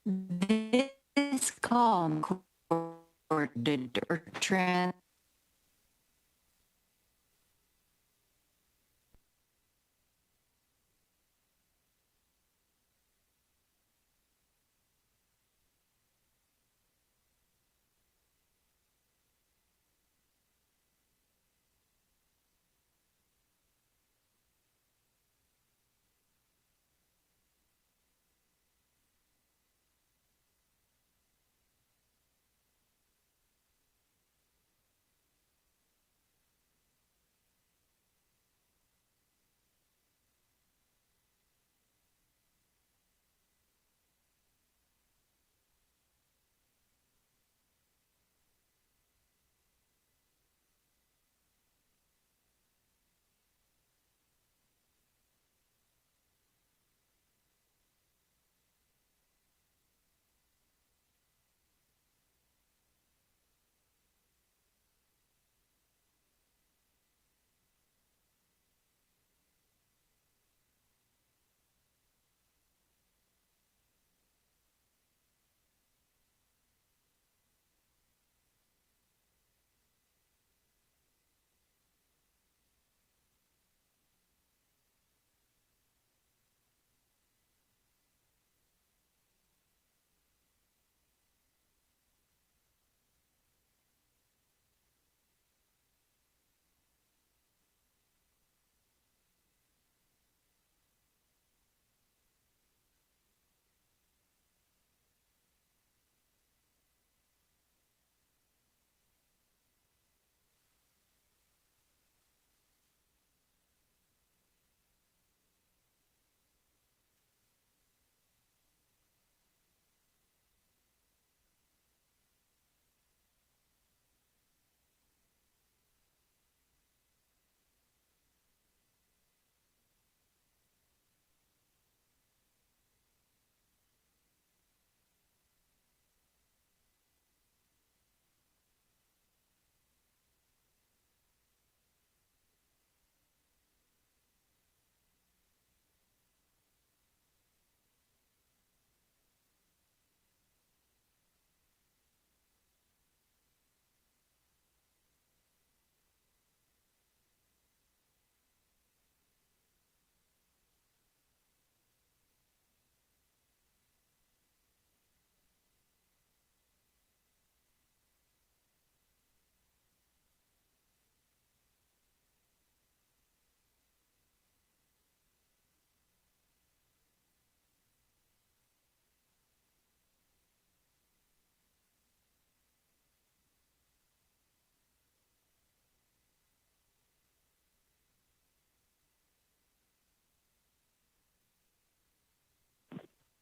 This call recorded or trans.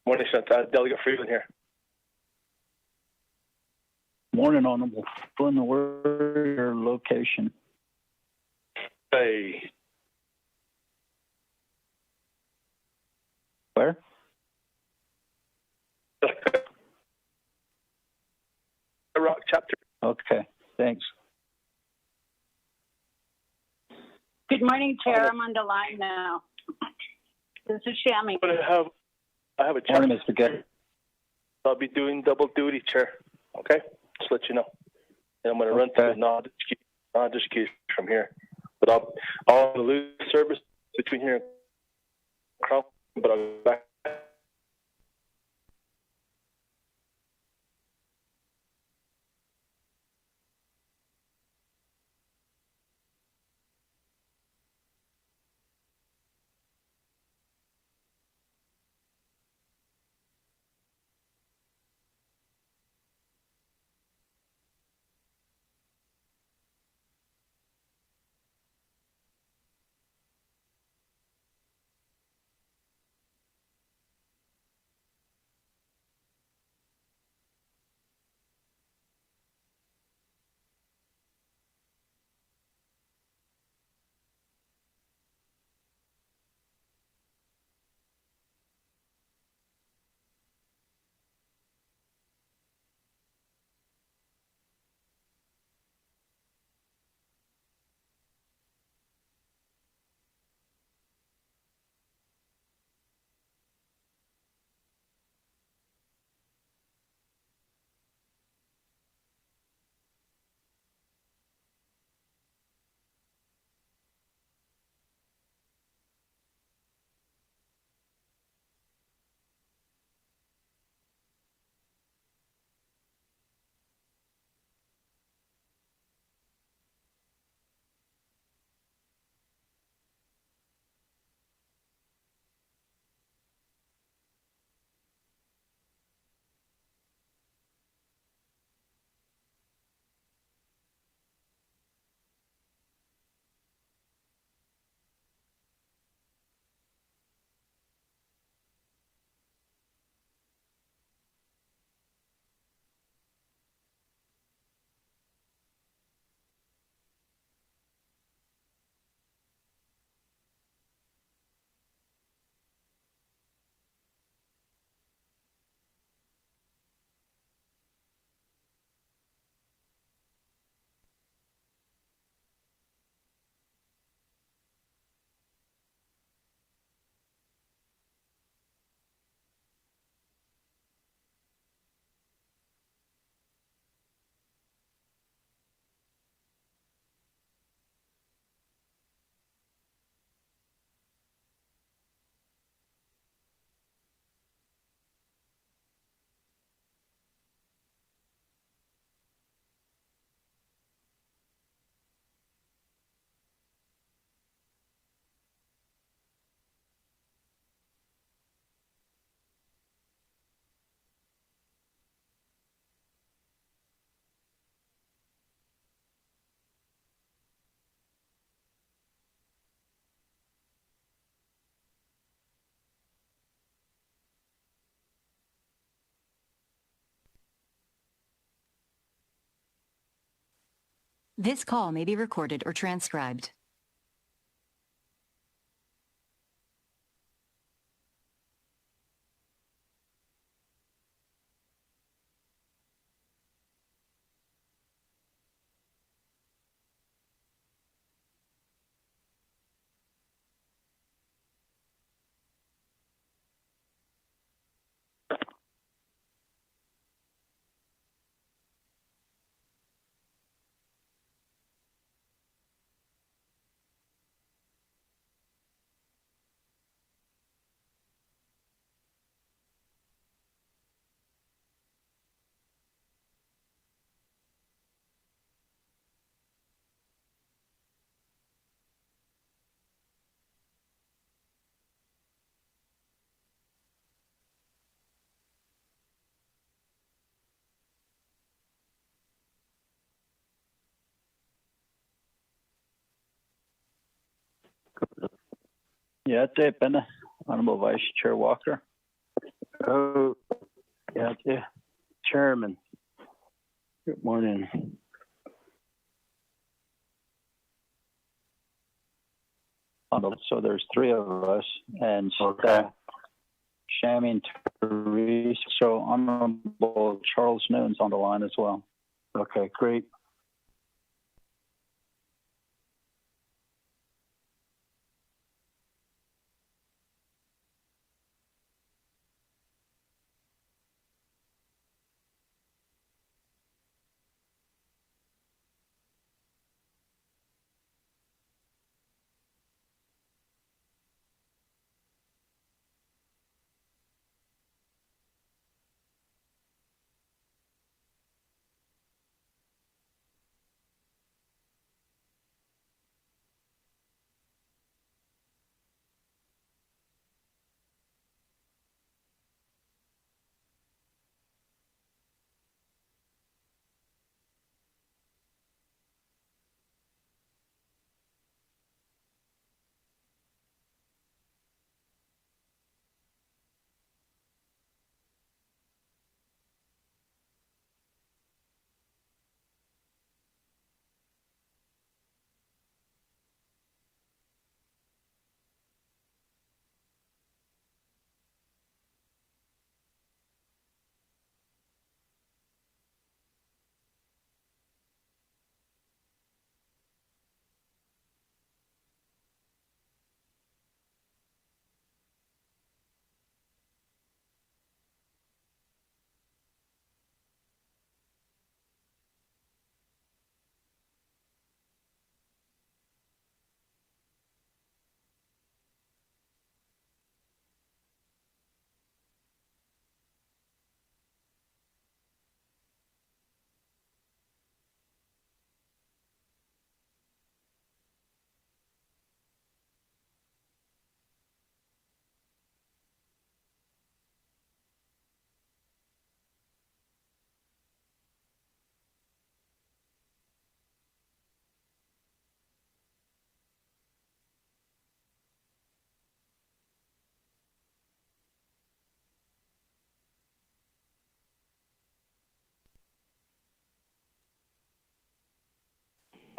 Morning, Delegate Freeland here. Morning, Honorable. Where's your location? Hey. Where? Rock chapter. Okay, thanks. Good morning, Chair. I'm on the line now. This is Shammy. I have a chapter. Morning, Mr. Gay. I'll be doing double duty, Chair. Okay? Just let you know. And I'm going to run to the Navajo keys from here. But I'll lose service between here and Crown, but I'll be back. This call may be recorded or transcribed. Yeah, Pena, Honorable Vice Chair Walker. Oh, yeah, Chairman. Good morning. So there's three of us, and Okay. Shamming Therese. So Honorable Charles Noon's on the line as well. Okay, great.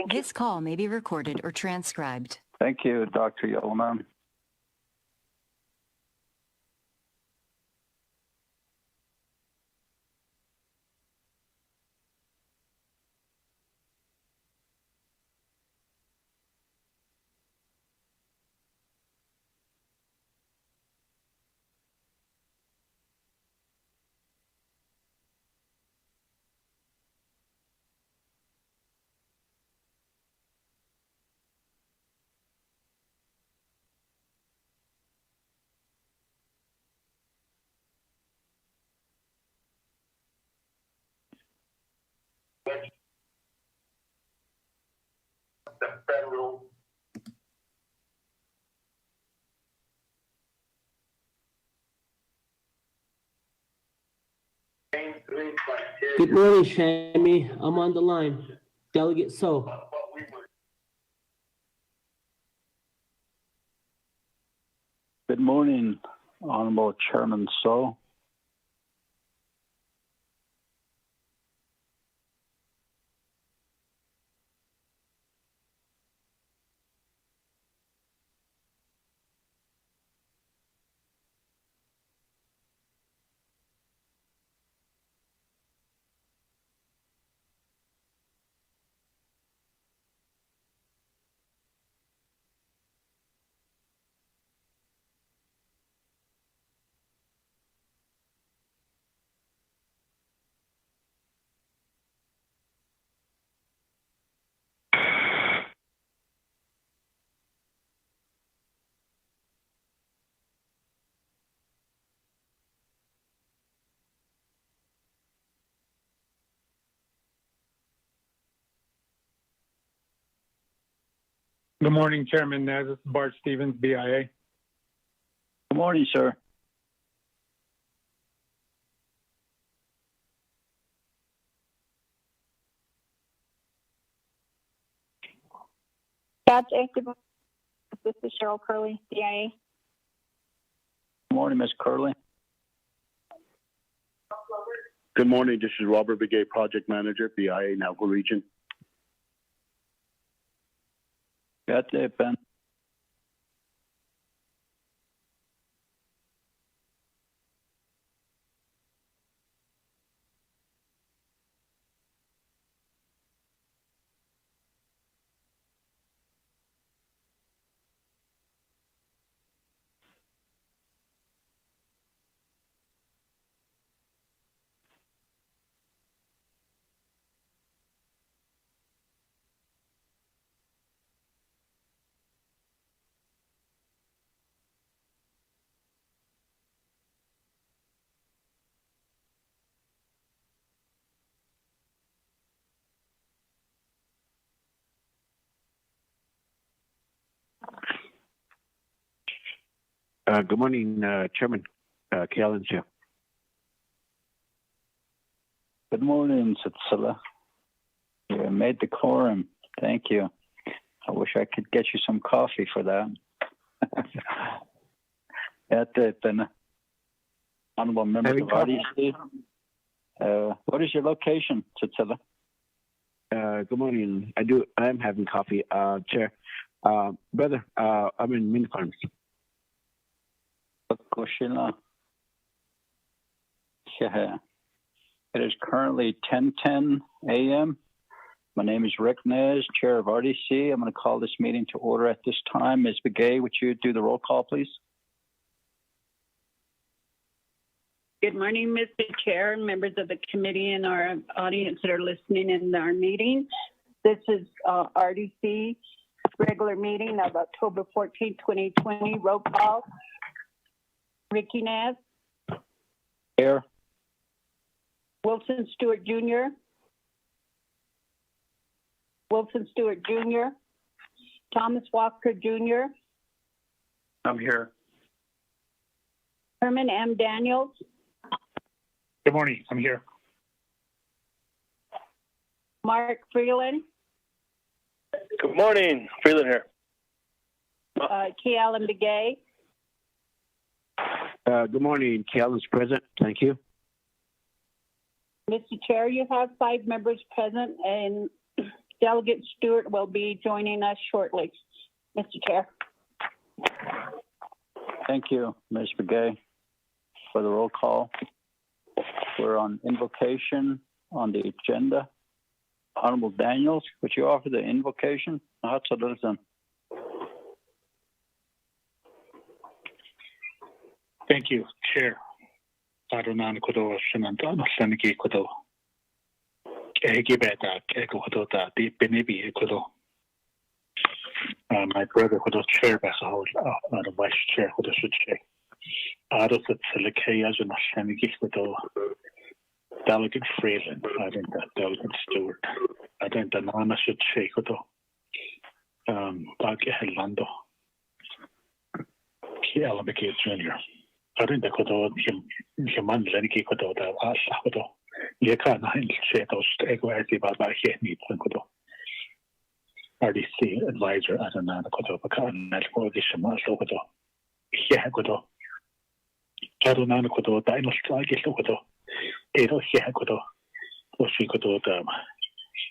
This call may be recorded or transcribed. Thank you, Dr. Yellowman. Good morning, Shammy. I'm on the line. Delegate So. Good morning, Honorable Chairman So. Good morning, Chairman Nez. This is Bart Stevens, BIA. Good morning, sir. This is Cheryl Curley, DIA. Good morning, Ms. Curley. Good morning. This is Robert Begay, Project Manager, BIA, Navajo Region. Got it, Ben. Good morning, Chairman. Callan's here. Good morning, Cicilla. You made the quorum. Thank you. I wish I could get you some coffee for that. Got it, Ben. Honorable members of RDC. What is your location, Cicilla? Good morning. I am having coffee, Chair. Brother, I'm in Minfarms. Yeah. It is currently 10:10 a.m. My name is Rick Nez, Chair of RDC. I'm going to call this meeting to order at this time. Ms. Begay, would you do the roll call, please? Good morning, Mr. Chair, members of the committee, and our audience that are listening in our meeting. This is RDC regular meeting of October 14, 2020. Roll call. Ricky Nez. Here. Wilson Stewart Jr. Wilson Stewart Jr. Thomas Walker Jr. I'm here. Herman M. Daniels. Good morning. I'm here. Mark Freeland. Good morning. Freeland here. Key Allen Begay. Good morning. Callan's present. Thank you. Mr. Chair, you have 5 members present, and Delegate Stewart will be joining us shortly. Mr. Chair. Thank you, Ms. Begay, for the roll call. We're on invocation on the agenda. Honorable Daniels, would you offer the invocation? Thank you, Chair. Arunan Kodo, Shanantano, Saniki Kodo. Egibeta, Ekohota, the Benibi Kodo. My brother Kodo Chair Basso, the Vice Chair Kodo should say. Out of the Silicayas and Saniki Kodo. Delegate Freeland, I think that Delegate Stewart. I think the Nana should say Kodo. Bagi Helando. Key Element Jr. I think that Kodo, human Leniki Kodo, the Asa Kodo. Yaka Nine Shadows, Egoati Baba needs and Kodo. RDC advisor at another Kodo, Bakan, Network Edition, Maso Kodo. Yeah, Kodo. Arunan Kodo, Dino Strike Kodo. Edo here Kodo. Oshi Kodo,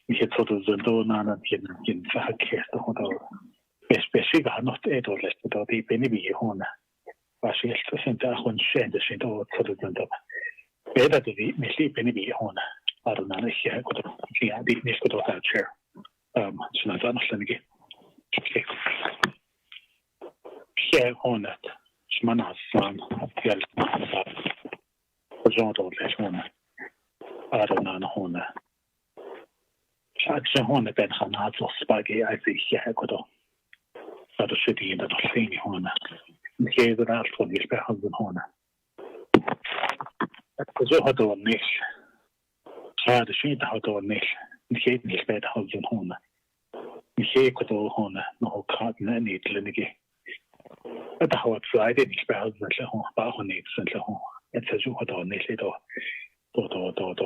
we had sort of Zendo Nana in Fahakir, the Kodo. Especially not Edo less Kodo, the Benibi Hona. Vashi Santa Hon Shen, the Shindo Kodo Zendo. Better to be Missi Benibi Hona. Arunan here Kodo. She had the Niskodo chair. Sonata Slengi. Here Hona. Shmana San, Yel. John Hona. Arunan Hona. Action Hona Ben Hanazo Spaggy, I see here Kodo. At the city in the Sini Hona. Here the last one is behind Hona. Zohado Nish. The sheet Hodo Nish. Here is better house in Hona. he could all hona no cotton and eat linigi. At the hot side, it's better than the home, Bahonix and the home. It's a zoo or neatly do.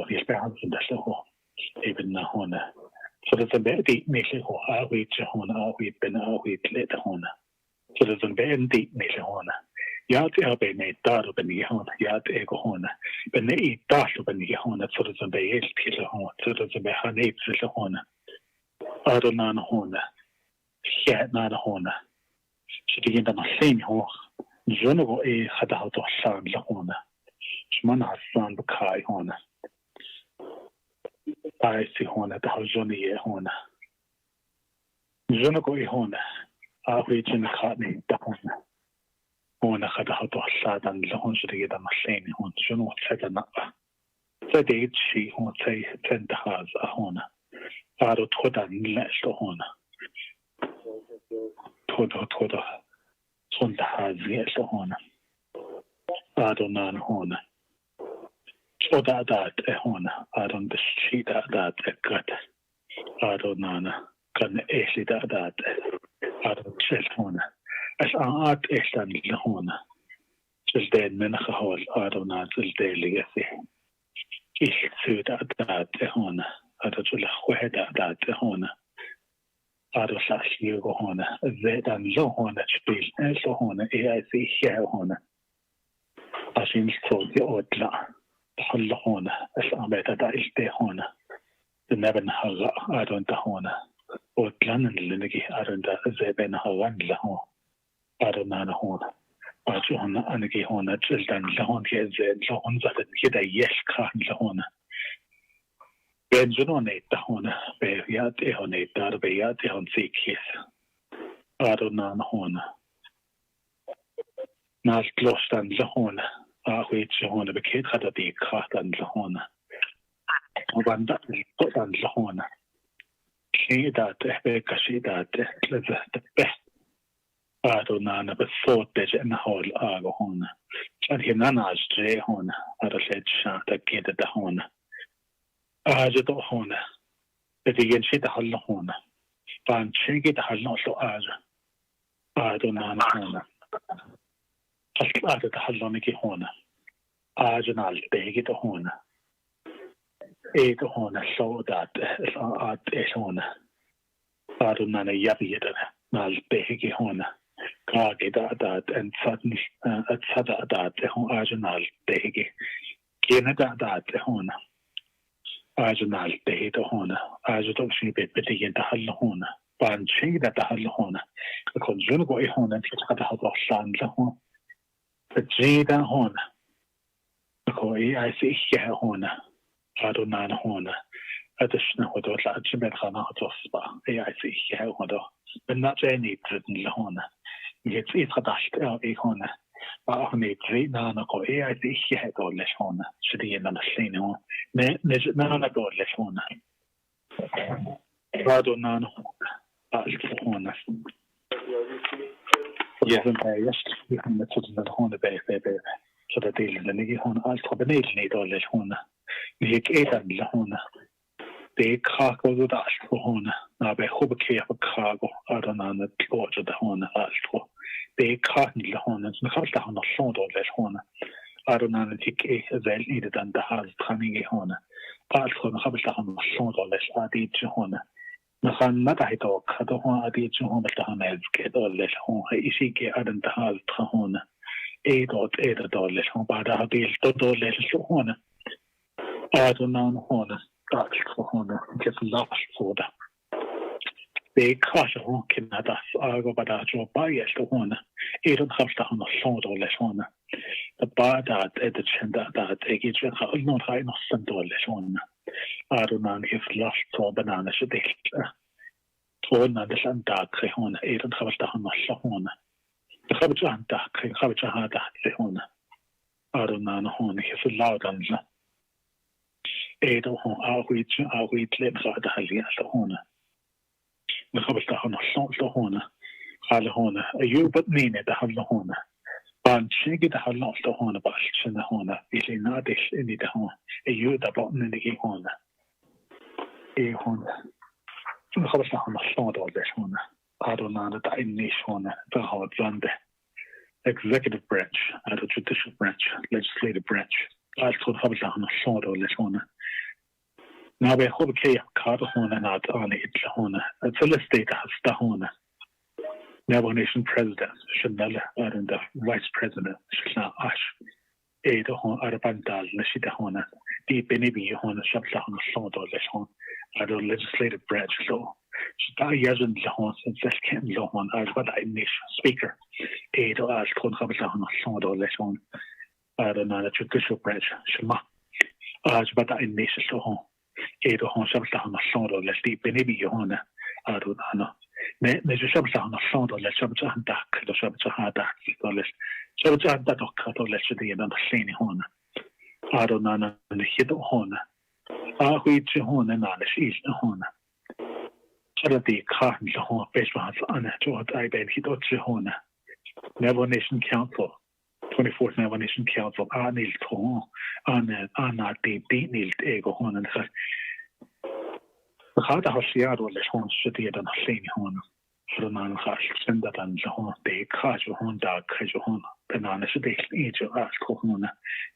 His better than the home. Even the hona. So there's a bed deep neatly ho, I wait to hona, I wait been a wait late hona. So there's a bed deep neatly hona. Yard elbe made dart of the hona, yard ego hona. But they eat dash of the hona, so there's a bay killer hona, so there's a bay honey to hona. I don't know hona. Yet not a hona. She began to sing ho. Jono had out of sound la hona. Shman has sound the kai hona. I see hona the Johnny hona. Jono hona. I wait in the cotton the hona. Hona had out of sad and the hon should get a machine hon. Jono said enough. Said it she won't say 10 has a hona. I don't put that less the hona. Toda. Son the has yes the hona. I don't know hona. So that a hona. I don't the street that a cut. I don't know. Can actually that I don't tell hona. As an art is than the hona. Just then menige hol. I don't know till daily legacy. Is it that a hona. I don't know that a hona. I don't know go hona. That and low hona spiel. And so hona. I see here hona. I seem so the odla. The hona. As I bet that is the hona. The never haga. I don't the hona. Odlan and linigi. I don't the zeben hagan la hona. I don't know hona. I don't know anigi hona. Just and the hona is the hona that hit a yes can the hona. Benjamin the hona. Be yat ehonate that be yat ehon see kiss. I don't know hona. Nas lost and the hona. I wait to hona be kid had a big cut and the hona. One that is put on the hona. She that she that the best. I don't know, but thought that in the whole argo hona. And he nanas J hona. I don't say shot a kid at the hona. I just don't hona. But again, she the whole hona. But she get the whole not so as I don't know hona. I started the whole on the hona. I don't know, they get the hona. A the hona so that art is hona. I don't know, yabby it. Now, they hona. Kage that and suddenly at sada that the original dege. Kena that the hona. Original de the hona. I don't see bit between the hallona. But she that the hallona. Because you go a hona and get the house of sand the hona. The jada hona. Because I see here hona. I don't know hona. Additional with those large men on out of spa. I see here hona. But not any written the hona. It's a dashed out a hona. But on a tree, nana go I see here go less hona. Should he in a scene on? Nana go less hona. Rado nana hona. Yes, and yes, you can put the hona baby. So that they live in the hona. I'll combinate need all less hona. We get and the hona. They cargo the dash for hona. Now by hope care for cargo. I don't know the torch of the hona. They carton the hona. And the cost of the sound of less hona. I don't know the tick as I needed and the house coming a hona. Also, the habit of the sound of less I did to hona. Nahan Mata dog, I don't want to do home at the Hamas get all less home. I see get out in the house Tahona. $8 less home, but I'll be $2 less hona. I don't know hona. That's for hona. Get lost for that. They cash a home Canada. I go by that job by yes to hona. I don't have to have a sound or less hona. The bad at the chenda that they get not high enough $1 less hona. I don't know if lost for banana should they. Hona the sun dark hona. I don't have to have a hona. The Habajan dark, Habajan that hona. I don't know hona. He's loud and I don't know how we let the Halia hona. The Habajan songs the hona. Hona. You but mean it the hona. But she get the lost the hona bash in the hona. Is in not this in the hona. You the button in the hona. A hona. خبصنا نصوت ولا شونه أدونا دايني شونه تهاو زنده executive branch أدو judicial branch legislative branch أدو خبصنا نصوت ولا شونه نبي خوب كي كارو هونه نات أنا إتلا هونه السلسلة هستا هونه Navajo Nation president شنلا أرندا vice president شلا أش إيدو هون أربعندال نشيدا هونه دي بنيبي هونه شبلا هونه صوت ولا شون أدو legislative branch لو شتا يجن لهون سنسل كان لهون أربعة إنيش speaker إيدو أش كون خبلا هونه صوت ولا شون أدو نانا judicial branch شما أربعة إنيش لهون إيدو هون شبلا هونه صوت ولا دي بنيبي هونه أدو نانا نجو شبلا هونه صوت ولا شبلا هندك لو شبلا هذا ولا شبلا هذا دوك ولا شدي نانا سيني هونه أدو نانا نخيدو هونه أخويتش هونه نانا شيش هونه شردي كارن لهون بيشبهاز أنا جوهد أي بين هيدوتش هونه Navajo Nation Council 24th Navajo Nation Council أنيل تهون أنا دي نيل إيجو هونه نخل هذا هالشيار ولا شون شديد أنا سيني هونه فرمان خاش سندان لهون دي كاجو هون دا كاجو هون بنانا شديد إيجو أشكو هونه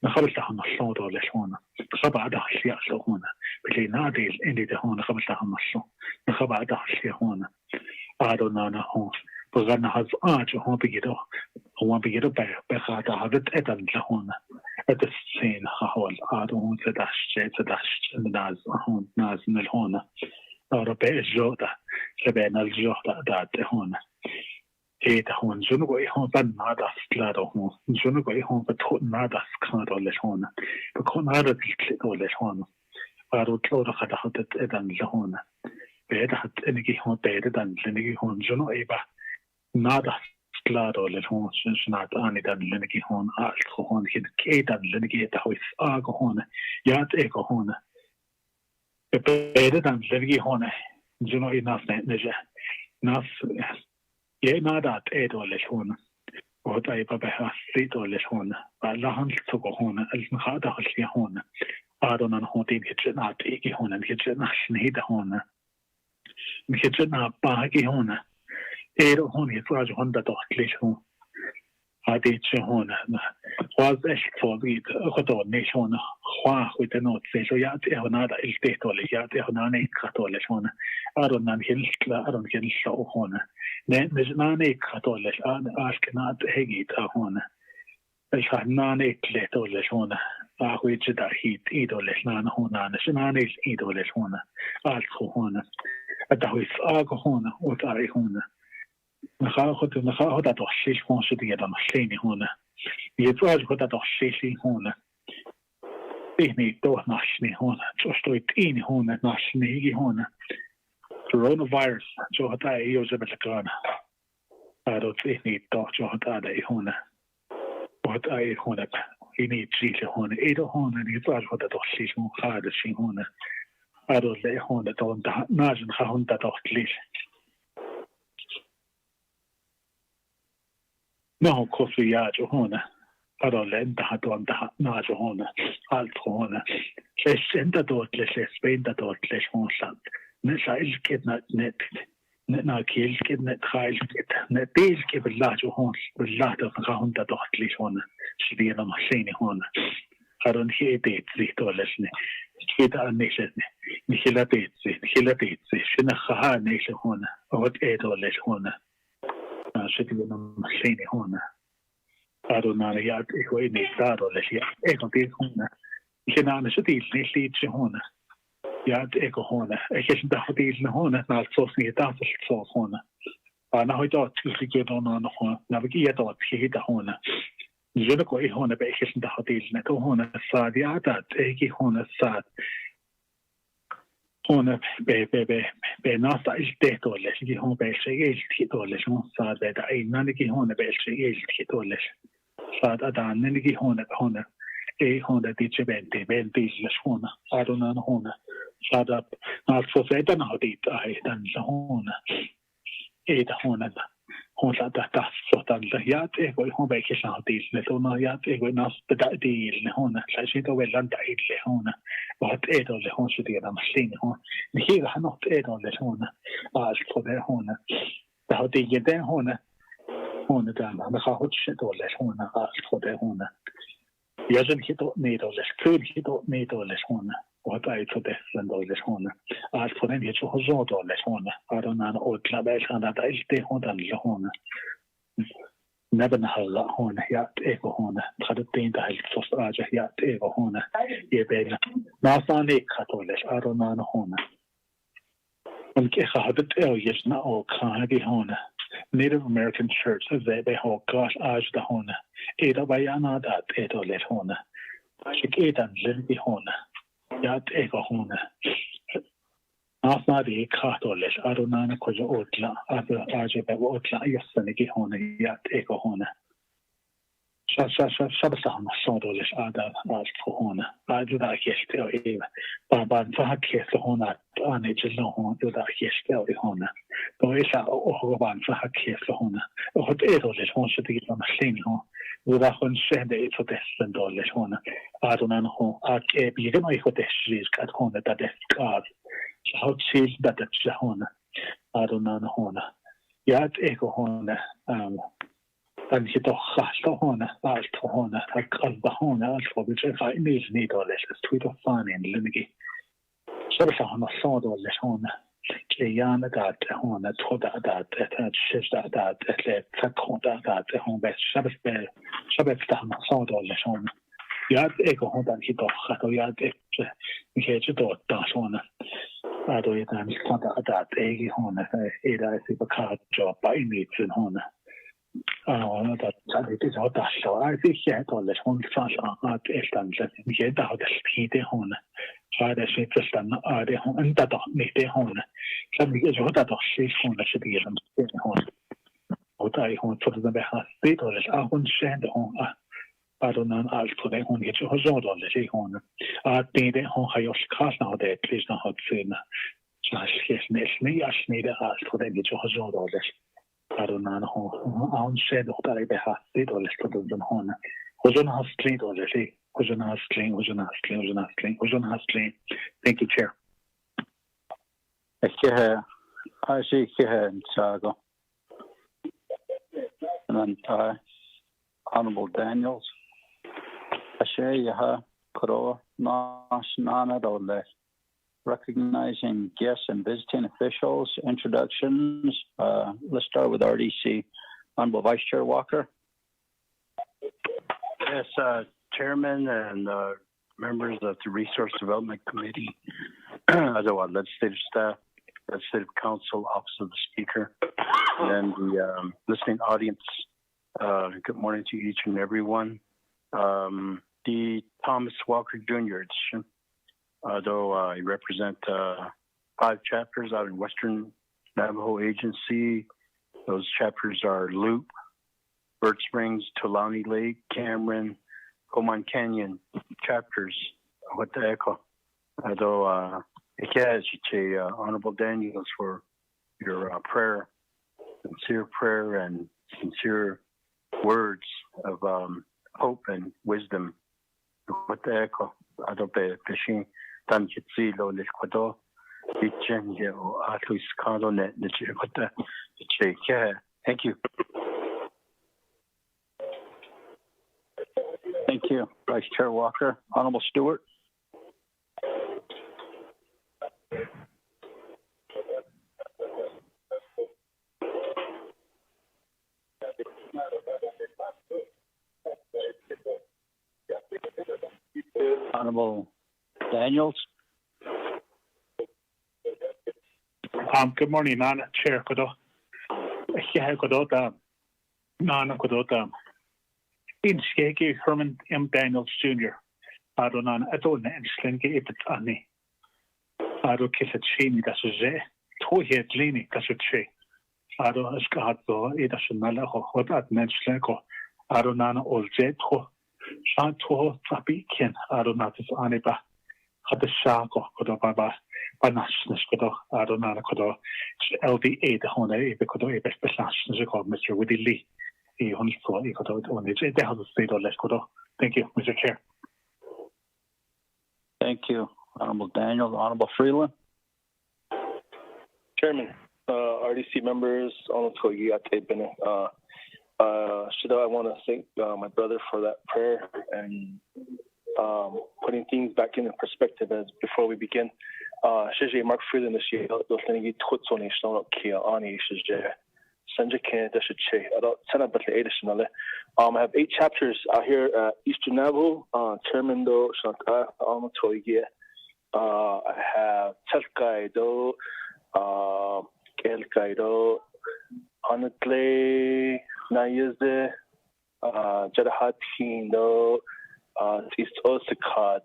نخبر لهم الصوت ولا شون نخبر هذا الشيء هونه بلي نادي إني ده هون نخبر لهم الصوت نخبر هذا الشيء هونه أدو نانا هون بغنا هذا هون بيجدو بخاطر هذا أدن لهون السين هون أدو هون سداش ناز هون ناز نلهون أو بيجودا سبنا الجودا دات هون إيه هون جنوب هون بنادى سلادو هون جنوب هون بتكون نادى سكاد ولا هون بكون هذا تلك ولا هون أدو تلو خد هذا أدن لهون بعد هاد إنك هون بعد أدن لإنك هون جنوب إيبا نادى سلادو ولا هون شنات أني دن لإنك هون ألخو هون كي دن لإنك تهوي آجو هون يات إيجو هون بعد أدن لإنك هون جنوب ناس نجح ناس ينادى إيد ولا هون وهذا يبقى بها سيد ولا هون فلهن تسوق هون المخاطة هالشيء هون أدونا هون تين كجنا تيجي هون كجنا شنيد هون كجنا باقي هون إيرو هون يفرج هون ده ليش هون هذه شيء هون واز إيش فوقيت خطوة نيش هون خوا خويت نوت سيشو ياتي هون هذا التيت ولا ياتي هون أنا يكاتولا هون أرونا نهيلش أرونا نهيلش هون نجناني كاتولش أنا أشكنات هيجيت هون إيش هناني كليتولش هون أخوي جدار هيت إيدولش نانا هون أنا شناني إيدولش هون ألخو هون أدهوي ساق هون وتاري هون نخاخد أدوشيش هون شدي أنا مشيني هون يتواجه هذا أدوشيشي هون إهني دوه ناشني هون جوشتوي تيني هون ناشني هيجي هون coronavirus جو هذا يوجب لكانا أدو تيني دو جو هذا هون وهذا هون هني جيل هون إيدو هون يتواجه هذا أدوشيش هون خارج شي هون أدو لي هون دون ناجن خاون تدوشيش نهو كوفي ياجو هون أدو لأنتها دون ناجو هون ألت هون ليش أنت دوت ليش سبين دوت ليش هون سانت نسائل كده ناكيل كده نتخيل كده نتيل كده بالله جو هون بالله ده هون ده دوت ليش هون شدينا ماشيني هون هرون هي ديت زي دولشني كده نيشني نخيلا ديت زي شنو خها نيش هون أود إيه دولش هون شدينا ماشيني هون هرون أنا ياد إيه إني دار ولا شيء إيه ديت هون كنا أنا شديد نيش هون ياد إيكو هون إيش دخلتي هون نال صوصني دافع صوص هون أنا هاي دوت تيجي دونا هون نبغي يدوت كي هون جنكو إيه هون بإيش دخلتي نتو هون الصاد يعدد إيكي هون الصاد هون ب ناس إيش ده ولا شيء هون بإيش إيش كي ولا شو صاد ده أي نانجي هون بإيش إيش كي ولا صاد أدان نانجي هون إيه هون ديتش بنتي لشون أرونا هون صاد نالصوص إدنا هديت أيضا هون إيه هون هون صاد تصوت اليات إيه هون بيكش هديت لتونا يات إيه ناس بدأ ديل هون شيء تو ولا دعيل هون wat edo le hon shudi da machine hon ni hier han not edo le hon as for der hon da hat die den hon da na ha hot shit le hon as for der hon ja sind hit nedo le kul hit nedo le hon wat ai to der do le hon as for den hit so do le hon ara na o klabe kan da ilte hon da le hon never know hon ja ego hon had det da helt först aja ja ego hon je ben na sani katolisch ara na hon und ich habe det just na o kan hon Native American Church they ho gosh aj da hon eda bayana da edo le hon shik edan le hon ja ego hon Afnadi katolisch ara na ko jo otla aba aja be otla yasani ki hon ja ego hon Shabasam Sodolish Ada as Hona. I do that yestel eve. Baban Fahakes Hona, Anage Lohon, do that yestel Hona. Boisa Ohoban Fahakes Hona. What Edolish wants to get on a sling home. Do that one send it for this and Dolish Hona. I don't know. I can't be the way for this is got Hona that is God. How cheese that it's Hona. I don't know Hona. Yat Ego Hona. Dan hit doch hona alt hona ak hona alt for which I need dollars tweet of fun in limigi so hona so dollars hona yana that hona toda that shift that le fakona that hon best shabbat hona so dollars hona ja ego hona dan hit doch at ja ik het dort da hona ado ja dan toda that ego hona eda is a card job by needs in hona that it is out that so I think yeah dollars hon fast at eltan så jag där har det lite hon så det är så stan det hon inte då lite hon så det är så att då ses hon så det är hon och där hon för det behas det dollars hon kände hon Adonan allt på det hon heter och så dollars i hon att det hon har ju skasna det precis när har syn så är det snälla allt på det heter och så dollars Adonan hon said that I behas det dollars på den hon och så har street dollars i och så har street thank you chair I see here in Sago. And then Honorable Daniels. I share Yaha Koro Nana Dole. Recognizing guests and visiting officials, introductions. Let's start with RDC. Honorable Vice Chair Walker. Yes, Chairman and members of the Resource Development Committee, otherwise legislative staff, legislative council, office of the Speaker, and the listening audience. Good morning to each and everyone. The Thomas Walker Jr. edition. Though I represent 5 chapters out in Western Navajo Agency. Those chapters are Loop, Bird Springs, Tulani Lake, Cameron, Coman Canyon chapters. What the echo? Though Honorable Daniels for your prayer, sincere prayer and sincere words of hope and wisdom. What the echo? I don't pay fishing. Thank you, Thank you. Thank you, Vice Chair Walker. Honorable Stewart. Honorable Daniels. Good morning, Nana Chair Kodo. Yeah, Kodo. Nana Kodo. In Skegi Herman M. Daniels Jr. Adonan Adona and Slingy Ipit Ani. Ado Kisset Shini, that's a Zay. Tohi Lini, that's a Che. Ado Escado, Edashanala, what at Menschlenko. Adonana Olzetro. Shanto Fabikin, Adonatis Aniba. Had the Shako, Kodo Baba. Banashnes Kodo, Adonana Kodo. LDA, the Hone, Kodo, Ebesbashnes, Mr. Woody Lee. Thank you, Mr. Chair. Thank you, Honorable Daniels, Honorable Freeland. Chairman, RDC members, I want to thank my brother for that prayer and putting things back in perspective as before we begin. Mark Freeland this year, I have 8 chapters out here at Eastern Navajo. Chairman do I have Telkaido, Kelkaido, Honestly, Nayeze, Jadahatin, East Osaka,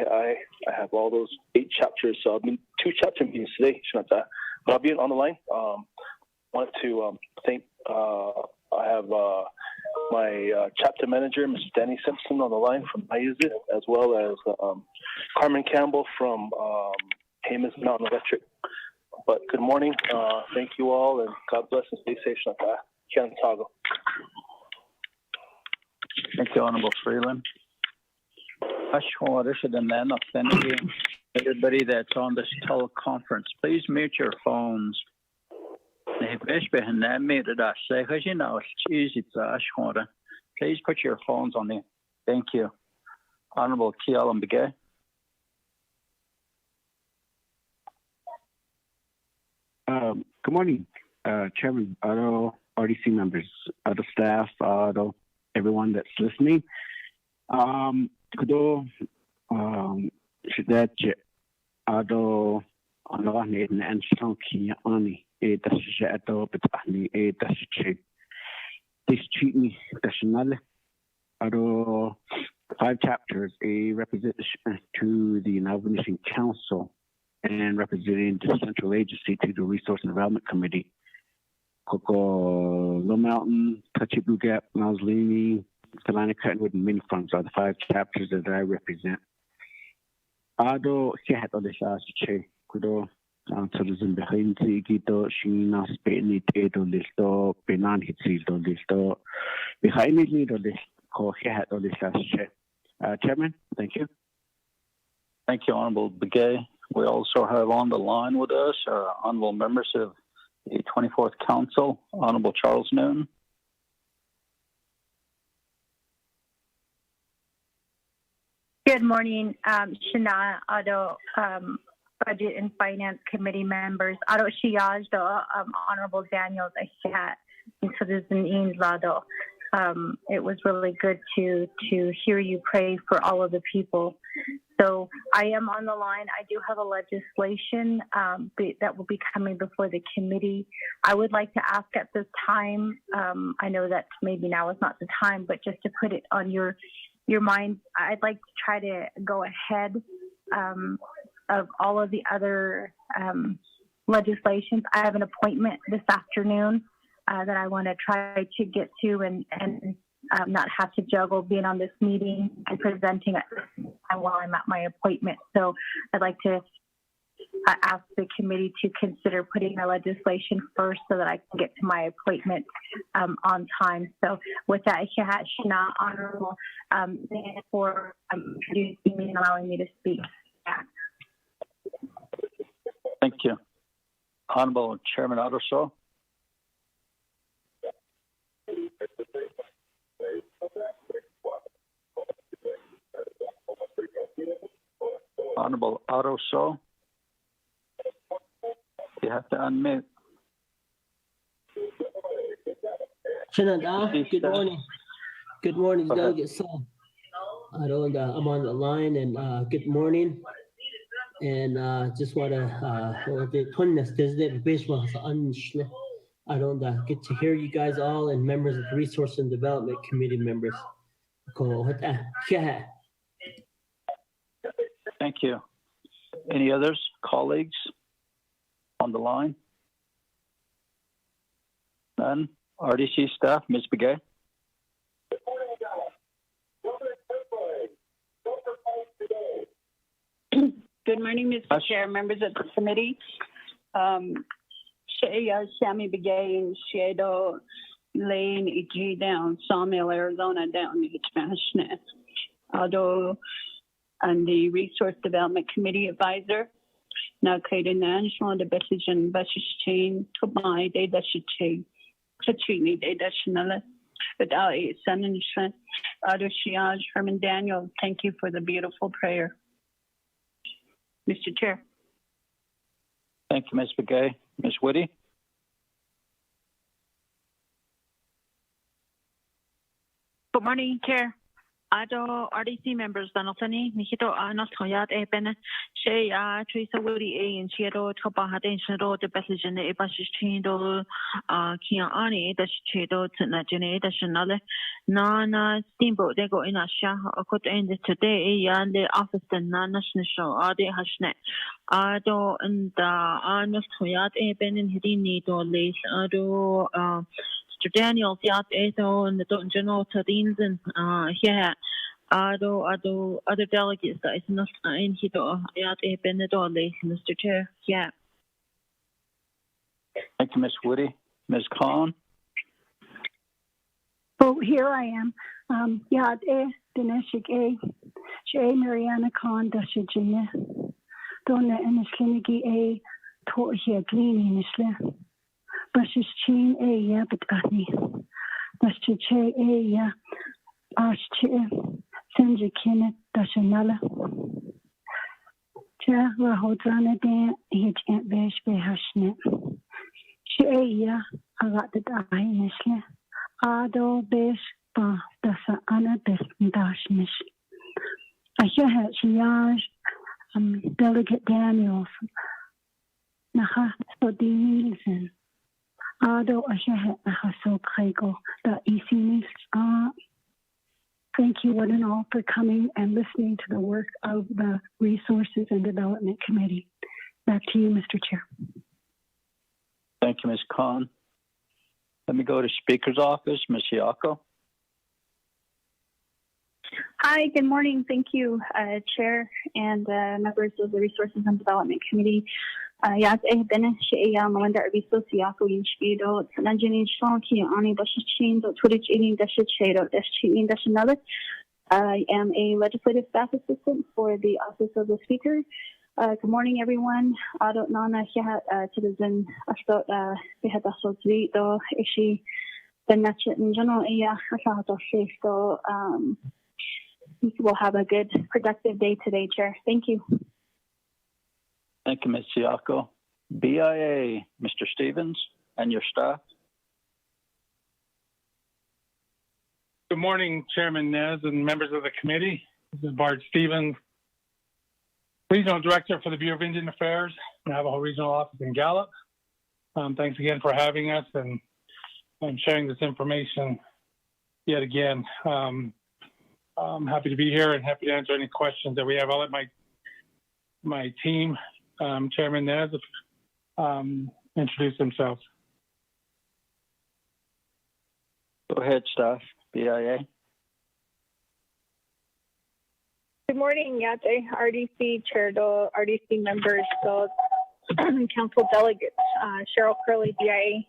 I have all those 8 chapters. So I've been 2 chapter meetings today, but I'll be on the line. Want to thank. I have my chapter manager, Mr. Danny Simpson, on the line from Nayeze, as well as Carmen Campbell from Hamas Mountain Electric. But good morning. Thank you all, and God bless and stay safe. Thank you, Honorable Freeland. Everybody that's on this teleconference, please mute your phones. Please put your phones on the. Thank you. Honorable Kialam Begay. Good morning, Chairman, other RDC members, other staff, everyone that's listening. Kudo that and Stonky Ani, this treat me nationally. 5 chapters, a representation to the Navajo Nation Council and representing the central agency to the Resource and Development Committee. Low Mountain, Touchy Blue Gap, Mausolini, Salina Cottonwood, and many farms are the 5 chapters that I represent. Ado Sihat Odesha Kudo Tourism behind Gito, Shina, Spain, Edo Listo, Benan Hitzildo Listo, behind me, call Sihat Odesha. Chairman, thank you. Thank you, Honorable Begay. We also have on the line with us our honorable members of the 24th Council, Honorable Charles Newton. Good morning, Shana, Ado, Budget and Finance Committee members, Ado Shiyaj, Honorable Daniels, Ashat, and Citizen Lado. It was really good to hear you pray for all of the people. So I am on the line. I do have a legislation that will be coming before the committee. I would like to ask at this time, I know that maybe now is not the time, but just to put it on your mind, I'd like to try to go ahead of all of the other legislations. I have an appointment this afternoon that I want to try to get to and not have to juggle being on this meeting and presenting it while I'm at my appointment. So I'd like to ask the committee to consider putting the legislation first so that I can get to my appointment on time. So with that, Shana, Honorable, for introducing me and allowing me to speak. Thank you. Honorable Chairman Otterso. Honorable Otterso. You have to unmute. Good morning. Good morning, Delegate Saul. I'm on the line, and good morning. And just want to I don't get to hear you guys all and members of the Resource and Development Committee members. Thank you. Any others, colleagues on the line? None? RDC staff, Ms. Begay? Good morning, Mr. Chair, members of the committee. Sammy Begay and Shadow Lane, EG down, Sawmill, Arizona down, Although and the Resource Development Committee Advisor. Na kaida national the message and message chain to my day that should change. Kachini day that should without a son and son. Other Shiaj, Herman Daniel, thank you for the beautiful prayer. Mr. Chair. Thank you, Ms. Begay. Ms. Whitty? Good morning, Chair. Ado RDC members Donaldson, Mikito Anastoyat Eben, Shay Teresa Woody and Chiado Topahate Shado, the passage in the Ebashindo Kiani, the Chido Tunajane, the Shanale, Nana Steamboat, they go in a Shah, or could end today, and the office and national show, Ade Hashnet. Ado and the Anastoyat Eben in Hidini, or Lace, Ado. Mr. Daniel, Fiat Eto, and the General Tadins, and here, other delegates that is not in Hito, Fiat E Benedole, Mr. Chair, yeah. Thank you, Ms. Whitty. Ms. Khan? Oh, here I am. Yad Dineshik Shay Mariana Khan, Dashajina. Donna and Slinigi To here gleaning Nisle. Bashes chain ya but ani. Dashe che ya ashche senje kine dashanala. Cha wa hodrana de hit ant besh be hashne. Che ya agat the nisle. Ado besh ba dasa ana bes dashnish. Asha Shiaj Delegate Daniels. Naha Sodinilsen. Ado Ashahet Nahaso Prego, the ECNIS. Thank you one and all for coming and listening to the work of the Resources and Development Committee. Back to you, Mr. Chair. Thank you, Ms. Khan. Let me go to Speaker's office, Ms. Yako. Hi, good morning. Thank you, Chair and members of the Resources and Development Committee. Yas Bene Shea Melinda Arbiso Siako in Spido, Nanjani Shonki, Ani Dashin, Twitch eating Dashado, Dashin Dashanala. I am a legislative staff assistant for the Office of the Speaker. Good morning, everyone. Adot Nana Citizen Astot Behadaso Zito, Ishi, the Natchet in general, Asato so we'll have a good, productive day today, Chair. Thank you. Thank you, Ms. Siako. BIA, Mr. Stevens, and your staff. Good morning, Chairman Nez and members of the committee. This is Bart Stevens, Regional Director for the Bureau of Indian Affairs, Navajo Regional Office in Gallup. Thanks again for having us and sharing this information yet again. I'm happy to be here and happy to answer any questions that we have. I'll let my team, Chairman Nez, introduce themselves. Go ahead, staff, BIA. Good morning, Yate, RDC Chair, RDC members, Council delegates, Cheryl Curley, BIA.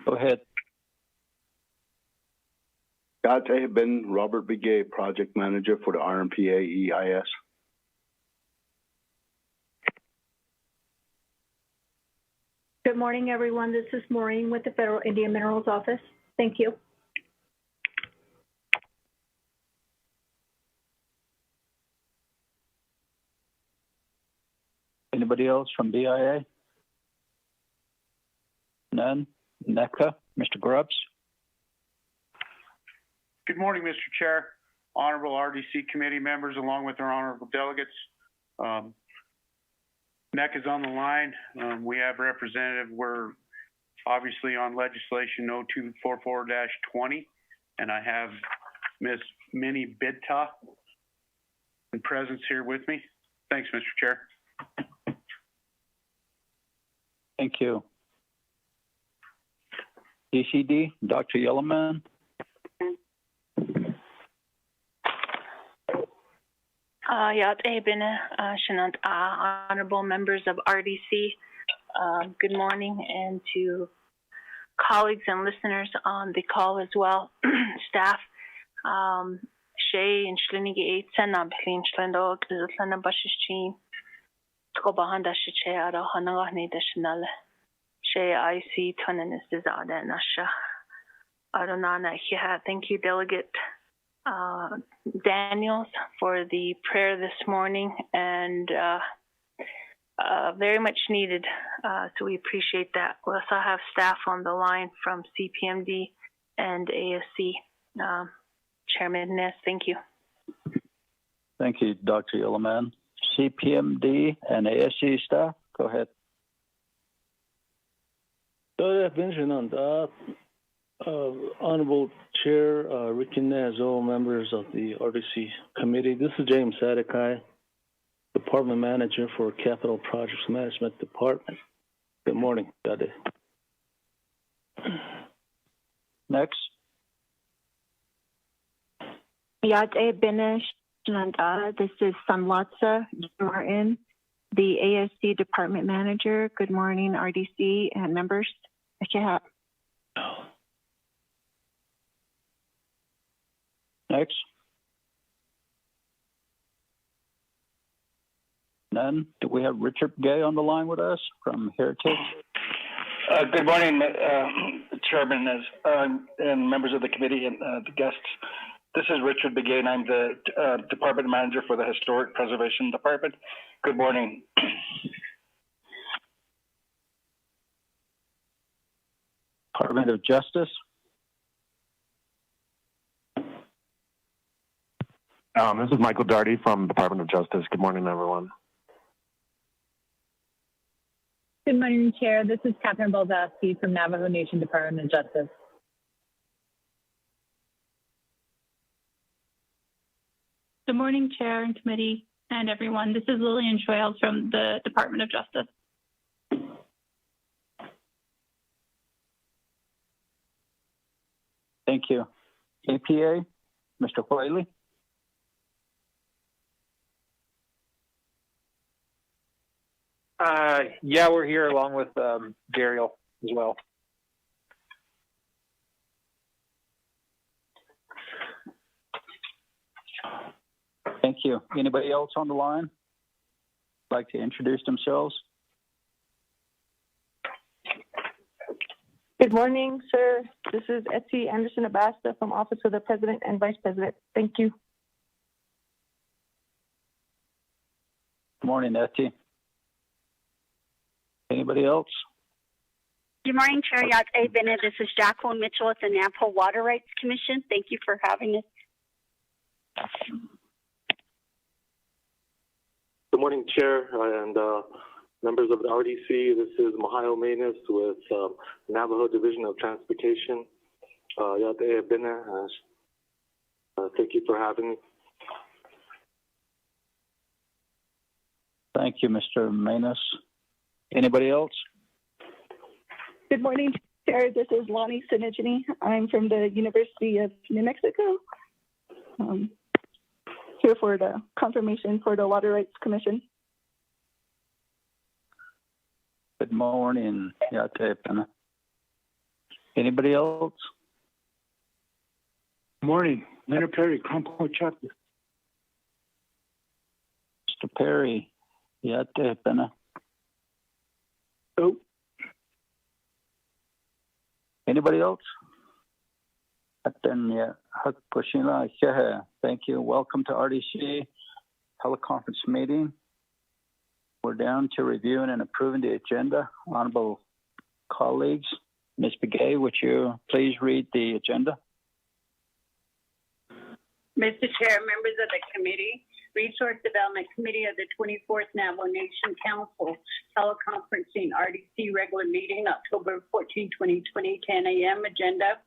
Go ahead. Yate Ben Robert Begay, Project Manager for the RMPA EIS. Good morning, everyone. This is Maureen with the Federal Indian Minerals Office. Thank you. Anybody else from BIA? None? NECA, Mr. Grubbs? Good morning, Mr. Chair, honorable RDC committee members, along with our honorable delegates. NEC is on the line. We have representative. We're obviously on legislation 0244-20, and I have Ms. Minnie Bidta in presence here with me. Thanks, Mr. Chair. Thank you. DCD, Dr. Yellowman. Honorable members of RDC, good morning, and to colleagues and listeners on the call as well, staff. Shay and Shlinigi 8 Senam Clean Shlendo, Gizlana Bashichin, Skobahanda Shiche Ada Hanagani Deshinale, Shay IC Tonanis Dizada Nasha. Adonana Hiha. Thank you, Delegate Daniels, for the prayer this morning, and very much needed. So we appreciate that. We also have staff on the line from CPMD and ASC. Chairman Ness, thank you. Thank you, Dr. Yellowman. CPMD and ASC staff, go ahead. Honorable Chair, Ricky Nez, all members of the RDC committee. This is James Sadakai, Department Manager for Capital Projects Management Department. Good morning, Dade. Next. Yate Binish, this is Sanlatsa Martin, the ASC Department Manager. Good morning, RDC and members. Next. None. Do we have Richard Gay on the line with us from Heritage? Good morning, Chairman and members of the committee and the guests. This is Richard Begay, and I'm the Department Manager for the Historic Preservation Department. Good morning. Department of Justice. This is Michael Darty from Department of Justice. Good morning, everyone. Good morning, Chair. This is Catherine Balzowski from Navajo Nation Department of Justice. Good morning, Chair and Committee and everyone. This is Lillian Schwales from the Department of Justice. Thank you. APA, Mr. Whaley. Yeah, we're here along with Dariel as well. Thank you. Anybody else on the line like to introduce themselves? Good morning, sir. This is Etsy Anderson Abasta from Office of the President and Vice President. Thank you. Good morning, Etsy. Anybody else? Good morning, Chair Yate Bennett. This is Jacqueline Mitchell at the Navajo Water Rights Commission. Thank you for having us. Good morning, Chair and members of the RDC. This is Mahayo Manis with Navajo Division of Transportation. Yate Bennett. Thank you for having me. Thank you, Mr. Manis. Anybody else? Good morning, Chair. This is Lonnie Sinigini. I'm from the University of New Mexico. Here for the confirmation for the Water Rights Commission. Good morning. Anybody else? Morning. Leonard Perry, Concord chapter. Mr. Perry. Oh. Anybody else? Thank you. Welcome to RDC teleconference meeting. We're down to reviewing and approving the agenda. Honorable colleagues, Ms. Begay, would you please read the agenda? Mr. Chair, members of the committee, Resource Development Committee of the 24th Navajo Nation Council, teleconferencing RDC regular meeting, October 14, 2020, 10 a.m. agenda.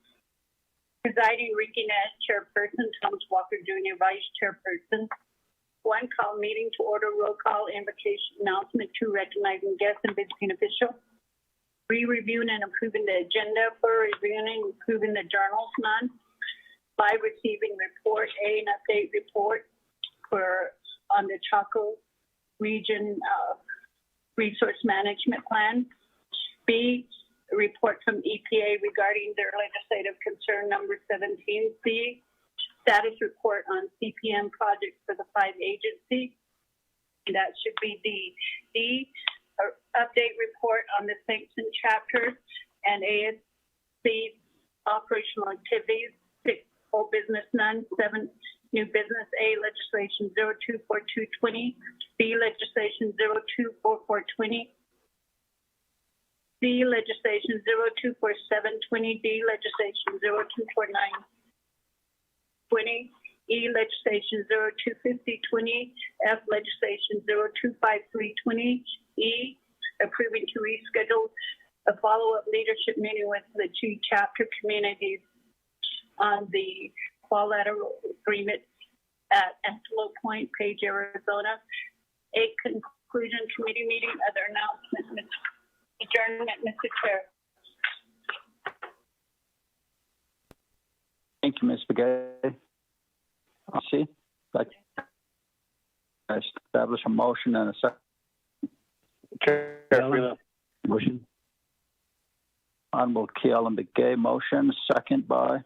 Presiding Ricky Nash, Chairperson, Thomas Walker Jr., Vice Chairperson. One, call meeting to order, roll call, invocation, announcement. Two, recognizing guests and visiting official. Three, reviewing and approving the agenda. Four, reviewing and approving the journals. None. Five, receiving report. A, an update report on the Chaco Region Resource Management Plan. B, report from EPA regarding their legislative concern number 17C, status report on CPM projects for the 5 agencies. That should be D, update report on the sanctioned chapters and ASC operational activities. 6, old business none. 7, new business. A, legislation 024220. B, legislation 024420. C, legislation 024720. D, legislation 024920. E, legislation 025020. F, legislation 025320. E, approving to reschedule a follow-up leadership meeting with the 2 chapter communities on the quadrilateral agreement at Antelope Point, Page, Arizona. A, conclusion committee meeting. Other announcements. Adjournment, Mr. Chair. Thank you, Ms. Begay. See, like, I establish a motion and a second. Chair, motion. Honorable Keelan Begay, motion, second by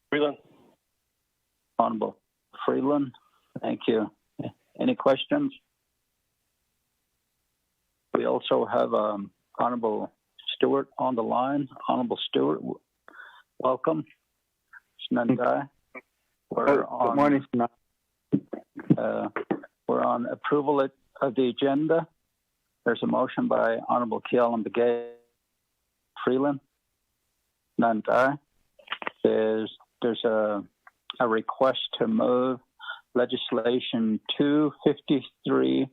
Freeland. Honorable Freeland. Thank you. Any questions? We also have Honorable Stewart on the line. Honorable Stewart, welcome. Snandai. Good morning. We're on approval of the agenda. There's a motion by Honorable Keelan Begay. Freeland. Snandai. There's a request to move legislation 253-20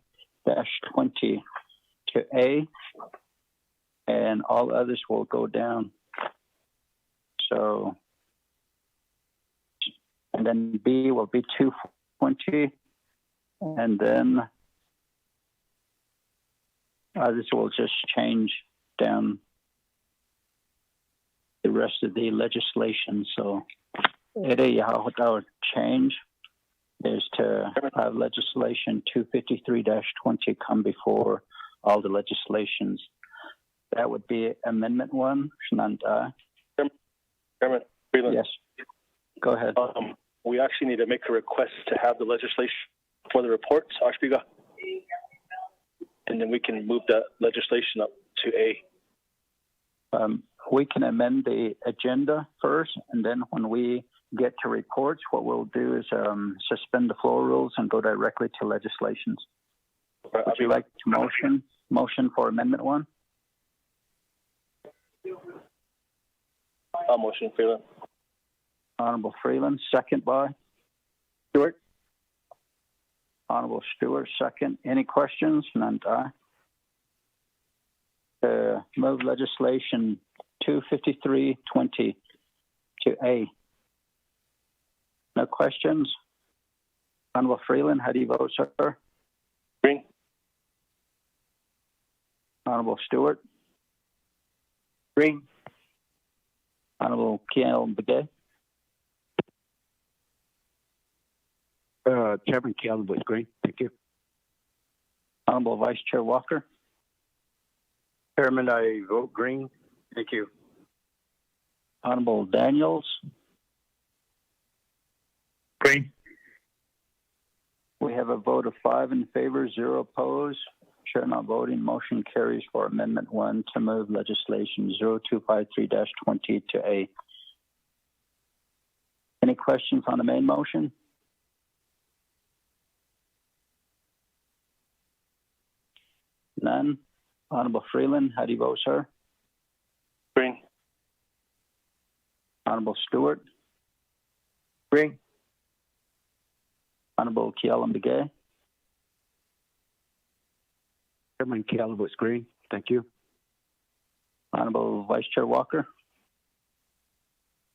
to A, and all others will go down. So, and then B will be 220, and then others will just change down the rest of the legislation. So, how that would change is to have legislation 253-20 come before all the legislations. That would be Amendment 1. Chairman, Freeland. Yes. Go ahead. We actually need to make a request to have the legislation for the reports, Ashbiga. And then we can move that legislation up to A. We can amend the agenda first, and then when we get to reports, what we'll do is suspend the floor rules and go directly to legislations. Would you like to motion for Amendment 1? I'll motion Freeland. Honorable Freeland, second by Stewart. Honorable Stewart, second. Any questions? None. Move legislation 253-20 to A. No questions? Honorable Freeland, how do you vote, sir? Green. Honorable Stewart? Green. Honorable Keelan Begay? Chairman Keelan votes green. Thank you. Honorable Vice Chair Walker? Chairman, I vote green. Thank you. Honorable Daniels? Green. We have a vote of 5 in favor, 0 opposed. Chair not voting. Motion carries for Amendment 1 to move legislation 0253-20 to A. Any questions on the main motion? None. Honorable Freeland, how do you vote, sir? Green. Honorable Stewart? Green. Honorable Keelan Begay? Chairman Keelan votes green. Thank you. Honorable Vice Chair Walker?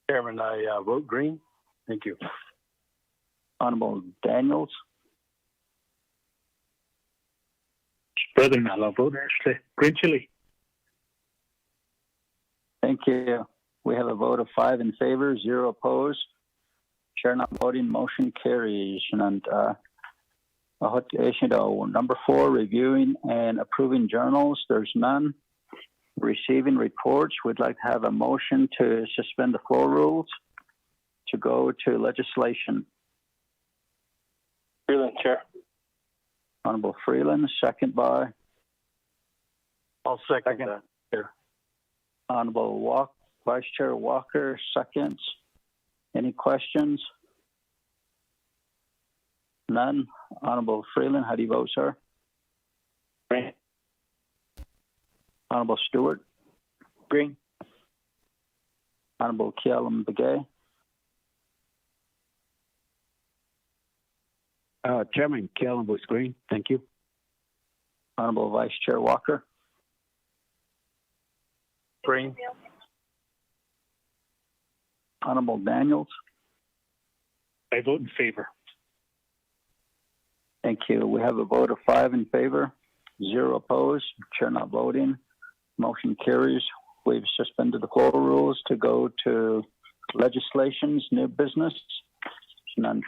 Chairman, I vote green. Thank you. Honorable Daniels? Brother-in-law, I'll vote actually. Green chili. Thank you. We have a vote of 5 in favor, 0 opposed. Chair not voting, motion carries. And number 4, reviewing and approving journals. There's none. Receiving reports, we'd like to have a motion to suspend the floor rules to go to legislation. Freeland, Chair. Honorable Freeland, second by I'll second that, Chair. Honorable Vice Chair Walker, seconds. Any questions? None. Honorable Freeland, how do you vote, sir? Green. Honorable Stewart? Green. Honorable Kialam Begay? Chairman, Kellen votes green. Thank you. Honorable Vice Chair Walker? Green. Honorable Daniels? I vote in favor. Thank you. We have a vote of 5 in favor, 0 opposed, chair not voting. Motion carries. We've suspended the floor rules to go to legislations, new business. And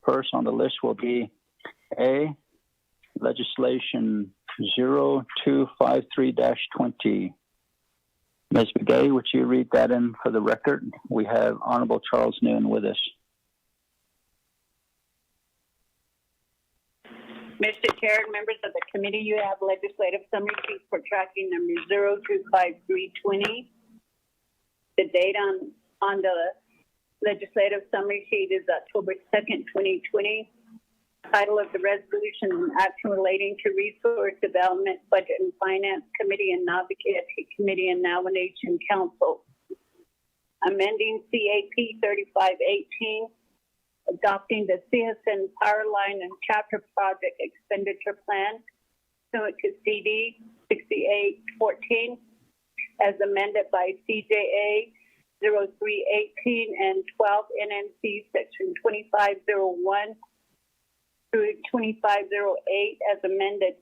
first on the list will be A, legislation 0253-20. Ms. Begay, would you read that in for the record? We have Honorable Charles Noon with us. Mr. Chair and members of the committee, you have legislative summary sheet for tracking number 025320. The date on the legislative summary sheet is October 2nd, 2020. Title of the resolution, an action relating to Resource Development, Budget and Finance Committee and Navajo Committee and Navajo Nation Council. Amending CAP 3518, adopting the CSN Power Line and Chapter Project Expenditure Plan, pursuant to CD 6814, as amended by CJA 0318 and 12 NNC Section 2501 through 2508 as amended,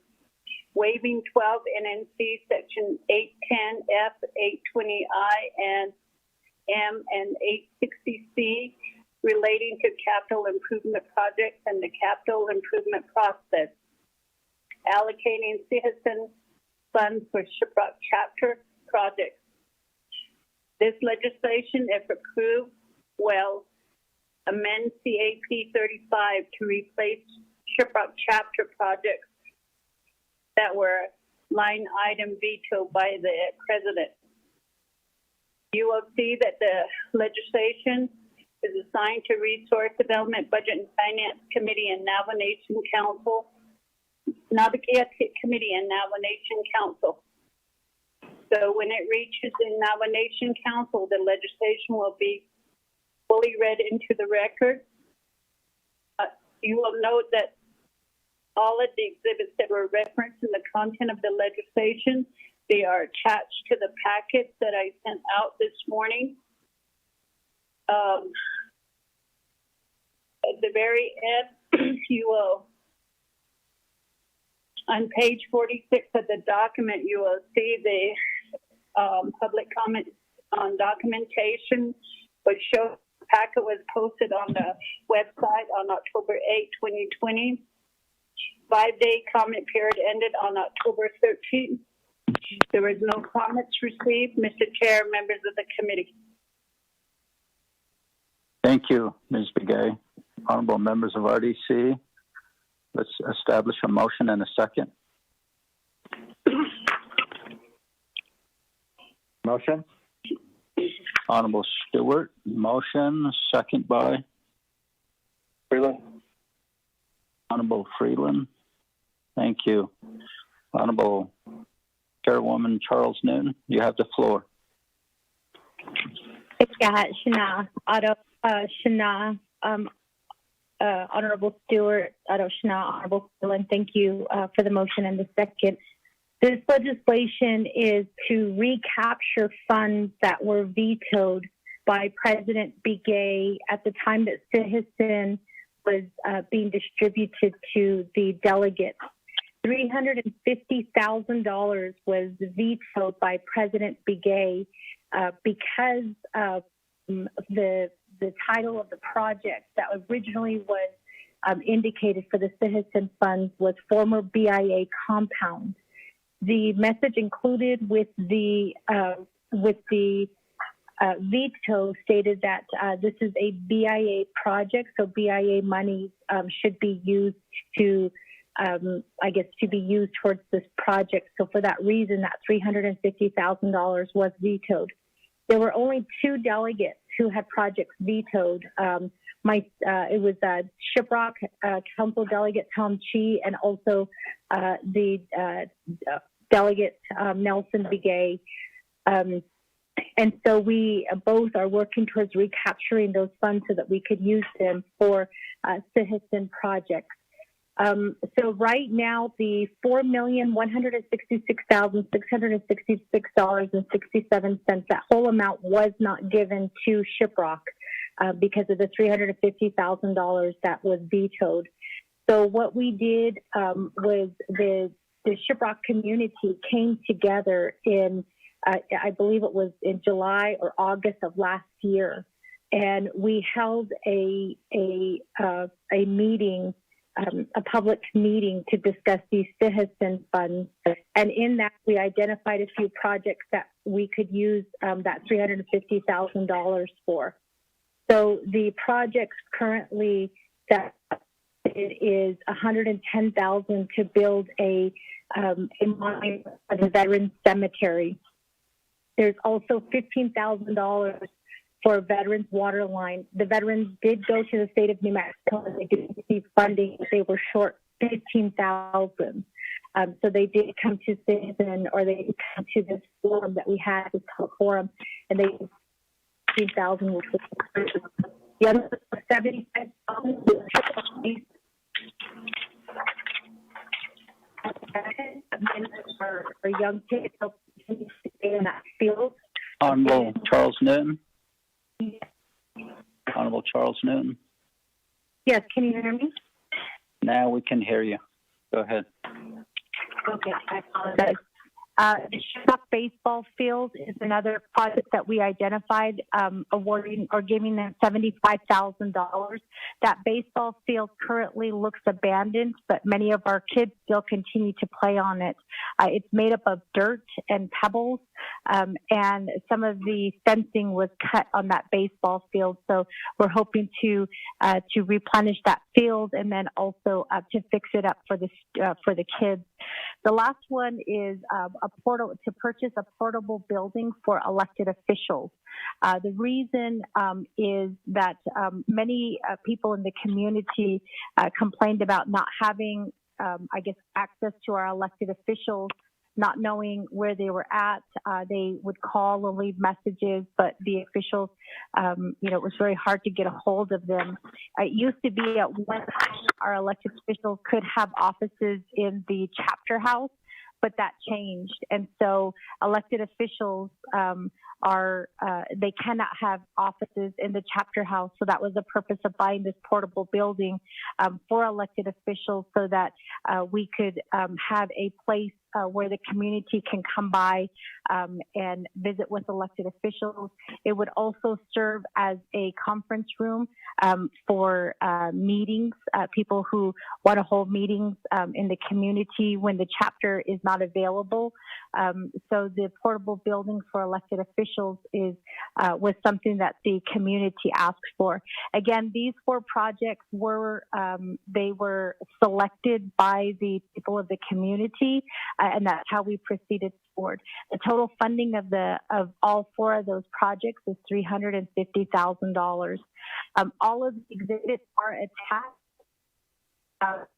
waiving 12 NNC Section 810F, 820I, and M and 860C relating to capital improvement projects and the capital improvement process, allocating citizen funds for Shiprock chapter projects. This legislation, if approved, will amend CAP 35 to replace Shiprock chapter projects that were line item vetoed by the president. You will see that the legislation is assigned to Resource Development, Budget and Finance Committee and Navajo Nation Council, Navajo Committee and Navajo Nation Council. So when it reaches the Navajo Nation Council, the legislation will be fully read into the record. You will note that all of the exhibits that were referenced in the content of the legislation, they are attached to the packets that I sent out this morning. At the very end, you will, on page 46 of the document, you will see the public comment on documentation, which shows the packet was posted on the website on October 8, 2020. 5-day comment period ended on October 13th. There was no comments received. Mr. Chair, members of the committee. Thank you, Ms. Begay. Honorable members of RDC, let's establish a motion and a second. Motion. Honorable Stewart, motion, second by Freeland. Honorable Freeland. Thank you. Honorable Chairwoman Charles Noon, you have the floor. Honorable Stewart, Honorable Freeland, thank you for the motion and the second. This legislation is to recapture funds that were vetoed by President Begay at the time that citizen was being distributed to the delegates. $350,000 was vetoed by President Begay because of the title of the project that originally was indicated for the citizen funds was former BIA compound. The message included with the veto stated that this is a BIA project, so BIA money should be used to, to be used towards this project. So for that reason, that $350,000 was vetoed. There were only 2 delegates who had projects vetoed. It was Shiprock Council Delegate Tom Chi and also the Delegate Nelson Begay. And so we both are working towards recapturing those funds so that we could use them for citizen projects. So right now, the $4,166,666.67, that whole amount was not given to Shiprock because of the $350,000 that was vetoed. So what we did was the Shiprock community came together in, I believe it was in July or August of last year, and we held a meeting, a public meeting to discuss these citizen funds. And in that, we identified a few projects that we could use that $350,000 for. So the projects currently that it is $110,000 to build a monument at the Veterans Cemetery. There's also $15,000 for a veterans water line. The veterans did go to the state of New Mexico and they did receive funding. They were short $15,000. So they did come to citizen, or they did come to this forum that we had, this forum, and they $15,000, which was the other $75,000 for young kids to stay in that field. Honorable Charles Newton. Honorable Charles Newton. Yes, can you hear me? Now we can hear you. Go ahead. Okay, I apologize. The Shiprock baseball field is another project that we identified, awarding or giving them $75,000. That baseball field currently looks abandoned, but many of our kids still continue to play on it. It's made up of dirt and pebbles, and some of the fencing was cut on that baseball field. So we're hoping to replenish that field and then also to fix it up for the kids. The last one is to purchase a portable building for elected officials. The reason is that many people in the community complained about not having, access to our elected officials, not knowing where they were at. They would call and leave messages, but the officials, it was very hard to get a hold of them. It used to be at one time our elected officials could have offices in the chapter house, but that changed. And so elected officials they cannot have offices in the chapter house. So that was the purpose of buying this portable building for elected officials so that we could have a place where the community can come by and visit with elected officials. It would also serve as a conference room for meetings, people who want to hold meetings in the community when the chapter is not available. So the portable building for elected officials was something that the community asked for. Again, these 4 projects were selected by the people of the community, and that's how we proceeded forward. The total funding of all 4 of those projects is $350,000. All of the exhibits are attached.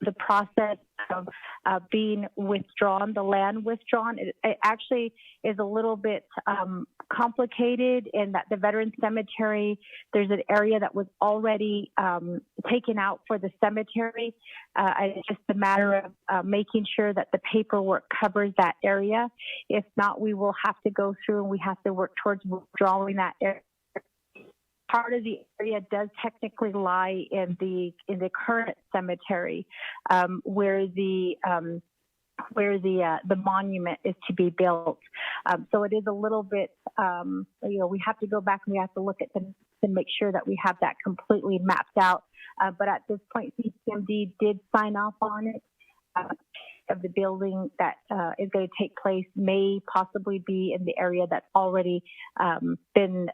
The process of being withdrawn, the land withdrawn, it actually is a little bit complicated in that the Veterans Cemetery, there's an area that was already taken out for the cemetery. It's just a matter of making sure that the paperwork covers that area. If not, we will have to go through and we have to work towards withdrawing that area. Part of the area does technically lie in the current cemetery, where the monument is to be built. So it is a little bit, we have to go back and we have to look at them and make sure that we have that completely mapped out. But at this point, CCMD did sign off on it. of the building that is going to take place may possibly be in the area that's already been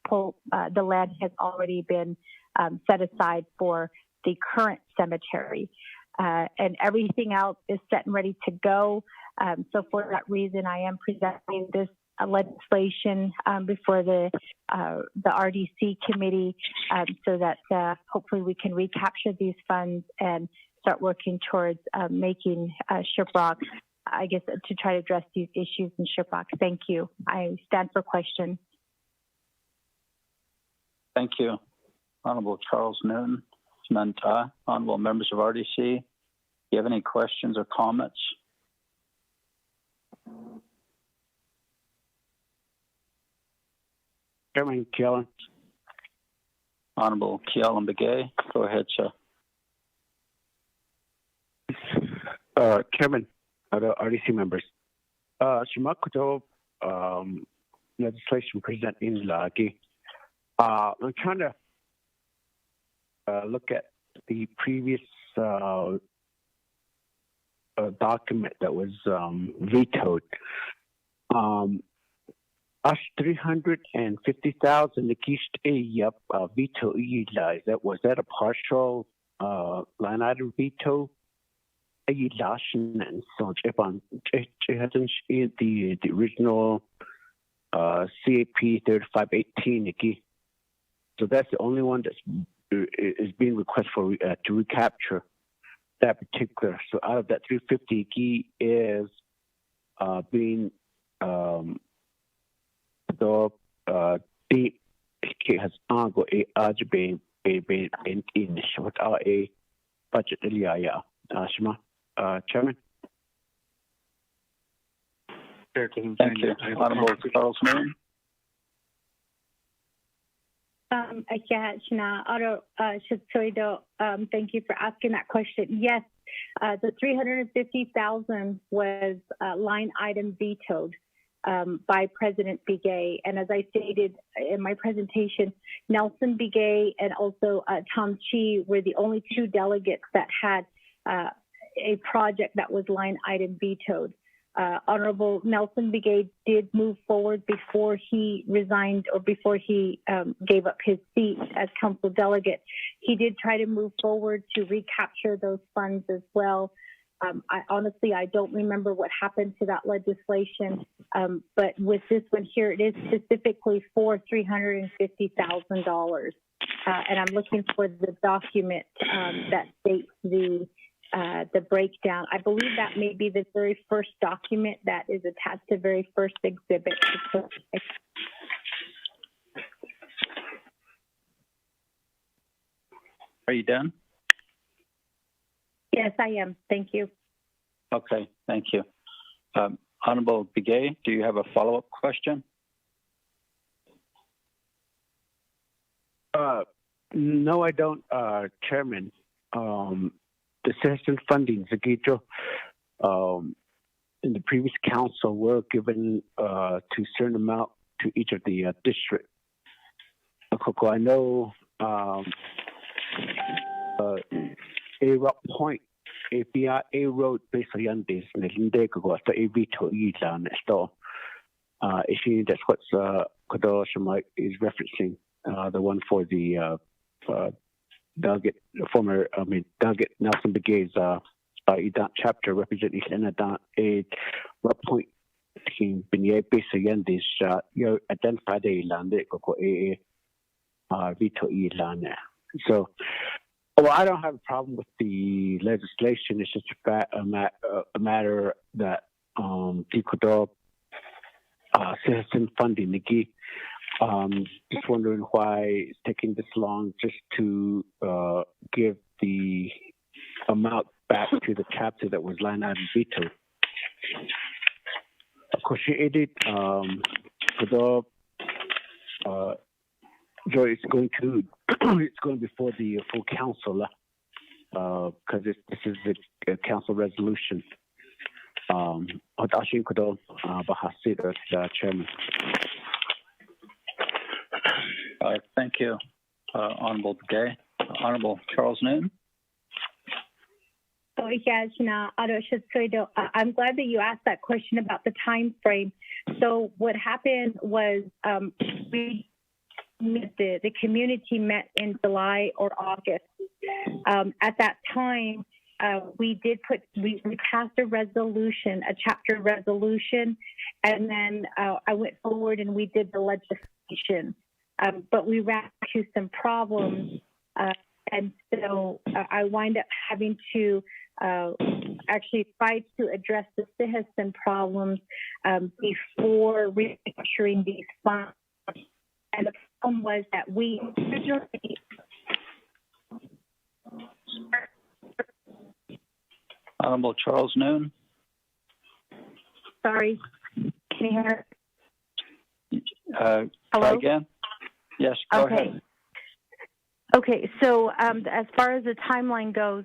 pulled. The land has already been set aside for the current cemetery. And everything else is set and ready to go. So for that reason, I am presenting this legislation before the RDC committee so that hopefully we can recapture these funds and start working towards making Shiprock, I guess, to try to address these issues in Shiprock. Thank you. I stand for question. Thank you. Honorable Charles Newton, Samantha, honorable members of RDC. Do you have any questions or comments? Chairman Keelan. Honorable Keelan Begay, go ahead, sir. Chairman, other RDC members. Shimakuto legislation present in Lagi. I'm trying to look at the previous document that was vetoed. Ash 350,000 nakist yep veto was that a partial line item veto? And so the original CAP 3518. So that's the only one that's is being requested for to recapture that particular. So out of that 350 is being the deep has ongo a in short a budget Shima Chairman. Thank you. Honorable Charles Newton. Thank you for asking that question. Yes, the 350,000 was line item vetoed by President Begay. And as I stated in my presentation, Nelson Begay and also Tom Chi were the only two delegates that had a project that was line item vetoed. Honorable Nelson Begay did move forward before he resigned or before he gave up his seat as council delegate. He did try to move forward to recapture those funds as well. I don't remember what happened to that legislation, but with this one here, it is specifically for $350,000. And I'm looking for the document that states the breakdown. I believe that may be the very first document that is attached to the very first exhibit. Are you done? Yes, I am. Thank you. Okay, thank you. Honorable Begay, do you have a follow-up question? No, I don't, Chairman. The citizen funding, Zagito, in the previous council were given to certain amount to each of the district. I know a rock point, a road basically on this, and the a veto next door. That's what Kodoshima is referencing, the one for the delegate Nelson Begay's chapter representing a rock point. Basically, you identify the land, veto So, I don't have a problem with the legislation. It's just a matter that citizen funding, just wondering why it's taking this long just to give the amount back to the chapter that was line item vetoed. Of course, she added it's going before the full council because this is a council resolution. Chairman. Thank you, Honorable Begay. Honorable Charles Newton. I'm glad that you asked that question about the time frame. So what happened was the community met in July or August. At that time, we passed a resolution, a chapter resolution, and then I went forward and we did the legislation. But we ran into some problems, and so I wind up having to actually try to address the citizen problems before restructuring these funds. And the problem was that we originally Honorable Charles Noon. Sorry, can you hear? Try Hello? again. Yes, go ahead. Okay, so as far as the timeline goes,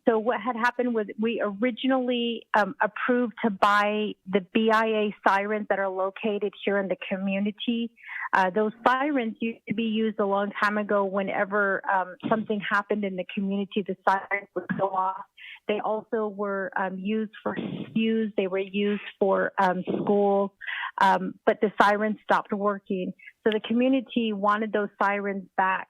so what had happened was we originally approved to buy the BIA sirens that are located here in the community. Those sirens used to be used a long time ago whenever something happened in the community, the sirens would go off. They also were used for rescues. They were used for schools, but the sirens stopped working. So the community wanted those sirens back.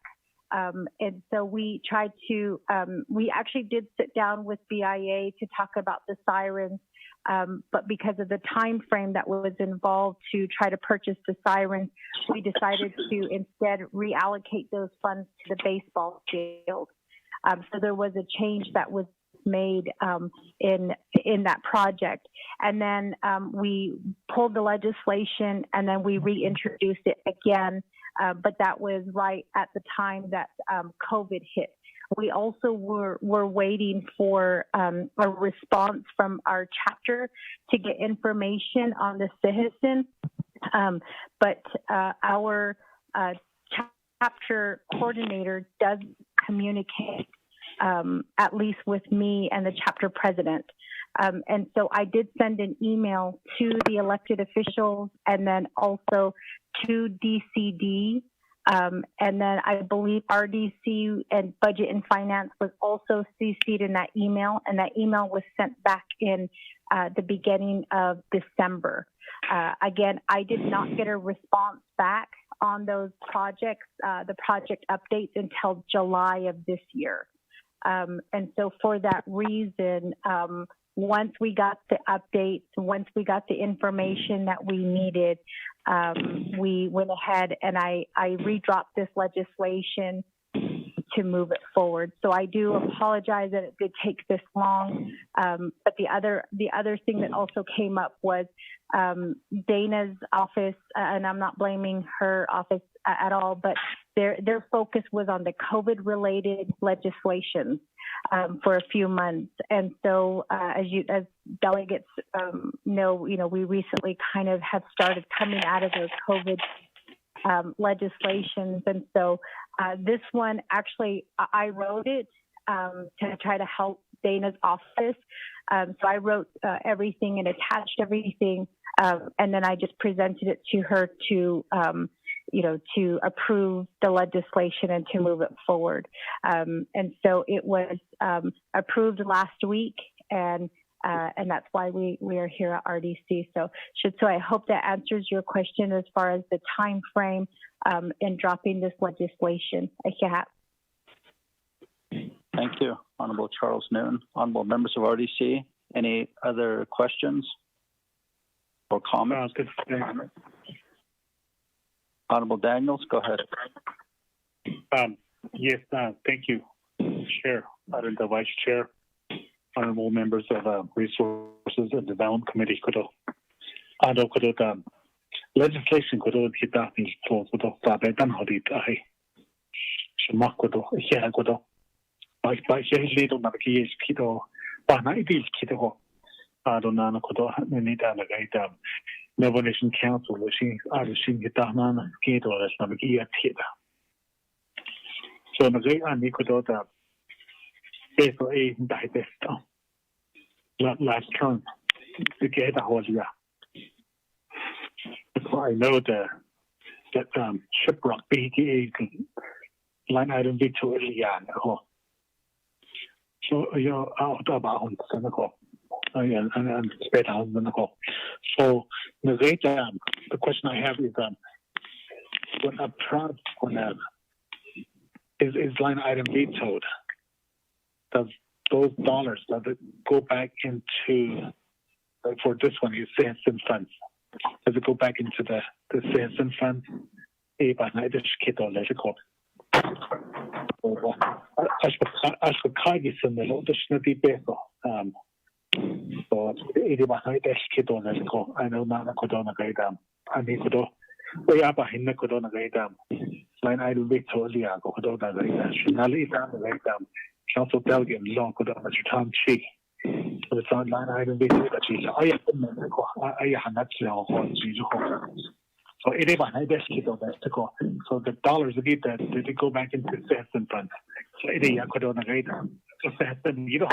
And so we tried to, we actually did sit down with BIA to talk about the sirens, but because of the time frame that was involved to try to purchase the sirens, we decided to instead reallocate those funds to the baseball field. So there was a change that was made in that project. And then we pulled the legislation and then we reintroduced it again. But that was right at the time that COVID hit. We also were waiting for a response from our chapter to get information on the citizen. But our chapter coordinator does communicate at least with me and the chapter president. And so I did send an email to the elected officials and then also to DCD. And then I believe RDC and Budget and Finance was also CC'd in that email. And that email was sent back in the beginning of December. Again, I did not get a response back on those projects, the project updates, until July of this year. And so for that reason, once we got the updates, once we got the information that we needed, we went ahead and I redropped this legislation to move it forward. So I do apologize that it did take this long. But the other thing that also came up was Dana's office, and I'm not blaming her office at all, but their focus was on the COVID-related legislation for a few months. And so as delegates know, we recently kind of have started coming out of those COVID legislations. And so this one, actually, I wrote it to try to help Dana's office. So I wrote everything and attached everything, and then I just presented it to her to approve the legislation and to move it forward. And so it was approved last week, and that's why we are here at RDC. So I hope that answers your question as far as the time frame in dropping this legislation. Thank you, Honorable Charles Noon. Honorable members of RDC, any other questions or comments? Honorable Daniels, go ahead. Yes, thank you, Chair, the Vice Chair, honorable members of Resources and Development Committee. Legislation Navajo Nation Council, so last term, I know that Shiprock BTA line item Victoria. So you're out about Senegal. And sped on Senegal. So the question I have is when a project is line item vetoed, does those dollars go back into, like for this one, is citizen funds? Does it go back into the citizen funds? So iri ba hai dash kito na ko ano na ko do na gaidam ani ko do o ya ba hin ko do na gaidam line I will wait to lia ko do na gaidam finally ta na gaidam council delegate long ko do na Tom Chi so the front line I will wait to chi ay na ko ay hanat lo ho ji jo so iri ba hai dash kito na ko so the dollars that they go back into citizen funds so iri ya ko do na gaidam. You know,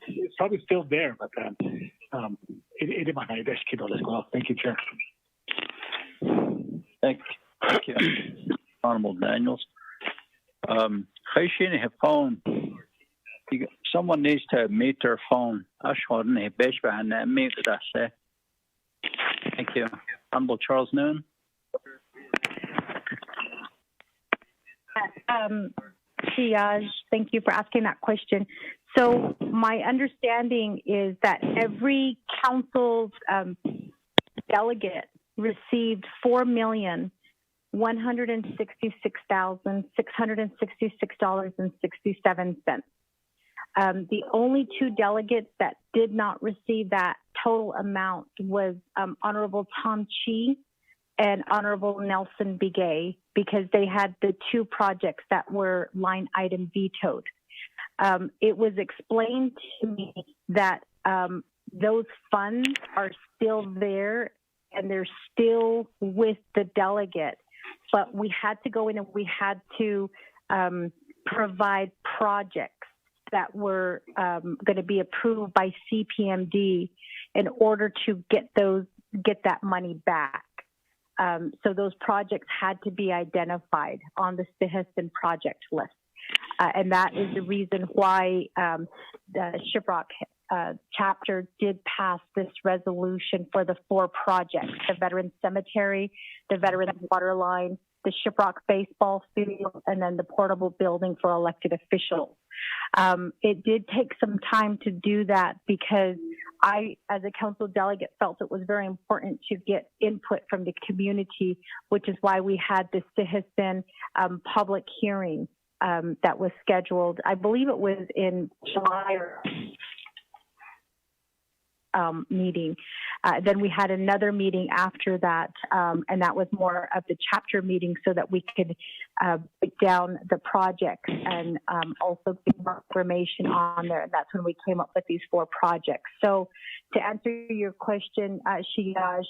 it's probably still there, but it might be best kid as well. Thank you, Chair. Thank you, Honorable Daniels. Phone. Someone needs to mute their phone. Thank you, Honorable Charles Noon. Thank you for asking that question. So my understanding is that every council's delegate received $4,166,666.67. The only two delegates that did not receive that total amount was Honorable Tom Chi and Honorable Nelson Begay, because they had the two projects that were line item vetoed. It was explained to me that those funds are still there and they're still with the delegate, but we had to go in and we had to provide projects that were going to be approved by CPMD in order to get that money back. So those projects had to be identified on the Citizen project list. And that is the reason why the Shiprock chapter did pass this resolution for the 4 projects: the Veterans Cemetery, the Veterans Water Line, the Shiprock baseball field, and then the portable building for elected officials. It did take some time to do that because I, as a council delegate, felt it was very important to get input from the community, which is why we had the Citizen public hearing that was scheduled. I believe it was in July or meeting. Then we had another meeting after that, and that was more of the chapter meeting so that we could break down the projects and also give more information on there. And that's when we came up with these 4 projects. So to answer your question, Shiyaj,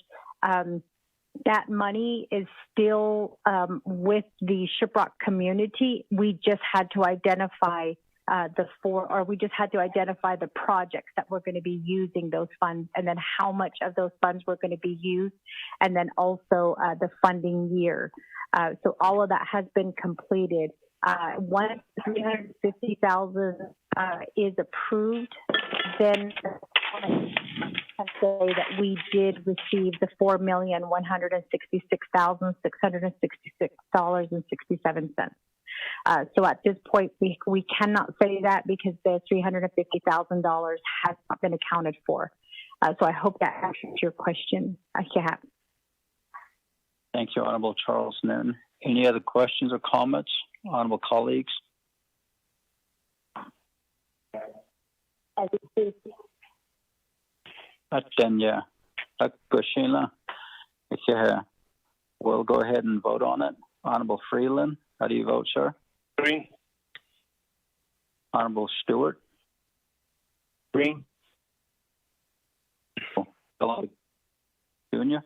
that money is still with the Shiprock community. We just had to identify we just had to identify the projects that were going to be using those funds, and then how much of those funds were going to be used, and then also the funding year. So all of that has been completed. Once $350,000 is approved, then I can say that we did receive the $4,166,666.67. So at this point, we cannot say that because the $350,000 has not been accounted for. So I hope that answers your question, Shihab. Thank you, Honorable Charles Noon. Any other questions or comments, honorable colleagues? We'll go ahead and vote on it. Honorable Freeland, how do you vote, sir? Green. Honorable Stewart? Green. Junior?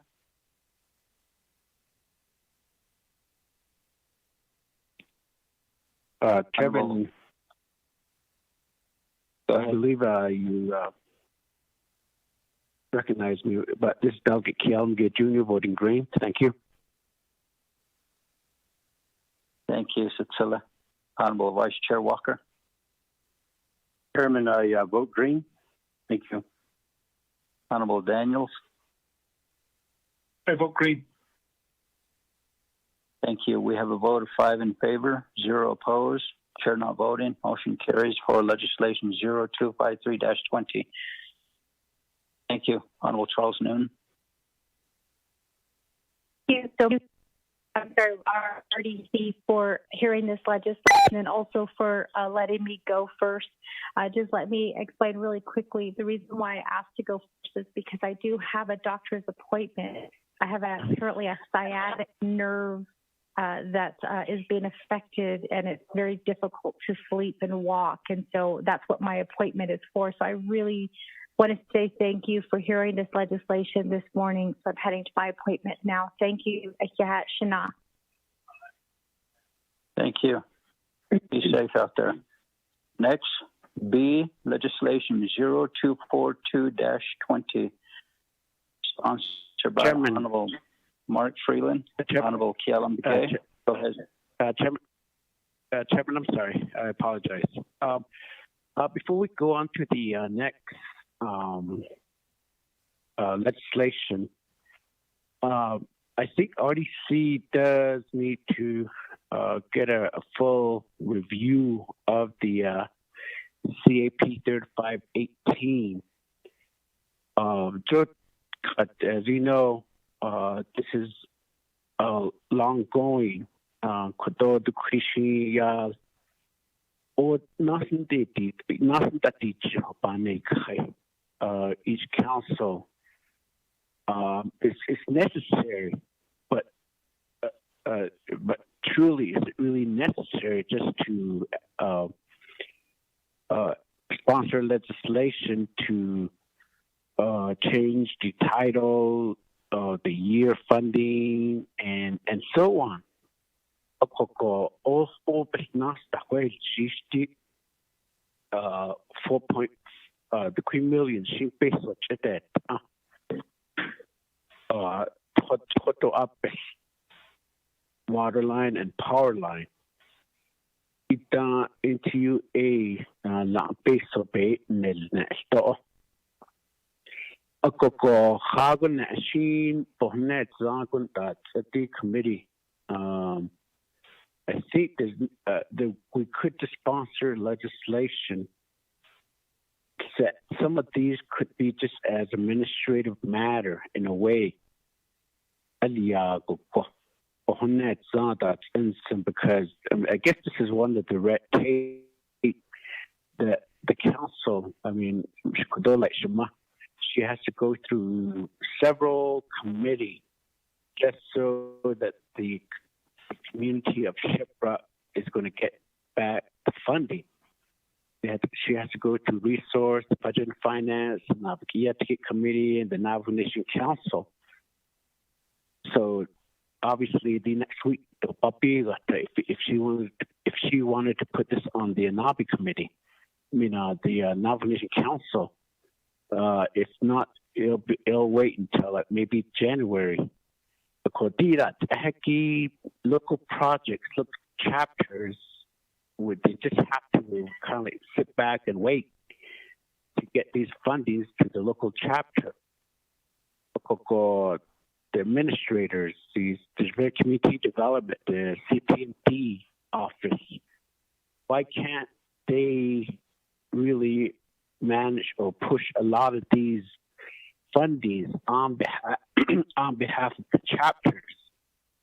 Kevin, I believe you recognize me, but this is Delegate Kielmge Jr. voting green. Thank you. Thank you, Cecilia. Honorable Vice Chair Walker. Chairman, I vote green. Thank you. Honorable Daniels. I vote green. Thank you. We have a vote of 5 in favor, 0 opposed. Chair not voting. Motion carries for legislation 0253-20. Thank you. Honorable Charles Noonan. Thank you. So, I'm sorry, our RDC for hearing this legislation and also for letting me go first. Just let me explain really quickly. The reason why I asked to go first is because I do have a doctor's appointment. I have currently a sciatic nerve that is being affected, and it's very difficult to sleep and walk. And so that's what my appointment is for. So I really want to say thank you for hearing this legislation this morning. So I'm heading to my appointment now. Thank you. Shana. Thank you. Be safe out there. Next, B, legislation 0242-20. Sponsored by Chairman. Honorable Mark Freeland, Honorable Kialam Begay. Go ahead. Chairman, I'm sorry. I apologize. Before we go on to the next legislation, I think RDC does need to get a full review of the CAP 3518. As you know, this is long going. Each council it's necessary, but truly, is it really necessary just to sponsor legislation to change the title, the year funding, and so on? The Queen Million she based that water line and power line. Ita into a la peso be nel nesto. Akoko hagon nashin pohnet zagon that the committee. I think we could sponsor legislation that some of these could be just as administrative matter in a way. Because I guess this is one of the red tape that the council, she has to go through several committees just so that the community of Shipra is going to get back the funding. She has to go to Resource, Budget and Finance, Navajo Committee, and the Navajo Nation Council. So obviously, the next week, if she wanted to put this on the Anabi Committee, the Navajo Nation Council, if not, it'll wait until maybe January. Because local projects, local chapters, they just have to kind of sit back and wait to get these fundings to the local chapter. The administrators, the community development, the CP&D office, why can't they really manage or push a lot of these fundings on behalf of the chapters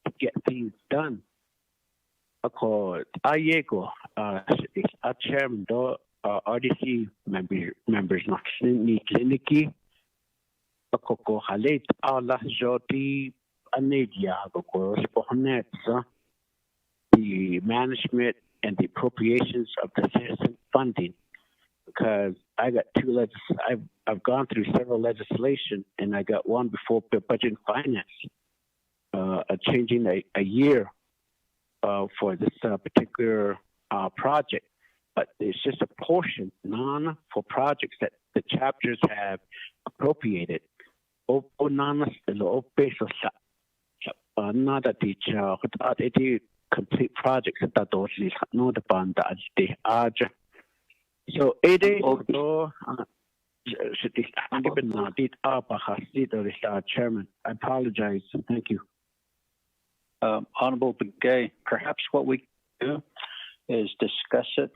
to get things done? Our chairman, RDC members, Naksini Kliniki, Halet Allah Joti Anedia, the management and the appropriations of the citizen funding. Because I got I've gone through several legislation, and I got one before the Budget and Finance, changing a year for this particular project. But it's just a portion, for projects that the chapters have appropriated. Complete projects that those no the band So 8 days Oh. ago, Chairman, I apologize. Thank you. Honorable Begay, perhaps what we can do is discuss it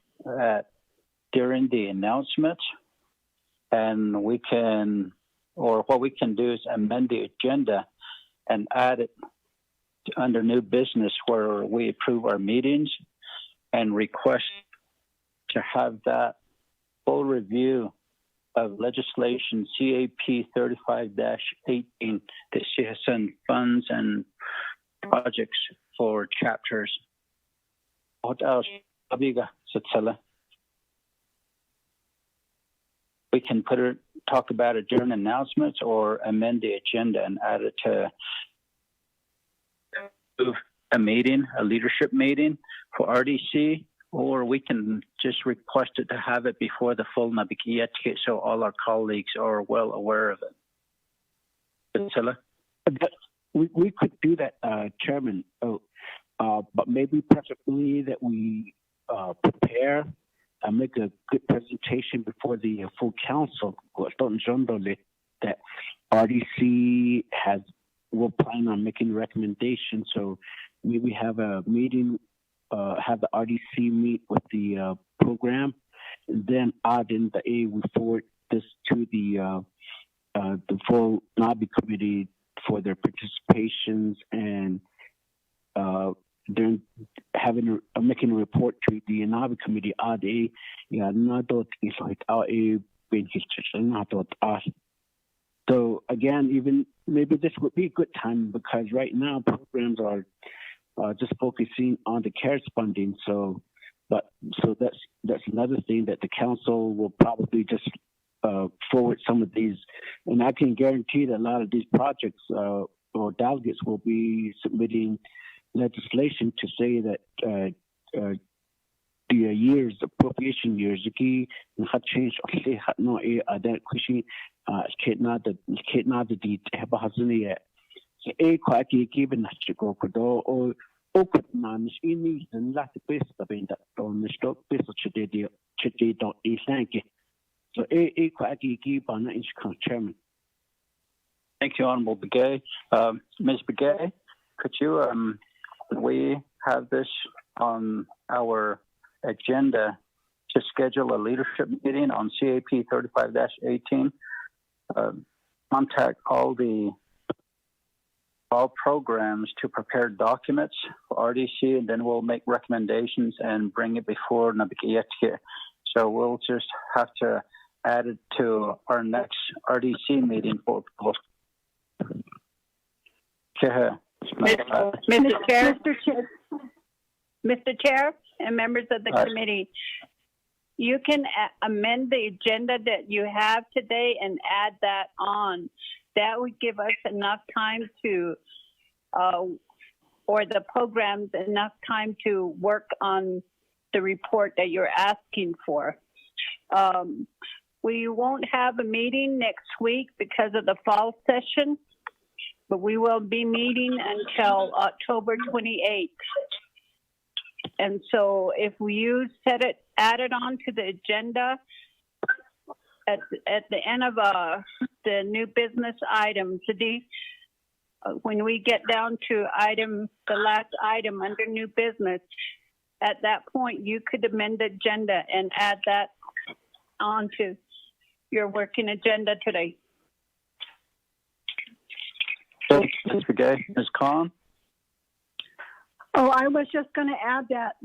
during the announcements, and what we can do is amend the agenda and add it under new business where we approve our meetings and request to have that full review of legislation CAP 35-18, the citizen funds and projects for chapters. What else? We can talk about it during announcements or amend the agenda and add it to a leadership meeting for RDC, or we can just request it to have it before the full Nabikiyat so all our colleagues are well aware of it. We could do that, Chairman. But maybe preferably that we prepare and make a good presentation before the full council. That RDC will plan on making recommendations. So maybe have a meeting, have the RDC meet with the program, and then add in we forward this to the full NABI committee for their participations, and then making a report to the NABI committee. So again, even maybe this would be a good time, because right now programs are just focusing on the CARES funding. So that's another thing that the council will probably just forward some of these, and I can guarantee that a lot of these projects or delegates will be submitting legislation to say that the appropriation years, change So, Chairman. Thank you, Honorable Begay. Ms. Begay, could you, we have this on our agenda to schedule a leadership meeting on CAP 35-18. Contact all programs to prepare documents for RDC, and then we'll make recommendations and bring it before Nabikiyetke. So we'll just have to add it to our next RDC meeting for approval. Mr. Chair and members of the committee, you can amend the agenda that you have today and add that on. That would give us enough time to, or the programs enough time to work on the report that you're asking for. We won't have a meeting next week because of the fall session, but we will be meeting until October 28th. And so if we add it on to the agenda at the end of the new business items, when we get down to the last item under new business, at that point you could amend the agenda and add that onto your working agenda today. Ms. Begay, Ms. Khan? Oh, I was just going to add that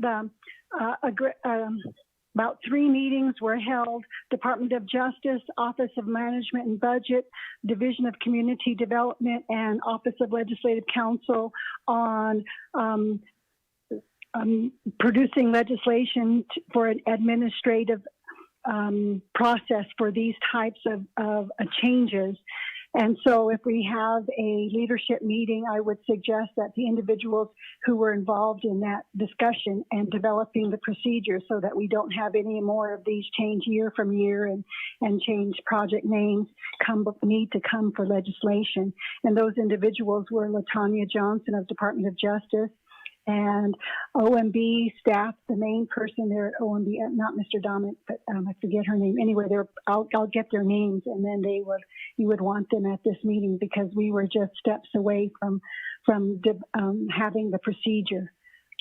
about 3 meetings were held: Department of Justice, Office of Management and Budget, Division of Community Development, and Office of Legislative Counsel on producing legislation for an administrative process for these types of changes. And so if we have a leadership meeting, I would suggest that the individuals who were involved in that discussion and developing the procedure, so that we don't have any more of these change year from year and change project names, need to come for legislation. And those individuals were LaTanya Johnson of Department of Justice, and OMB staff, the main person there at OMB, not Mr. Dominic, but I forget her name. Anyway, I'll get their names, and then you would want them at this meeting because we were just steps away from having the procedure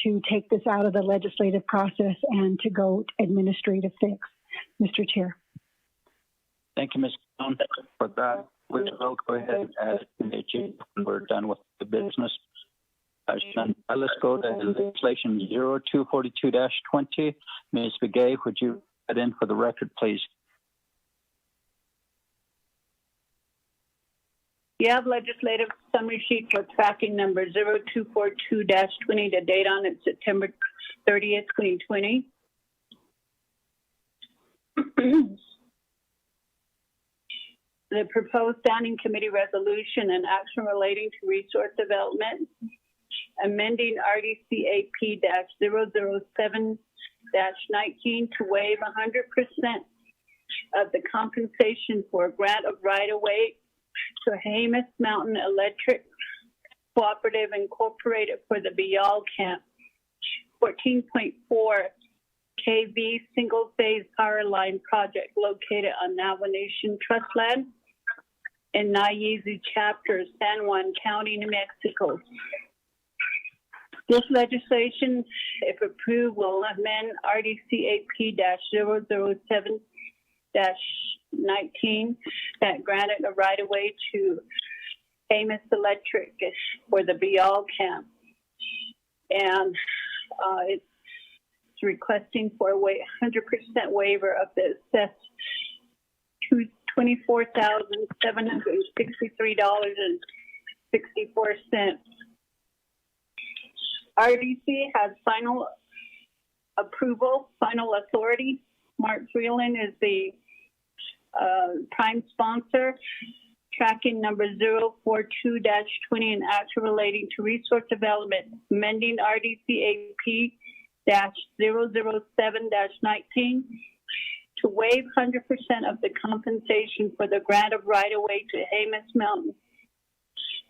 to take this out of the legislative process and to go administrative fix. Mr. Chair. Thank you, Ms. Brown, for that. We will go ahead and when we're done with the business. Let's go to legislation 0242-20. Ms. Begay, would you add in for the record, please? You have legislative summary sheet for tracking number 0242-20. The date on it, September 30th, 2020. The proposed standing committee resolution and action relating to resource development, amending RDCAP-007-19 to waive 100% of the compensation for a grant of right-of-way to Hamas Mountain Electric Cooperative Incorporated for the Bial Camp 14.4 kV single-phase power line project located on Navajo Nation Trust land in Nayizi Chapter, San Juan County, New Mexico. This legislation, if approved, will amend RDCAP-007-19 that granted a right-of-way to Hamas Electric for the Bial Camp. And it's requesting for a 100% waiver of the assessed $24,763.64. RDC has final approval, final authority. Mark Freeland is the prime sponsor. Tracking number 042-20 and action relating to resource development, amending RDCAP-007-19 to waive 100% of the compensation for the grant of right-of-way to Hamas Mountain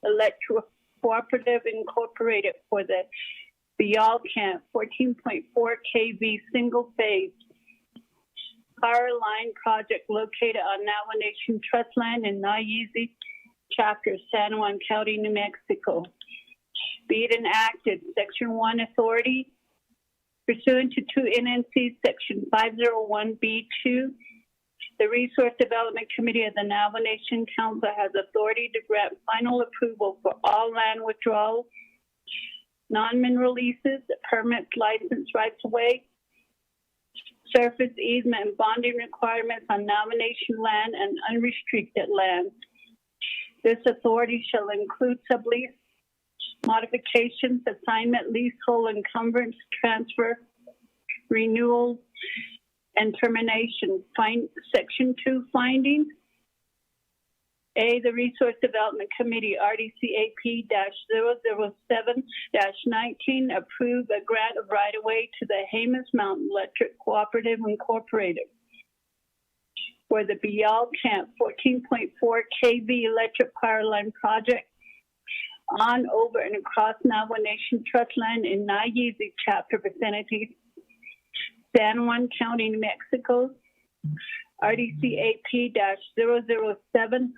Electric Cooperative Incorporated for the Bial Camp 14.4 kV single-phase power line project located on Navajo Nation Trust land in Nayizi Chapter, San Juan County, New Mexico. Be it enacted, Section 1 authority, pursuant to 2 NNC Section 501B2, the Resource Development Committee of the Navajo Nation Council has authority to grant final approval for all land withdrawals, non-mineral leases, permits, license, rights-of-way, surface easement and bonding requirements on Navajo Nation land and unrestricted land. This authority shall include sublease, modifications, assignment, leasehold, encumbrance, transfer, renewal, and termination. Section 2 findings. A, the Resource Development Committee, RDCAP-007-19, approved a grant of right-of-way to the Hamas Mountain Electric Cooperative Incorporated for the Bial Camp 14.4 kV electric power line project on, over, and across Navajo Nation Trust land in Nayizi Chapter vicinity, San Juan County, New Mexico. RDCAP-007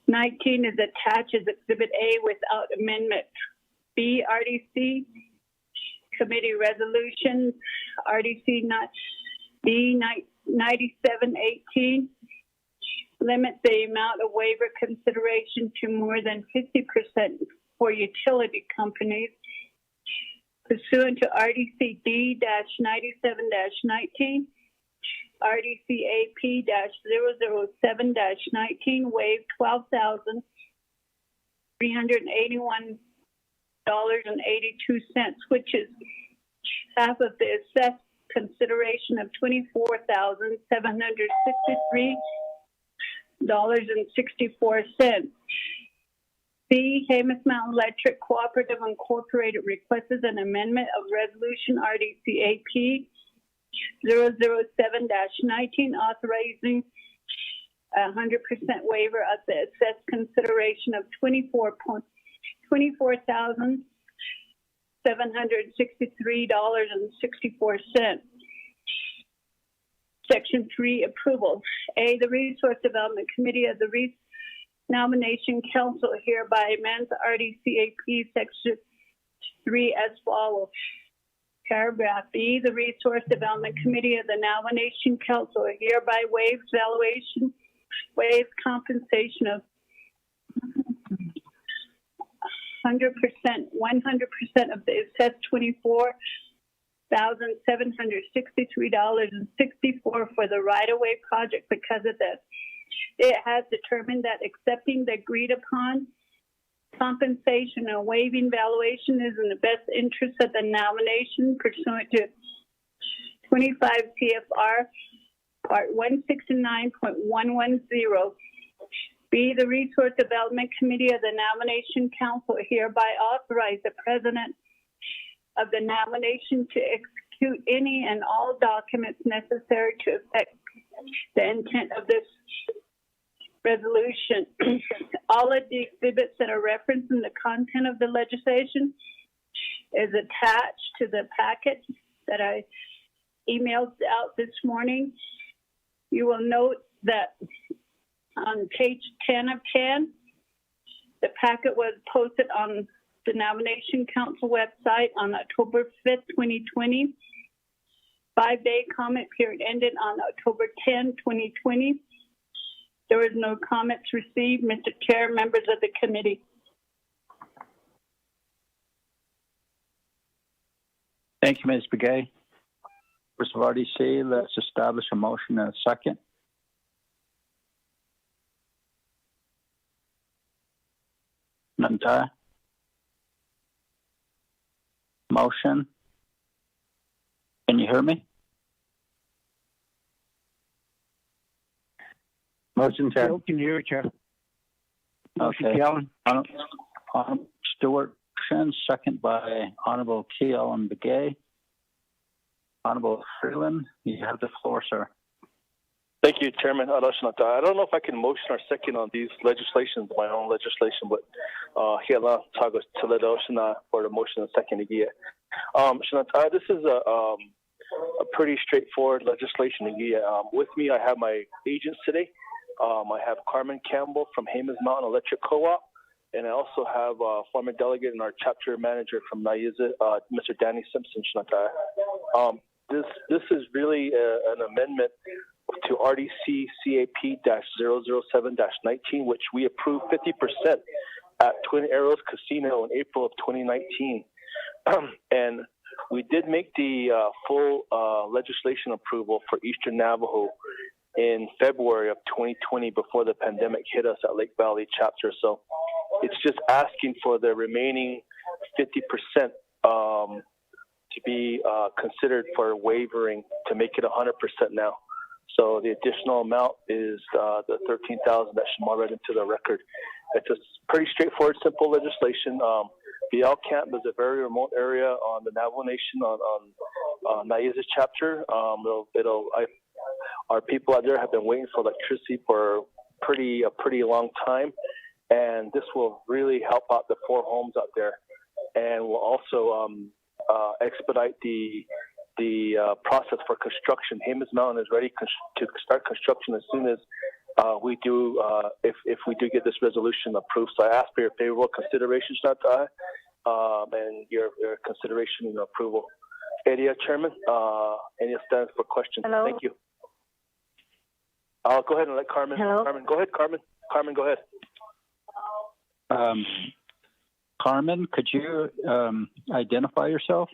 19 is attached as Exhibit A without amendment. B, RDC Committee Resolution, RDC B 9718, limit the amount of waiver consideration to more than 50% for utility companies. Pursuant to RDC D-97-19, RDCAP-007-19 waived $12,381.82, which is half of the assessed consideration of $24,763.64. B, Hamas Mountain Electric Cooperative Incorporated requests an amendment of Resolution RDCAP 007-19, authorizing 100% waiver of the assessed consideration of $24,763.64. Section 3, approval. A, the Resource Development Committee of the Nomination Council hereby amends RDCAP Section 3 as follows. Paragraph B, the Resource Development Committee of the Nomination Council hereby waives compensation of 100% of the assessed $24,763.64 for the right-of-way project because of this. It has determined that accepting the agreed upon compensation and waiving valuation is in the best interest of the nomination pursuant to 25 CFR Part 169.110. B, the Resource Development Committee of the Nomination Council hereby authorize the President of the nomination to execute any and all documents necessary to effect the intent of this resolution. All of the exhibits that are referenced in the content of the legislation is attached to the packet that I emailed out this morning. You will note that on page 10 of 10, the packet was posted on the Nomination Council website on October 5th, 2020. 5-day comment period ended on October 10, 2020. There was no comments received. Mr. Chair, members of the committee. Thank you, Ms. Begay. First of RDC, let's establish a motion and a second. Nanta. Motion. Can you hear me? Motion, Chair. Can you hear it, Chair? Okay. Stewart, second by Honorable Keel and Begay. Honorable Freeland, you have the floor, sir. Thank you, Chairman. I don't know if I can motion or second on these legislations, my own legislation, but Hela Tagos Toledo for the motion and second again. This is a pretty straightforward legislation again. With me, I have my agents today. I have Carmen Campbell from Hamas Mountain Electric Co-op, and I also have a former delegate and our chapter manager from Naiza, Mr. Danny Simpson. This is really an amendment to RDC CAP-007-19, which we approved 50% at Twin Arrows Casino in April of 2019. And we did make the full legislation approval for Eastern Navajo in February of 2020 before the pandemic hit us at Lake Valley chapter. So it's just asking for the remaining 50% to be considered for wavering to make it 100% now. So the additional amount is the $13,000 that Shamar read into the record. It's a pretty straightforward, simple legislation. Bial Camp is a very remote area on the Navajo Nation on Naiza chapter. Our people out there have been waiting for electricity for a pretty long time, and this will really help out the 4 homes out there, and will also expedite the process for construction. Hamas Mountain is ready to start construction as soon as we do, if we do get this resolution approved. So I ask for your favorable consideration, Shnatai, and your consideration and approval. Area Chairman, any stands for questions? Hello? Thank you. I'll go ahead and let Carmen. Hello? Carmen, go ahead, Carmen. Carmen, go ahead. Carmen, could you identify yourself?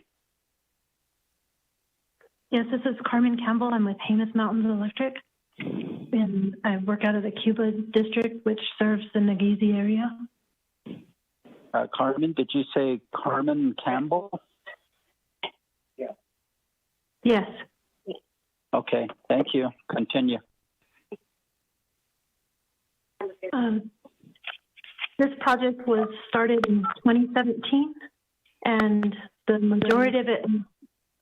Yes, this is Carmen Campbell. I'm with Hamas Mountains Electric, and I work out of the Cuba district, which serves the Nageezi area. Carmen, did you say Carmen Campbell? Yeah. Yes. Okay, thank you. Continue. This project was started in 2017, and the majority of it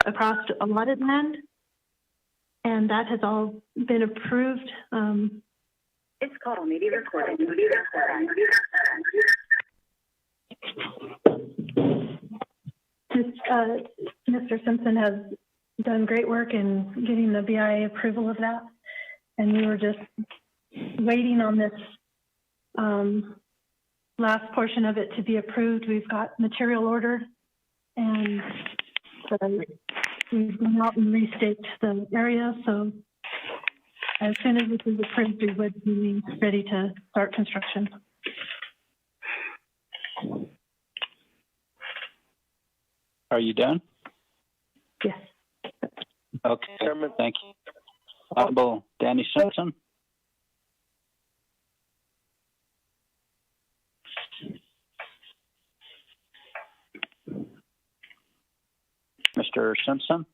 across allotted land. and that has all been approved. This call may be recorded. Mr. Simpson has done great work in getting the BIA approval of that, and we were just waiting on this last portion of it to be approved. We've got material ordered, and we've gone out and restaked the area, so as soon as this is approved, we would be ready to start construction. Are you done? Yes. Okay, thank you. Honorable Danny Simpson. Mr. Simpson,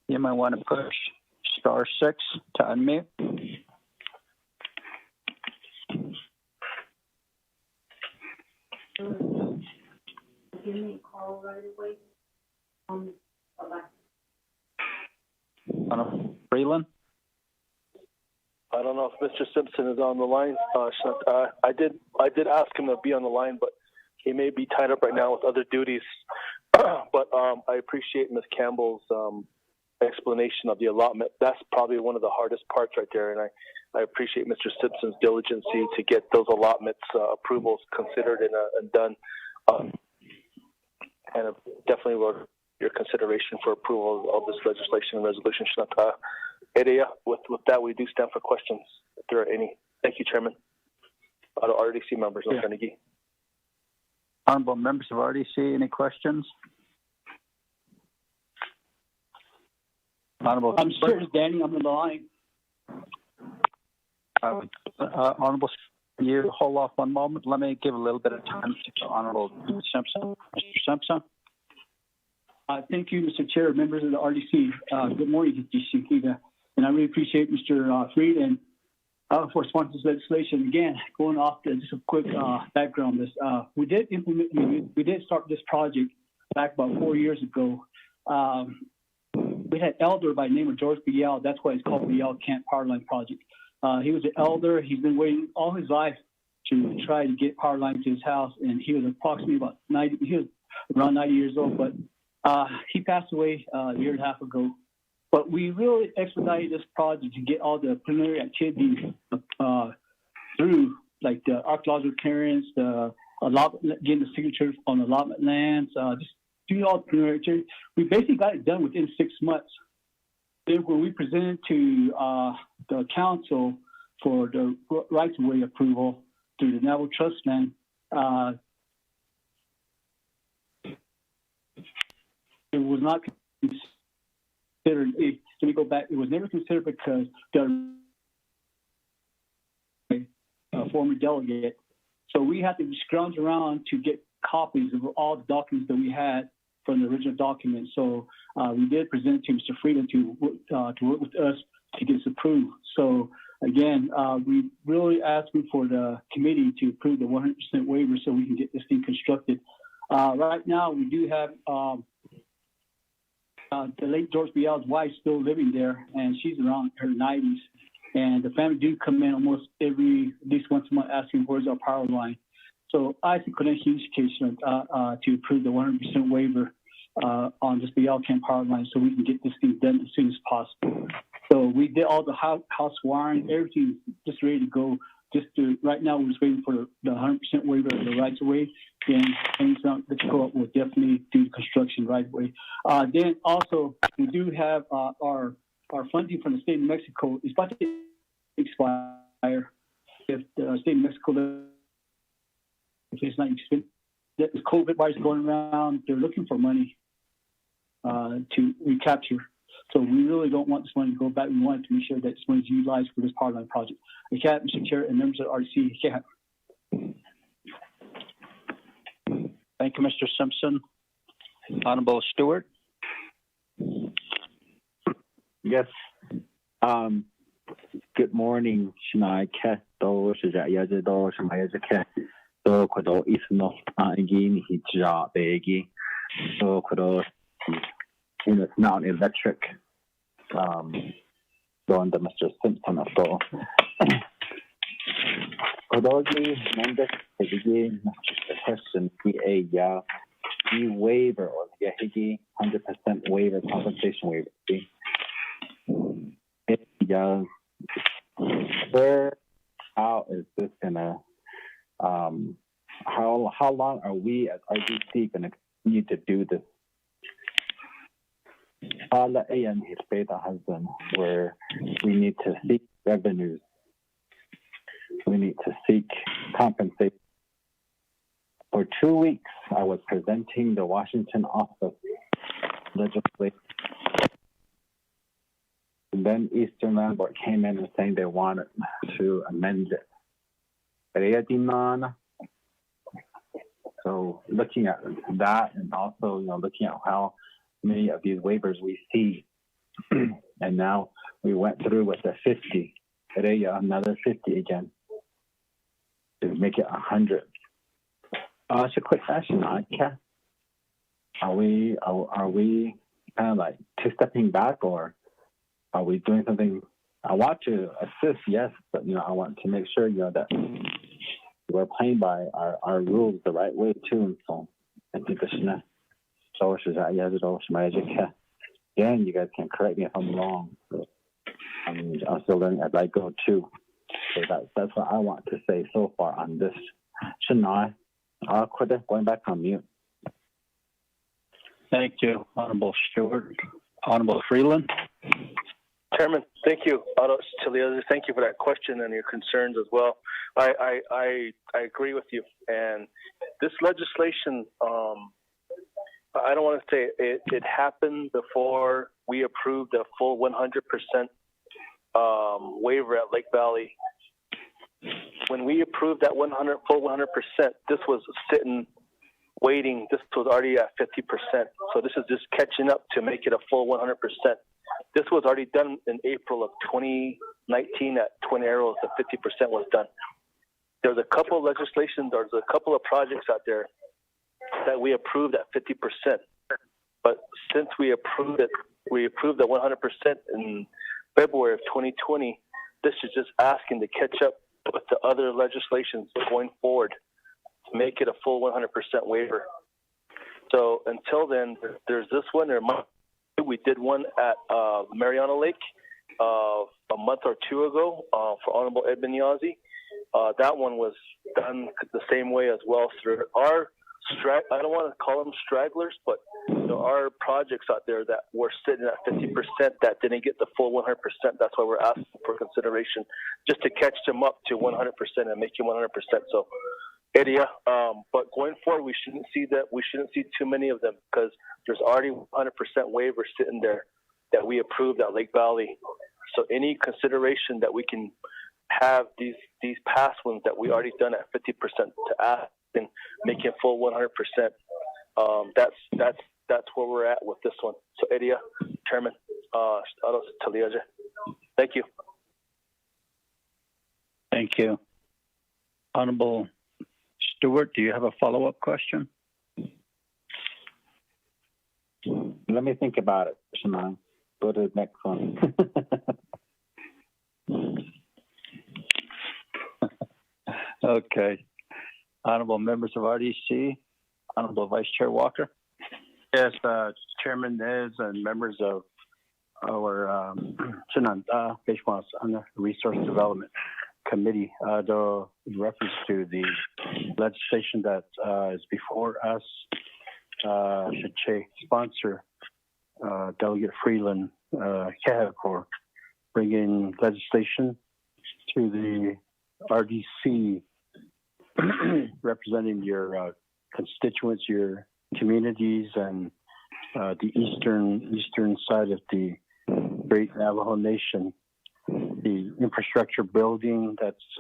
you might want to push *6 to unmute. Give me a call right away. Freeland? I don't know if Mr. Simpson is on the line. I did ask him to be on the line, but he may be tied up right now with other duties. But I appreciate Ms. Campbell's explanation of the allotment. That's probably one of the hardest parts right there, and I appreciate Mr. Simpson's diligence to get those allotments approvals considered and done. And definitely your consideration for approval of this legislation and resolution. Area. With that, we do stand for questions if there are any. Thank you, Chairman. RDC members, Yeah. Honorable members of RDC, any questions? Honorable. I'm certain, Danny, I'm on the line. Honorable, can you hold off one moment? Let me give a little bit of time to Honorable Simpson. Mr. Simpson. Thank you, Mr. Chair, members of the RDC. Good morning, Shikita. And I really appreciate Mr. Freed and for sponsoring this legislation. Again, going off to just a quick background on this. We did start this project back about 4 years ago. We had an elder by the name of George B. Yell. That's why it's called the Yell Camp Power Line Project. He was an elder. He's been waiting all his life to try to get power line to his house, and he was approximately about 90. He was around 90 years old, but he passed away a year and a half ago. But we really expedited this project to get all the preliminary activities through, like the archaeological clearance, the allotment, getting the signatures on allotment lands, just doing all the preliminary activities. We basically got it done within 6 months. Then when we presented to the council for the right-of-way approval through the Navajo Trust Land, it was not considered. Let me go back. It was never considered because the former delegate. So we had to scrounge around to get copies of all the documents that we had from the original document. So we did present to Mr. Freeland to work with us to get this approved. So again, we really asking for the committee to approve the 100% waiver so we can get this thing constructed. Right now, we do have the late George B. L's wife still living there, and she's around her 90s. And the family do come in almost at least once a month asking where's our power line. So I think it's a huge case to approve the 100% waiver on this BL Camp power line so we can get this thing done as soon as possible. So we did all the house wiring, everything just ready to go. Right now, we're just waiting for the 100% waiver of the rights of way. Then the co-op will definitely do the construction right away. Then also, we do have our funding from the state of New Mexico is about to expire. If the state of Mexico is not expended, the COVID virus going around, they're looking for money to recapture. So we really don't want this money to go back. We want to make sure that this money is utilized for this power line project. Mr. Chair and members of the RDC. Thank you, Mr. Simpson. Honorable Stewart. Yes. Good morning. Shmai Kat do Shaja do Shmai Kat do Kodo is not again Hija Begi. So Kodo it's not electric. donde Mr. Simpson ato. Kodogi Mendes Higi question PA ya the waiver or the Higi 100% waiver compensation waiver. Yeah, where how is this gonna how long are we as RGC gonna continue to do this? Ala and his beta husband where we need to seek revenues. We need to seek compensation. For 2 weeks, I was presenting the Washington office legislation. And then Eastern Landlord came in and saying they wanted to amend it. So looking at that and also looking at how many of these waivers we see, and now we went through with the 50. Another 50 again to make it 100. It's a quick question, Are we kind of like two-stepping back, or are we doing something? I want to assist, yes, but I want to make sure that we're playing by our rules the right way too. And so I think again, you guys can correct me if I'm wrong. I'm still learning as I go too. So that's what I want to say so far on this. Shouldn't going back on mute. Thank you, Honorable Stewart. Honorable Freeland. Chairman, thank you. Thank you for that question and your concerns as well. I agree with you. And this legislation, I don't want to say it happened before we approved a full 100% waiver at Lake Valley. When we approved that full 100%, this was sitting, waiting. This was already at 50%. So this is just catching up to make it a full 100%. This was already done in April of 2019 at Twin Arrows. The 50% was done. There's a couple of legislations, there's a couple of projects out there that we approved at 50%. But since we approved the 100% in February of 2020, this is just asking to catch up with the other legislations going forward to make it a full 100% waiver. So until then, there's this one. We did one at Mariana Lake a month or two ago for Honorable Edmund Yazzie. That one was done the same way as well. So our I don't want to call them stragglers, but there are projects out there that were sitting at 50% that didn't get the full 100%. That's why we're asking for consideration, just to catch them up to 100% and make it 100%. So, Eddie, but going forward, we shouldn't see too many of them because there's already 100% waivers sitting there that we approved at Lake Valley. So any consideration that we can have these past ones that we already done at 50% to add and make it full 100%. That's where we're at with this one. So Eddie, Chairman, thank you. Thank you. Honorable Stewart, do you have a follow-up question? Let me think about it, Shimon. Go to the next one. Okay. Honorable members of RDC, Honorable Vice Chair Walker. Yes, Chairman Nez and members of our on the Resource Development Committee, the reference to the legislation that is before us, should sponsor Delegate Freeland for bringing legislation to the RDC representing your constituents, your communities, and the eastern side of the Great Navajo Nation. The infrastructure building that's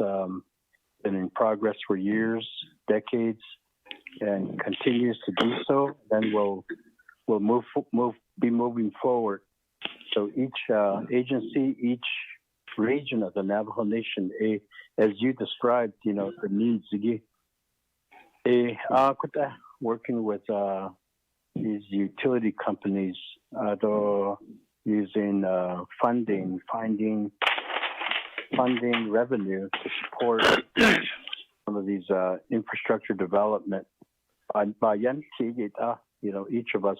been in progress for years, decades, and continues to do so. Then we'll be moving forward. So each agency, each region of the Navajo Nation, as you described, the needs. Working with these utility companies, using funding revenue to support some of these infrastructure development. Each of us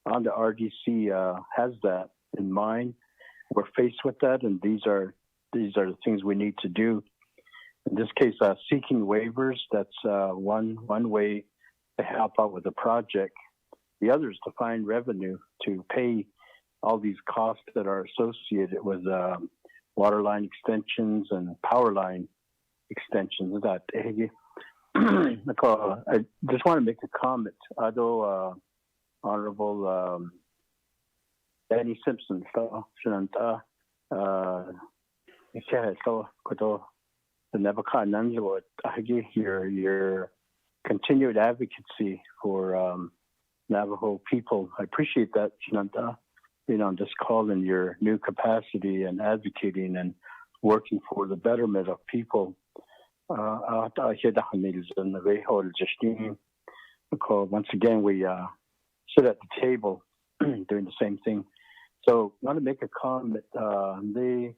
on the RDC has that in mind. We're faced with that, and these are the things we need to do. In this case, seeking waivers, that's one way to help out with the project. The other is to find revenue to pay all these costs that are associated with water line extensions and power line extensions. I just want to make a comment. Although Honorable Danny Simpson, your continued advocacy for Navajo people. I appreciate that, being on this call in your new capacity and advocating and working for the betterment of people. Once again, we sit at the table doing the same thing. So I want to make a comment. The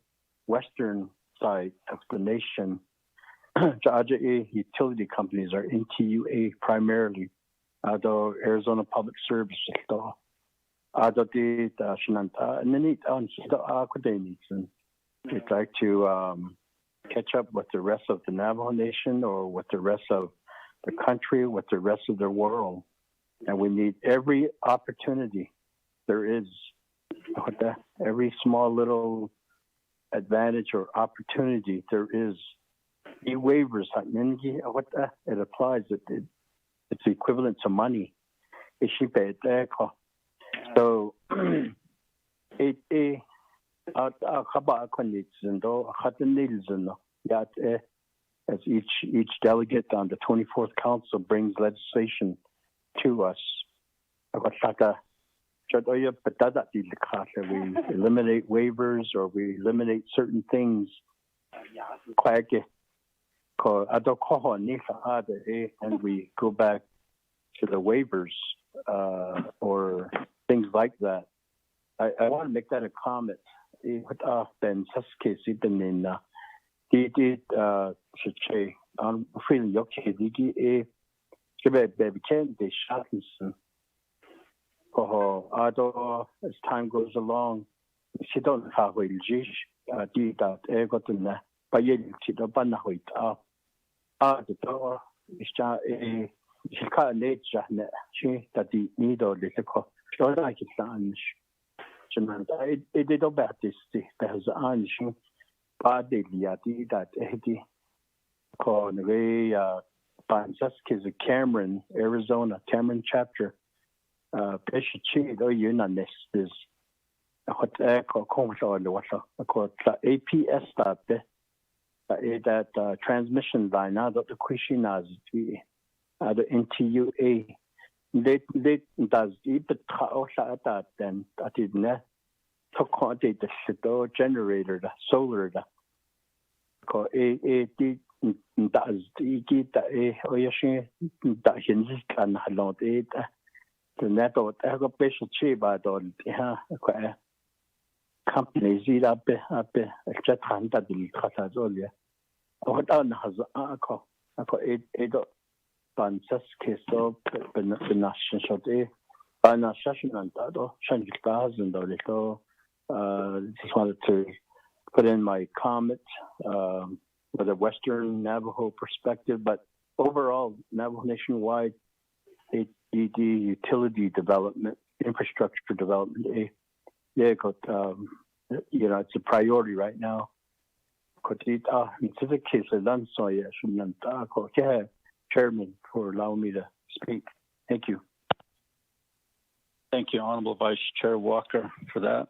western side of the nation, utility companies are NTUA primarily, although Arizona Public Service. We'd like to catch up with the rest of the Navajo Nation or with the rest of the country, with the rest of the world. And we need every opportunity there is, every small little advantage or opportunity there is. E-waivers, it applies. It's equivalent to money. So, as each delegate on the 24th Council brings legislation to us, we eliminate waivers or we eliminate certain things. And we go back to the waivers or things like that. I want to make that a comment. As time goes along, she don't have a Cameron, Arizona, Cameron chapter. Is APS that transmission line out of the Quishinas, the NTUA. They does even that then I didn't accommodate the shit generator, the solar, the does the Oyashin that hinges can halot it. The net of agricultural cheap by the companies eat up except that the Catazollia. What on has it ban case of the national shot by a session and that $100,000 just wanted to put in my comment with a Western Navajo perspective, but overall Navajo nationwide utility development, infrastructure development, it's a priority right now. Chairman, for allowing me to speak. Thank you. Thank you, Honorable Vice Chair Walker, for that.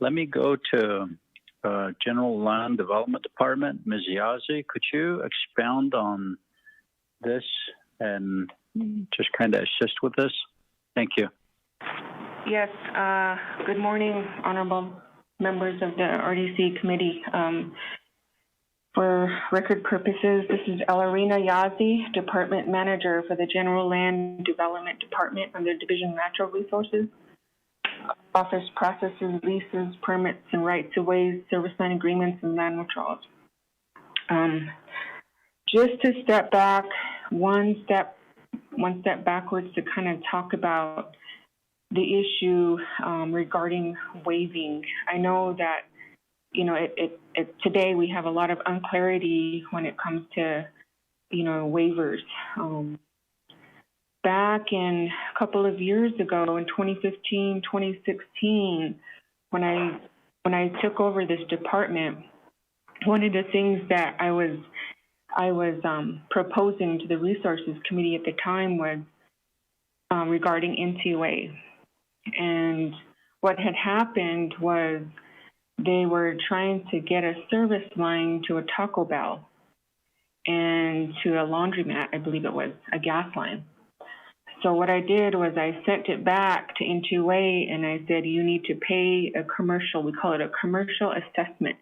Let me go to General Land Development Department. Ms. Yazzie, could you expound on this and just kind of assist with this? Thank you. Yes. Good morning, honorable members of the RDC committee. For record purposes, this is Elarina Yazzie, Department Manager for the General Land Development Department under Division of Natural Resources. office processes, leases, permits, and rights-of-ways, service line agreements, and land withdrawals. Just to step back, one step backwards to kind of talk about the issue regarding waiving. I know that, you know, today we have a lot of unclarity when it comes to, you know, waivers. Back in a couple of years ago, in 2015, 2016, when I took over this department, one of the things that I was proposing to the Resources Committee at the time was regarding NTUA. And what had happened was they were trying to get a service line to a Taco Bell and to a laundromat, I believe it was, a gas line. So what I did was I sent it back to NTUA and I said, you need to pay a commercial, we call it a commercial assessment.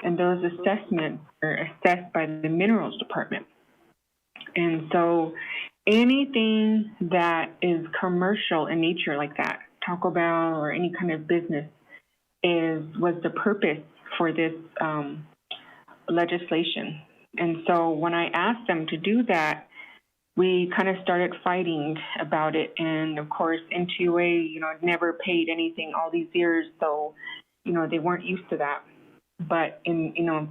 And those assessments are assessed by the Minerals Department. And so anything that is commercial in nature like that, Taco Bell or any kind of business, was the purpose for this legislation. And so when I asked them to do that, we kind of started fighting about it. And of course, NTUA, you know, never paid anything all these years, so, you know, they weren't used to that. But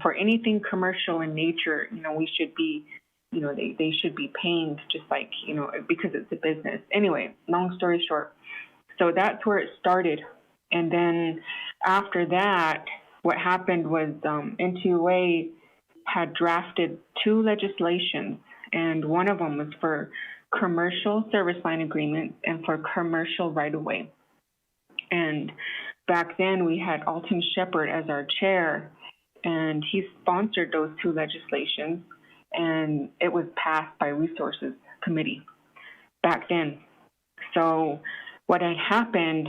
for anything commercial in nature, you know, we should be, you know, they should be paying just like, you know, because it's a business. Anyway, long story short, so that's where it started. And then after that, what happened was NTUA had drafted 2 legislations, and one of them was for commercial service line agreements and for commercial right-of-way. And back then, we had Alton Shepard as our chair, and he sponsored those 2 legislations, and it was passed by Resources Committee back then. So what had happened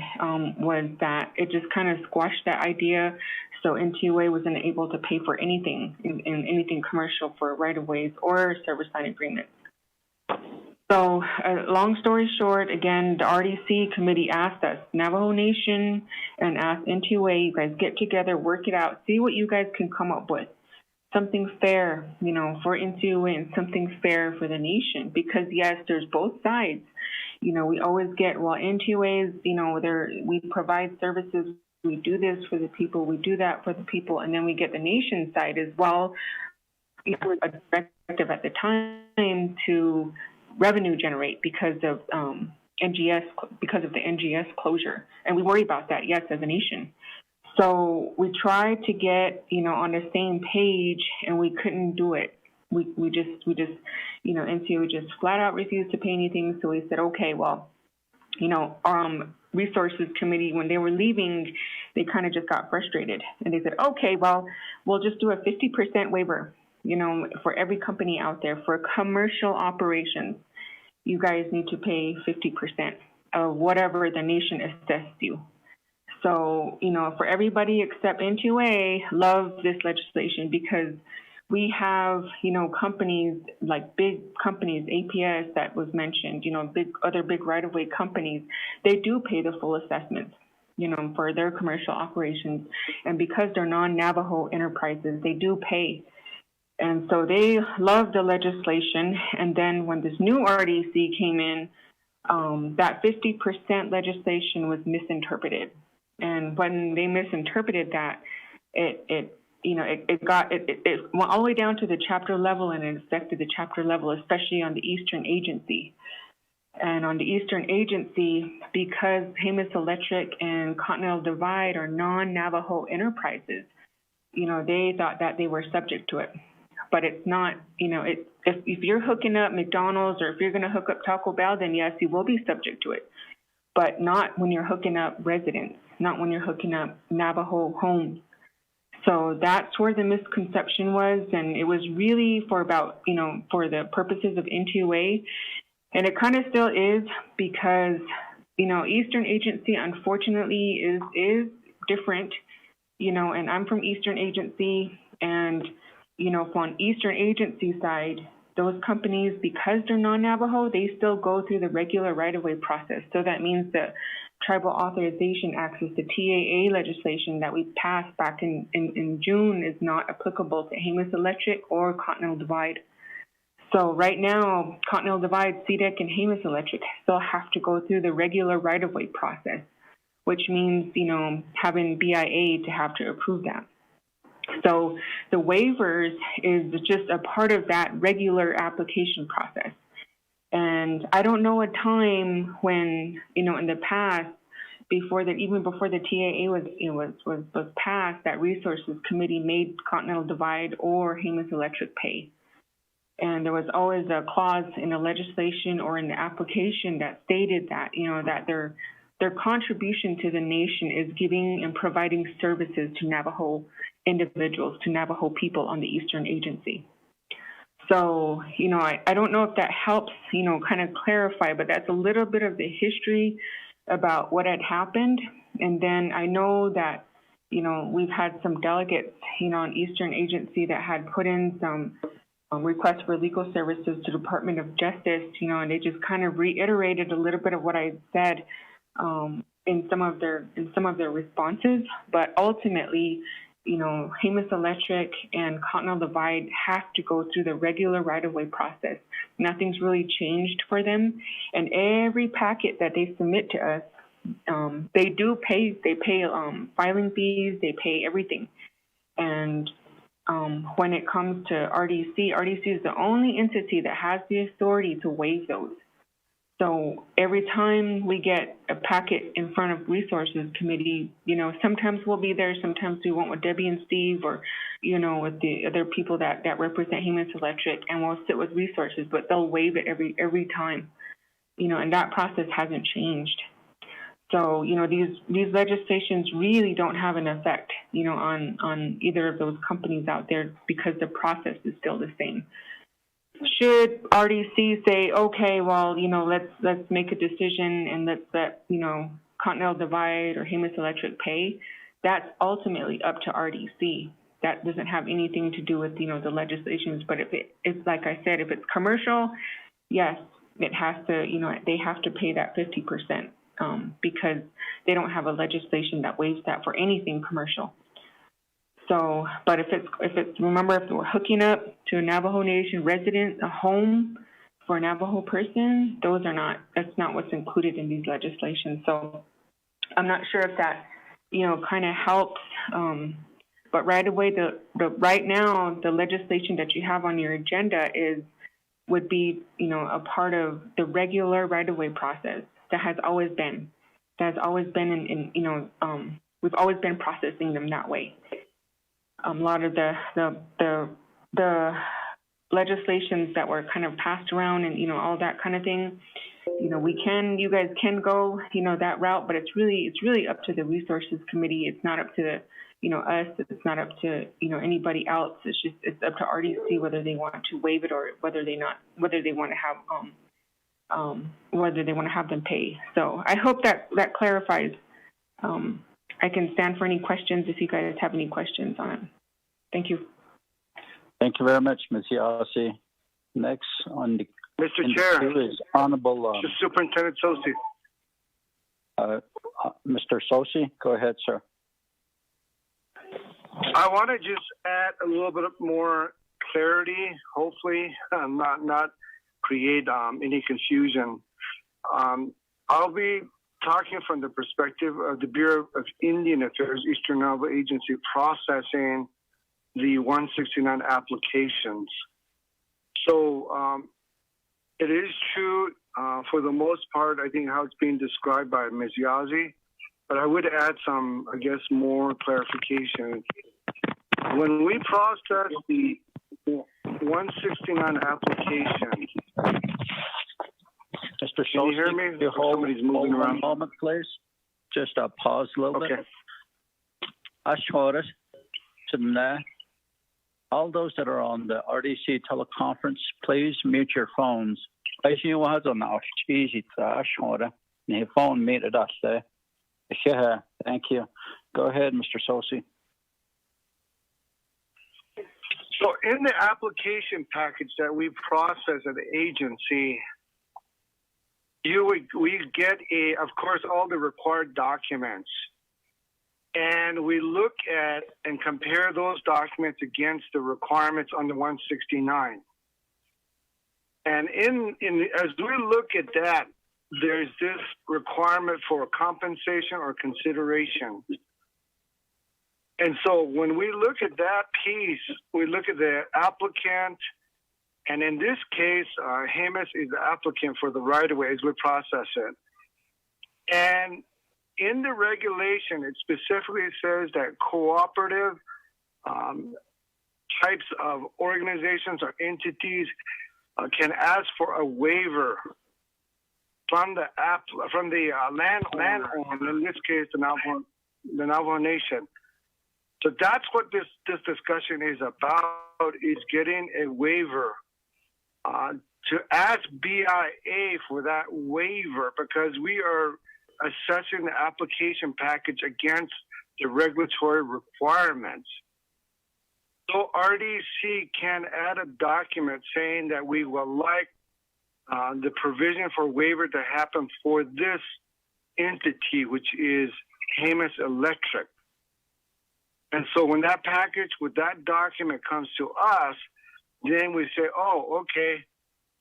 was that it just kind of squashed that idea. So NTUA wasn't able to pay for anything in anything commercial for right-of-ways or service line agreements. So long story short, again, the RDC committee asked us, Navajo Nation, and asked NTUA, you guys get together, work it out, see what you guys can come up with. Something fair, you know, for NTUA and something fair for the nation. Because yes, there's both sides. You know, we always get, well, NTUAs, you know, we provide services, we do this for the people, we do that for the people, and then we get the nation side as well. You know, a directive at the time to revenue generate because of NGS, because of the NGS closure, and we worry about that, yes, as a nation. So we tried to get, you know, on the same page, and we couldn't do it. We just, you know, NCO just flat out refused to pay anything. So we said, okay, well, you know, Resources Committee, when they were leaving, they kind of just got frustrated, and they said, okay, well, we'll just do a 50% waiver, you know, for every company out there for commercial operations. You guys need to pay 50% of whatever the nation assessed you. So, you know, for everybody except NTUA love this legislation because we have, you know, companies like big companies, APS that was mentioned, you know, other big right-of-way companies, they do pay the full assessment, you know, for their commercial operations. And because they're non-Navajo enterprises, they do pay. And so they love the legislation. And then when this new RDC came in, that 50% legislation was misinterpreted. And when they misinterpreted that, it went all the way down to the chapter level, and it affected the chapter level, especially on the Eastern Agency. And on the Eastern Agency, because Jemez Electric and Continental Divide are non-Navajo enterprises, you know, they thought that they were subject to it. But it's not, you know, if you're hooking up McDonald's or if you're going to hook up Taco Bell, then yes, you will be subject to it. But not when you're hooking up residents, not when you're hooking up Navajo homes. So that's where the misconception was, and it was really for about, you know, for the purposes of NTUA, and it kind of still is because, you know, Eastern Agency unfortunately is different, you know, and I'm from Eastern Agency, and, you know, on Eastern Agency side, those companies, because they're non-Navajo, they still go through the regular right-of-way process. So that means that Tribal Authorization Acts, the TAA legislation that we passed back in June, is not applicable to Jemez Electric or Continental Divide. So right now, Continental Divide, CDEC, and Jemez Electric still have to go through the regular right-of-way process, which means, having BIA to have to approve that. So the waivers is just a part of that regular application process. And I don't know a time when, in the past, even before the TAA was passed, that Resources Committee made Continental Divide or Jemez Electric pay. And there was always a clause in the legislation or in the application that stated that, that their contribution to the nation is giving and providing services to Navajo individuals, to Navajo people on the Eastern Agency. So, I don't know if that helps, kind of clarify, but that's a little bit of the history about what had happened. And then I know that, we've had some delegates, on Eastern Agency that had put in some requests for legal services to Department of Justice, and they just kind of reiterated a little bit of what I said in some of their responses. But ultimately, Jemez Electric and Continental Divide have to go through the regular right-of-way process. Nothing's really changed for them. And every packet that they submit to us, they pay filing fees, they pay everything. And when it comes to RDC is the only entity that has the authority to waive those. So every time we get a packet in front of Resources Committee, sometimes we'll be there, sometimes we won't with Debbie and Steve or, with the other people that represent Jemez Electric, and we'll sit with Resources, but they'll waive it every time, and that process hasn't changed. So, these legislations really don't have an effect, on either of those companies out there because the process is still the same. Should RDC say, okay, well, let's make a decision and let's let, Continental Divide or Jemez Electric pay, that's ultimately up to RDC. That doesn't have anything to do with, the legislations. But if it's like I said, if it's commercial, yes, it has to, they have to pay that 50%, because they don't have a legislation that waives that for anything commercial. So, but if we're hooking up to a Navajo Nation resident, a home for a Navajo person, that's not what's included in these legislations. So I'm not sure if that, kind of helps. But right away, right now, the legislation that you have on your agenda would be, a part of the regular right-of-way process that has always been. That has always been we've always been processing them that way. A lot of the legislations that were kind of passed around and, all that kind of thing, you guys can go, that route, but it's really up to the Resources Committee. It's not up to the, us. It's not up to, anybody else. It's up to RDC whether they want to waive it or whether they want to have them pay. So I hope that clarifies. I can stand for any questions if you guys have any questions on it. Thank you. Thank you very much, Ms. Yossi. Next on the Mr. Chair is Honorable Superintendent Sosi. Mr. Sosi, go ahead, sir. I want to just add a little bit more clarity, hopefully, not create any confusion. I'll be talking from the perspective of the Bureau of Indian Affairs, Eastern Navajo Agency, processing the 169 applications. So it is true, for the most part, I think how it's being described by Ms. Yazzie, but I would add some, I guess, more clarification. When we process the 169 applications, Mr. Can you hear me? Somebody's moving around. One moment, please. Just pause a little bit. All those that are on the RDC teleconference, please mute your phones. Thank you. Go ahead, Mr. Sosi. So in the application package that we process at the agency, we get of course, all the required documents. And we look at and compare those documents against the requirements on the 169. And as we look at that, there's this requirement for compensation or consideration. And so when we look at that piece, we look at the applicant, and in this case, Jemez is the applicant for the right-of-way as we process it. And in the regulation, it specifically says that cooperative types of organizations or entities can ask for a waiver from the landowner, in this case, the Navajo Nation. So that's what this discussion is about: is getting a waiver to ask BIA for that waiver, because we are assessing the application package against the regulatory requirements. So RDC can add a document saying that we would like the provision for waiver to happen for this entity, which is Jemez Electric. And so when that package with that document comes to us, then we say, oh, okay,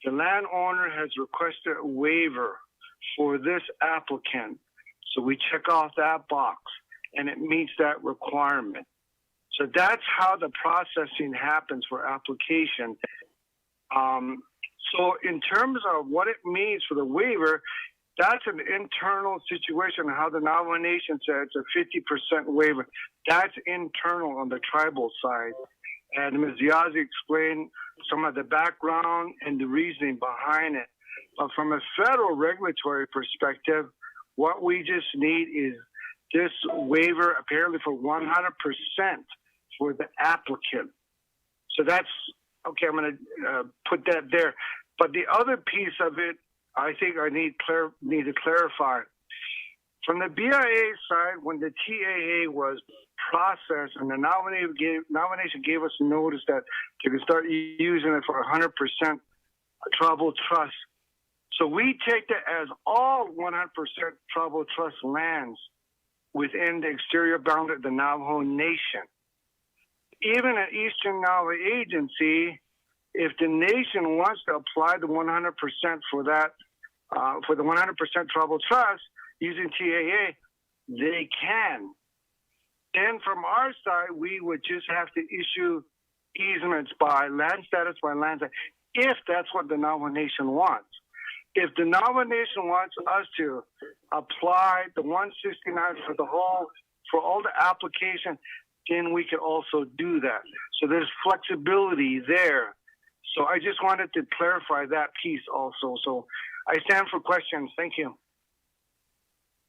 the landowner has requested a waiver for this applicant. So we check off that box and it meets that requirement. So that's how the processing happens for application. So in terms of what it means for the waiver, that's an internal situation, how the Navajo Nation said it's a 50% waiver. That's internal on the tribal side. And Ms. Yazzie explained some of the background and the reasoning behind it. But from a federal regulatory perspective, what we just need is this waiver apparently for 100% for the applicant. So that's, okay, I'm going to put that there. But the other piece of it, I think I need to clarify. From the BIA side, when the TAA was processed and the nomination gave us notice that they could start using it for 100% tribal trust. So we take that as all 100% tribal trust lands within the exterior boundary of the Navajo Nation. Even at Eastern Navajo Agency, if the nation wants to apply the 100% for that, for the 100% tribal trust using TAA, they can. Then from our side, we would just have to issue easements by land status, if that's what the Navajo Nation wants. If the Navajo Nation wants us to apply the 169 for all the application, then we can also do that. So there's flexibility there. So I just wanted to clarify that piece also. So I stand for questions. Thank you.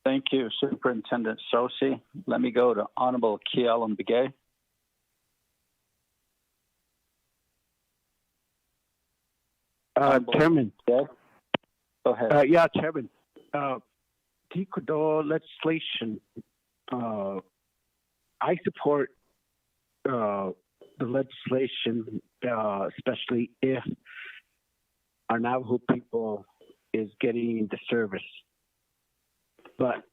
Thank you, Superintendent Sosi. Let me go to Honorable Kiel and Begay. Chairman. Go ahead. Yeah, Chairman. Ecuador legislation. I support the legislation, especially if our Navajo people is getting the service. But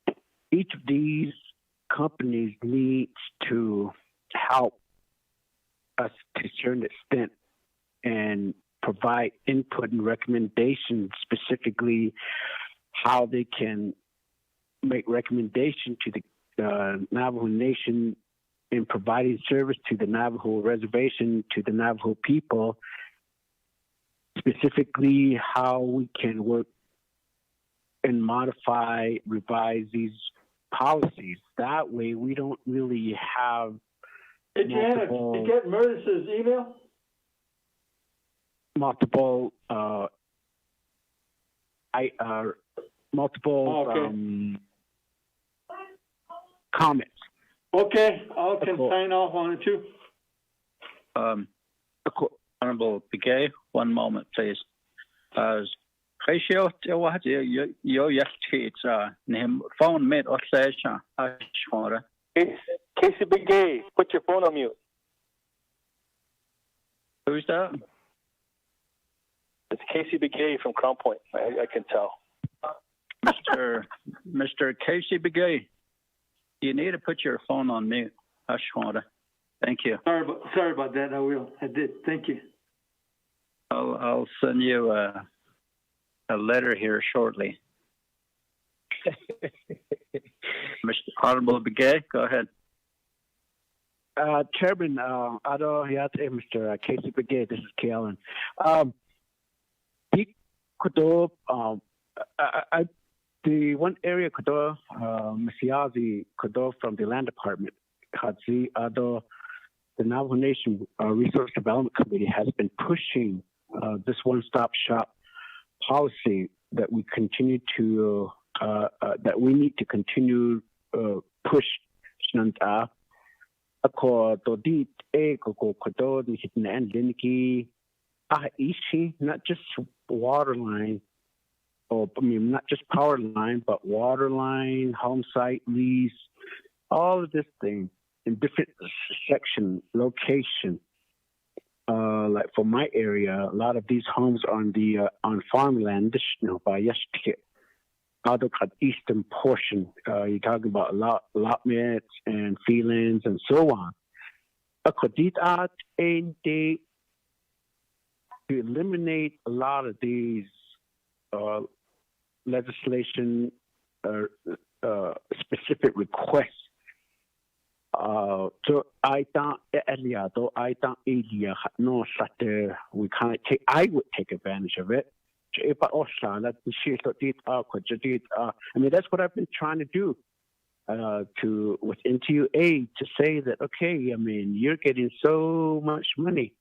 each of these companies needs to help us to a certain extent and provide input and recommendations, specifically how they can make recommendation to the Navajo Nation in providing service to the Navajo reservation, to the Navajo people, specifically how we can work and modify, revise these policies. That way we don't really have multiple... Did you get Meredith's email? Multiple comments. Okay, I can sign off on it too. Honorable Begay, one moment, please. Ratio, phone made or session. Casey Begay, put your phone on mute. Who's that? It's Casey Begay from Crown Point. I can tell. Mr. Casey Begay, you need to put your phone on mute. Ashwanda. Thank you. Sorry about that. I did. Thank you. I'll send you a letter here shortly. Mr. Honorable Begay, go ahead. Chairman, Mr. Casey Begay, this is Kalen. The one area Masiazi from the Land Department, the Navajo Nation Resource Development Committee has been pushing this one-stop shop policy that we continue to that we need to continue push. Not just water line, not just power line, but water line, home site lease, all of this thing in different section location. Like for my area, a lot of these homes on the on farmland, by eastern portion. You're talking about allotments and feelings and so on. And they to eliminate a lot of these legislation specific requests. So I thought we can't take. I would take advantage of it. I mean, that's what I've been trying to do with NTUA to say that, okay, I mean, you're getting so much money.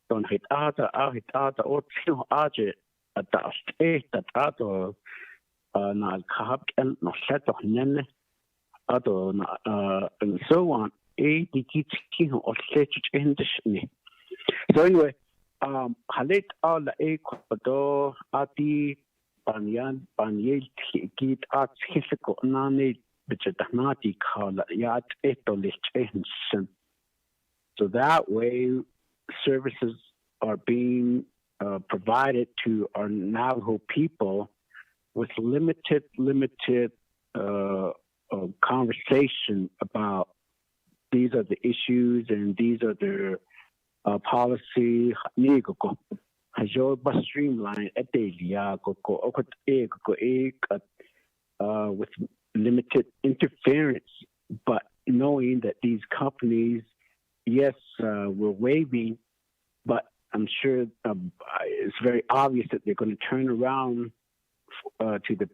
Don't hit other or and so on. So anyway, halit all a quado ati banyel git at physical nani bichatanati call yat etolich. So that way services are being provided to our Navajo people with limited conversation about these are the issues and these are their policy. Streamline with limited interference, but knowing that these companies, yes, we're waiving, but I'm sure it's very obvious that they're going to turn around to the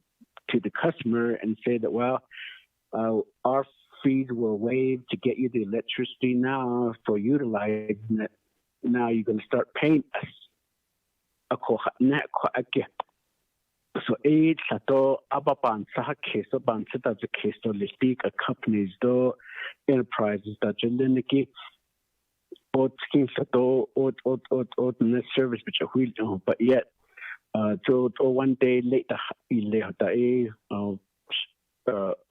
customer and say that, well, our fees were waived to get you the electricity now for utilizing it. Now you're going to start paying us. So it's a ababan saha keso bansita the keso listik a companies do enterprises that jeliniki or skin sato or net service which are wheel but yet so one day later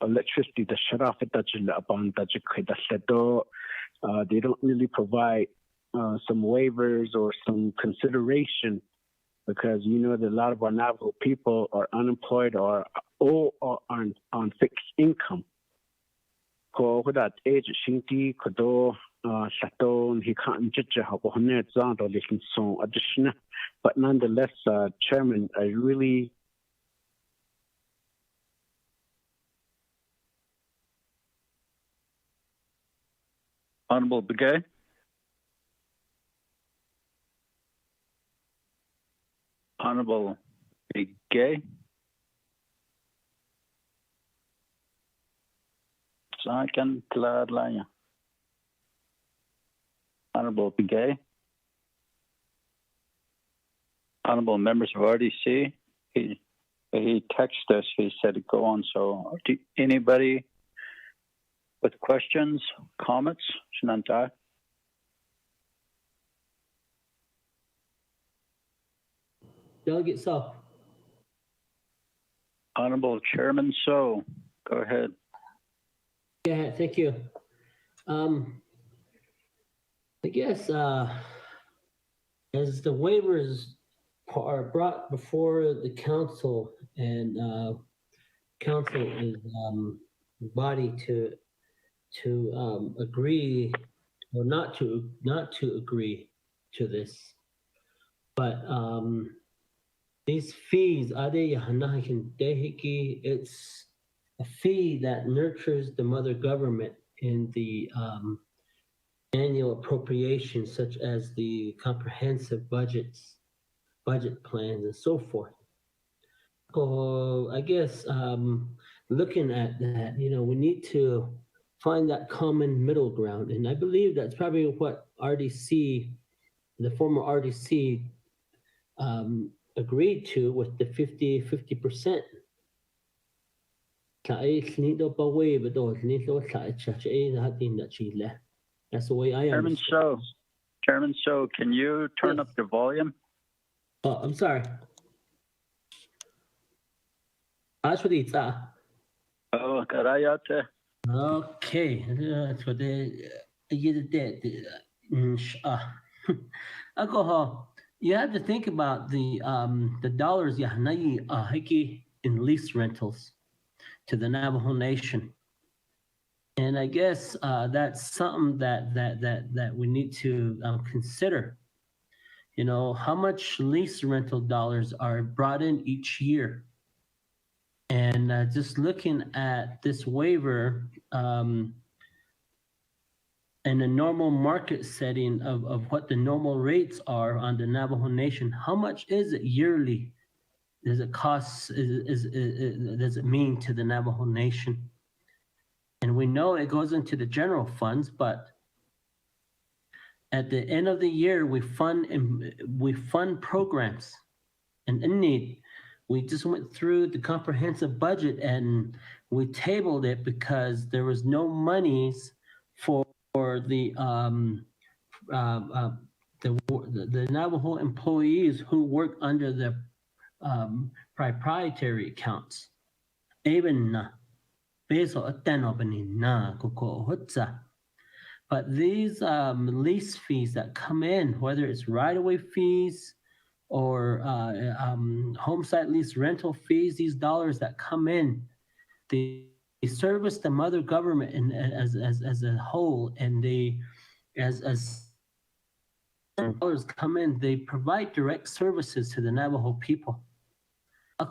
electricity the shut off at upon they don't really provide some waivers or some consideration because you know that a lot of our Navajo people are unemployed or on fixed income. That age shinti kodo saton he can't judge how to listen so additional. But nonetheless, Chairman, I really Honorable Begay. Honorable Begay. Second, Honorable Begay. Honorable members of RDC. He texted us. He said to go on. So, anybody with questions, comments? Shananta. Delegate So. Honorable Chairman So. Go ahead. Yeah, thank you. I guess as the waivers are brought before the council and council is body to agree or not to agree to this, but these fees, it's a fee that nurtures the mother government in the annual appropriations, such as the comprehensive budget plans, and so forth. So I guess looking at that, we need to find that common middle ground, and I believe that's probably what RDC, the former RDC, agreed to with the 50%. That's the way I understand. Chairman So, can you turn up the volume? Oh, I'm sorry. Oh, karayate. Okay. That's what alcohol. You have to think about the dollars in lease rentals to the Navajo Nation, and I guess that's something that we need to consider. How much lease rental dollars are brought in each year, and just looking at this waiver. In a normal market setting of what the normal rates are on the Navajo Nation, how much is it yearly? Does it cost? Does it mean to the Navajo Nation? And we know it goes into the general funds, but at the end of the year, we fund programs, and in need. We just went through the comprehensive budget and we tabled it because there was no monies for the Navajo employees who work under the proprietary accounts. But these lease fees that come in, whether it's right-of-way fees or home site lease rental fees, these dollars that come in, they service the mother government as a whole, and they as dollars come in, they provide direct services to the Navajo people. If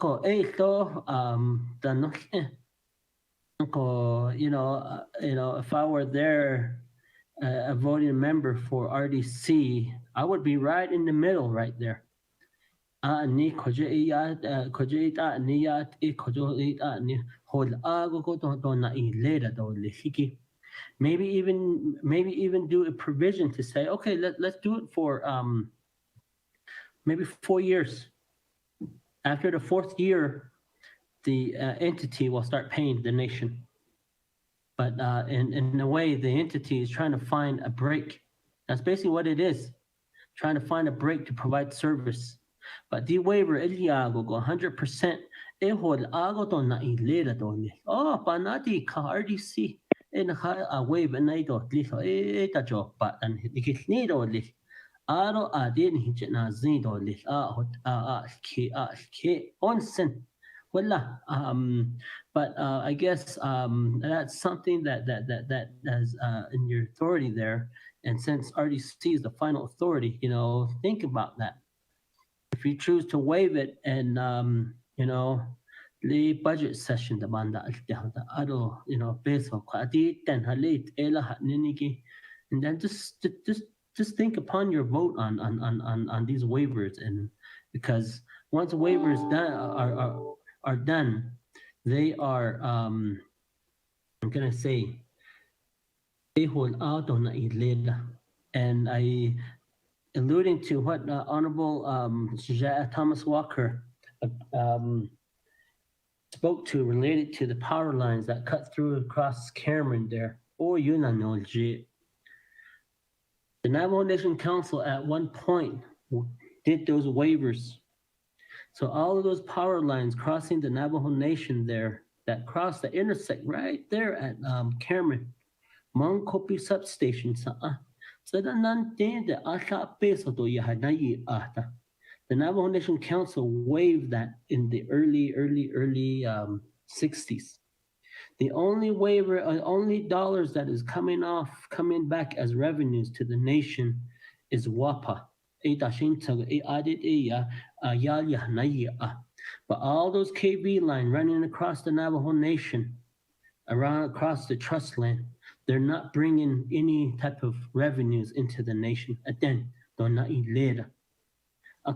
I were there, a voting member for RDC, I would be right in the middle, right there. Maybe even do a provision to say, okay, let's do it for maybe 4 years. After the fourth year, the entity will start paying the nation. But in a way, the entity is trying to find a break. That's basically what it is, trying to find a break to provide service. But the waiver, 100%. Oh, panati ka RDC. A waiver na ito. Ta job but and nikisnido lis. Aro adin hinchit na zido lis. Onsen. Wala. But I guess that's something that is in your authority there. And since RDC is the final authority, think about that. If you choose to waive it and the budget session demanda peso and then just think upon your vote on these waivers, and because once waivers are done, they are I'm gonna say they hold out on and I alluding to what Honorable Thomas Walker spoke to, related to the power lines that cut through across Cameron there. The Navajo Nation Council at one point did those waivers. So all of those power lines crossing the Navajo Nation there, that cross the intersect right there at Cameron, Mount Kopi substation. The Navajo Nation Council waived that in the early 60s. The only waiver, only dollars that is coming back as revenues to the nation is WAPA. But all those KV line running across the Navajo Nation, across the trust land, they're not bringing any type of revenues into the nation. Again, they're not ilera. The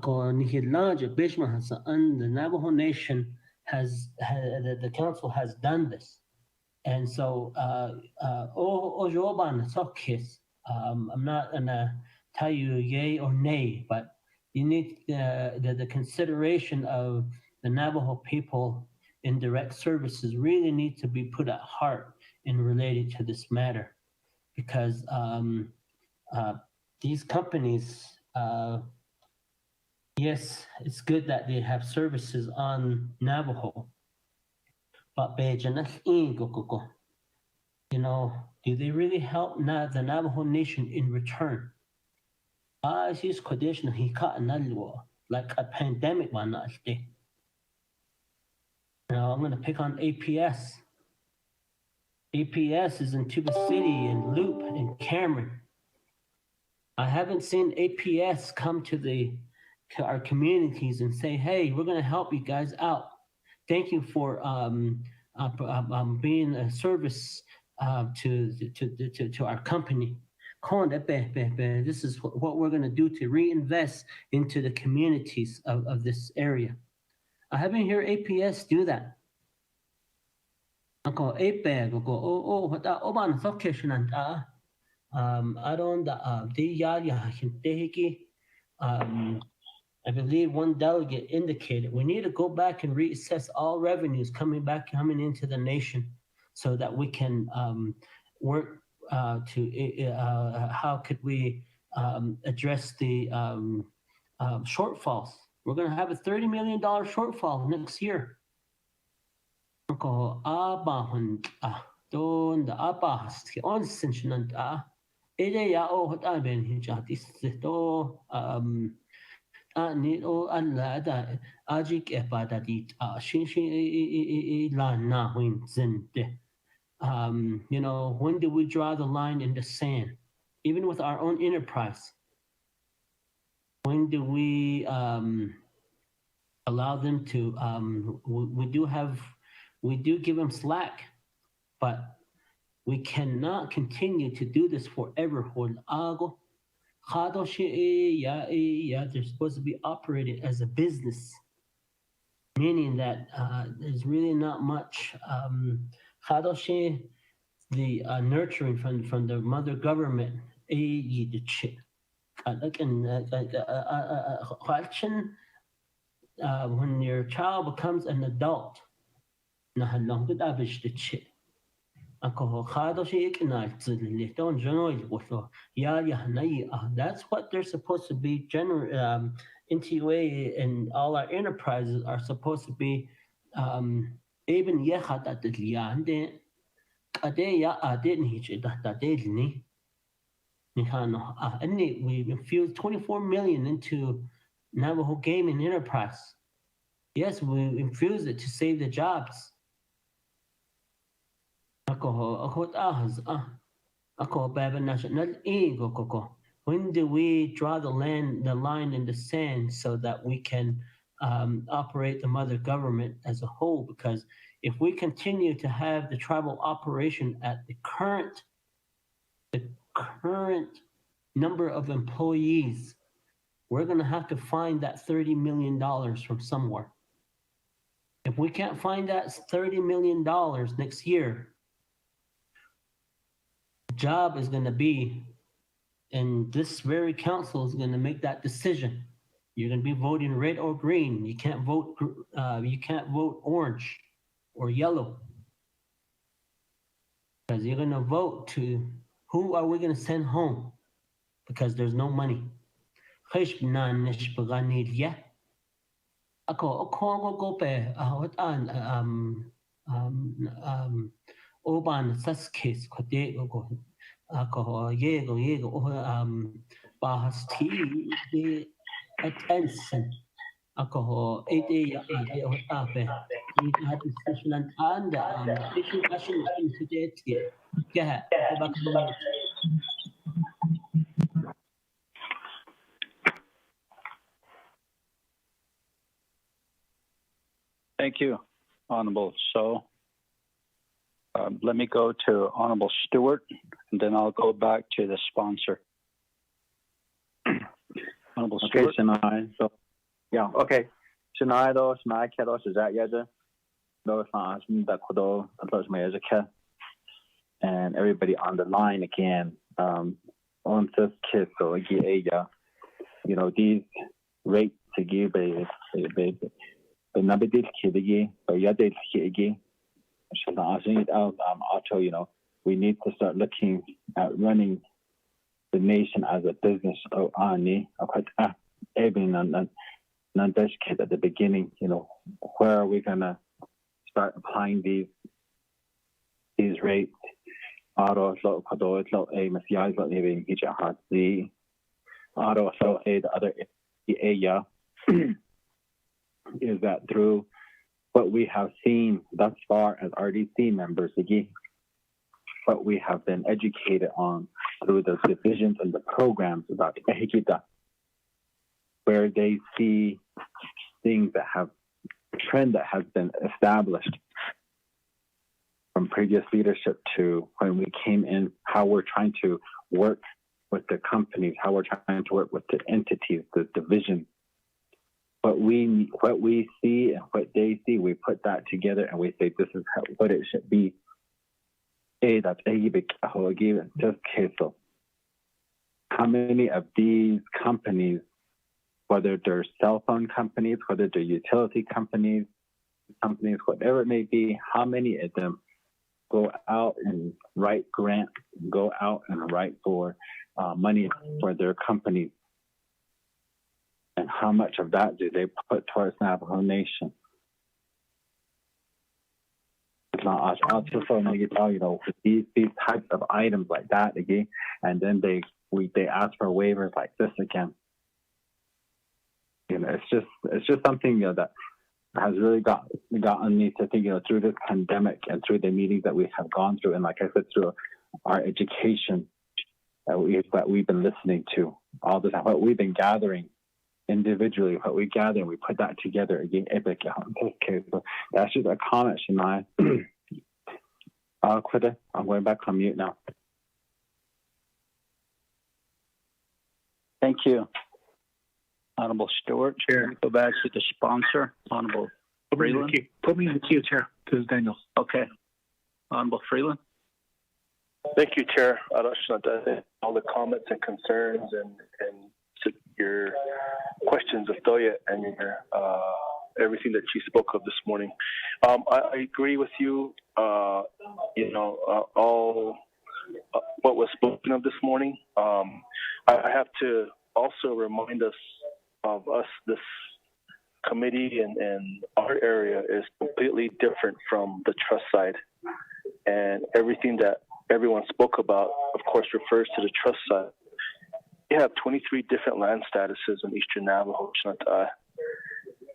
Navajo Nation the council has done this. And so, I'm not gonna tell you yay or nay, but you need the consideration of the Navajo people in direct services really need to be put at heart in related to this matter, because these companies, yes, it's good that they have services on Navajo, but you know, do they really help the Navajo Nation in return? Like a pandemic. You know, I'm going to pick on APS. APS is in Tuba City and Loop and Cameron. I haven't seen APS come to our communities and say, "Hey, we're going to help you guys out. Thank you for being a service to our company. This is what we're going to do to reinvest into the communities of this area." I haven't heard APS do that. I don't I believe one delegate indicated we need to go back and reassess all revenues coming into the nation, so that we can work how could we address the shortfalls. We're going to have a $30 million shortfall next year. You know, when do we draw the line in the sand? Even with our own enterprise, when do we allow them to? We do give them slack, but we cannot continue to do this forever. They're supposed to be operated as a business, meaning that there's really not much. The nurturing from the mother government. When your child becomes an adult, that's what they're supposed to be. NTUA and all our enterprises are supposed to be even we infused $24 million into Navajo Gaming Enterprise. Yes, we infused it to save the jobs. When do we draw the line in the sand so that we can operate the mother government as a whole? Because if we continue to have the tribal operation at the current number of employees, we're going to have to find that $30 million from somewhere. If we can't find that $30 million next year, the job is going to be, and this very council is going to make that decision. You're going to be voting red or green. You can't vote orange or yellow, because you're going to vote to who are we going to send home, because there's no money. Oban sas case kote go bahas ti the attention alcohol 8 ya Lihat istisyulan Anda station kasih mungkin sedikit. Kaya, bakit Thank you, Honorable. So let me go to Honorable Stewart, and then I'll go back to the sponsor. Honorable Stewart. Okay, Sinai. So, yeah, okay. Sinai though, Sinai Kedos is that yet? Those that Kodo, those Mayazaka, and everybody on the line again. On this kid, so you know, these rates to give a number this kid again, but yeah, they again. Also, you know, we need to start looking at running the nation as a business. Even on this kid at the beginning, you know, where are we gonna start applying these rates? Auto so a Messiah living each heart the auto so a the other area is that through what we have seen thus far as RDC members, again, what we have been educated on through the divisions and the programs about Ehikita, where they see things that have a trend that has been established from previous leadership to when we came in, how we're trying to work with the companies, how we're trying to work with the entities, the division. What we see and what they see, we put that together and we say this is what it should be. That's how many of these companies, whether they're cell phone companies, whether they're utility companies, whatever it may be, how many of them go out and write grants, go out and write for money for their companies? And how much of that do they put towards Navajo Nation? It's not you know, these types of items like that again, and then they ask for waivers like this again. You know, it's just something, you know, that has really gotten me to think, you know, through this pandemic and through the meetings that we have gone through, and like I said, through our education that we've been listening to all the time, what we've been gathering individually, what we gather, and we put that together again. Okay, so that's just a comment, Shania. I'll quit it. I'm going back on mute now. Thank you, Honorable Stewart. Chair. Go back to the sponsor, Honorable Freeland. Put me in the queue, Chair. This is Daniel. Okay. Honorable Freeland. Thank you, Chair. All the comments and concerns and your questions of Toya and your everything that she spoke of this morning. I agree with you. You know, all what was spoken of this morning. I have to also remind us this committee and our area is completely different from the trust side, and everything that everyone spoke about, of course, refers to the trust side. We have 23 different land statuses in Eastern Navajo,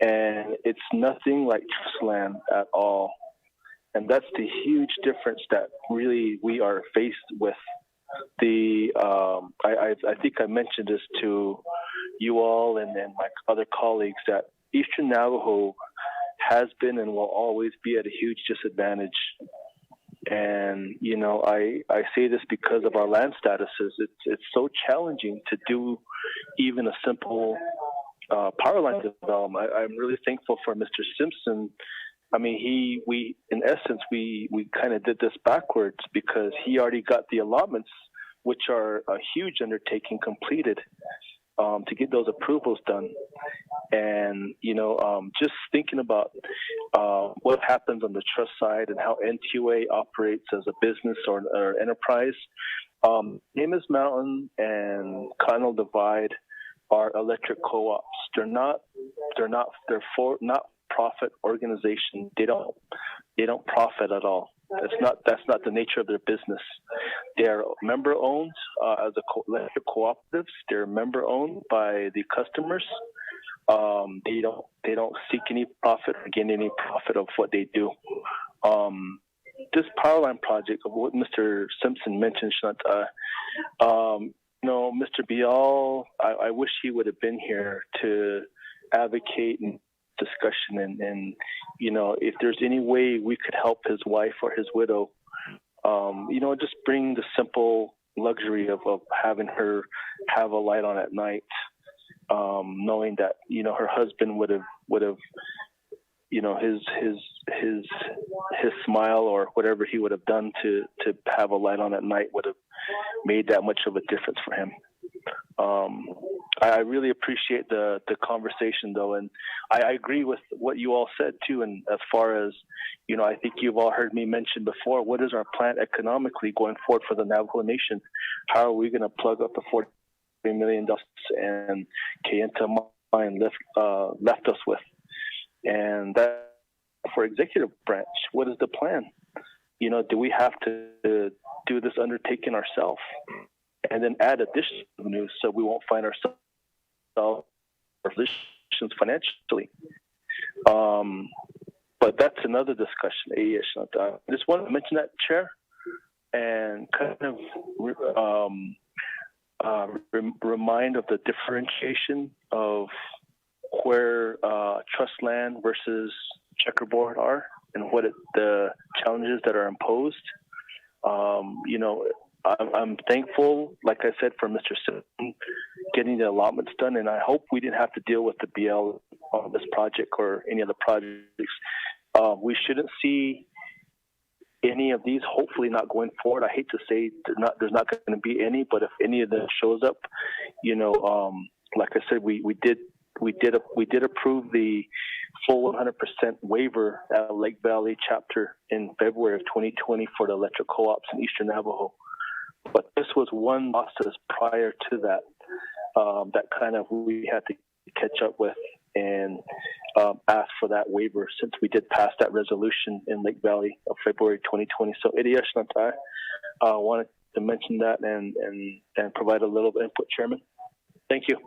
and it's nothing like trust land at all. And that's the huge difference that really we are faced with. I think I mentioned this to you all and my other colleagues that Eastern Navajo has been and will always be at a huge disadvantage. And, you know, I say this because of our land statuses. It's so challenging to do even a simple power line development. I'm really thankful for Mr. Simpson. I mean, we in essence, we kind of did this backwards because he already got the allotments, which are a huge undertaking, completed to get those approvals done. And, you know, just thinking about what happens on the trust side and how NTUA operates as a business or enterprise. Amos Mountain and Continental Divide are electric co-ops. They're not profit organization. They don't profit at all. That's not the nature of their business. They're member owned as electric cooperatives. They're member owned by the customers. They don't seek any profit or gain any profit of what they do. This power line project of what Mr. Simpson mentioned, Shanta, Mr. Bial, I wish he would have been here to advocate and discussion and if there's any way we could help his wife or his widow, just bring the simple luxury of having her have a light on at night, knowing that her husband would have his smile or whatever he would have done to have a light on at night would have made that much of a difference for him. I really appreciate the conversation though, and I agree with what you all said too. And as far as I think you've all heard me mention before, what is our plan economically going forward for the Navajo Nation? How are we going to plug up the $40 million and Kayenta Mine left us with? And that for executive branch, what is the plan? Do we have to do this undertaking ourselves and then add additional revenue so we won't find ourselves financially? But that's another discussion. I just want to mention that, Chair, and kind of remind of the differentiation of where trust land versus checkerboard are and what the challenges that are imposed. I'm thankful, like I said, for Mr. Simpson getting the allotments done, and I hope we didn't have to deal with the BL on this project or any other projects. We shouldn't see any of these, hopefully not going forward. I hate to say there's not going to be any, but if any of them shows up, like I said, we did approve the full 100% waiver at Lake Valley chapter in February of 2020 for the electric co-ops in Eastern Navajo. But this was one process prior to that that kind of we had to catch up with and ask for that waiver since we did pass that resolution in Lake Valley of February 2020. So Idiya Shnatai wanted to mention that and provide a little input, Chairman. Thank you.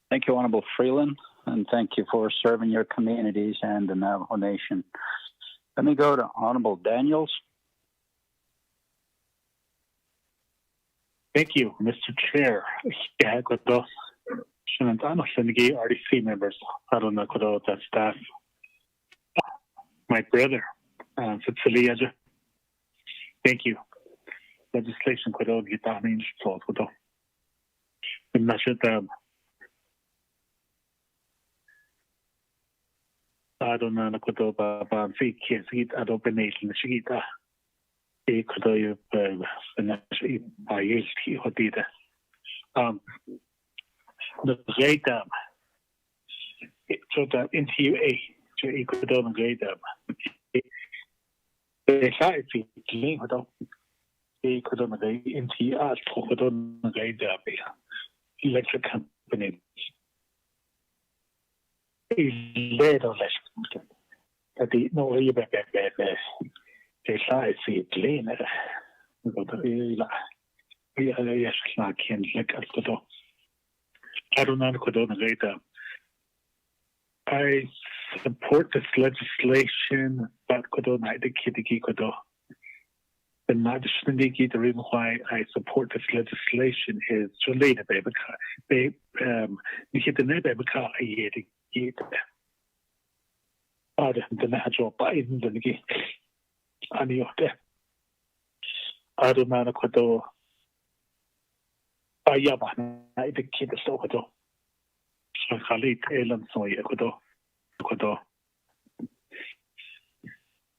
Thank you, Honorable Freeland, and thank you for serving your communities and the Navajo Nation. Let me go to Honorable Daniels. Thank you, Mr. Chair. RDC members, that staff, my brother, thank you. Legislation the radam so that NTUA to Ecuador radam the size is linked to Ecuador NTR to Ecuador radam electric company little less that the no the size is linked I support this legislation, but the reason why I support this legislation is related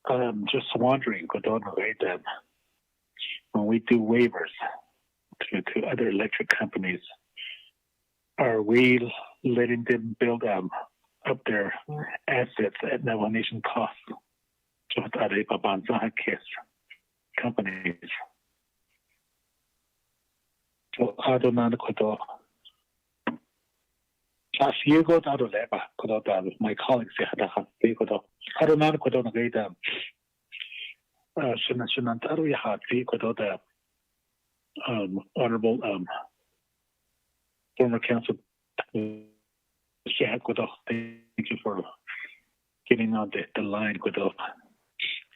I'm just wondering, when we do waivers to other electric companies, are we letting them build up their assets at Navajo Nation cost? Companies. So I don't know last year got out of labor, my colleagues had I don't know honorable former council Yeah, good. Thank you for getting on the line. Good.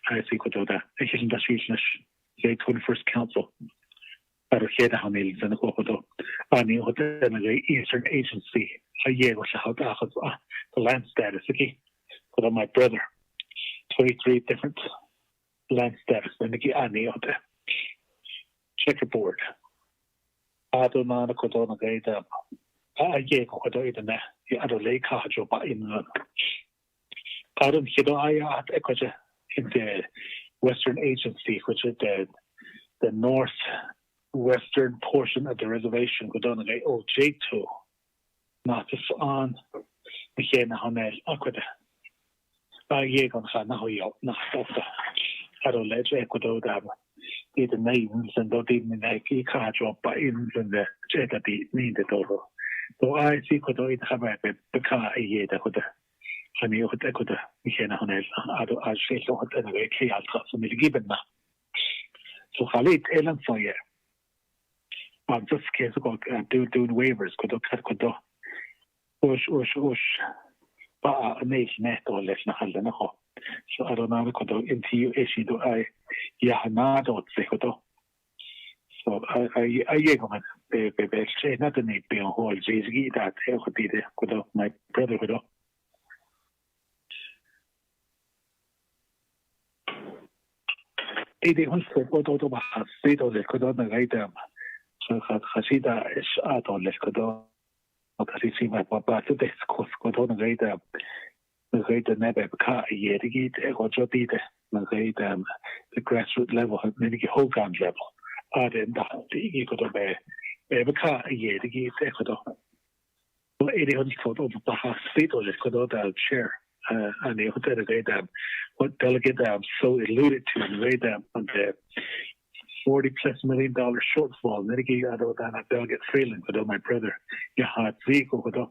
I see good. That it's in the the 21st Council. But here how many in the good. I mean, what the Eastern Agency. The land status. Okay. Good. My brother. 23 different land status. And the Ani on the checkerboard. I don't know the good on the gate. I get what I did. I don't like how to buy in. I don't hear in the Western Agency, which is the northwestern portion of the reservation. Go down the J2, not just on the here now. I get on how you not I don't let Ecuador have the names and don't even like car job by in the jet at the need the door. So I see what I have the car a year that could. I mean, what I could be here now. I say so. What I say, I'll try to given now. So Khalid, Ellen for you. I'm just scared to go doing waivers. Could do. Ush. But a nation net or less than a ho. So I don't know. Could do into you issue. Do I? Yeah, not what say could do. So I get on the not the need be on hold. Jay that would be the good of my brother would. They want to go to the state of the Kodon right there. So Hasida is out on this Kodon. Okay, see my papa to this Kodon right there. The great never car yet to get a good job either. The grassroots level, maybe whole ground level. Den det går då med överka det gick det då. Och det har inte fått upp på hastigt och det ska då där share. And they hotel the what delegate so alluded to the way that on the $40+ million shortfall. Then again, I don't know delegate feeling for my brother. You had vehicle for the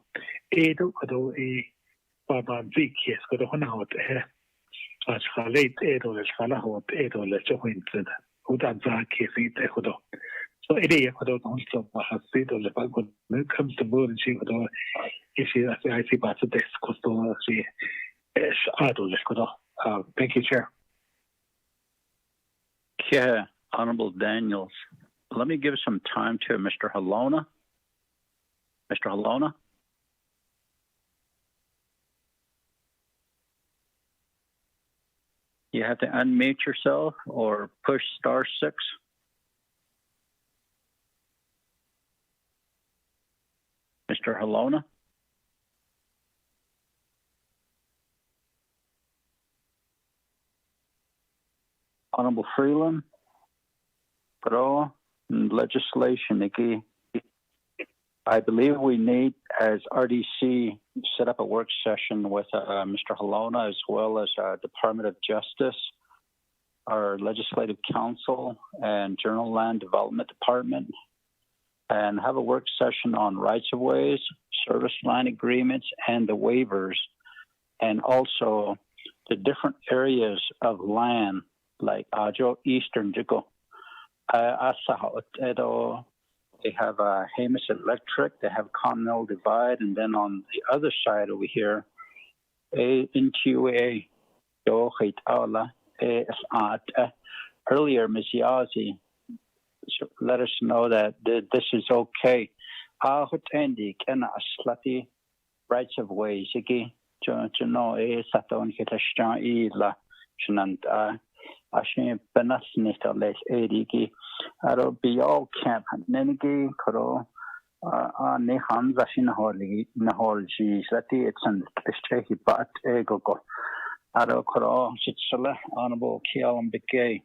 Baba Vick yes, got a $100 as late $8 $8 joint. So it is when it comes to voting, she would if she I see about this coastal she thank you, Chair. Yeah, Honorable Daniels. Let me give some time to Mr. Halona. Mr. Halona? You have to unmute yourself or push *6. Mr. Halona? Honorable Freeland? Pro legislation, Nikki. I believe we need, as RDC, set up a work session with Mr. Halona as well as Department of Justice, our Legislative Council, and General Land Development Department, and have a work session on rights-of-ways, service line agreements, and the waivers, and also the different areas of land, like Ajo Eastern Jigo, they have Hamas Electric, they have Continental Divide, and then on the other side over here, NQA, earlier, Ms. Yazi let us know that this is okay. Rights of ways, Ashim Benasnita Les Ediki, Aro Biol Camp, Nenegi, Koro, Neham Zashin Holi, Naholji, Zati, it's an Estrehi Bat Ego, Aro Koro, Sitsala, Honorable Kialam Beke,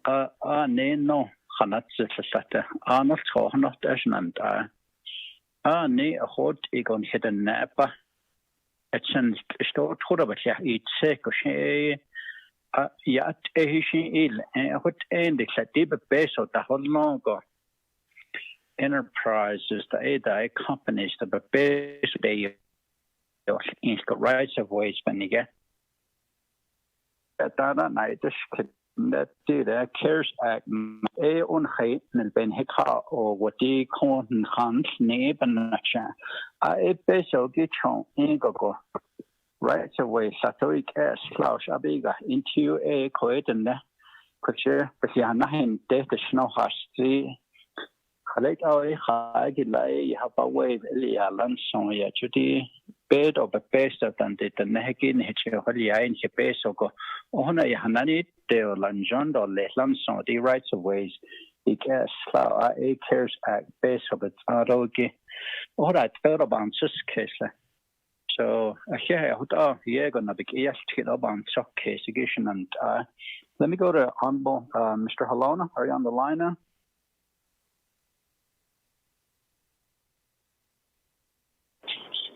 Neno, Hanatsata, Arnold Hohanot Ashnand, Ne a hot egon hit a napa. It's an store tour, but yeah, it's sick or she. Yet a ill and what end it's a deep base of the whole longer enterprises, the AI companies, the base they rights of ways when you get that night. This could Natti the CARES Act unhait nel hika o wati kon khant ne banacha. Peso gichon ingogo. Right away, Satoik S. Klaus Abiga into a coetende. Picture, but you are not in death, the snow hasti. Collect our high delay, have a wave, Elia Lanson, Yachudi, bed of a best of than the Nahagin, Hitcheria in Hipesogo, Ona Hanani, Deo Lanjon, or Le Lanson, the rights of ways, the gas, flower, a CARES Act, base of its Arogi. All right, third about this case. So here, gonna be about case and let me go to Honorable Mr. Halona. Are you on the line now?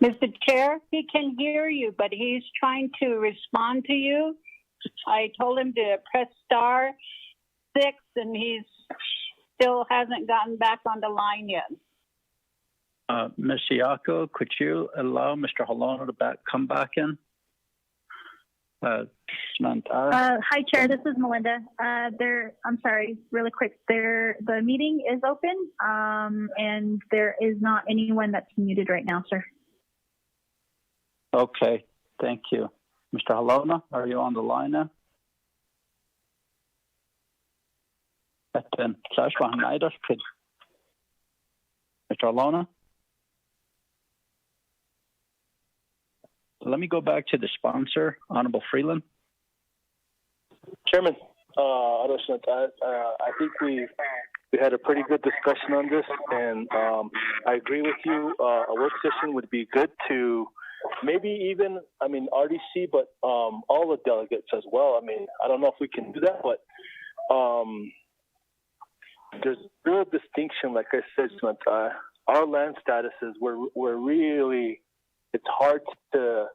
Mr. Chair, he can hear you, but he's trying to respond to you. I told him to press *6, and he still hasn't gotten back on the line yet. Ms. Siako, could you allow Mr. Halona to come back in? Hi, Chair. This is Melinda. I'm sorry, really quick. The meeting is open, and there is not anyone that's muted right now, sir. Okay, thank you. Mr. Halona, are you on the line now? Mr. Halona? Let me go back to the sponsor, Honorable Freeland. Chairman, I think we had a pretty good discussion on this, and I agree with you. A work session would be good to maybe even, RDC, but all the delegates as well. I don't know if we can do that, but there's real distinction, like I said, our land statuses, we're really, it's hard to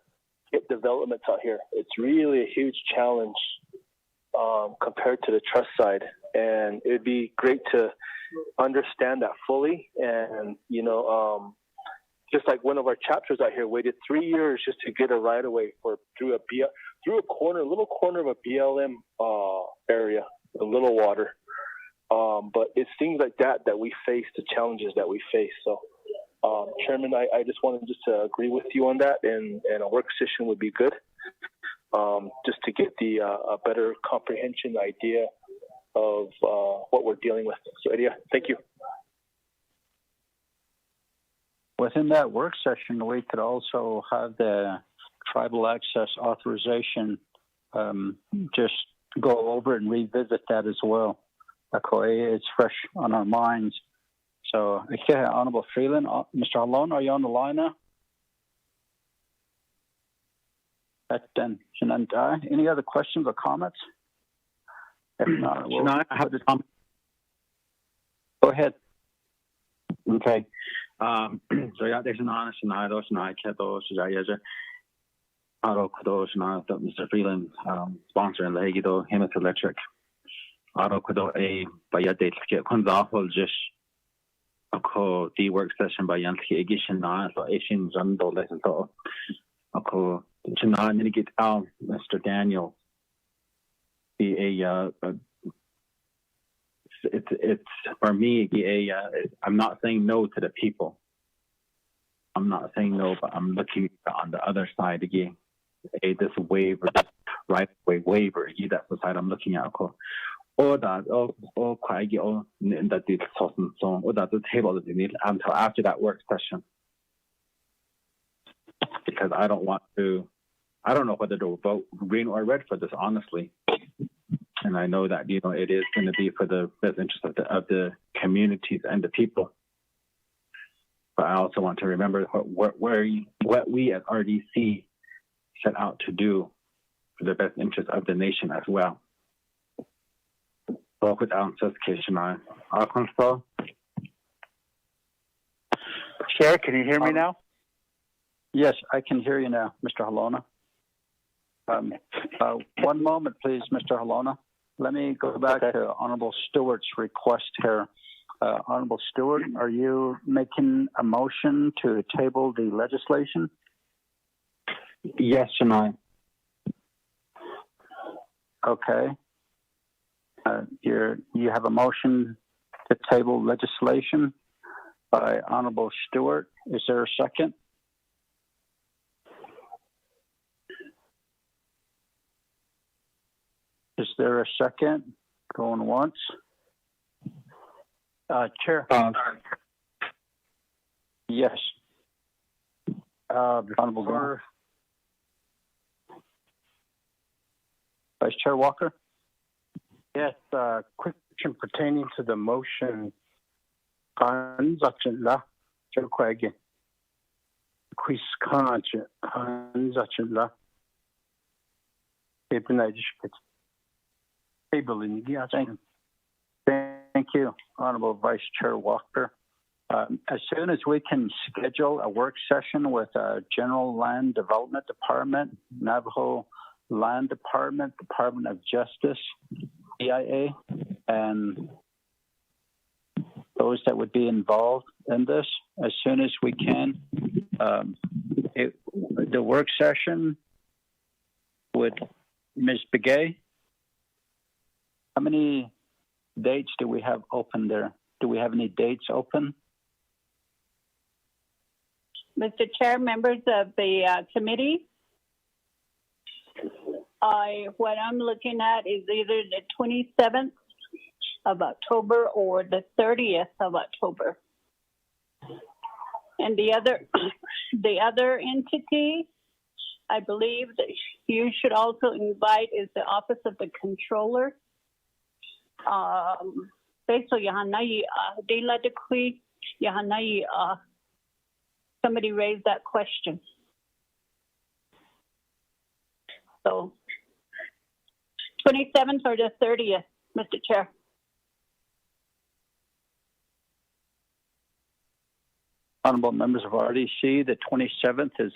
get developments out here. It's really a huge challenge compared to the trust side. And it'd be great to understand that fully. And, just like one of our chapters out here waited 3 years just to get a right of way through a little corner of a BLM area, the Little Water. But it's things like that we face, the challenges that we face. So, Chairman, I just wanted to agree with you on that, and a work session would be good, just to get a better comprehension idea of what we're dealing with. So, yeah, thank you. Within that work session, we could also have the tribal access authorization, just go over and revisit that as well. It's fresh on our minds. So, Honorable Freeland, Mr. Halona, are you on the line now? Any other questions or comments? If not, I have the comment. Go ahead. Okay. So there's an honest and I don't know. I can't do Mr. Freeland sponsoring the Hagido Hemet Electric. Auto could a by a date get consul just a co the work session by Yankee Edition now, so Asians and all that and so. A co to not get out Mr. Daniel be it's for me I'm not saying no to the people. I'm not saying no, but I'm looking on the other side again. This waiver, this right way waiver, that's the side I'm looking at. Or that quite that did so or that the table that you need until after that work session. Because I don't know whether to vote green or red for this, honestly. And I know that, it is going to be for the best interest of the communities and the people. But I also want to remember what we as RDC set out to do for the best interest of the nation as well. So without justification, Arkansas. Chair, can you hear me now? Yes, I can hear you now, Mr. Halona. One moment, please, Mr. Halona. Let me go back to Honorable Stewart's request here. Honorable Stewart, are you making a motion to table the legislation? Yes, and I. Okay. You have a motion to table legislation by Honorable Stewart. Is there a second? Is there a second? Going once. Chair. Yes. Honorable Governor. Vice Chair Walker. Yes, quick question pertaining to the motion. Thank you, Honorable Vice Chair Walker. As soon as we can schedule a work session with General Land Development Department, Navajo Land Department, Department of Justice, EIA, and those that would be involved in this, as soon as we can. The work session would, Ms. Begay, how many dates do we have open there? Do we have any dates open? Mr. Chair, members of the committee, what I'm looking at is either the 27th of October or the 30th of October. And the other entity, I believe that you should also invite is the Office of the Controller. Somebody raised that question. So 27th or the 30th, Mr. Chair. Honorable members of RDC, the 27th is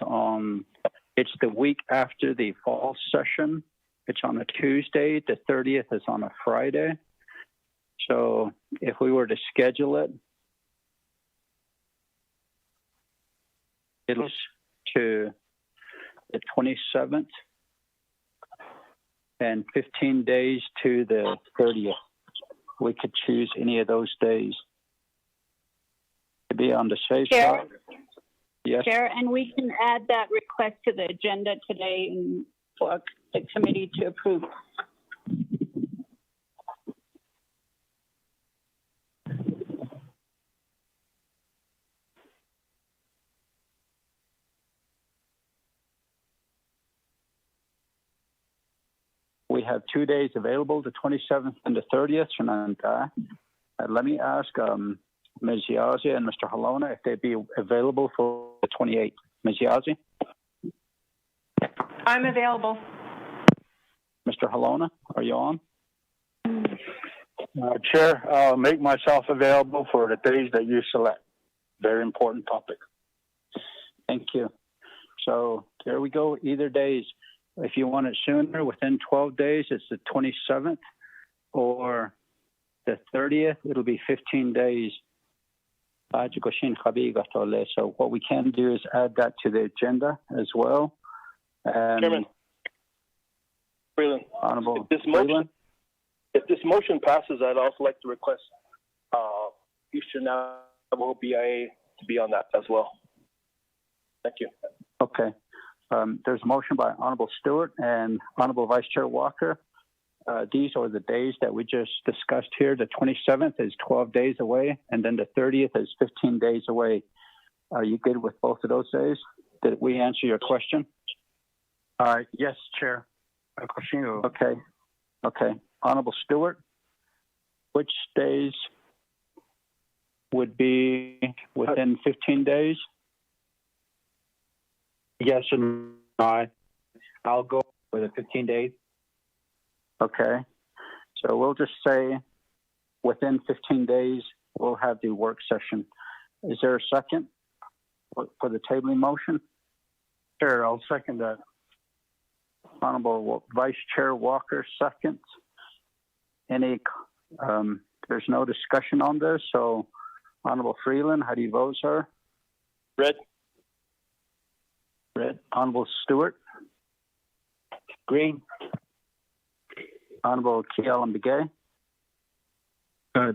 it's the week after the fall session. It's on a Tuesday. The 30th is on a Friday. So if we were to schedule it, it'll to the 27th and 15 days to the 30th. We could choose any of those days to be on the safe side. Yes. Chair, and we can add that request to the agenda today for the committee to approve. We have 2 days available, the 27th and the 30th. And let me ask Ms. Yazzie and Mr. Halona if they'd be available for the 28th. Ms. Yazzie? I'm available. Mr. Halona, are you on? Chair, I'll make myself available for the days that you select. Very important topic. Thank you. So there we go, either days. If you want it sooner, within 12 days, it's the 27th, or the 30th, it'll be 15 days. So what we can do is add that to the agenda as well. Chairman, Freeland, Honorable if this motion passes, I'd also like to request Eastern Navajo BIA to be on that as well. Thank you. Okay. There's a motion by Honorable Stewart and Honorable Vice Chair Walker. These are the days that we just discussed here. The 27th is 12 days away, and then the 30th is 15 days away. Are you good with both of those days? Did we answer your question? Yes, Chair. Okay. Okay. Honorable Stewart, which days would be within 15 days? Yes, and I'll go for the 15 days. Okay. So we'll just say within 15 days, we'll have the work session. Is there a second for the tabling motion? Sure, I'll second that. Honorable Vice Chair Walker seconds. There's no discussion on this, so Honorable Freeland, how do you vote, sir? Red. Red. Honorable Stewart? Green. Honorable Kiel and Begay?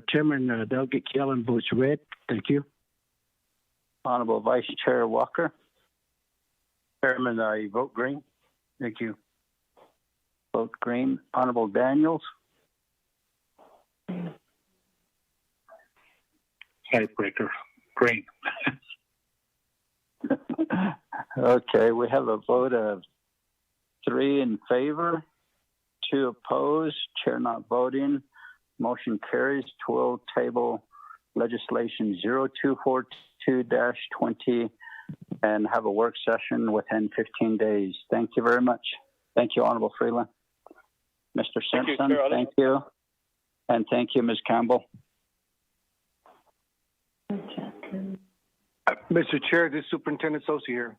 Chairman Delegate Kellen votes red. Thank you. Honorable Vice Chair Walker. Chairman, I vote green. Thank you. Vote green. Honorable Daniels. Tiebreaker, green. Okay, we have a vote of 3 in favor, 2 opposed, chair not voting. Motion carries. We'll table legislation 0242-20 and have a work session within 15 days. Thank you very much. Thank you, Honorable Freeland. Mr. Simpson, thank you. And thank you, Ms. Campbell. Mr. Chair, this is Superintendent Sosi here.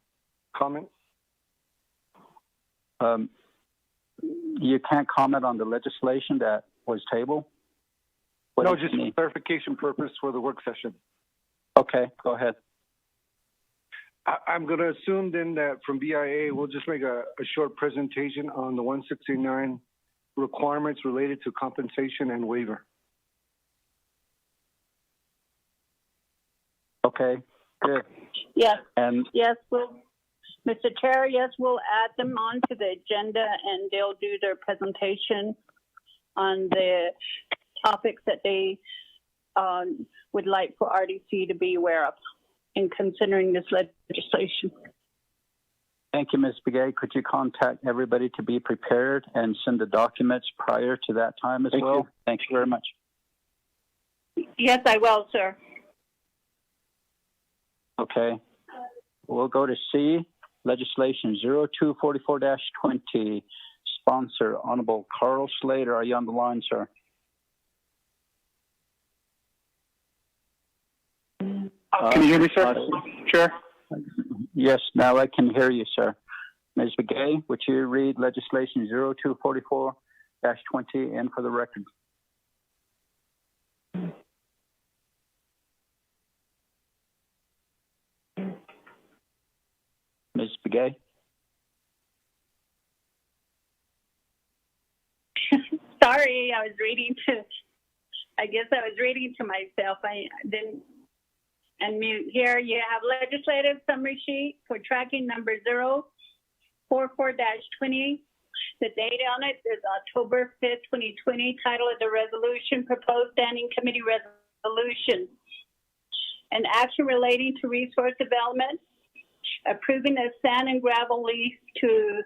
Comment? You can't comment on the legislation that was tabled? No, just for clarification purpose for the work session. Okay, go ahead. I'm going to assume then that from BIA, we'll just make a short presentation on the 169 requirements related to compensation and waiver. Okay, good. Yes. And yes, Mr. Chair, yes, we'll add them onto the agenda and they'll do their presentation on the topics that they would like for RDC to be aware of in considering this legislation. Thank you, Ms. Begay. Could you contact everybody to be prepared and send the documents prior to that time as well? Thank you very much. Yes, I will, sir. Okay. We'll go to C, legislation 0244-20, sponsor Honorable Carl Slater. Are you on the line, sir? Can you hear me, sir? Chair? Yes, now I can hear you, sir. Ms. Begay, would you read legislation 0244-20 in for the record? Ms. Begay? Sorry, I guess I was reading to myself. I didn't unmute. Here you have legislative summary sheet for tracking number 044-20. The date on it is October 5th, 2020. Title of the resolution, proposed standing committee resolution. An action relating to resource development, approving a sand and gravel lease to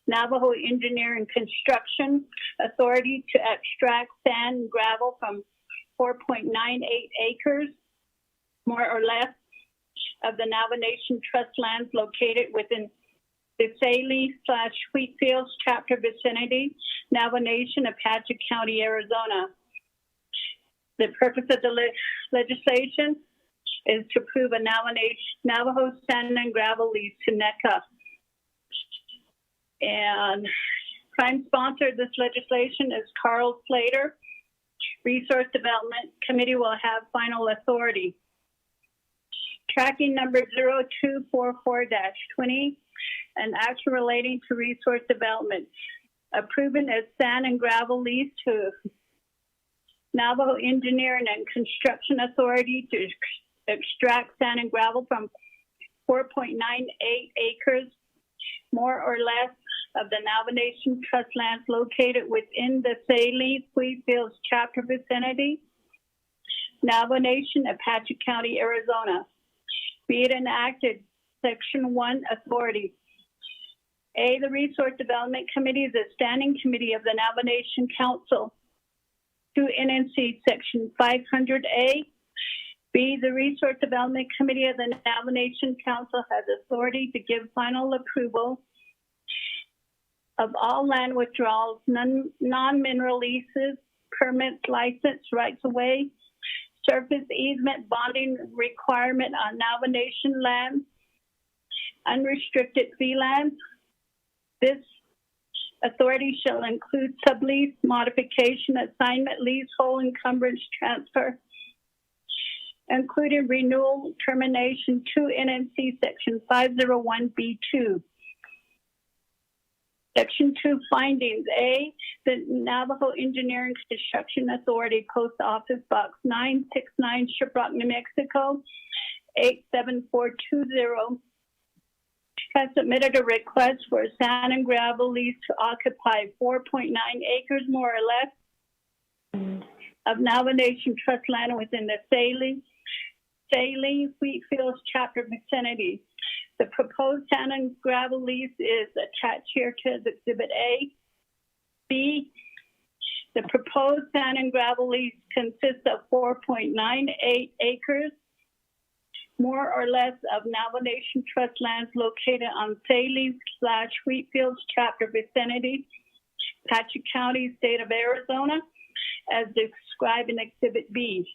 Navajo Engineer and Construction Authority to extract sand and gravel from 4.98 acres, more or less, of the Navajo Nation Trust lands located within the Saley/Wheatfields chapter vicinity, Navajo Nation, Apache County, Arizona. The purpose of the legislation is to approve a Navajo sand and gravel lease to NECA. And prime sponsor of this legislation is Carl Slater. Resource Development Committee will have final authority. Tracking number 0244-20, an action relating to resource development, approving a sand and gravel lease to Navajo Engineering and Construction Authority to extract sand and gravel from 4.98 acres, more or less, of the Navajo Nation Trust lands located within the Saley-Wheatfields chapter vicinity, Navajo Nation, Apache County, Arizona. Be it enacted, Section 1, Authority. A, the Resource Development Committee is a standing committee of the Navajo Nation Council. 2 NNC Section 500A. B, the Resource Development Committee of the Navajo Nation Council has authority to give final approval of all land withdrawals, non-mineral leases, permits, license, rights of way, surface easement, bonding requirement on Navajo Nation land, unrestricted fee lands. This authority shall include sublease, modification, assignment, leasehold, encumbrance, transfer, including renewal, termination, 2 NNC Section 501B2. Section 2 findings. A, the Navajo Engineering Construction Authority, Post Office Box 969, Shiprock, New Mexico, 87420, has submitted a request for a sand and gravel lease to occupy 4.9 acres, more or less, of Navajo Nation Trust land within the Saline Wheatfields chapter vicinity. The proposed sand and gravel lease is attached here to Exhibit A. B, the proposed sand and gravel lease consists of 4.98 acres, more or less, of Navajo Nation Trust lands located on Saline/Wheatfields chapter vicinity, Apache County, state of Arizona, as described in Exhibit B.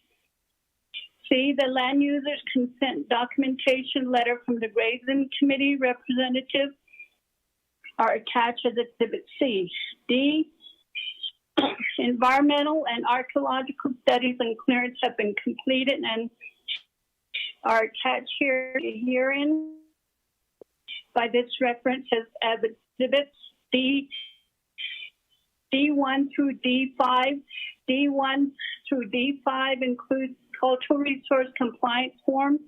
C, the land users consent documentation letter from the Grazing Committee representative are attached as Exhibit C. D, environmental and archaeological studies and clearance have been completed and are attached herein by this reference as Exhibits D1 through D5. D1 through D5 includes Cultural Resource Compliance Form,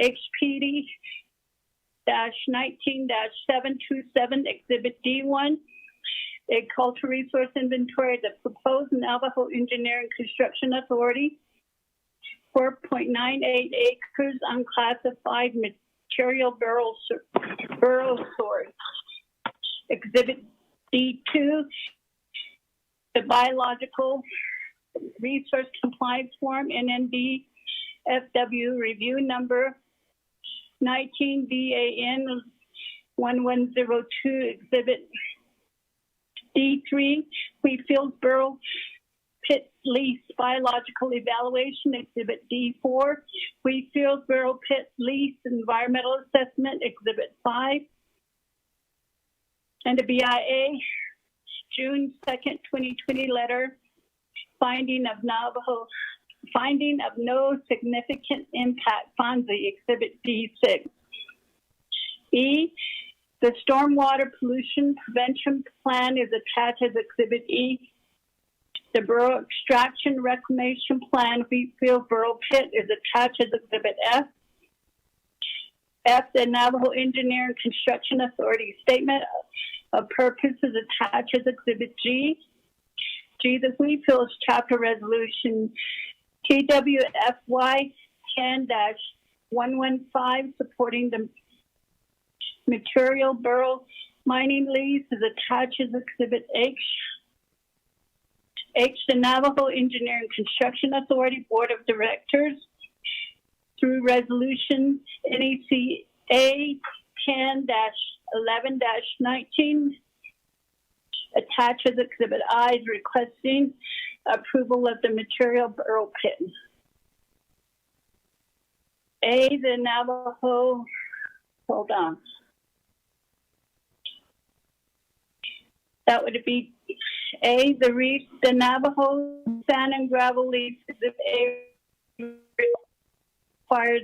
HPD-19-727, Exhibit D1, a Cultural Resource Inventory of the proposed Navajo Engineering Construction Authority, 4.98 acres unclassified material burial source. Exhibit D2, the Biological Resource Compliance Form, NNBFW review number 19 DAN 1102, Exhibit D3, Wheatfield Borough Pit Lease Biological Evaluation, Exhibit D4, Wheatfield Borough Pit Lease Environmental Assessment, Exhibit 5, and the BIA June 2nd, 2020 letter, finding of no significant impact, FONSI, Exhibit D6. E, the Stormwater Pollution Prevention Plan is attached as Exhibit E. The Borough Extraction Reclamation Plan, Wheatfield Borough Pit, is attached as Exhibit F. F, the Navajo Engineering Construction Authority Statement of Purpose is attached as Exhibit G. G, the Wheatfields Chapter Resolution TWFY 10-115 supporting the material borough mining lease is attached as Exhibit H. H, the Navajo Engineering Construction Authority Board of Directors through Resolution NECA 10-11-19 attached as Exhibit I is requesting approval of the material borough pit. A, the Navajo, hold on. That would be A, the Navajo sand and gravel lease Exhibit A requires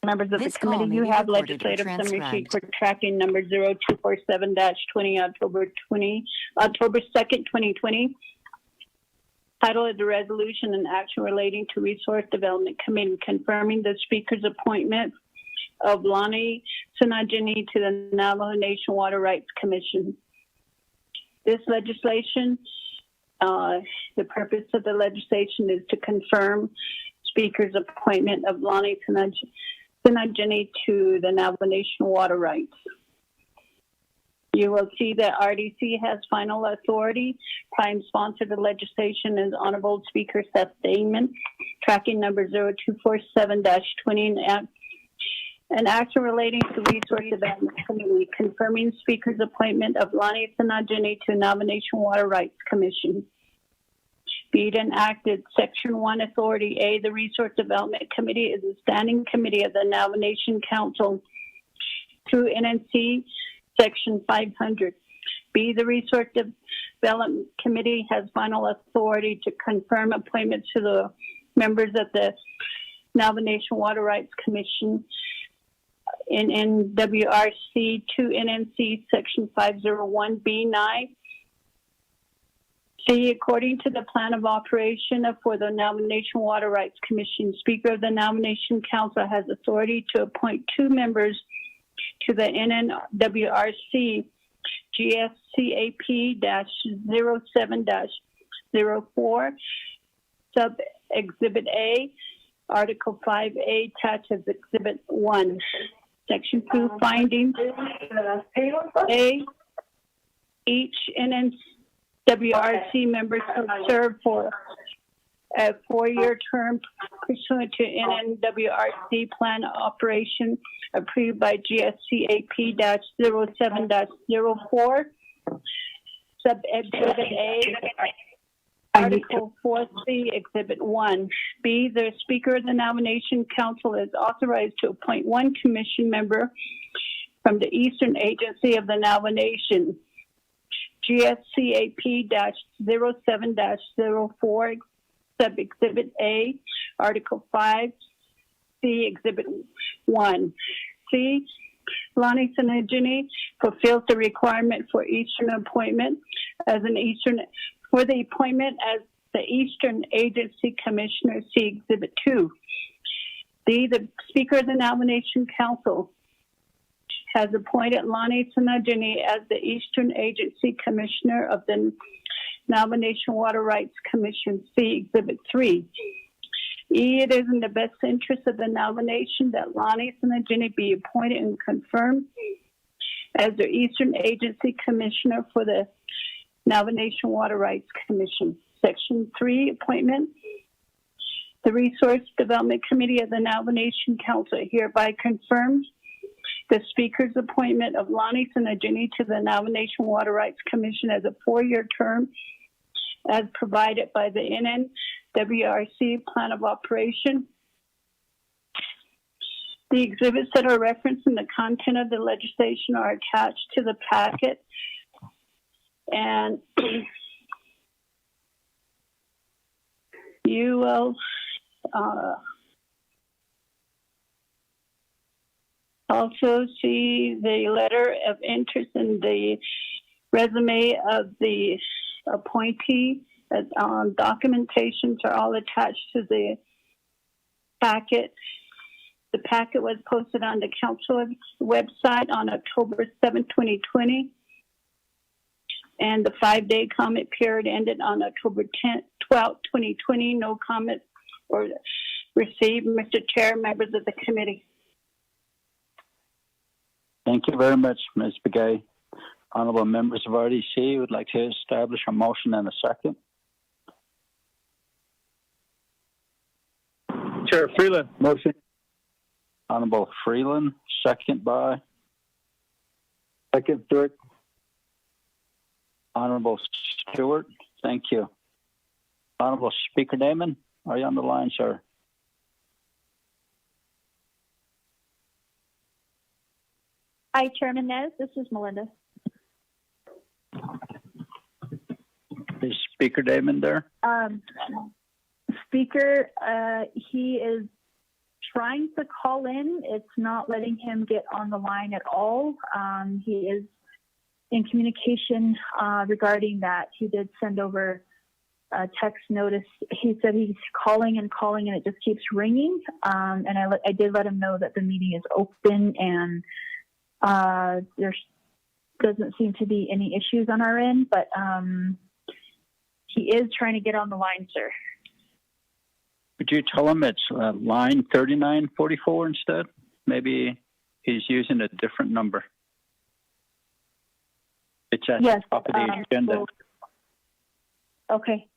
Members of the committee, you have legislative summary sheet for tracking number 0247-20, October 2nd, 2020. Title of the resolution: and action relating to Resource Development Committee confirming the speaker's appointment of Lonnie Sinajini to the Navajo Nation Water Rights Commission. This legislation, the purpose of the legislation is to confirm speaker's appointment of Lonnie Sinajini to the Navajo Nation Water Rights. You will see that RDC has final authority. Prime sponsor of the legislation is Honorable Speaker Seth Damon, tracking number 0247-20, an action relating to Resource Development Committee confirming Speaker's appointment of Lonnie Sinajini to Navajo Nation Water Rights Commission. Be it enacted, Section 1, Authority A, the Resource Development Committee is a standing committee of the Navajo Nation Council through NNC Section 500. B, the Resource Development Committee has final authority to confirm appointments to the members of the Navajo Nation Water Rights Commission in NWRC 2 NNC Section 501B9. C, according to the plan of operation for the Navajo Nation Water Rights Commission, Speaker of the Navajo Nation Council has authority to appoint 2 members to the NNWRC GSCAP-07-04, Sub Exhibit A, Article 5A, attached as Exhibit 1. Section 2, findings. A, each NNWRC member shall serve for a 4-year term pursuant to NNWRC plan of operation approved by GSCAP-07-04. Sub Exhibit A, Article 4C, Exhibit 1. B, the Speaker of the Navajo Nation Council is authorized to appoint 1 commission member from the Eastern Agency of the Navajo Nation, GSCAP-07-04, Sub Exhibit A, Article 5, C, Exhibit 1. C, Lonnie Sinajini fulfills the requirement for Eastern appointment as an Eastern, for the appointment as the Eastern Agency Commissioner, see Exhibit 2. D, the Speaker of the Navajo Nation Council has appointed Lonnie Sinajini as the Eastern Agency Commissioner of the Navajo Nation Water Rights Commission, see Exhibit 3. E, it is in the best interest of the Navajo Nation that Lonnie Sinajini be appointed and confirmed as the Eastern Agency Commissioner for the Navajo Nation Water Rights Commission. Section 3, appointment. The Resource Development Committee of the Navajo Nation Council hereby confirms the Speaker's appointment of Lonnie Sinajini to the Navajo Nation Water Rights Commission as a 4-year term as provided by the NNWRC Plan of Operation. The exhibits that are referenced in the content of the legislation are attached to the packet. And you will also see the letter of interest and the resume of the appointee. Documentations are all attached to the packet. The packet was posted on the council website on October 7, 2020. And the 5-day comment period ended on October 12, 2020. No comment or received. Mr. Chair, members of the committee. Thank you very much, Ms. Begay. Honorable members of RDC would like to establish a motion and a second. Chair Freeland. Motion. Honorable Freeland, second by. Second, Stewart. Honorable Stewart, thank you. Honorable Speaker Damon, are you on the line, sir? Hi, Chairman Nez. This is Melinda. Is Speaker Damon there? Speaker, he is trying to call in. It's not letting him get on the line at all. He is in communication regarding that. He did send over a text notice. He said he's calling and calling, and it just keeps ringing. And I did let him know that the meeting is open, and there doesn't seem to be any issues on our end, but he is trying to get on the line, sir. Could you tell him it's line 3944 instead? Maybe he's using a different number. It's at the top of the agenda. Okay.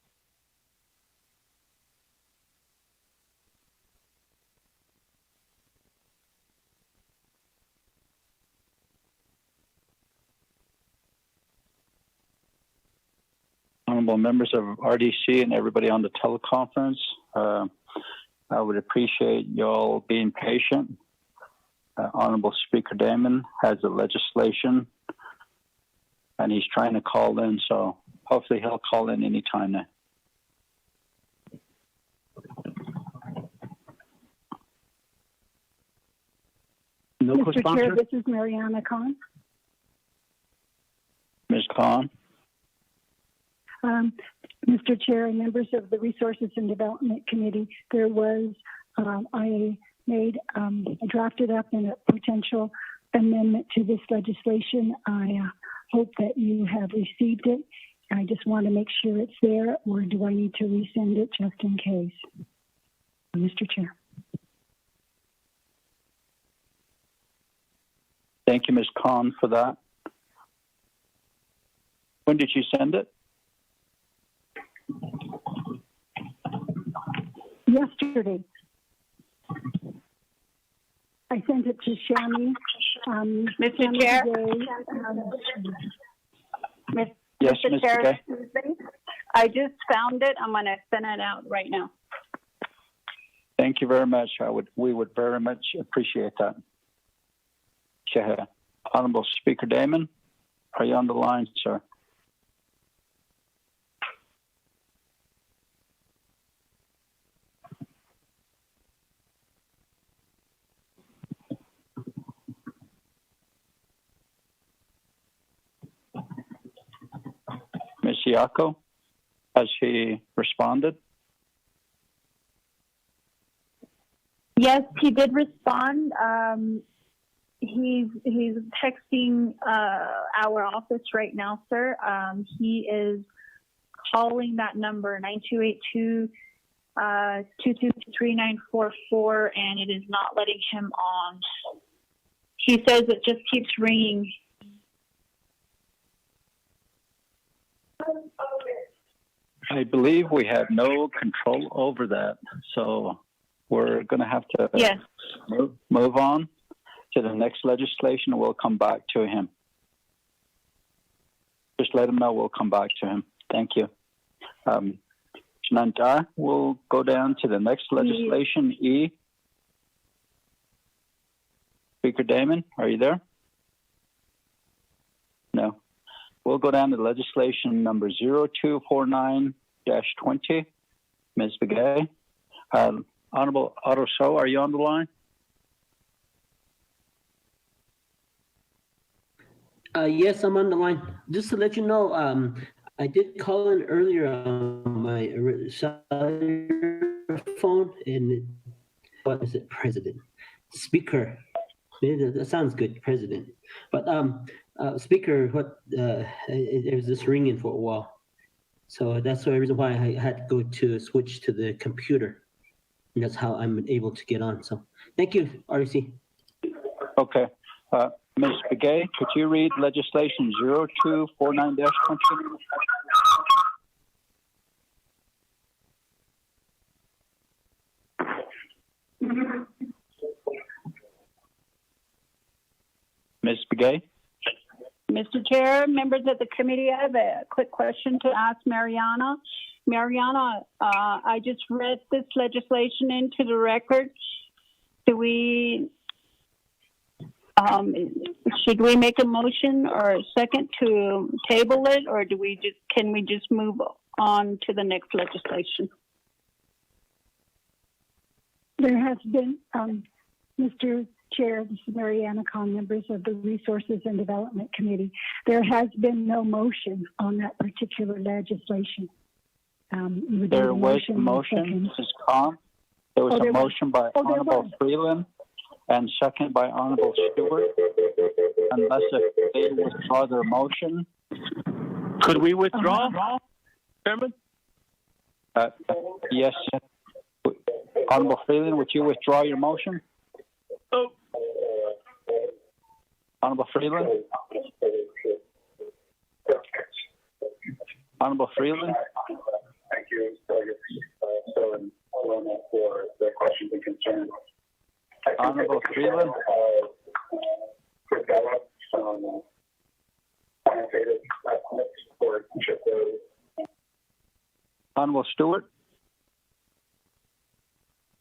Honorable members of RDC and everybody on the teleconference, I would appreciate y'all being patient. Honorable Speaker Damon has the legislation, and he's trying to call in, so hopefully he'll call in anytime now. No Mr. Chair, this is Mariana Khan. Ms. Khan. Mr. Chair and members of the Resources and Development Committee, there was, I drafted up in a potential amendment to this legislation. I hope that you have received it. I just want to make sure it's there, or do I need to resend it just in case? Mr. Chair. Thank you, Ms. Khan, for that. When did you send it? Yesterday. I sent it to Shami. Mr. Chair? Yes, Mr. Mr. Chair, Gay. I just found it. I'm going to send it out right now. Thank you very much. We would very much appreciate that. Honorable Speaker Damon, are you on the line, sir? Ms. Yako, has she responded? Yes, he did respond. He's texting our office right now, sir. He is calling that number 9282-223-944, and it is not letting him on. He says it just keeps ringing. I believe we have no control over that, so we're going to have to move on to the next legislation, and we'll come back to him. Just let him know we'll come back to him. Thank you. Shananta, we'll go down to the next legislation, E. Speaker Damon, are you there? No. We'll go down to legislation number 0249-20. Ms. Begay. Honorable Otto So, are you on the line? Yes, I'm on the line. Just to let you know, I did call in earlier on my cellular phone, and what is it, President? Speaker. That sounds good, President. But Speaker, it was just ringing for a while. So that's the reason why I had to go to switch to the computer. And that's how I'm able to get on. So thank you, RDC. Okay. Ms. Begay, could you read legislation 0249-20? Ms. Begay? Mr. Chair, members of the committee, I have a quick question to ask Mariana. Mariana, I just read this legislation into the record. Do we, should we make a motion or a second to table it, or can we just move on to the next legislation? There has been, Mr. Chair, this is Mariana Khan, members of the Resources and Development Committee. There has been no motion on that particular legislation. There was a motion, Mrs. Khan. There was a motion by Honorable Freeland and second by Honorable Stewart. Unless they withdraw their motion. Could we withdraw, Chairman? Yes. Honorable Freeland, would you withdraw your motion? Oh. Honorable Freeland? Honorable Freeland? Thank you for the questions and concerns. Honorable Freeland? Develop some quantitative estimates for each of those. Honorable Stewart?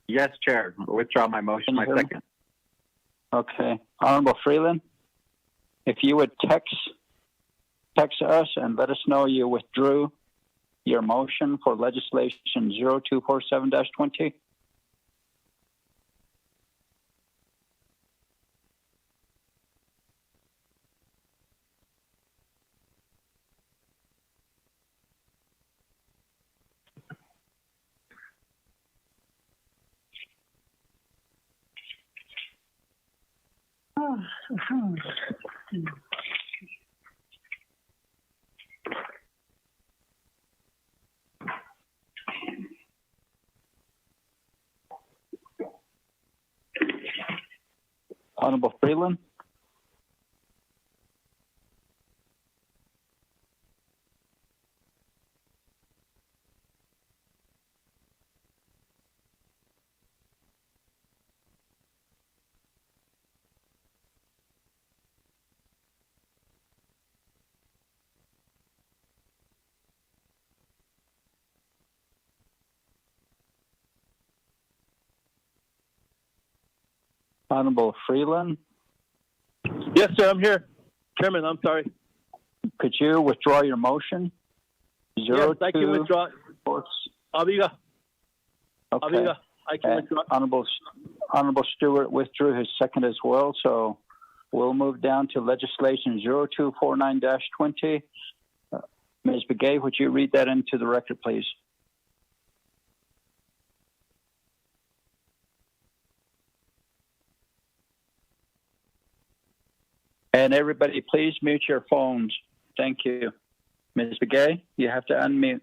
Yes, Chair. Withdraw my motion, my second. Okay. Honorable Freeland, if you would text us and let us know you withdrew your motion for legislation 0247-20. Honorable Freeland? Honorable Freeland? Yes, sir, I'm here. Chairman, I'm sorry. Could you withdraw your motion? Yes, I can withdraw. Abiga. Okay. Abiga, I can withdraw. Honorable Stewart withdrew his second as well, so we'll move down to legislation 0249-20. Ms. Begay, would you read that into the record, please? And everybody, please mute your phones. Thank you. Ms. Begay, you have to unmute.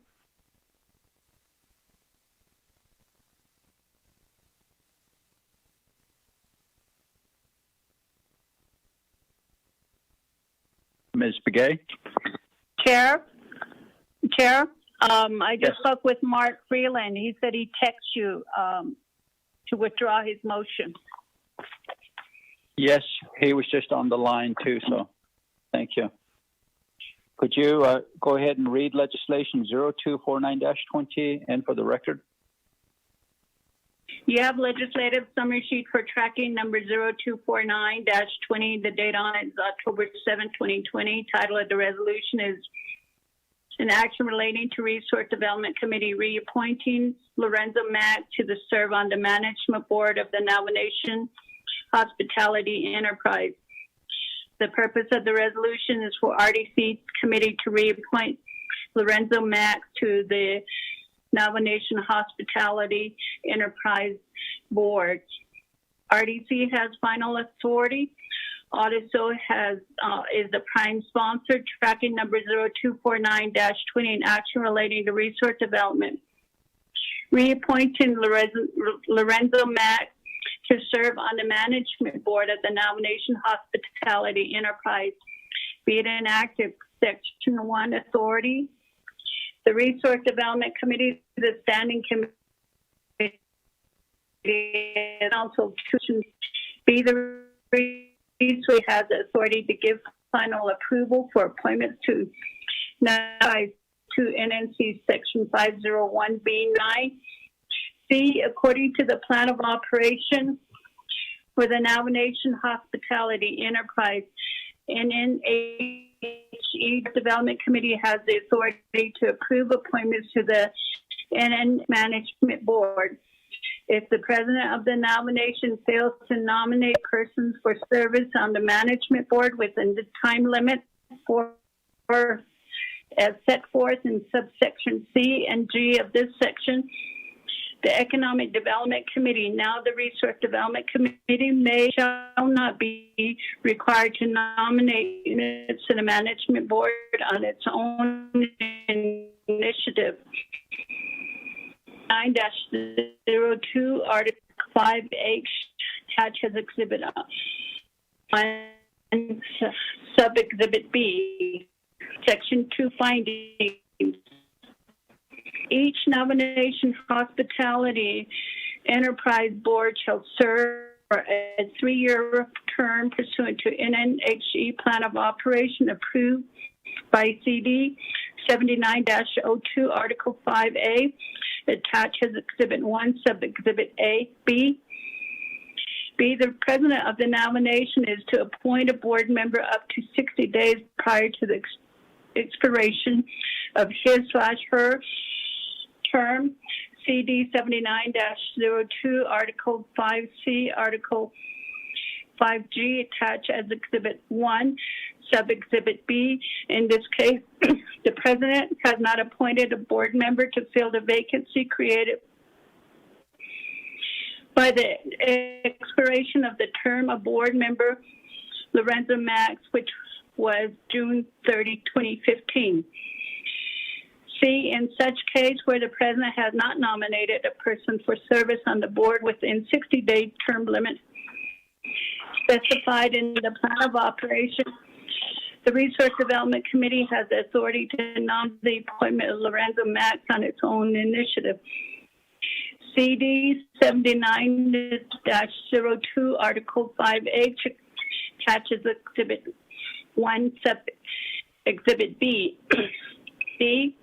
Ms. Begay? Chair, I just spoke with Mark Freeland. He said he texted you to withdraw his motion. Yes, he was just on the line too, so thank you. Could you go ahead and read legislation 0249-20 and for the record? You have legislative summary sheet for tracking number 0249-20. The date on it is October 7, 2020. Title of the resolution is an action relating to Resource Development Committee reappointing Lorenzo Mack to the serve on the management board of the Navajo Nation Hospitality Enterprise. The purpose of the resolution is for RDC committee to reappoint Lorenzo Mack to the Navajo Nation Hospitality Enterprise Board. RDC has final authority. Also is the prime sponsor, tracking number 0249-20, and action relating to resource development. Reappointing Lorenzo Mack to serve on the management board of the Navajo Nation Hospitality Enterprise, be it an active Section 1 authority. The Resource Development Committee, the standing committee, and also to be the resource has the authority to give final approval for appointments to NNC Section 501B9. C, according to the plan of operation for the Navajo Nation Hospitality Enterprise, NNHE Development Committee has the authority to approve appointments to the NN Management Board. If the president of the nomination fails to nominate persons for service on the management board within the time limit for as set forth in subsection C and G of this section, the Economic Development Committee, now the Resource Development Committee, shall not be required to nominate units to the management board on its own initiative. 9-02, Article 5H, attached as Exhibit 1, Sub-Exhibit B, Section 2 findings. Each nomination hospitality enterprise board shall serve for a 3-year term pursuant to NNHE Plan of Operation approved by CD 79-02, Article 5A, attached as Exhibit 1, Sub-Exhibit A, B. B, the president of the nomination is to appoint a board member up to 60 days prior to the expiration of his/her term. CD 79-02, Article 5C, Article 5G, attached as Exhibit 1, Sub-Exhibit B. In this case, the president has not appointed a board member to fill the vacancy created by the expiration of the term of board member Lorenzo Max, which was June 30, 2015. C, in such case where the president has not nominated a person for service on the board within 60-day term limit specified in the Plan of Operation, the Resource Development Committee has the authority to nominate the appointment of Lorenzo Max on its own initiative. CD 79-02, Article 5H, attaches Exhibit 1, Exhibit B. B,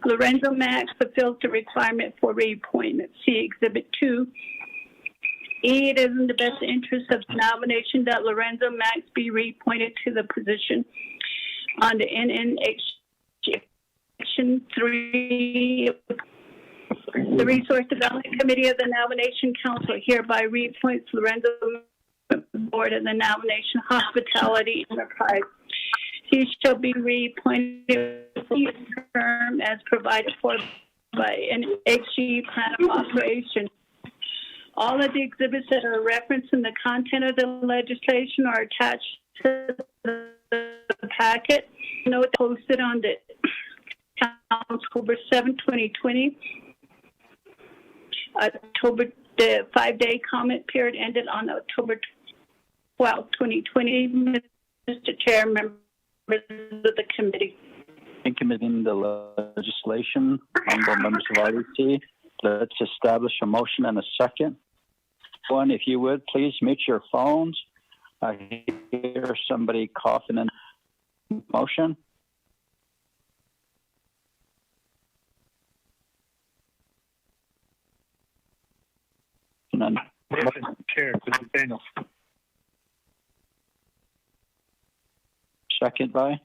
Lorenzo Max fulfills the requirement for reappointment. See Exhibit 2. E, it is in the best interest of the nomination that Lorenzo Max be reappointed to the position on the NNH Section 3. The Resource Development Committee of the Nomination Council hereby reappoints Lorenzo Board of the Nomination Hospitality Enterprise. He shall be reappointed for his term as provided for by NHE Plan of Operation. All of the exhibits that are referenced in the content of the legislation are attached to the packet. Note posted on the October 7, 2020. The 5-day comment period ended on October 12, 2020. Mr. Chair, members of the committee. Thank you, Ms. The legislation, honorable members of RDC. Let's establish a motion and a second. One, if you would, please mute your phones. I hear somebody coughing in motion. None. Chair, this is Daniel. Second by?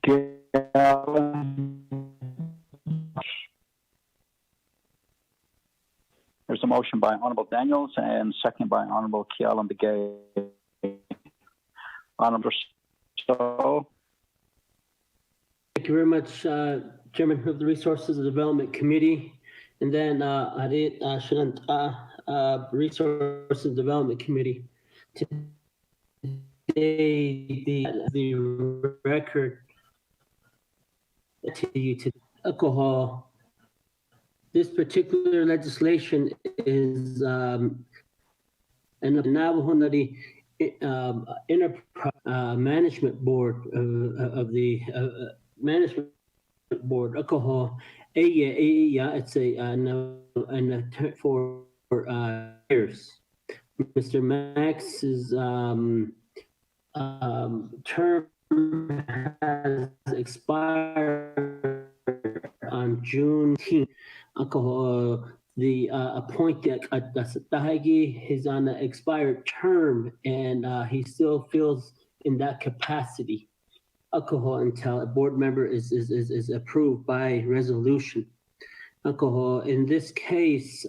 There's a motion by Honorable Daniels and second by Honorable Kialan Begay. Honorable Stowe. Thank you very much, Chairman of the Resources and Development Committee. And then Resources and Development Committee. Today, the record to you to alcohol. This particular legislation is in the Navajo Enterprise Management Board of the Management Board alcohol. It's a for years. Mr. Max's term has expired on June 10th. The appointed Tahagi is on the expired term, and he still fills in that capacity. Alcohol until a board member is approved by resolution. Alcohol in this case,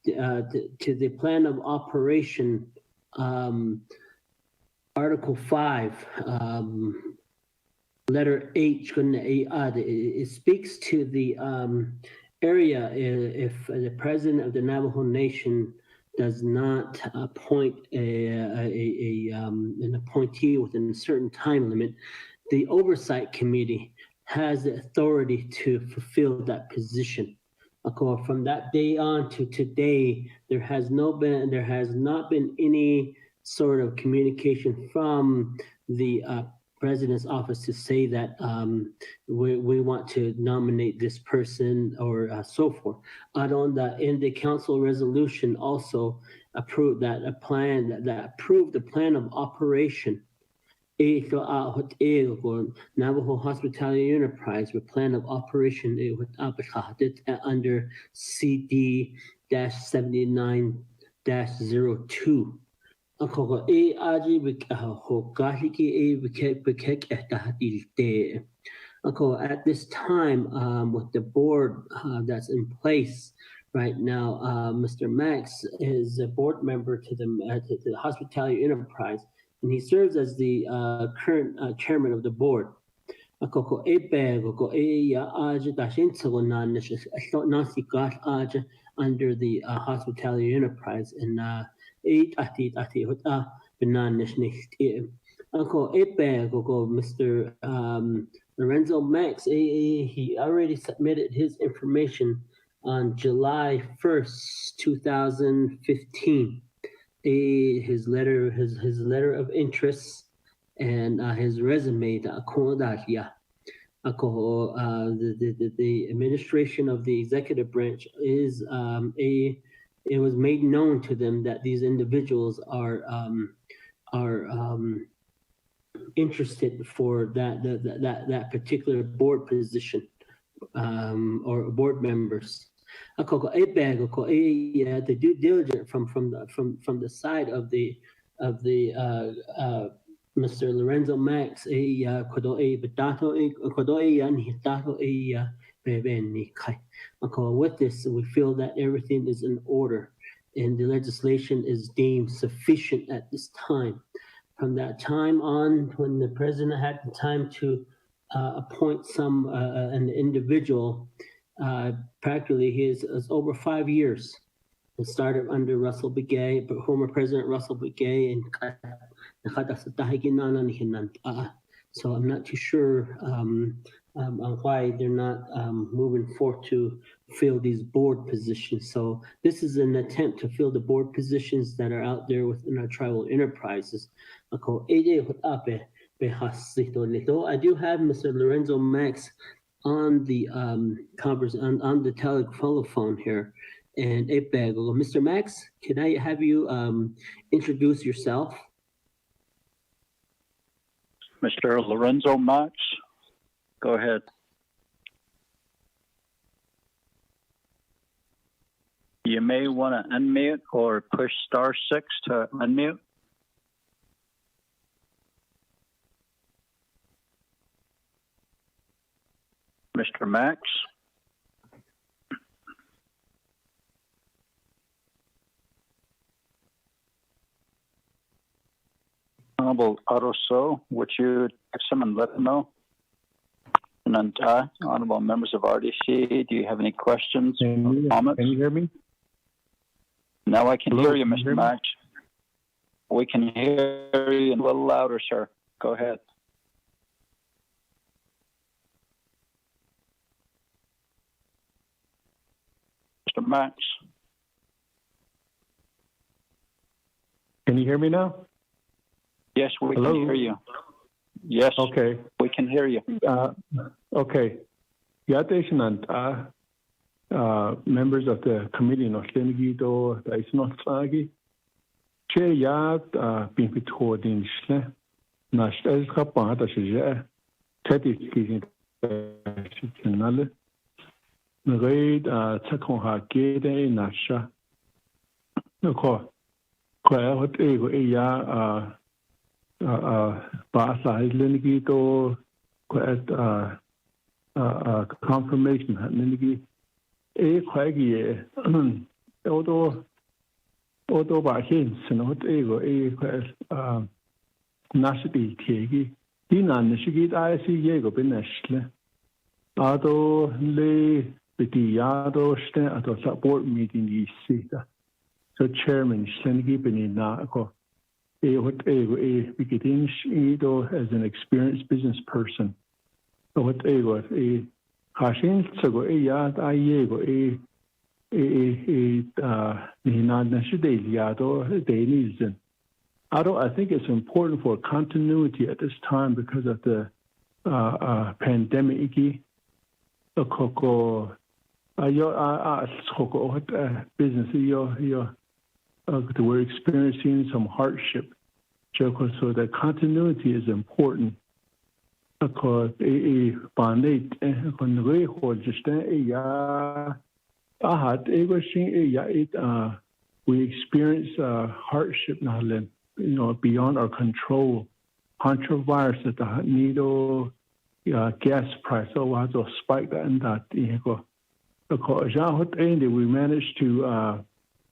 to the plan of operation, Article 5, letter H, it speaks to the area if the president of the Navajo Nation does not appoint an appointee within a certain time limit, the oversight committee has the authority to fulfill that position. From that day on to today, there has not been any sort of communication from the president's office to say that we want to nominate this person or so forth. In the council resolution also approved that approved the plan of operation. Navajo Hospitality Enterprise with plan of operation under CD-79-02. At this time, with the board that's in place right now, Mr. Max is a board member to the Hospitality Enterprise, and he serves as the current chairman of the board. Under the Hospitality Enterprise, and Mr. Lorenzo Max, he already submitted his information on July 1st, 2015. His letter of interest and his resume. The administration of the executive branch is it was made known to them that these individuals are interested for that particular board position or board members. The due diligence from the side of the Mr. Lorenzo Max, with this, we feel that everything is in order and the legislation is deemed sufficient at this time. From that time on, when the president had the time to appoint an individual, practically he is over 5 years. It started under Russell Begay, former President Russell Begay, and so I'm not too sure why they're not moving forward to fill these board positions. So this is an attempt to fill the board positions that are out there within our tribal enterprises. I do have Mr. Lorenzo Max on the on the telephone here. And Mr. Max, can I have you introduce yourself? Mr. Lorenzo Max, go ahead. You may want to unmute or push *6 to unmute. Mr. Max. Honorable Aroso, would you text him and let him know? And honorable members of RDC, do you have any questions or comments? Can you hear me? Now I can Hello, hear you, Mr. Max. We can hear you a little louder, sir. Go ahead. Mr. Max. Can you hear me now? Yes, we Hello? can hear you. Yes, okay. We can hear you. Okay. Members of the committee no Slengido, the Isnotlagi, Chair Yad, Pimpithodin Schle, Nash Elskapa, the Shija, Teddy Kizin, Nale, Raid, Takonha Gede, Nasha, no call. What ego, Basa Islengido, confirmation, Nigi. A quaggy Odo ba hinsen hot ego nasbi tegi. Dinan shigit IC yego benestle. Ado le bitiado ste ato support meeting yisita. So chairman shlengi beni na ko. Hot ego begitin ido as an experienced business person. Hot ego hashin sago yad ayego I think it's important for continuity at this time because of the pandemic. Business we're experiencing some hardship. So the continuity is important. Because we experience hardship now, beyond our control. Controvirus at the needle gas price, so was a spike and that we managed to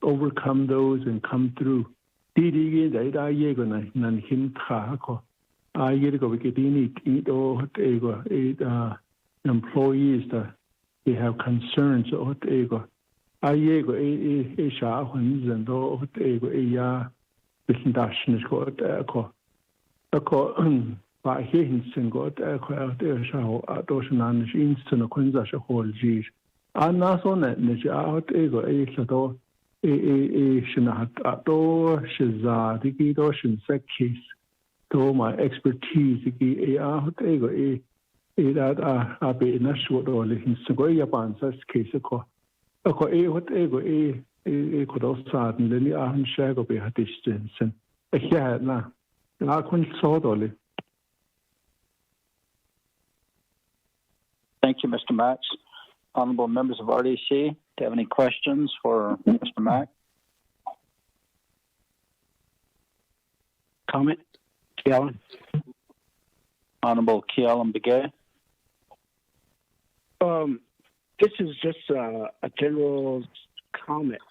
overcome those and come through. Employees that they have concerns to my expertise that I be in a short or looking so go Japan such case what ego could also and then I share go be a distance and yeah na I couldn't saw dolly. Thank you, Mr. Max. Honorable members of RDC, do you have any questions for Mr. Max? Comment, Kialan. Honorable Kialan Begay. This is just a general comment.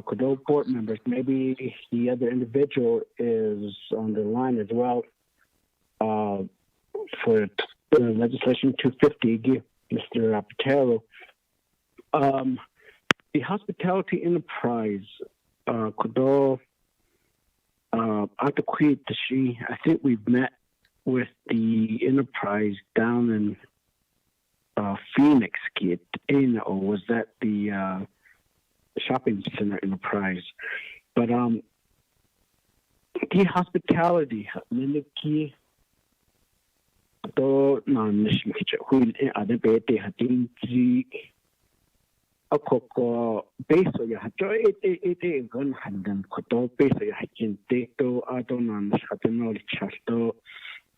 Could those board members, maybe the other individual is on the line as well for legislation 250, Mr. Apatero. The hospitality enterprise, could I think we've met with the enterprise down in Phoenix, or was that the shopping center enterprise? But the hospitality, I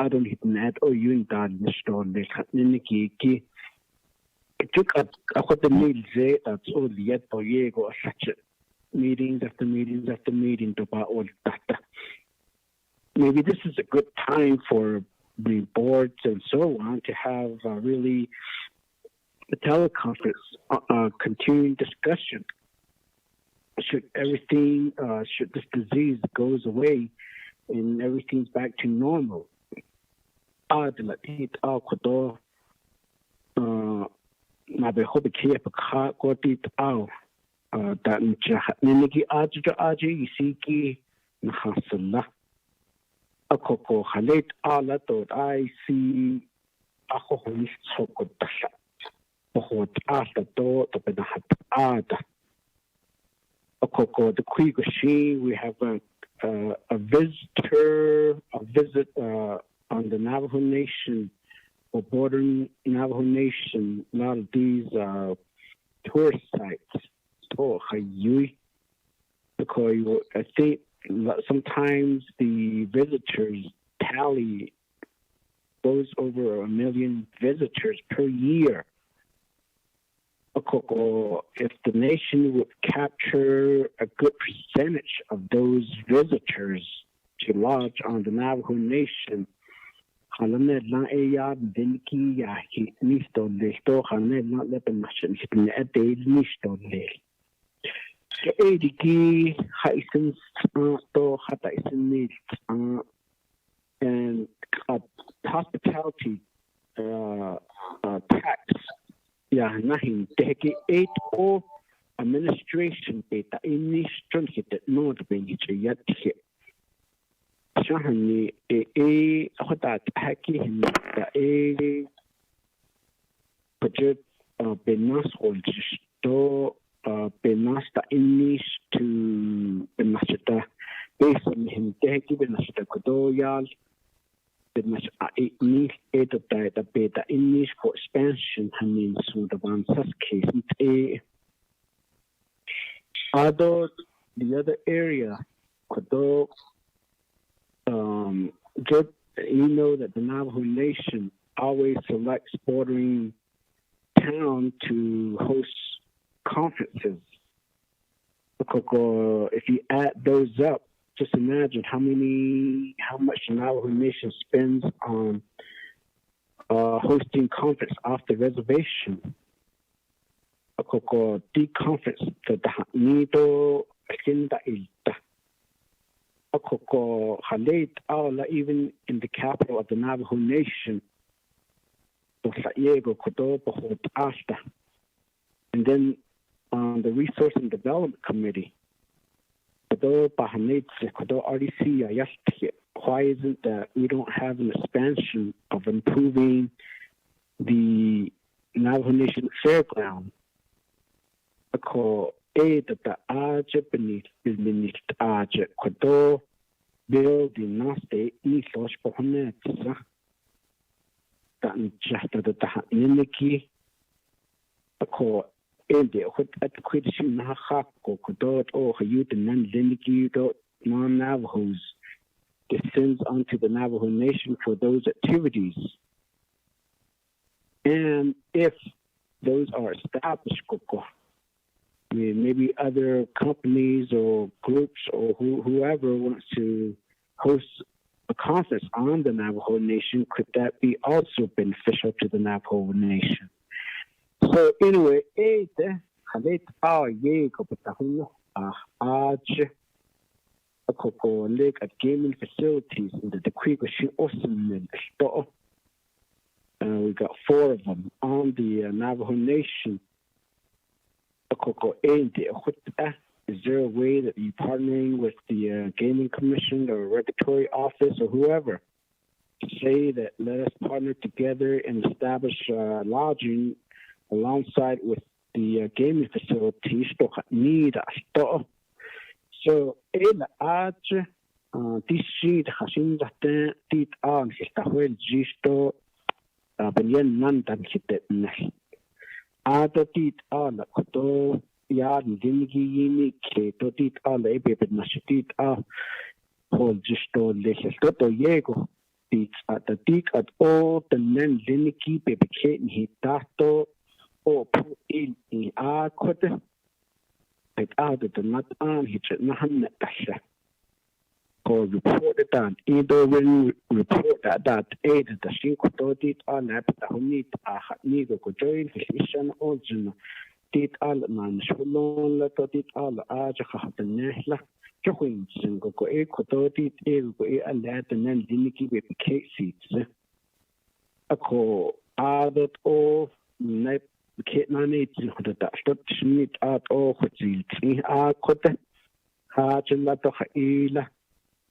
don't hit net or you in that store. They cut Niki. It took a the meal say that's all yet for Yego such meetings after meetings after meeting to about all that. Maybe this is a good time for the boards and so on to have really a teleconference, continuing discussion. Should this disease goes away and everything's back to normal? Akoko halet ala dot I see ahohonis sokotasha. Ohot after dot of the hat ada. Akoko the Quigoshi, we have a visit on the Navajo Nation or bordering Navajo Nation. A lot of these tourist sites. Oh, because I think sometimes the visitors tally goes over 1 million visitors per year. If the nation would capture a good percentage of those visitors to lodge on the Navajo Nation, Ediki Hyson to Hataisin and hospitality tax. Yeah, nahin teki 8 o administration data in this strength that not being yet here. Shahani what that haki him the budget benas holds to benas the English to benasita based on him teki benasita kodoyal benas English the beta English for expansion hanin so the one such case although the other area kodo good, you know that the Navajo Nation always selects bordering town to host conferences. If you add those up, just imagine how much the Navajo Nation spends on hosting conference off the reservation. The conference the Nido Kinda Ilta. Even in the capital of the Navajo Nation, and then on the Resource and Development Committee, why isn't that we don't have an expansion of improving the Navajo Nation fairground? Building not state East Losh Pohonet, that just the Tahaniki, a core India, what at the Christian Nahako, Kodot, or Hayut and Nanliniki, non Navajos descends onto the Navajo Nation for those activities. And if those are established, maybe other companies or groups or whoever wants to host a conference on the Navajo Nation, could that be also beneficial to the Navajo Nation? So anyway, look at gaming facilities in the Creekoshi Osman. We got 4 of them on the Navajo Nation. Is there a way that you're partnering with the Gaming Commission or Regulatory Office or whoever to say that let us partner together and establish lodging alongside with the gaming facilities? So, this sheet has in the tit on his tahwel gisto, Benyan Nandan hit it. Other tit on the Koto, Yard, Dinigi, Kato tit on the Ebit Nashitit are hold gisto, Lehistoto Yego. Tit at the dick at all the Nan Diniki, Baby Kate, he tato, or put in our quarter. It added the nut on his Nahan Tasha. Or reported that either when report that aided the Shinko did on Apatahonit, a Nigo join his mission origin, did all man Shulon, let it all Aja the Nehla, Joins and go equator did a lad and then Diniki with the cake seats. A call added all night. Kate Nani to the Schmidt at all, which is our quarter. Hajalato Haila.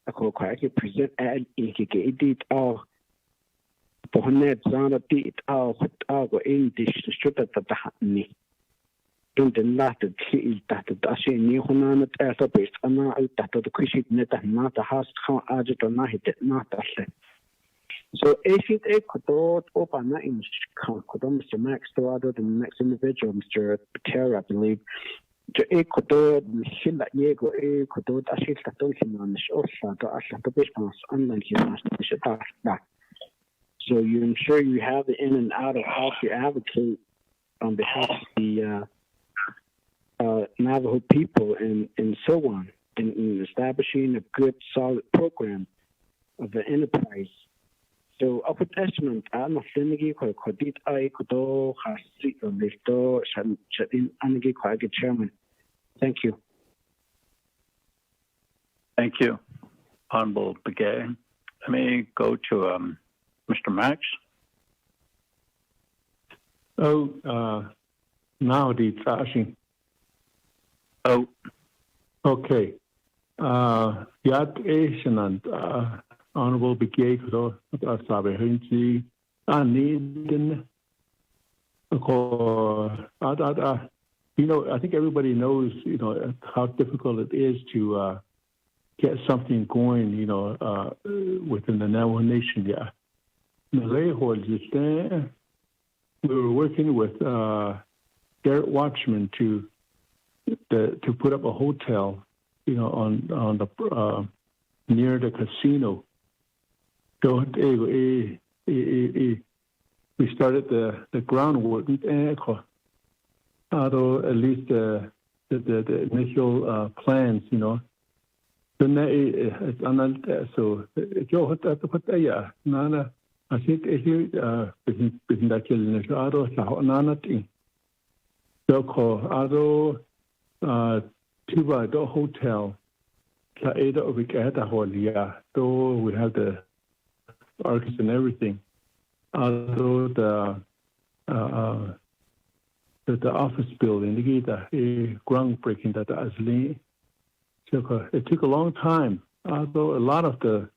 A co-quacky present and indicated our Pohonet Zana did our English shoot at the Hatni. In the latter, he is that the Dashi Nihonana alphabet, and now that the Kushit net not a house, how agit or not hit not a set. So, if it could open in Kodom, Mr. Max, to other than the next individual, Mr. Patera, I believe. Ecuador, Hilla Yego, Ecuador, Ashil Tatohiman, Osha, to Asha to Bismas, unlike that. So I'm sure you have the in and out of how to advocate on behalf of the Navajo people and so on, in establishing a good, solid program of the enterprise. So, upper testament, I'm a Finigi, Kodit, Ecuador, Hasi, Listo, Shadin, Anigi, Chairman. Thank you. Thank you, Honorable Begay. Let me go to Mr. Max. Now the trashing. Oh. Okay. Yat Asian and Honorable Begay could Sabe Hunzi. Need I think everybody knows, how difficult it is to get something going, within the Navajo Nation. Yeah. We were working with Garrett Watchman to put up a hotel, on the near the casino. So we started the groundwork, although at least the initial plans, Then so Nana, I think between that children is Nana thing. So called Tuba the hotel. So we have the arcs and everything. Although the office building, the groundbreaking that Asli. So it took a long time. Although a lot of the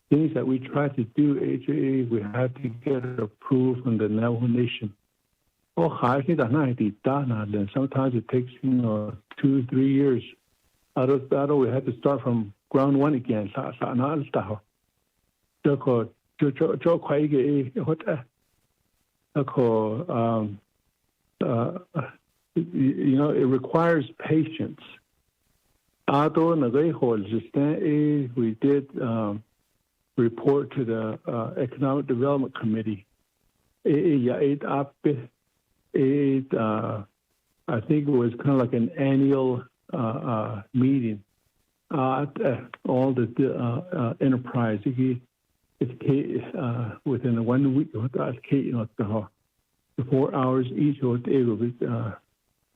things that we tried to do, we had to get approved from the Navajo Nation. Sometimes it takes 2-3 years. Although we had to start from ground one again. It requires patience. We did report to the Economic Development Committee. I think it was kind of like an annual meeting. All the enterprise. Within 1 week, the 4 hours each,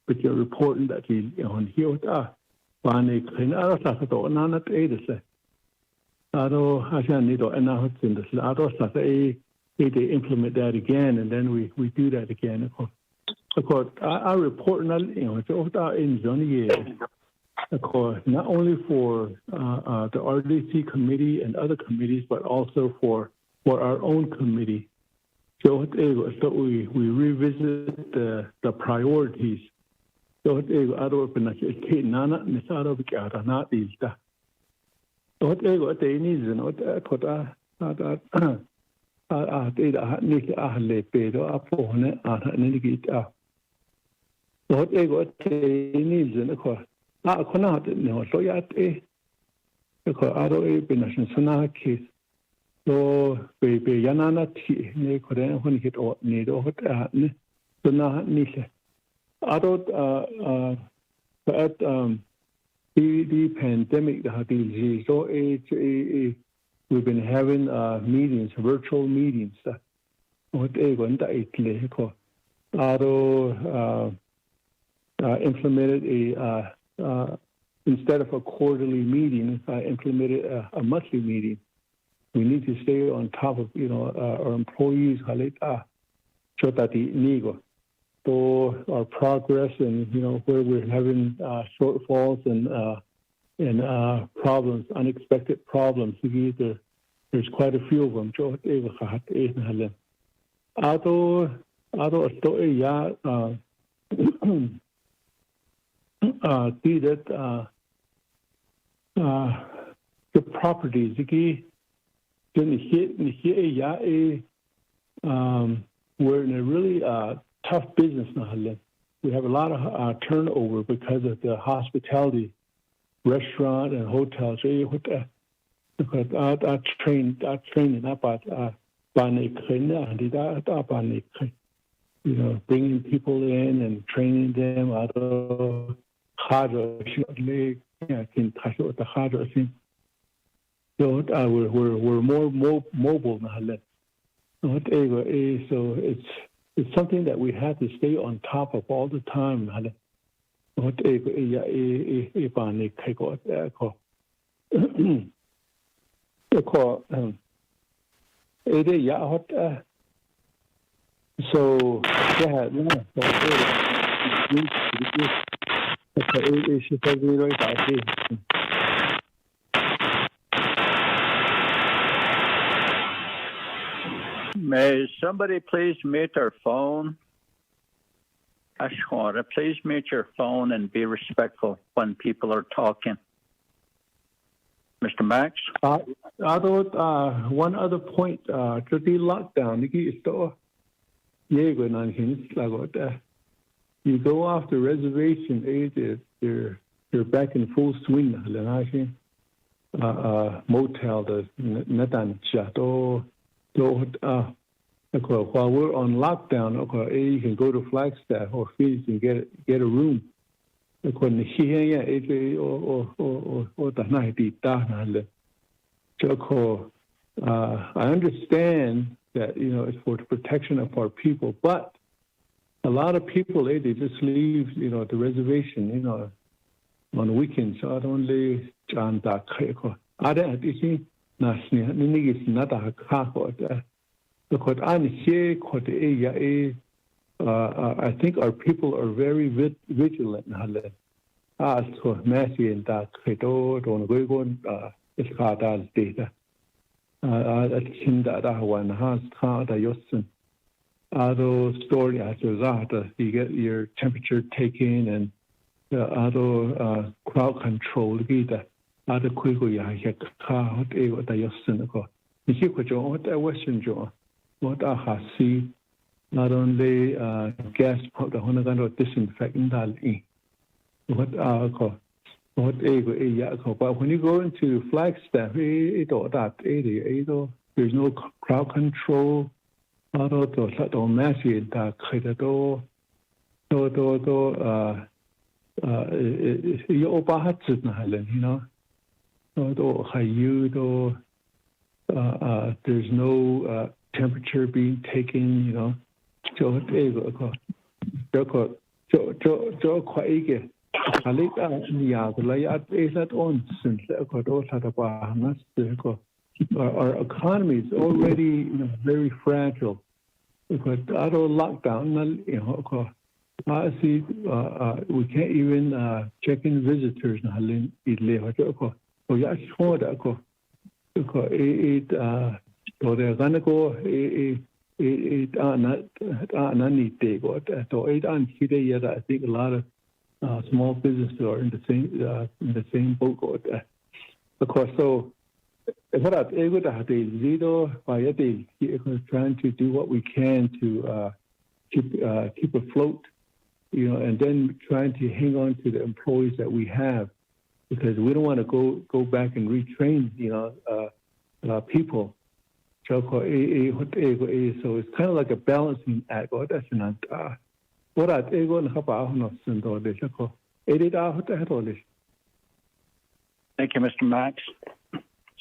but you're reporting that on here. They implement that again, and then we do that again. Of course, I report not only for the RDC committee and other committees, but also for our own committee. So we revisit the priorities. So the pandemic, we've been having meetings, virtual meetings. Implemented instead of a quarterly meeting, I implemented a monthly meeting. We need to stay on top of our employees, so that our progress and where we're having shortfalls and problems, unexpected problems. There's quite a few of them. The properties we're in a really tough business now. We have a lot of turnover because of the hospitality, restaurant and hotels. Because I trained about bringing people in and training them. So we're more mobile now. So it's something that we have to stay on top of all the time. ko ede ya hot so yeah no so it should be right out here. May somebody please mute their phone? Ashwara, please mute your phone and be respectful when people are talking. Mr. Max? One other point, to the lockdown, you go off the reservation, they're back in full swing. Motel, while we're on lockdown, you can go to Flagstaff or Phoenix and get a room. I understand that it's for the protection of our people, but a lot of people they just leave the reservation on weekends. So I don't leave John Dark. I think our people are very vigilant. You get your temperature taken and crowd control. Not only gas pump, the disinfectant. But when you go into Flagstaff, there's no crowd control. There's no temperature being taken, Our economy is already very fragile. Lockdown, we can't even check in visitors. I think a lot of small businesses are in the same boat. Of course, so trying to do what we can to keep afloat, and then trying to hang on to the employees that we have, because we don't want to go back and retrain people. So it's kind of like a balancing act. Thank you, Mr. Max.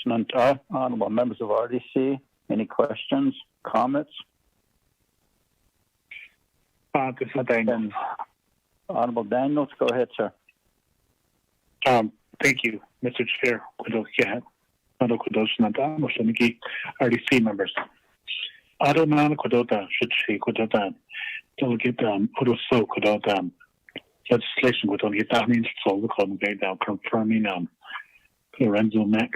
Honorable members of RDC, any questions, comments? Honorable Daniels, go ahead, sir. Thank you, Mr. Chair. RDC members. Legislation confirming Lorenzo Max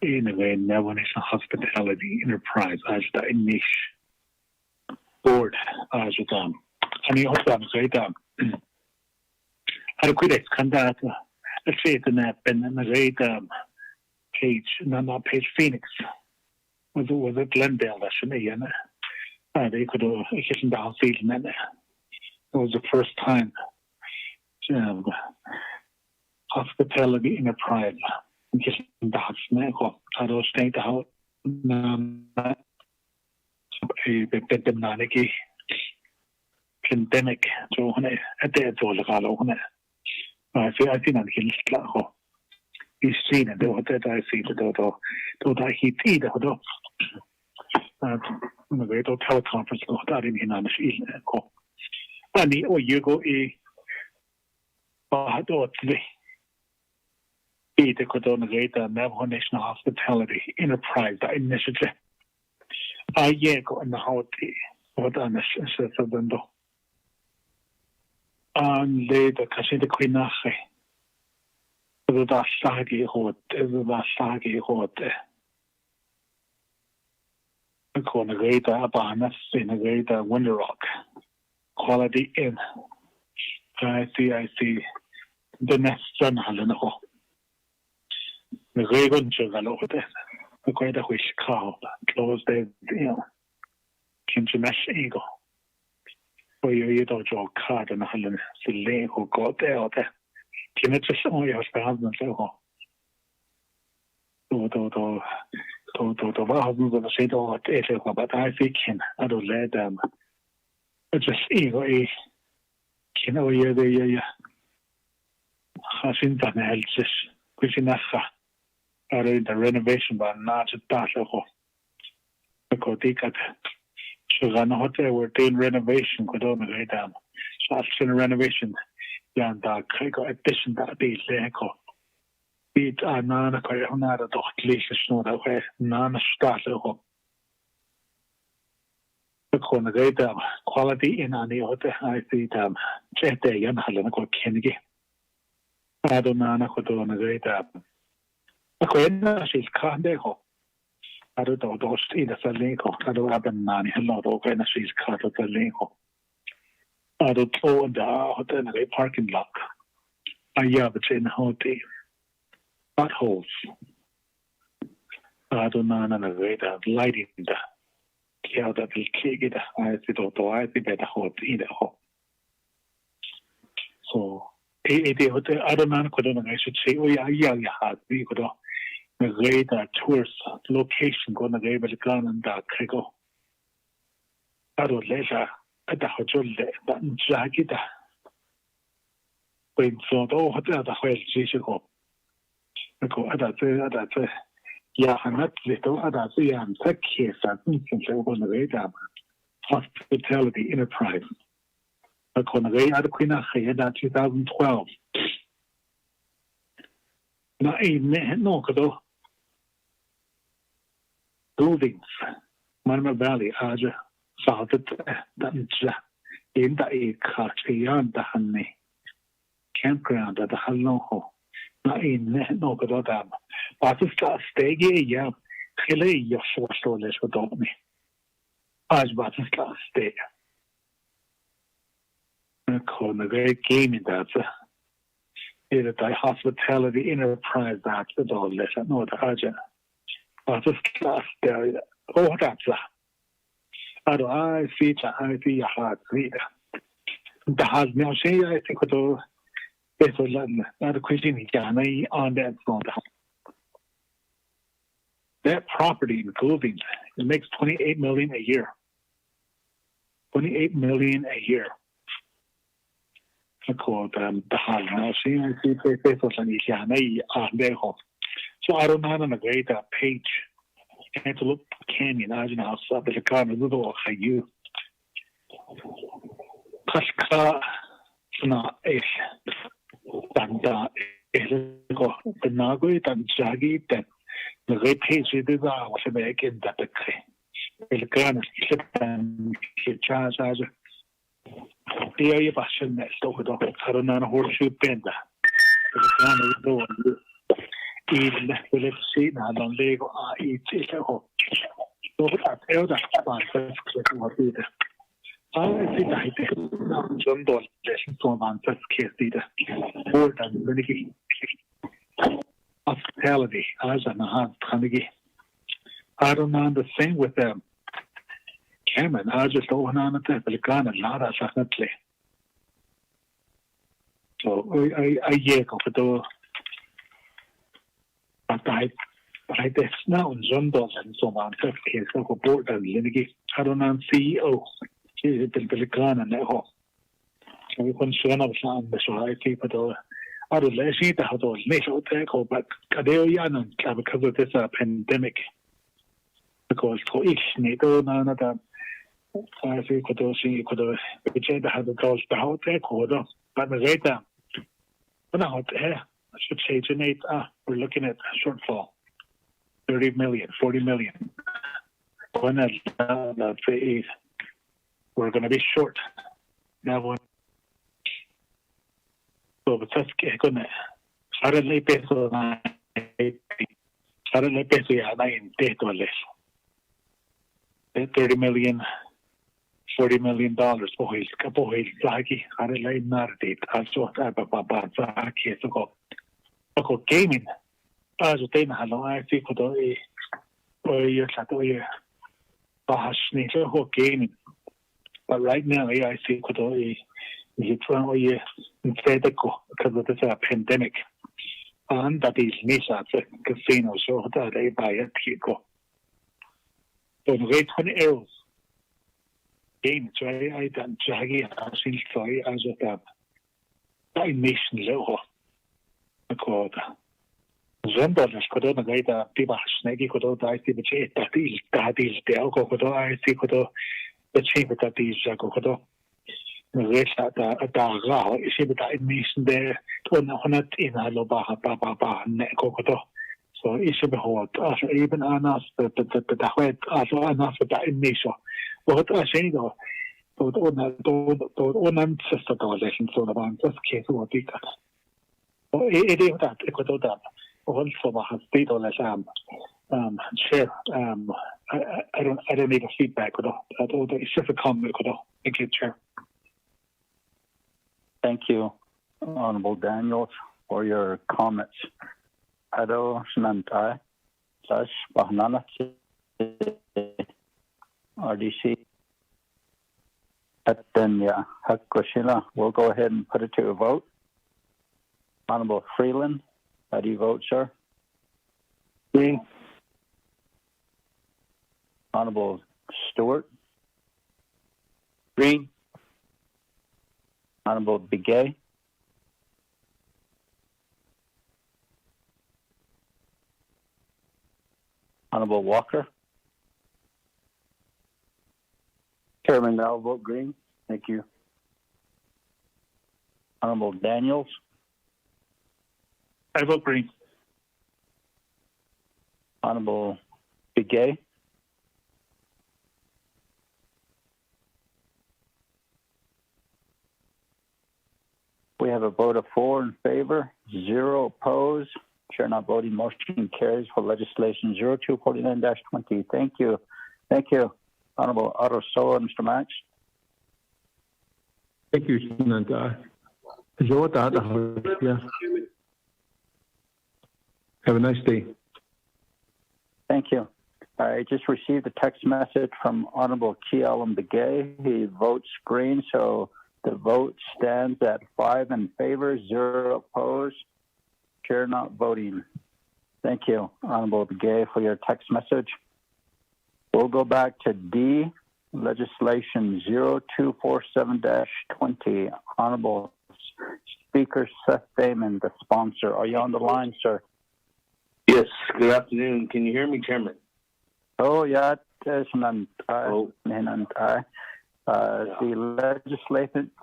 in a way Navajo Nation Hospitality Enterprise as the niche board as with I mean also say that I quit it conduct a faith in that and then page not page Phoenix was it Glendale that should be they could have kitchen down feeling that it was the first time hospitality enterprise just dogs now I don't stay out pandemic so at the I think that he's seen it though that I see the that he did the teleconference that in and you go Ida Kodona Gata Navajo National Hospitality Enterprise Initiative. Ayeko and the Hoti, what on the Sesabendo. And later Casita Quinache. The Sagi Hot, the Sagi Hot. The Conagata Abanas in a greater Wonder Rock. Quality Inn. I see. The next son Halanaho. The Raven Jugalo, the quite a wish cow, close the, Kinchimesh Eagle. For you don't draw card and Helen, the lane who got there. Can it just only have the husband so? To husbands of the state or Ethiopia, but I think I don't let them. Just ego, yeah. Hasn't done else, which in the renovation, but not a taco. Because they got Susan Hotel were doing renovation, could only lay down. So after renovation, and the addition that these leco. Beat a nana quite not a dot, least snow that way, nana start. The corner quality in any other, I see them. Jet day and Helen got Kennedy. I don't know what to great up. A queen, she's can't they hope. I don't know those either the link. I don't have a nanny, a lot of when she's cut at the link. I don't know the hotel parking lot. I have it in hotel. Potholes. I don't know a great lighting the. Yeah, that will kick it. I see better hotel in the hole. So. I don't know what I should say. Oh, yeah, we could have great tourist location going to give it gun and that crigo. I don't let at the hotel that jacket. When so, what the other way she should go. Because other yeah, I'm not little other and tech case that means on the radar. Hospitality Enterprise. Conway at Queen of 2012. Now, no, buildings, Manama Valley, Aja, South Danja, in the Kachian, the Honey, campground at the Haloho. Now, no, dam. But it's a stay, yeah, Hilly, your source less without me. As but it's a stay. Called a great game in that. It's a hospitality enterprise that's all this. No, the Aja. But it's class there. Oh, that's that. I see a hard reader. The has now say, I think, what it's not a question on that phone. That property in Goldings, it makes $28 million a year. $28 million a year. Called the hall now. See, I see papers on their home. So I don't have a great page. Antelope Canyon, I don't know, so the car a little you. Pasca, not a Danda, the Nagui, and Jagi, that the great page is was a back in that the gun slip and charge as the area passion next over the Carolina horseshoe bender. The gun is the even let's see now on Lego each home. So I tell that one first what is it? I think I think John Doll lesson from on first case either more than many hospitality as an Carnegie. I don't know the same with them. Cameron, I just don't on it, but gone and not as definitely. So I go for the but I that's now in John Doll and so on first case of a board and Linigi. I don't know CEO. She's the gun and that hole. So we couldn't show up on the show. I keep it all. I don't let you have those little tackle, but Kadeoyan because of this pandemic. Because for each NATO, none of them. I think she could have the girls out there, but the later. But now, should say, Jeanette, we're looking at a shortfall, 30 million, 40 million. We're going to be short. Now, so that's going to suddenly peso in debt or less. $30 million, $40 million. Boy, lagi. Suddenly not debt. Also, so gaming. As they know, I think gaming. But right now, I think instead because of this pandemic, and that is Nisa casino, so that they buy a ticket. So the 20 euros game, so I done jaggy and since I as of that nation low. Because Zenders could on the data, people snaggy could all die, but that is the alcohol, I think the cheap that is Jacodo. The rest at the Dara, is it that nation there, 100 in a Lobaha Baba, Necodo. So it's a behold, even enough the wet, also enough that in nation. What I say though, don't ancestor lesson, so the one just case what we got. It is that Ecuador that one from a state or less share. I don't need a feedback with all. It's just a comment with all. Thank you, Chair. Thank you, Honorable Daniels, for your comments. Ado Snantai, Sash Bahnana, RDC. Atenya Hakoshila. We'll go ahead and put it to a vote. Honorable Freeland, how do you vote, sir? Green. Honorable Stewart? Green. Honorable Begay? Honorable Walker? Chairman, I'll vote green. Thank you. Honorable Daniels? I vote green. Honorable Begay? We have a vote of 4 in favor, 0 opposed. Chair not voting. Motion carries for legislation 0249-20. Thank you. Thank you. Honorable Otto Soa, Mr. Max. Thank you, Senator. Yeah. Have a nice day. Thank you. I just received a text message from Honorable Kialam Begay. He votes green, so the vote stands at 5 in favor, 0 opposed. Chair not voting. Thank you, Honorable Begay, for your text message. We'll go back to D, legislation 0247-20. Honorable Speaker Seth Damon, the sponsor. Are you on the line, sir? Yes, good afternoon. Can you hear me, Chairman? Oh, yeah. The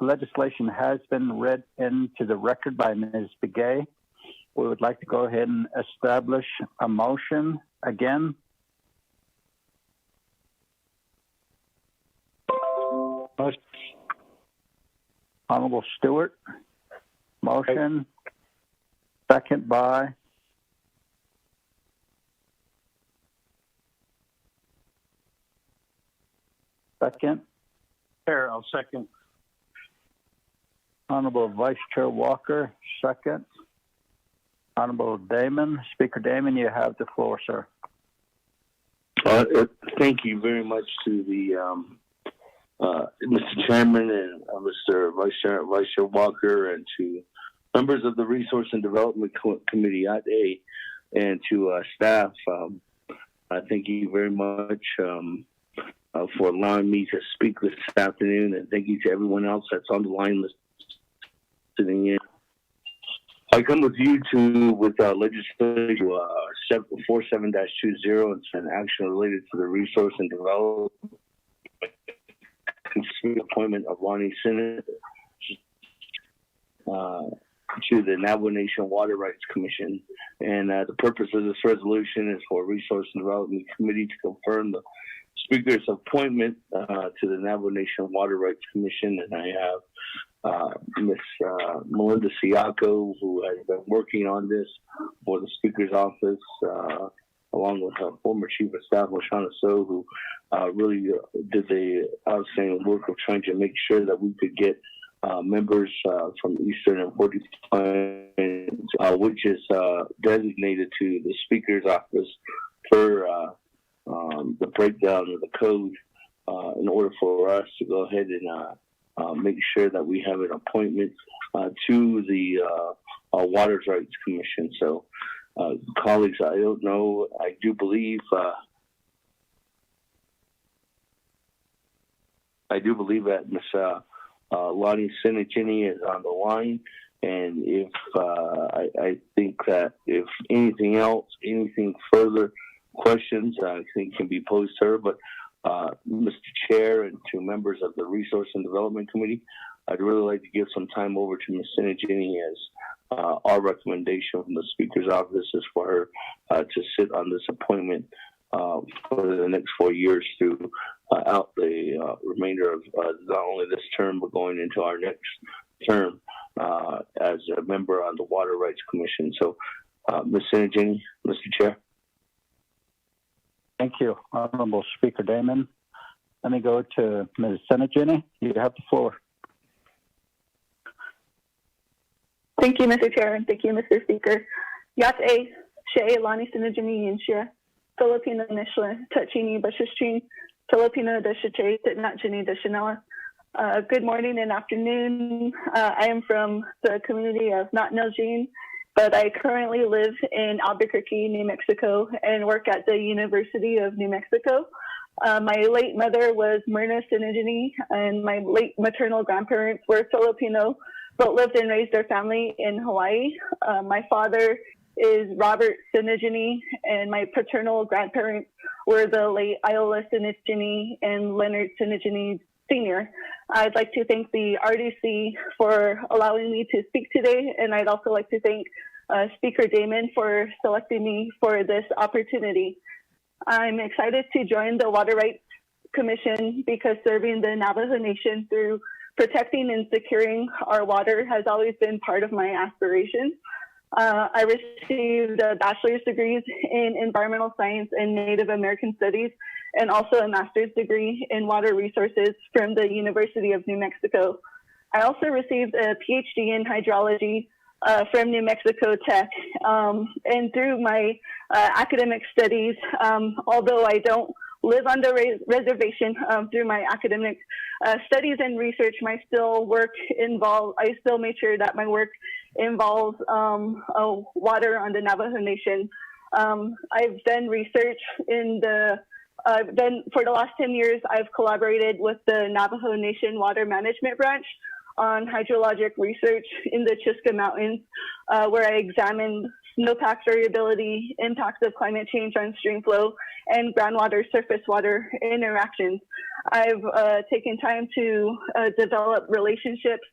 legislation has been read into the record by Ms. Begay. We would like to go ahead and establish a motion again. Honorable Stewart, motion. Second by second. Chair, I'll second. Honorable Vice Chair Walker, second. Honorable Damon, Speaker Damon, you have the floor, sir. Thank you very much to the Mr. Chairman and Mr. Vice Chair Walker, and to members of the Resource and Development Committee at A, and to staff. Thank you very much for allowing me to speak this afternoon, and thank you to everyone else that's on the line listening in. I come with you with legislation 47-20. It's an action related to the Resource and Development appointment of Lonnie Sinnott, to the Navajo Nation Water Rights Commission. And the purpose of this resolution is for Resource and Development Committee to confirm the Speaker's appointment to the Navajo Nation Water Rights Commission. And I have Ms. Melinda Siaco, who has been working on this for the Speaker's office, along with her former Chief of Staff, Lashana So, who really did the outstanding work of trying to make sure that we could get members from Eastern and 40 which is designated to the Speaker's office for the breakdown of the code in order for us to go ahead and make sure that we have an appointment to the Water Rights Commission. So, colleagues, I don't know. I do believe that Ms. Lonnie Sinigini is on the line, and if I think that if anything else, anything further questions, I think can be posed to her. But Mr. Chair and to members of the Resource and Development Committee, I'd really like to give some time over to Ms. Sinigini as our recommendation from the Speaker's office is for her to sit on this appointment for the next 4 years throughout the remainder of not only this term, but going into our next term as a member on the Water Rights Commission. So, Ms. Sinigini, Mr. Chair. Thank you, Honorable Speaker Damon. Let me go to Ms. Sinigini. You have the floor. Thank you, Mr. Chair, and thank you, Mr. Speaker. Yate, She, Lani Sinigini, Yinshia, Filipino Nishla, Tachini, Bashistrin, Filipino Deshache, Titnachini, Deshanella. Good morning and afternoon. I am from the community of Natneljean, but I currently live in Albuquerque, New Mexico, and work at the University of New Mexico. My late mother was Myrna Sinigini, and my late maternal grandparents were Filipino, but lived and raised their family in Hawaii. My father is Robert Sinigini, and my paternal grandparents were the late Iola Sinigini and Leonard Sinigini Sr. I'd like to thank the RDC for allowing me to speak today, and I'd also like to thank Speaker Damon for selecting me for this opportunity. I'm excited to join the Water Rights Commission because serving the Navajo Nation through protecting and securing our water has always been part of my aspirations. I received a bachelor's degree in environmental science and Native American studies, and also a master's degree in water resources from the University of New Mexico. I also received a PhD in hydrology from New Mexico Tech. And through my academic studies, although I don't live on the reservation, through my academic studies and research, I still made sure that my work involves water on the Navajo Nation. I've done research for the last 10 years, I've collaborated with the Navajo Nation Water Management Branch on hydrologic research in the Chusca Mountains, where I examined snowpack variability, impacts of climate change on stream flow, and groundwater surface water interactions. I've taken time to develop relationships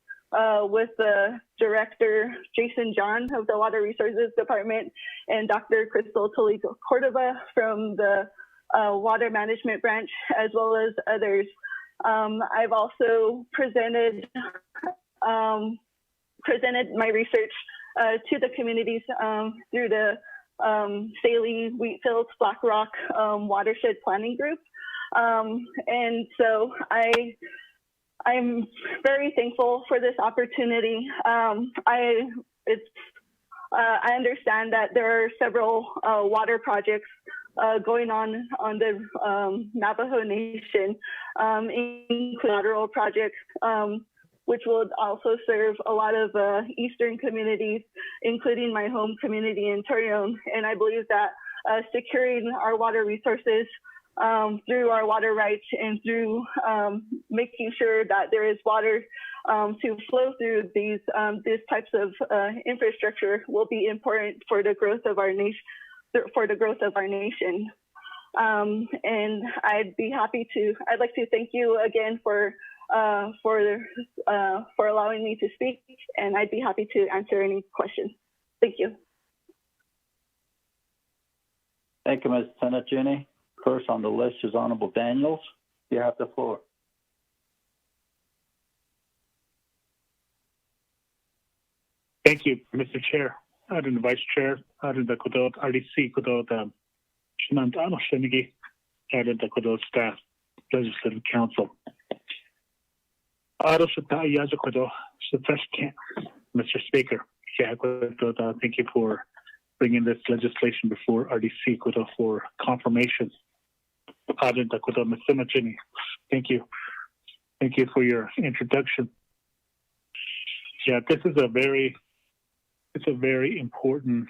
with the director, Jason John of the Water Resources Department, and Dr. Crystal Toledo Cordova from the Water Management Branch, as well as others. I've also presented my research to the communities through the Saley, Wheatfields, Black Rock Watershed Planning Group. And so I'm very thankful for this opportunity. I understand that there are several water projects going on the Navajo Nation, including lateral projects, which will also serve a lot of Eastern communities, including my home community in Torreon. And I believe that securing our water resources through our water rights and through making sure that there is water to flow through these types of infrastructure will be important for the growth of our nation. And I'd like to thank you again for for allowing me to speak, and I'd be happy to answer any questions. Thank you. Thank you, Ms. Senatini. First on the list is Honorable Daniels. You have the floor. Thank you, Mr. Chair. Adding the Vice Chair, adding the Kudot RDC, Kudot Shinant Anoshinigi, adding the Kudot Staff, Legislative Council. Mr. Speaker, thank you for bringing this legislation before RDC for confirmation. Thank you. Thank you for your introduction. Yeah, this is a very important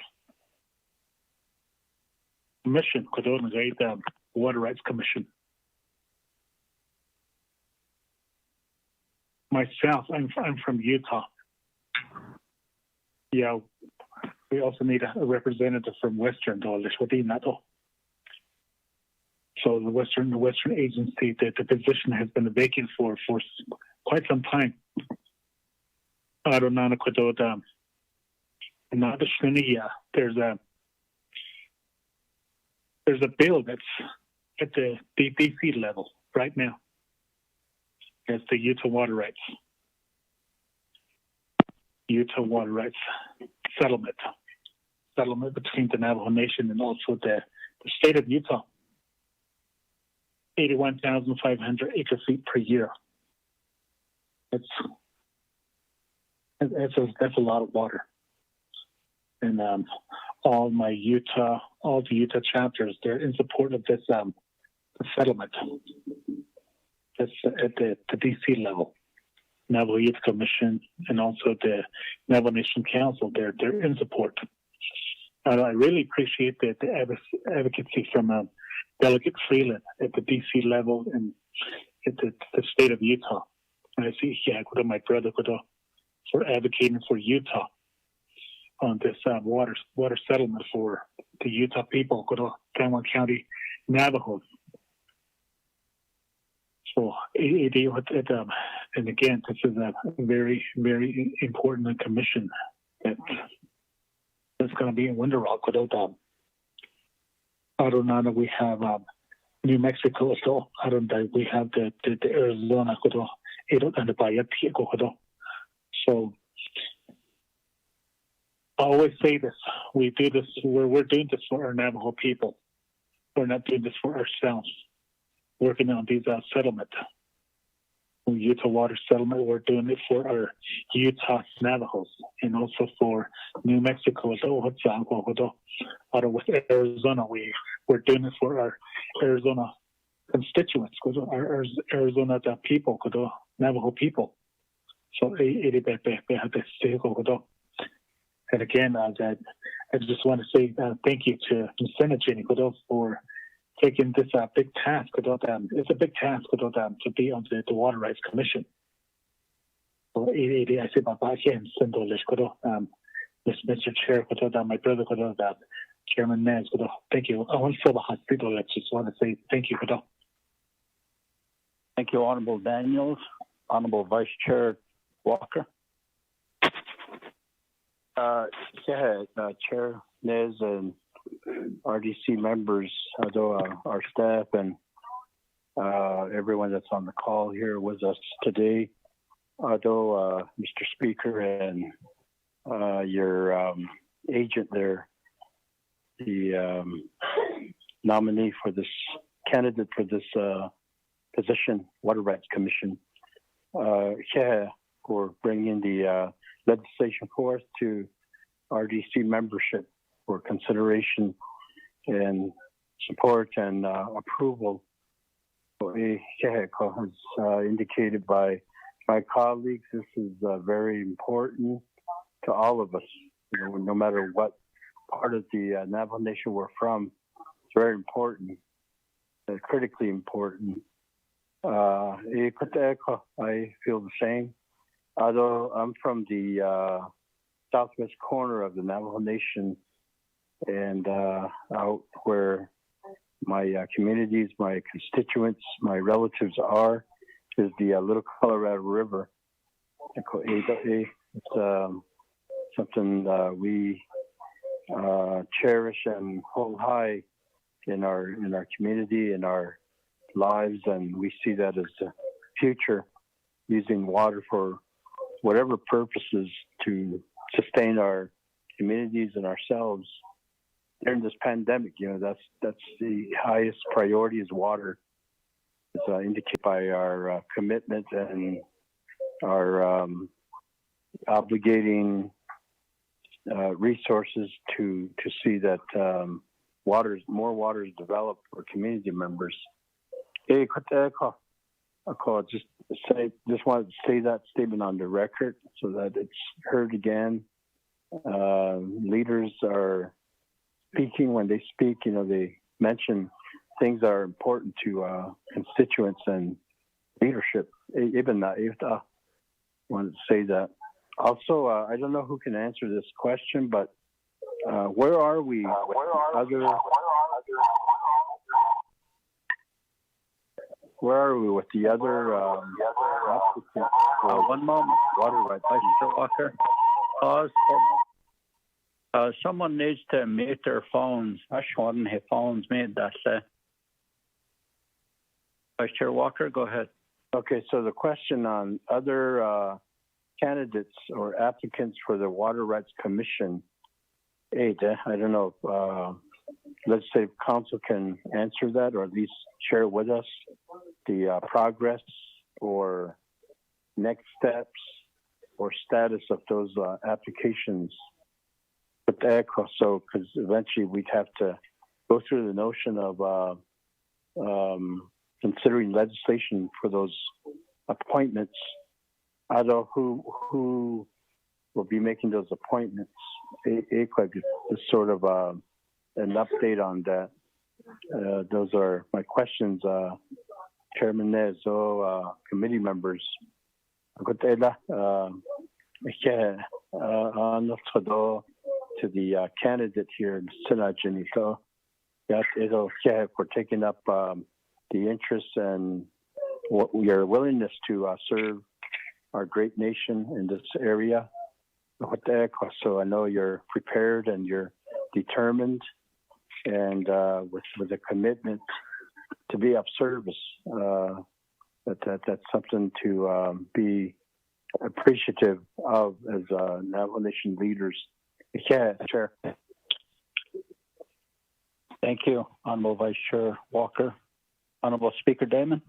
commission, Water Rights Commission. Myself, I'm from Utah. Yeah, we also need a representative from Western. So the Western agency, the position has been vacant for quite some time. There's a bill that's at the DC level right now. It's the Utah Water Rights settlement between the Navajo Nation and also the state of Utah. 81,500 acre feet per year. That's a lot of water. And all the Utah chapters, they're in support of this the settlement. That's at the DC level. Navajo Youth Commission and also the Navajo Nation Council, they're in support. I really appreciate the advocacy from Delegate Freeland at the DC level and at the state of Utah. And I see my brother for advocating for Utah on this water settlement for the Utah people, San County Navajos. So, and again, this is a very, very important commission that's going to be in Winter Rock. We have New Mexico, so we have the Arizona, and the Bahia. So I always say this: we're doing this for our Navajo people. We're not doing this for ourselves. Working on these settlement, Utah water settlement. We're doing it for our Utah Navajos and also for New Mexico. With Arizona, we're doing it for our Arizona constituents, our Arizona people, Navajo people. So, and again, I just want to say thank you to Senator Jenny for taking this big task. It's a big task to be on the Water Rights Commission. So, I say Mr. Chair, my brother, Chairman Nez, thank you. I want to just want to say thank you. Thank you, Honorable Daniels. Honorable Vice Chair Walker. Chair Nez and RDC members, our staff and everyone that's on the call here with us today. Mr. Speaker and your agent there, the nominee for this candidate for this position, Water Rights Commission, for bringing the legislation forth to RDC membership for consideration and support and approval. As indicated by my colleagues, this is very important to all of us. No matter what part of the Navajo Nation we're from, it's very important, critically important. I feel the same. Although I'm from the southwest corner of the Navajo Nation and out where my communities, my constituents, my relatives are, is the Little Colorado River. It's something we cherish and hold high in our community, in our lives, and we see that as the future, using water for whatever purposes to sustain our communities and ourselves. During this pandemic, that's the highest priority is water. It's indicated by our commitment and our obligating resources to see that more water is developed for community members. Hey, just wanted to say that statement on the record so that it's heard again. Leaders are speaking when they speak. They mention things that are important to constituents and leadership. Even I wanted to say that. Also, I don't know who can answer this question, but where are we with the other applicants? One moment. Water rights. Mr. Walker, pause for a moment. Someone needs to mute their phones. I shouldn't have phones mute. That's Vice Chair Walker, go ahead. Okay, so the question on other candidates or applicants for the Water Rights Commission, I don't know if legislative council can answer that or at least share with us the progress or next steps or status of those applications. So, because eventually we'd have to go through the notion of considering legislation for those appointments. I don't know who will be making those appointments. Is sort of an update on that. Those are my questions, Chairman Nez, committee members. To the candidate here, for taking up the interest and your willingness to serve our great nation in this area. So I know you're prepared and you're determined and with a commitment to be of service. That's something to be appreciative of as Navajo Nation leaders. Yeah, Chair. Thank you, Honorable Vice Chair Walker. Honorable Speaker Damon.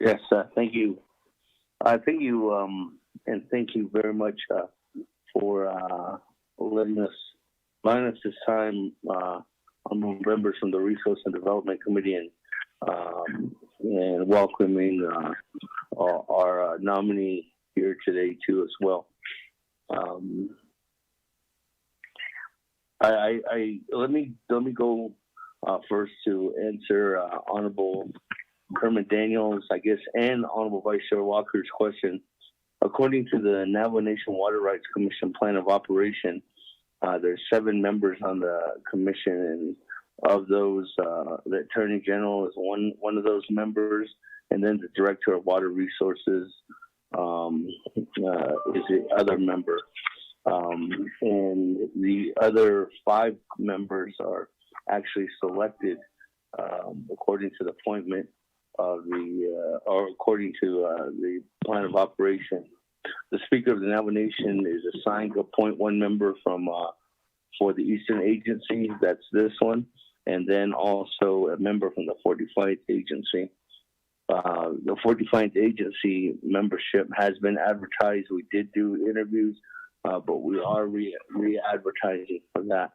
Yes, thank you. Thank you, and thank you very much for letting us this time on members from the Resource and Development Committee and welcoming our nominee here today too as well. Let me go first to answer Honorable Kermit Daniels, I guess, and Honorable Vice Chair Walker's question. According to the Navajo Nation Water Rights Commission Plan of Operation, there's 7 members on the commission, and of those, the Attorney General is one of those members, and then the Director of Water Resources is the other member. And the other 5 members are actually selected according to the appointment of or according to the plan of operation. The Speaker of the Navajo Nation is assigned to appoint 1 member for the Eastern Agency, that's this one, and then also a member from the 45th Agency. The 45th Agency membership has been advertised. We did do interviews, but we are re-advertising for that.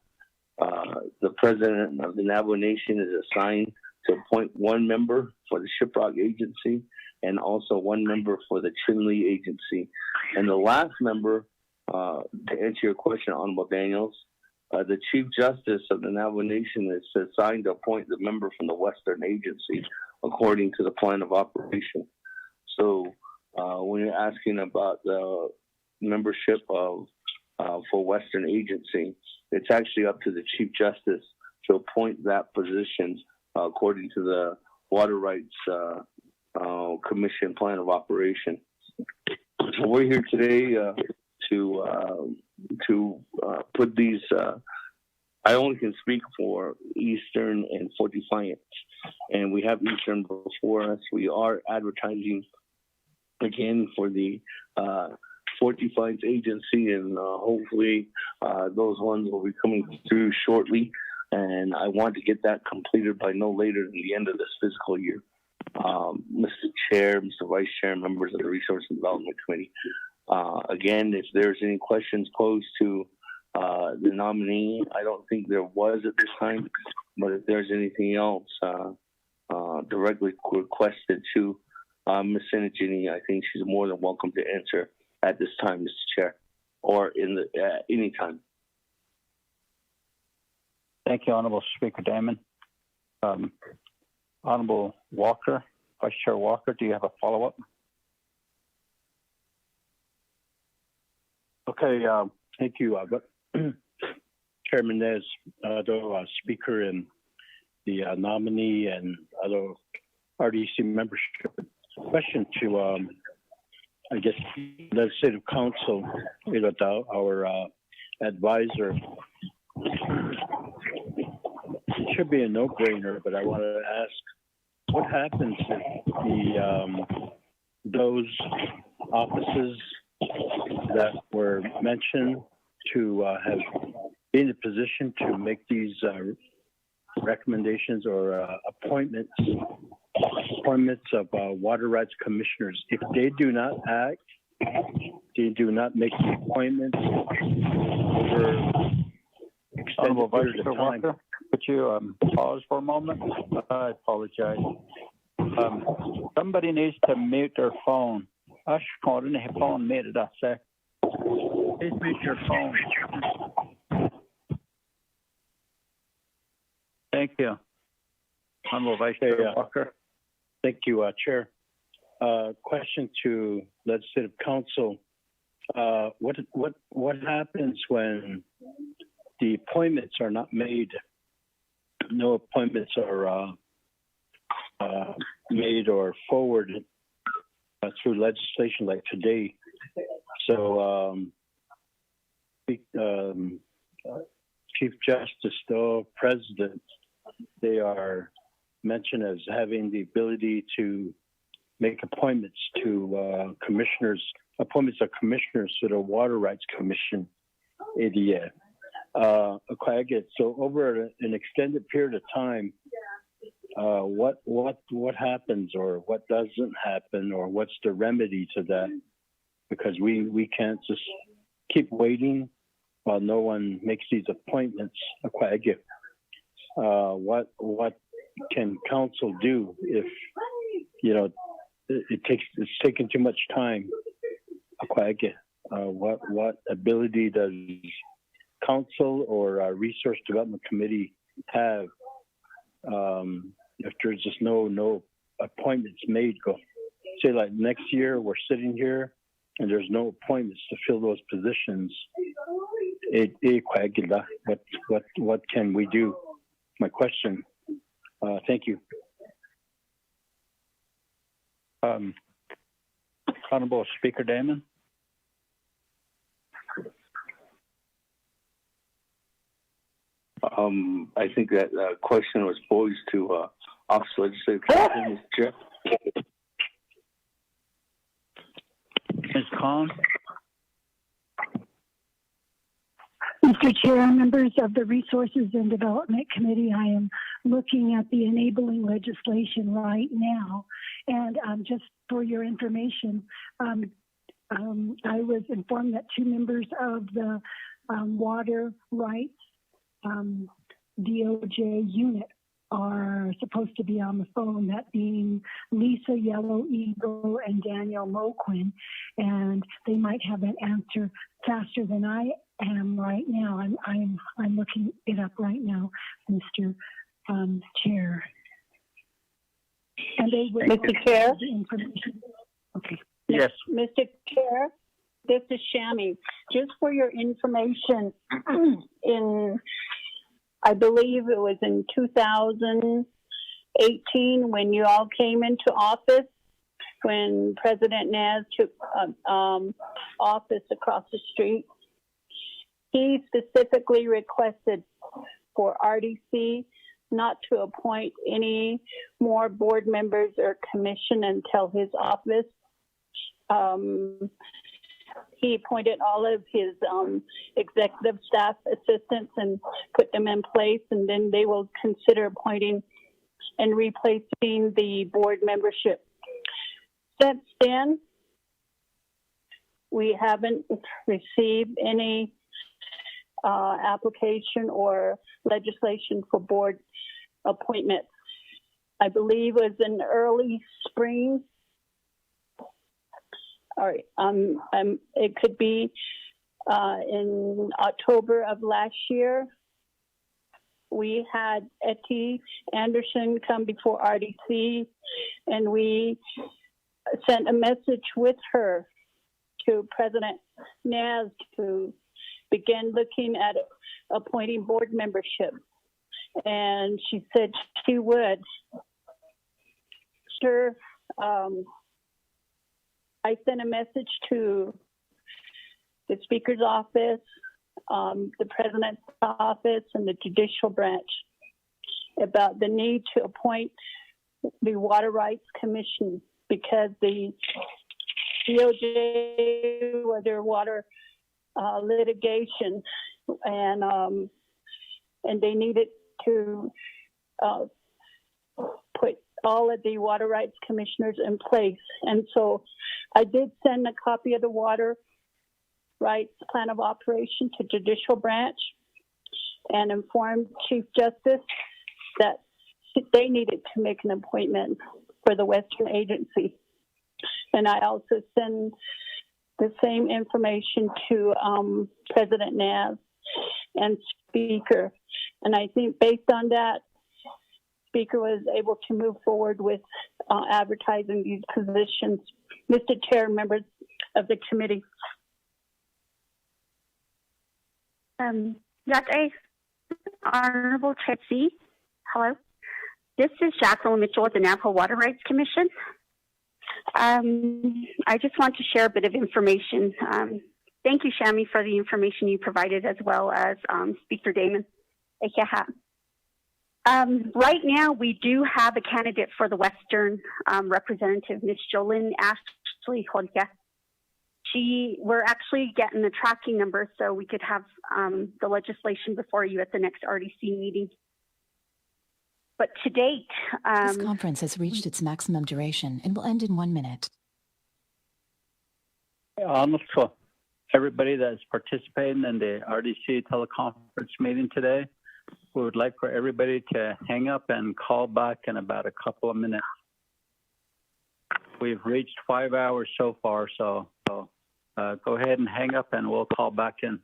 The President of the Navajo Nation is assigned to appoint 1 member for the Shiprock Agency and also 1 member for the Chinle Agency. And the last member, to answer your question, Honorable Daniels, the Chief Justice of the Navajo Nation is assigned to appoint the member from the Western Agency according to the plan of operation. So when you're asking about the membership of for Western Agency, it's actually up to the Chief Justice to appoint that position according to the water rights Commission plan of operation. So we're here today to put these. I only can speak for Eastern and Fort Defiance, and we have Eastern before us. We are advertising again for the Fort Defiance agency, and hopefully those ones will be coming through shortly. And I want to get that completed by no later than the end of this fiscal year. Mr. Chair, Mr. Vice Chair, members of the Resource and Development Committee. Again, if there's any questions posed to the nominee, I don't think there was at this time, but if there's anything else directly requested to Ms. Sinigini, I think she's more than welcome to answer at this time, Mr. Chair, or in the any time. Thank you, Honorable Speaker Damon. Honorable Walker, Vice Chair Walker, do you have a follow-up? Okay, thank you, Chairman Nez, the Speaker and the nominee and other RDC membership. Question to, I guess, Legislative Council, our advisor. It should be a no-brainer, but I want to ask, what happens if those offices that were mentioned to have been in a position to make these recommendations or appointments of water rights commissioners, if they do not act, they do not make the appointments over extended period of time. Walker, could you pause for a moment? I apologize. Somebody needs to mute their phone. Please mute your phone. Thank you. Honorable Vice Chair Walker. Thank you, Chair. Question to Legislative Council. What happens when the appointments are not made? No appointments are made or forwarded through legislation like today. So, Chief Justice, though President, they are mentioned as having the ability to make appointments to commissioners, appointments of commissioners to the Water Rights Commission, ADA. So over an extended period of time, what happens or what doesn't happen, or what's the remedy to that? Because we can't just keep waiting while no one makes these appointments. What can council do if it's taking too much time? What ability does council or Resource Development Committee have if there's just no appointments made? Say like next year we're sitting here and there's no appointments to fill those positions. What can we do? My question. Thank you. Honorable Speaker Damon. I think that question was posed to Office Legislative Council, Mr. Chair. Ms. Khan. Mr. Chair, members of the Resources and Development Committee, I am looking at the enabling legislation right now. And just for your information, I was informed that 2 members of the Water Rights DOJ unit are supposed to be on the phone, that being Lisa Yellow Eagle and Daniel Moquin, and they might have an answer faster than I am right now. I'm looking it up right now, Mr. Chair. And they would Mr. Chair? the information. Okay. Yes. Mr. Chair, this is Shami. Just for your information, I believe it was in 2018 when you all came into office, when President Naz took office across the street. He specifically requested for RDC not to appoint any more board members or commission until his office. He appointed all of his executive staff assistants and put them in place, and then they will consider appointing and replacing the board membership. Since then, we haven't received any application or legislation for board appointments. I believe it was in early spring. All right, it could be in October of last year. We had Etty Anderson come before RDC, and we sent a message with her to President Naz to begin looking at appointing board membership. And she said she would. Sure. I sent a message to the Speaker's office, the President's office, and the Judicial Branch about the need to appoint the Water Rights Commission, because the DOJ, with their water litigation, and they needed to put all of the water rights commissioners in place. And so I did send a copy of the water rights plan of operation to Judicial Branch and informed Chief Justice that they needed to make an appointment for the Western Agency. And I also send the same information to President Naz and Speaker. And I think based on that, Speaker was able to move forward with advertising these positions. Mr. Chair, members of the committee. Honorable Trustee, hello. This is Jacqueline Mitchell with the Navajo Water Rights Commission. I just want to share a bit of information. Thank you, Shami, for the information you provided, as well as Speaker Damon. Right now, we do have a candidate for the Western representative, Ms. Jolene Ashley Jorge. We're actually getting the tracking number so we could have the legislation before you at the next RDC meeting. But to date, this conference has reached its maximum duration and will end in 1 minute. Also, everybody that's participating in the RDC teleconference meeting today, we would like for everybody to hang up and call back in about a couple of minutes. We've reached 5 hours so far, so go ahead and hang up and we'll call back in.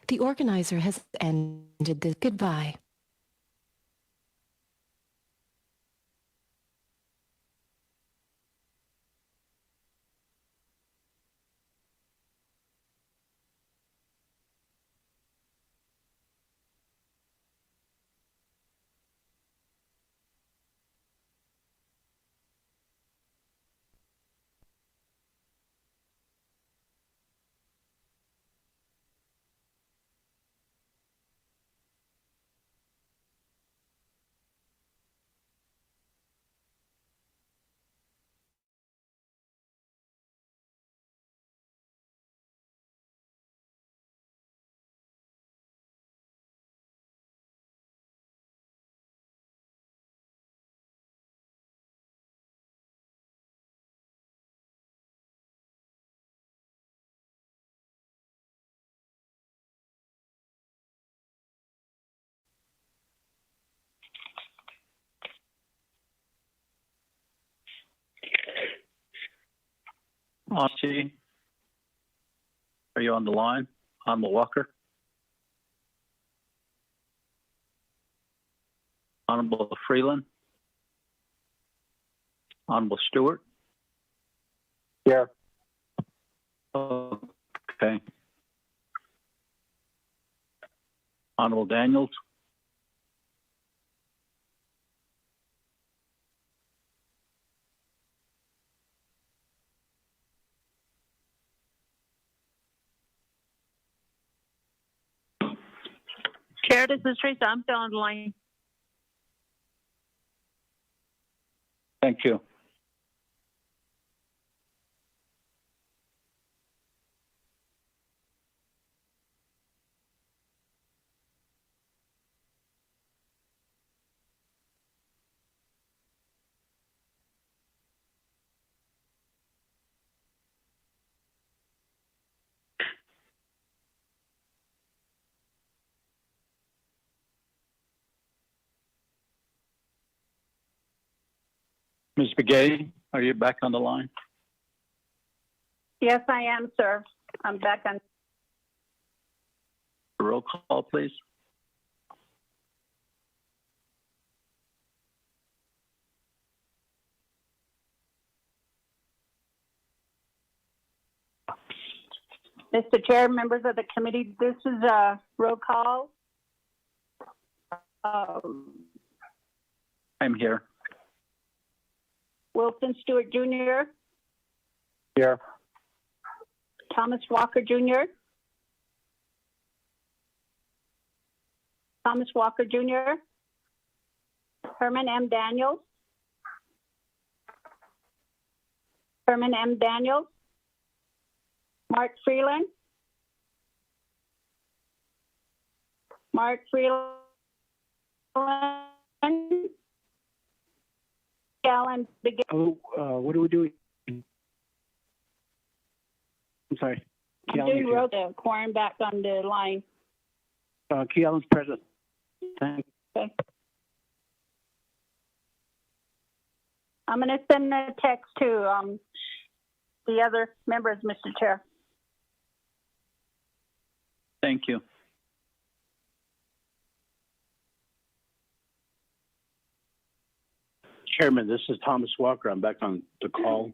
The organizer has ended the goodbye. Auntie, are you on the line? Honorable Walker? Honorable Freeland? Honorable Stewart? Here. Okay. Honorable Daniels. Chair, this is Teresa. I'm still on the line. Thank you. Ms. Begay, are you back on the line? Yes, I am, sir. I'm back on. Roll call, please. Mr. Chair, members of the committee, this is a roll call. I'm here. Wilson Stewart Jr., Here. Thomas Walker Jr., Thomas Walker Jr., Herman M. Daniels, Herman M. Daniels, Mark Freeland, Mark Freeland, Alan Begay. What are we doing? I'm sorry. I'm doing roll call. Quorum back on the line. Key Allen's present. Thank you. Okay. I'm going to send a text to the other members, Mr. Chair. Thank you. Chairman, this is Thomas Walker. I'm back on the call.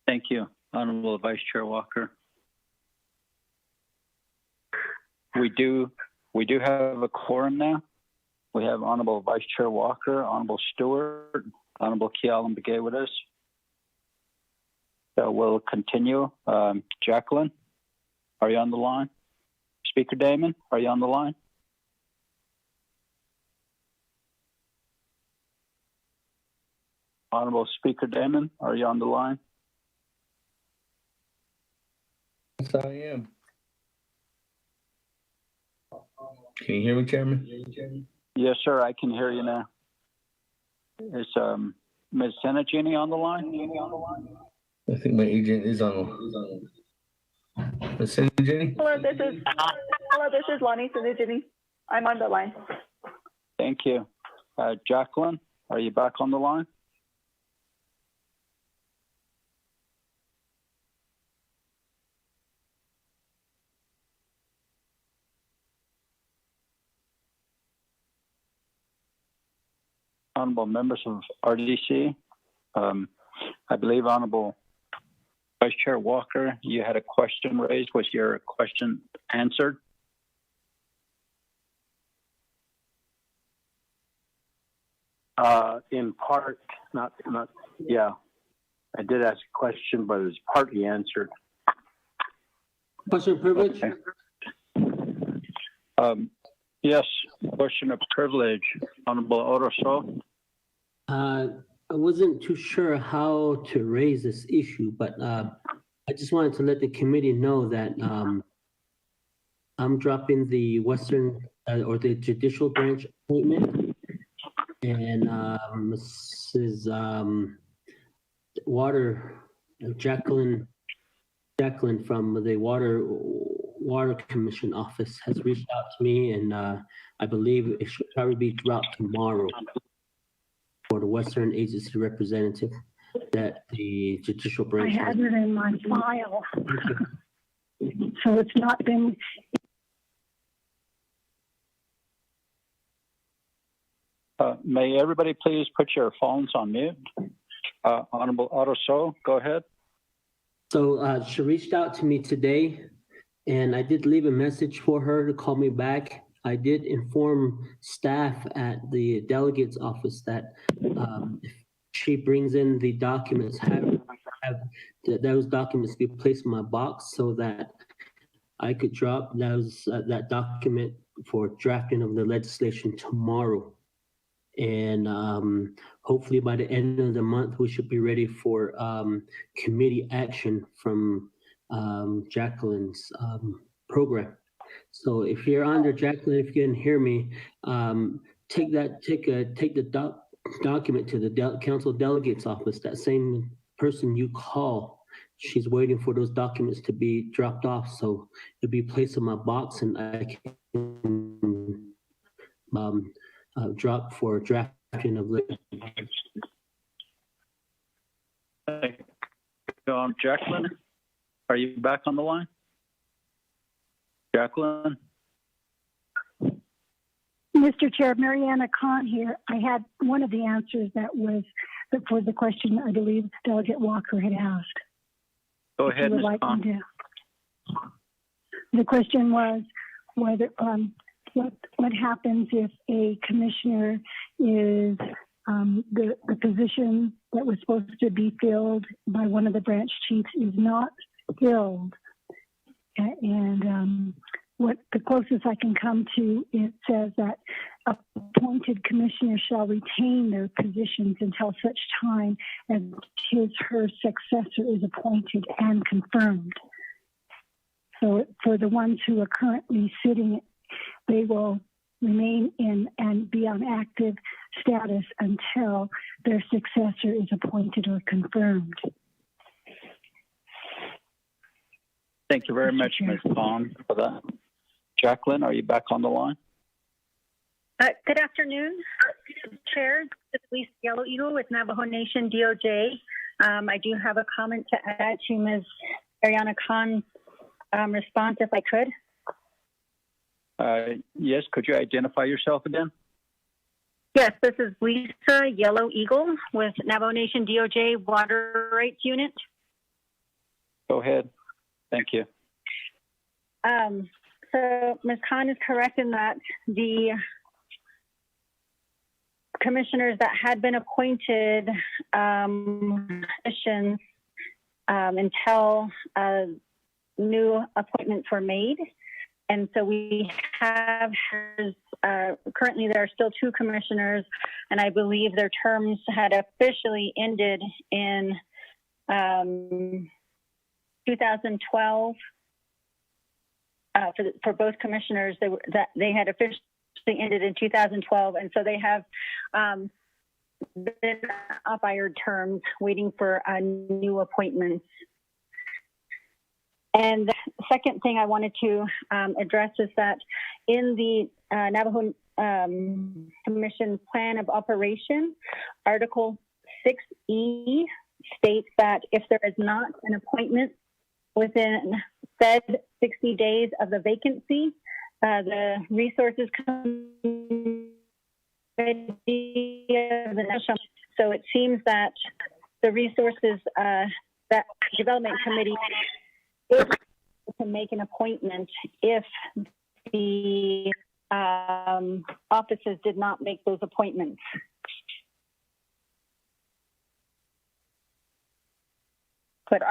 Thank you, Honorable Vice Chair Walker. We do have a quorum now. We have Honorable Vice Chair Walker, Honorable Stewart, Honorable Kealan Begay with us. So we'll continue. Jacqueline, are you on the line? Speaker Damon, are you on the line? Honorable Speaker Damon, are you on the line? Yes, I am. Can you hear me, Chairman? Yes, sir, I can hear you now. Is Ms. Senegini on the line? I think my agent is on. Ms. Senegini? Hello, this is Lonnie Sinigini. I'm on the line. Thank you. Jacqueline, are you back on the line? Honorable members of RDC, I believe Honorable Vice Chair Walker, you had a question raised. Was your question answered? In part, not, yeah. I did ask a question, but it was partly answered. Question of privilege? Okay. Yes, question of privilege, Honorable Oroso. I wasn't too sure how to raise this issue, but I just wanted to let the committee know that I'm dropping the Western or the judicial branch appointment, and Mrs. Jacqueline from the Water Commission office has reached out to me, and I believe it should probably be dropped tomorrow for the Western Agency representative that the judicial branch. I had it in my file. So it's not been. May everybody please put your phones on mute. Honorable Oroso, go ahead. So she reached out to me today, and I did leave a message for her to call me back. I did inform staff at the delegate's office that if she brings in the documents, have those documents be placed in my box so that I could drop that document for drafting of the legislation tomorrow. And hopefully by the end of the month, we should be ready for committee action from Jacqueline's program. So if you're under, Jacqueline, if you can hear me, take the document to the council delegate's office. That same person you call, she's waiting for those documents to be dropped off. So it'll be placed in my box, and I can drop for drafting of legislation. Thank you. Jacqueline, are you back on the line? Jacqueline? Mr. Chair, Mariana Khan here. I had one of the answers that was for the question I believe Delegate Walker had asked. Go ahead, Ms. Khan. The question was whether what happens if a commissioner is the position that was supposed to be filled by one of the branch chiefs is not filled. And what the closest I can come to, it says that appointed commissioners shall retain their positions until such time as her successor is appointed and confirmed. So for the ones who are currently sitting, they will remain in and be on active status until their successor is appointed or confirmed. Thank you very much, Ms. Khan, for that. Jacqueline, are you back on the line? Good afternoon, Chair. This is Lisa Yellow Eagle with Navajo Nation DOJ. I do have a comment to add to Ms. Ariana Khan's response, if I could. Yes, could you identify yourself again? Yes, this is Lisa Yellow Eagle with Navajo Nation DOJ Water Rights Unit. Go ahead. Thank you. So Ms. Khan is correct in that the commissioners that had been appointed positions until new appointments were made. And so we have, currently there are still 2 commissioners, and I believe their terms had officially ended in 2012. For both commissioners, they had officially ended in 2012, and so they have been off-hired terms waiting for new appointments. And the second thing I wanted to address is that in the Navajo Commission Plan of Operation, Article 6E states that if there is not an appointment within said 60 days of the vacancy, the resources committee of the national. So it seems that the resources that development committee is to make an appointment if the offices did not make those appointments. But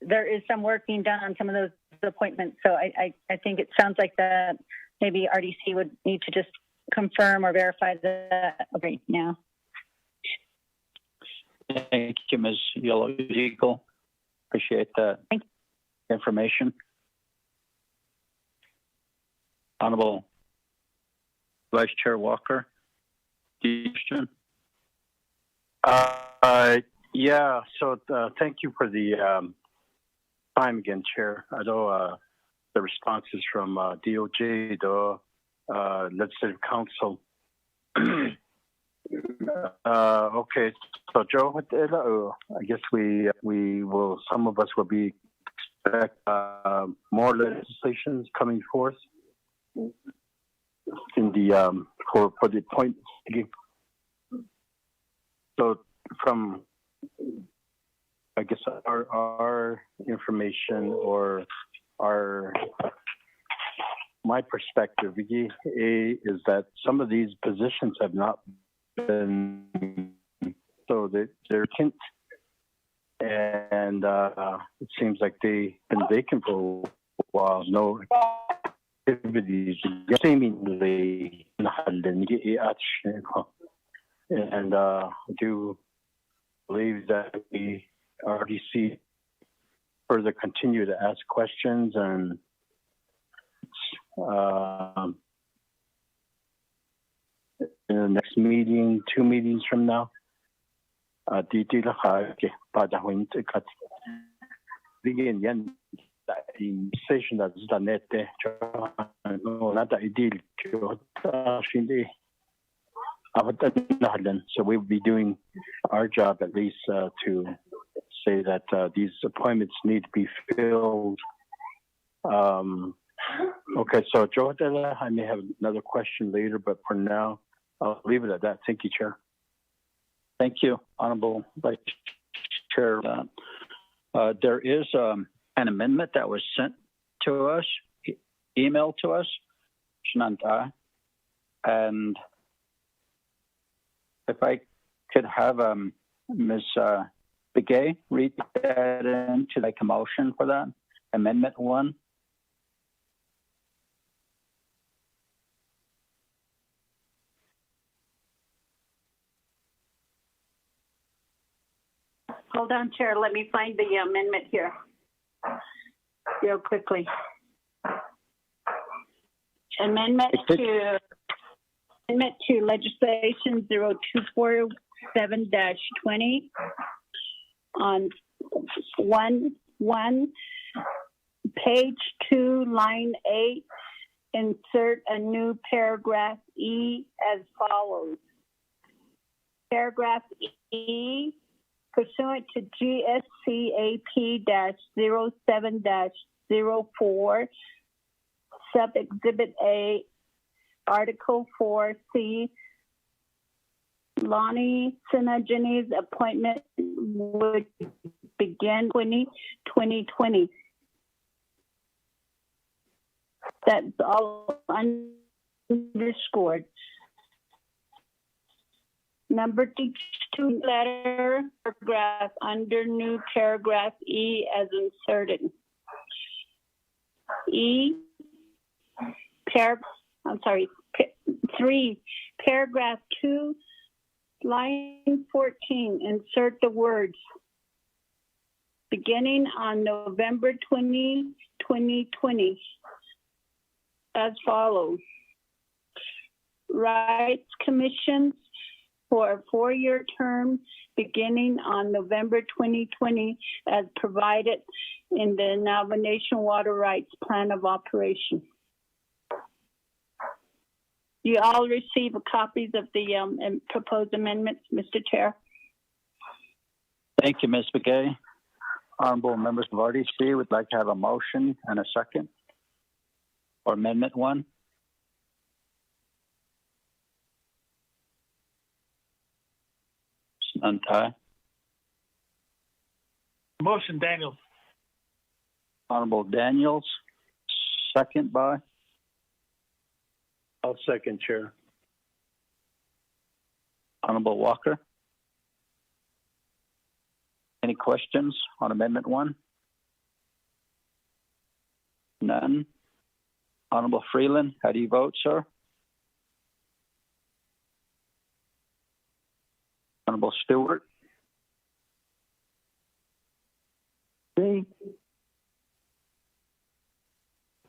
there is some work being done on some of those appointments. So I think it sounds like that maybe RDC would need to just confirm or verify that right now. Thank you, Ms. Yellow Eagle. Appreciate that information. Honorable Vice Chair Walker. Yeah, so thank you for the time again, Chair. I know the responses from DOJ, the Legislative Council. Okay, so Joe, I guess we will, some of us will be expect more legislations coming forth in the for the appointments. So from, I guess, our information or our my perspective is that some of these positions have not been, so they're vacant, and it seems like they've been vacant for a while. No activities seemingly, and I do believe that the RDC further continue to ask questions and in the next meeting, 2 meetings from now, so we will be doing our job at least to say that these appointments need to be filled. Okay, so Joe, I may have another question later, but for now, I'll leave it at that. Thank you, Chair. Thank you, Honorable Vice Chair. There is an amendment that was sent to us, emailed to us, Shananta, and if I could have Ms. Begay read that into like a motion for that, Amendment 1. Hold on, Chair. Let me find the amendment here real quickly. Amendment to legislation 0247-20 on 1 page 2, line 8. Insert a new paragraph E as follows. Paragraph E, pursuant to GSCAP-07-04, Sub-Exhibit A, Article 4C, Lonnie Sinajini's appointment would begin 2020. That's all underscored. Number 2, letter paragraph under new paragraph E as inserted. Three, paragraph 2, line 14, insert the words beginning on November 20, 2020 as follows. Rights commissions for a 4-year term beginning on November 2020 as provided in the Navajo Nation Water Rights Plan of Operation. You all receive copies of the proposed amendments, Mr. Chair. Thank you, Ms. Begay. Honorable members of RDC would like to have a motion and a second for Amendment 1. Untie. Motion, Daniels. Honorable Daniels, second by. I'll second, Chair. Honorable Walker. Any questions on Amendment 1? None. Honorable Freeland, how do you vote, sir? Honorable Stewart. Me.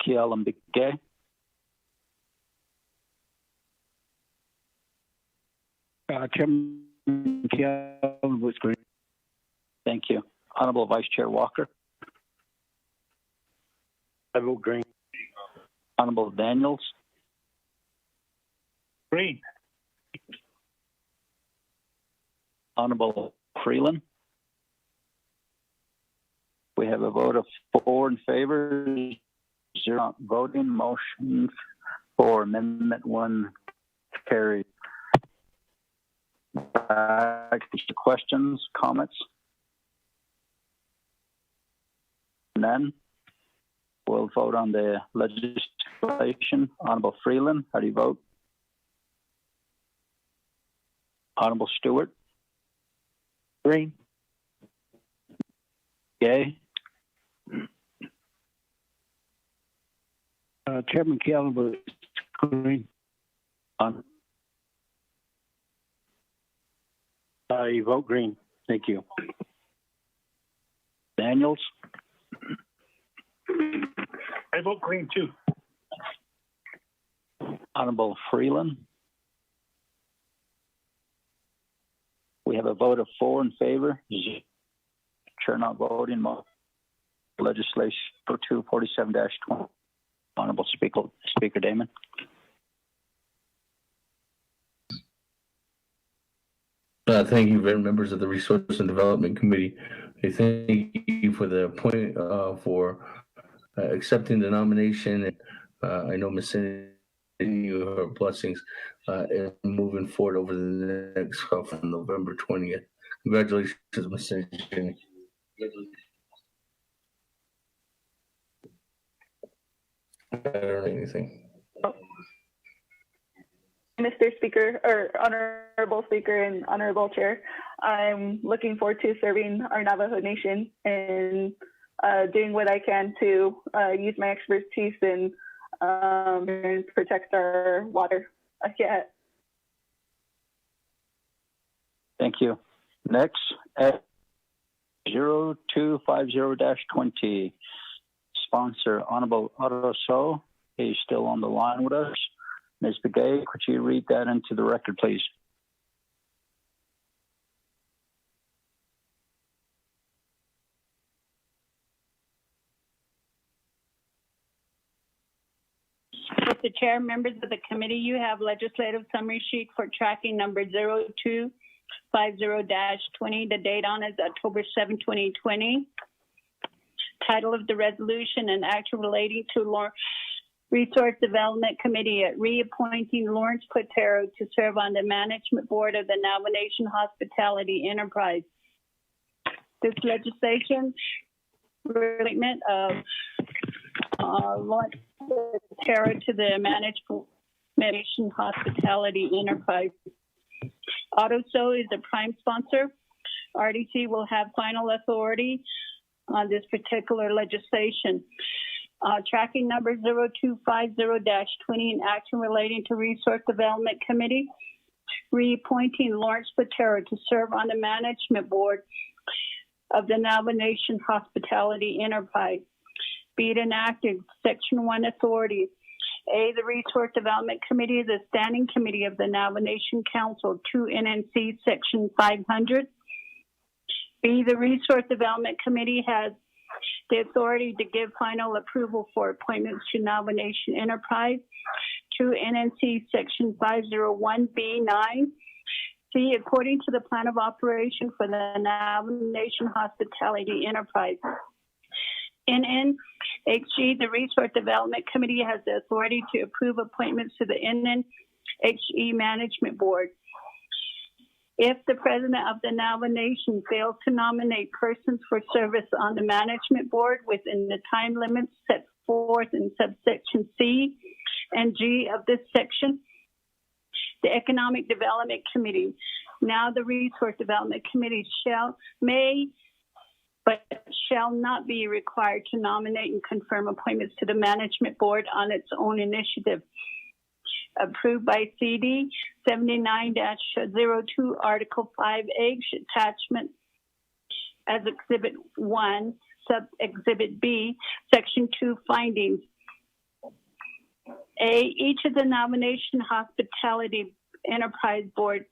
Kialam Begay. Chairman Kialam votes green. Thank you. Honorable Vice Chair Walker. I vote green. Honorable Daniels. Green. Honorable Freeland. We have a vote of 4 in favor, 0 not voting. Motion for Amendment 1 carried. Questions, comments? None. We'll vote on the legislation. Honorable Freeland, how do you vote? Honorable Stewart? Green. Gay? Chairman Keelan votes green. You vote green. Thank you. Daniels? I vote green too. Honorable Freeland? We have a vote of 4 in favor. Chair not voting. Legislation 247-20. Honorable Speaker Damon. Thank you, members of the Resource and Development Committee. I thank you for the point for accepting the nomination. And I know Ms. Cindy, you her blessings and moving forward over the next from November 20th. Congratulations, Ms. Cindy. I don't know anything. Mr. Speaker, or Honorable Speaker and Honorable Chair, I'm looking forward to serving our Navajo Nation and doing what I can to use my expertise and protect our water. Yeah. Thank you. Next, at 0250-20, sponsor Honorable Otto So. He's still on the line with us. Ms. Begay, could you read that into the record, please? Mr. Chair, members of the committee, you have legislative summary sheet for tracking number 0250-20. The date on is October 7, 2020. Title of the resolution: an action relating to Resource Development Committee at reappointing Lawrence Quintero to serve on the management board of the Navajo Nation Hospitality Enterprise. This legislation appointment of Lawrence Quintero to the Management Nation Hospitality Enterprise. AutoSo is the prime sponsor. RDC will have final authority on this particular legislation. Tracking number 0250-20, an action relating to Resource Development Committee, reappointing Lawrence Quintero to serve on the management board of the Navajo Nation Hospitality Enterprise. Be it enacted, Section 1 authorities. A, the Resource Development Committee is a standing committee of the Navajo Nation Council, 2 NNC Section 500. B, the Resource Development Committee has the authority to give final approval for appointments to Navajo Nation Enterprise, 2 NNC Section 501B9. C, according to the plan of operation for the Navajo Nation Hospitality Enterprise. NNHG, the Resource Development Committee has the authority to approve appointments to the NNHG Management Board. If the President of the Navajo Nation fails to nominate persons for service on the management board within the time limits set forth in subsection C and G of this section, the Economic Development Committee, now the Resource Development Committee, but shall not be required to nominate and confirm appointments to the management board on its own initiative. Approved by CD 79-02, Article 5H, attachment as Exhibit 1, Sub-Exhibit B, Section 2 findings. A, each of the Navajo Nation Hospitality Enterprise Board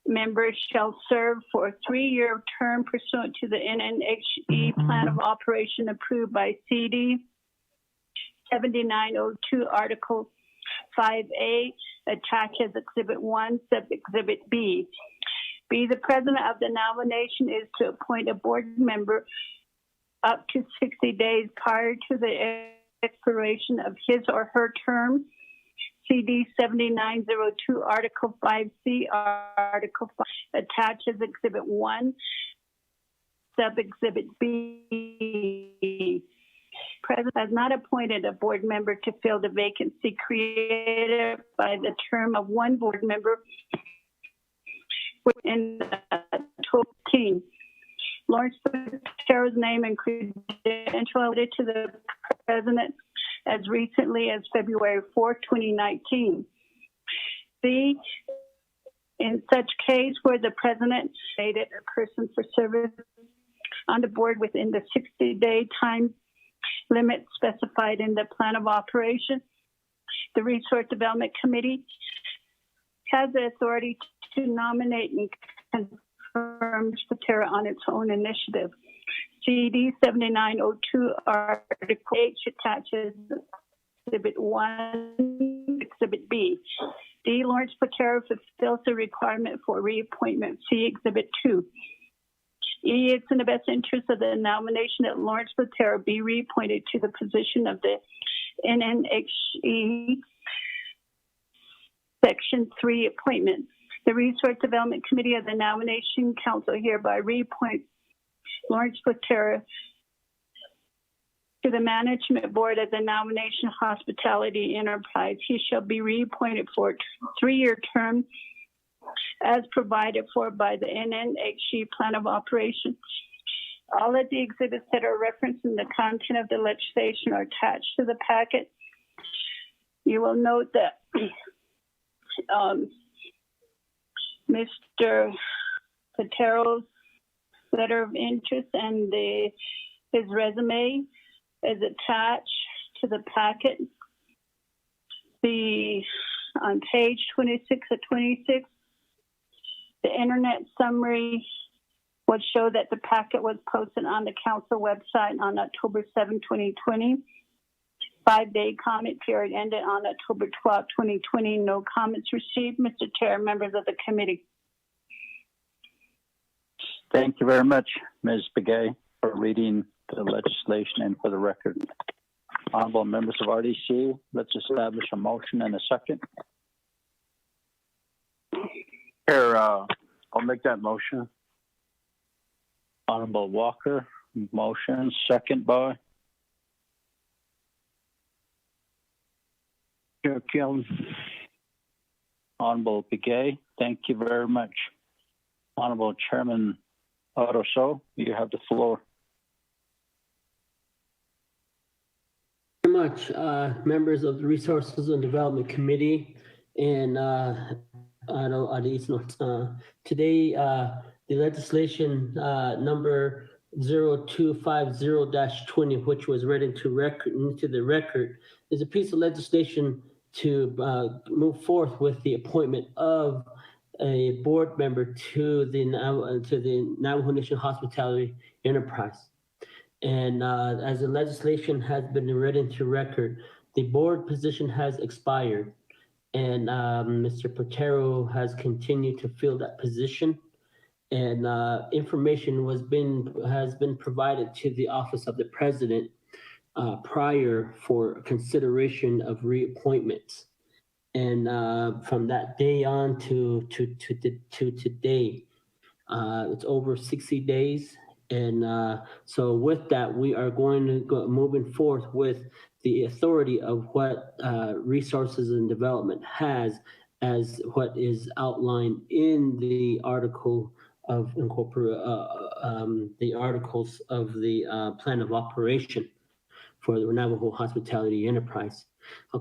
members shall serve for a 3-year term pursuant to the NNHE Plan of Operation approved by CD 7902, Article 5A, attached as Exhibit 1, Sub-Exhibit B. B, the President of the Navajo Nation is to appoint a board member up to 60 days prior to the expiration of his or her term. CD 7902, Article 5C, Article 5, attached as Exhibit 1, Sub-Exhibit B. president has not appointed a board member to fill the vacancy created by the term of one board member in 2018. Lawrence Patero's name and credential added to the president as recently as February 4, 2019. C, in such case where the president stated a person for service on the board within the 60-day time limit specified in the plan of operation, the Resource Development Committee has the authority to nominate and confirm Patero on its own initiative. CD 7902 Article H attaches Exhibit 1, Exhibit B. D, Lawrence Patero fulfills the requirement for reappointment. See Exhibit 2. E, it's in the best interest of the nomination that Lawrence Patero be reappointed to the position of the NNHE Section 3 appointment. The Resource Development Committee of the Nomination Council hereby reappoints Lawrence Patero to the Management Board of the Nomination Hospitality Enterprise. He shall be reappointed for a 3-year term as provided for by the NNHC Plan of Operation. All of the exhibits that are referenced in the content of the legislation are attached to the packet. You will note that Mr. Patero's letter of interest and his resume is attached to the packet. On page 26 of 26, the internet summary would show that the packet was posted on the council website on October 7, 2020. 5-day comment period ended on October 12, 2020. No comments received. Mr. Chair, members of the committee. Thank you very much, Ms. Begay, for reading the legislation and for the record. Honorable members of RDC, let's establish a motion and a second. Here, I'll make that motion. Honorable Walker, motion, second by Chair Kelly. Honorable Begay. Thank you very much. Honorable Chairman Rousseau, you have the floor. Very much, members of the Resources and Development Committee, and today the legislation number 0250-20, which was read into the record, is a piece of legislation to move forth with the appointment of a board member to the Navajo Nation Hospitality Enterprise. And as the legislation has been read into record, the board position has expired, and Mr. Patero has continued to fill that position. And information has been provided to the office of the president prior for consideration of reappointments. And from that day on to today, it's over 60 days. And so with that, we are going to go moving forth with the authority of what Resources and Development has as what is outlined in the article of the articles of the plan of operation for the Navajo Hospitality Enterprise. We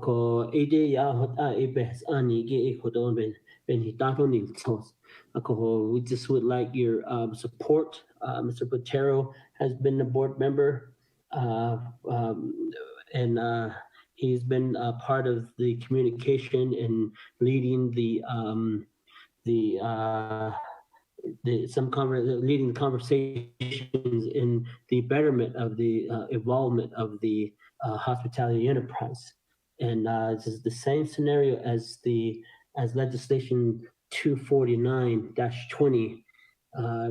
just would like your support. Mr. Patero has been a board member, and he's been part of the communication and leading leading conversations in the betterment of the involvement of the hospitality enterprise. And this is the same scenario as legislation 249-20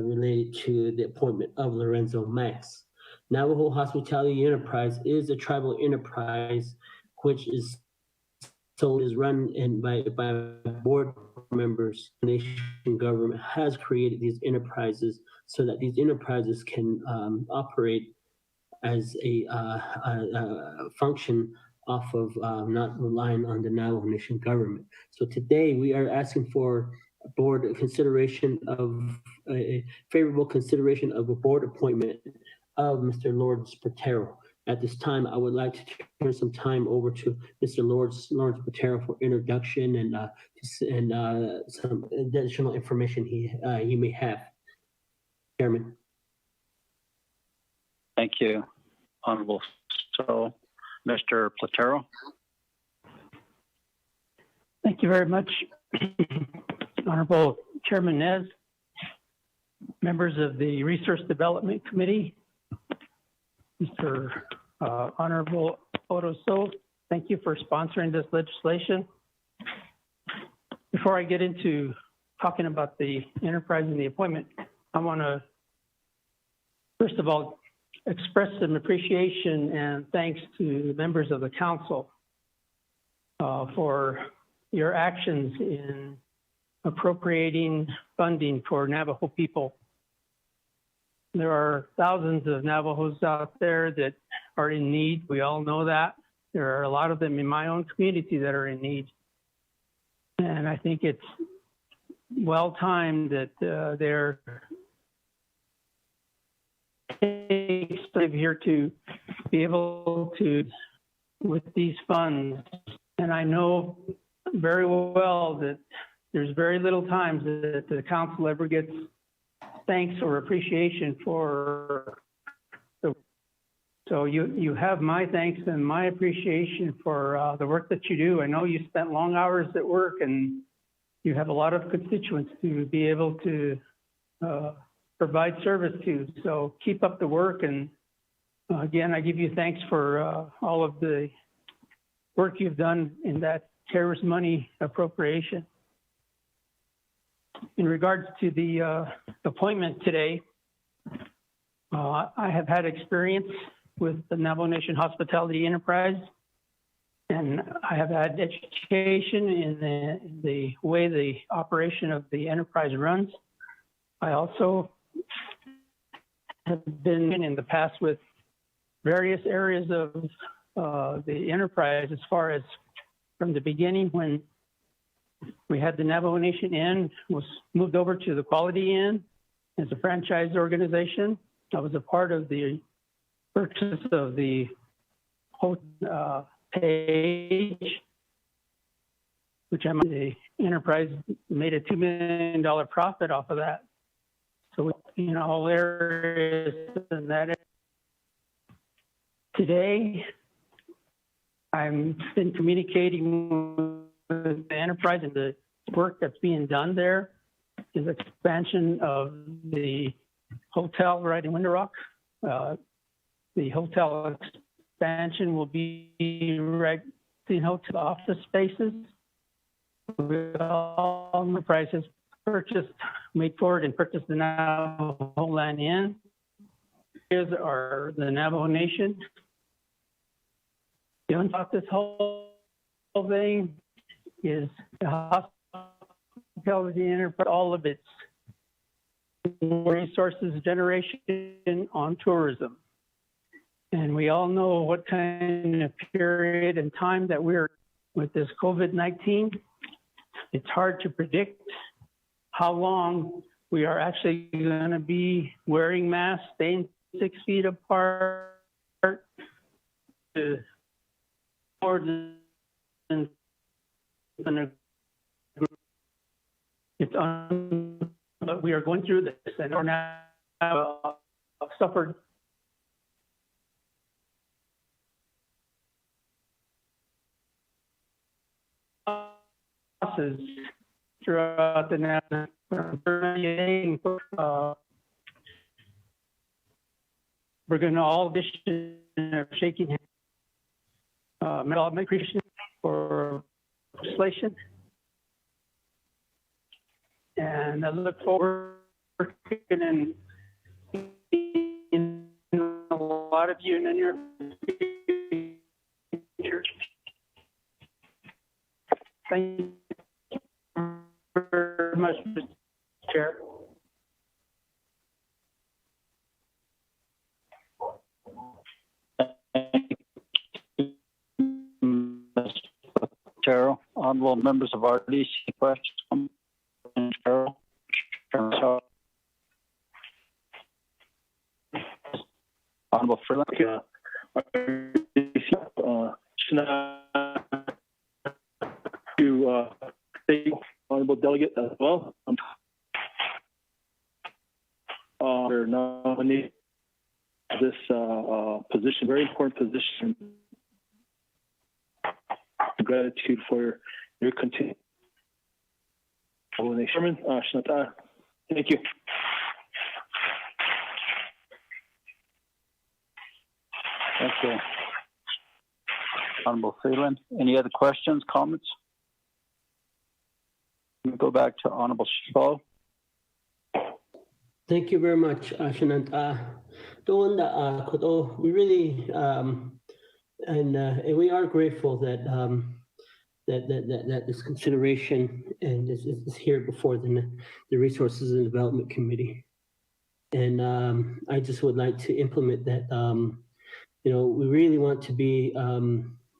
related to the appointment of Lorenzo Max. Navajo Hospitality Enterprise is a tribal enterprise which is run by board members. The nation government has created these enterprises so that these enterprises can operate as a function off of not relying on the Navajo Nation government. So today we are asking for board consideration of a favorable consideration of a board appointment of Mr. Lawrence Patero. At this time, I would like to turn some time over to Mr. Lawrence Patero for introduction and some additional information he may have. Chairman. Thank you, Honorable. So, Mr. Platero. Thank you very much, Honorable Chairman Nez, members of the Resource Development Committee, Mr. Honorable Otoso, thank you for sponsoring this legislation. Before I get into talking about the enterprise and the appointment, I want to, first of all, express some appreciation and thanks to members of the council for your actions in appropriating funding for Navajo people. There are thousands of Navajos out there that are in need. We all know that. There are a lot of them in my own community that are in need. And I think it's well timed that they're here to be able to, with these funds. And I know very well that there's very little times that the council ever gets thanks or appreciation for the, so you have my thanks and my appreciation for the work that you do. I know you spent long hours at work and you have a lot of constituents to be able to provide service to. So keep up the work. And again, I give you thanks for all of the work you've done in that CARES money appropriation. In regards to the appointment today, I have had experience with the Navajo Nation Hospitality Enterprise, and I have had education in the way the operation of the enterprise runs. I also have been in the past with various areas of the enterprise, as far as from the beginning when we had the Navajo Nation Inn, was moved over to the Quality Inn as a franchise organization. I was a part of the purchase of the Page, which the enterprise made a $2 million profit off of that. So in all areas in that area. Today, I've been communicating with the enterprise, and the work that's being done there is expansion of the hotel right in Window Rock. The hotel expansion will be right in hotel office spaces. All enterprise has made forward and purchased the Navajo Land Inn. Here's are the Navajo Nation. Doing about this whole thing is the hospitality enterprise, all of its resources generation on tourism. And we all know what kind of period and time that we're with this COVID-19. It's hard to predict how long we are actually going to be wearing masks, staying 6 feet apart, to more than a group. It's but we are going through this, and we're now suffered losses throughout the national. We're going to all wish shaking hands. Medal of appreciation for legislation. And I look forward to working in a lot of you in the near future. Thank you very much, Mr. Chair. Carol. Honorable members of RDC, questions? Carol? Honorable Freeland? To thank honorable delegate as well. They're nominated this position, very important position. Gratitude for your continued. Chairman, thank you. Thank you. Honorable Freeland. Any other questions, comments? We'll go back to Honorable Shuo. Thank you very much, Shanant. We really and we are grateful that that this consideration and is here before the Resources and Development Committee. And I just would like to implement that. We really want to be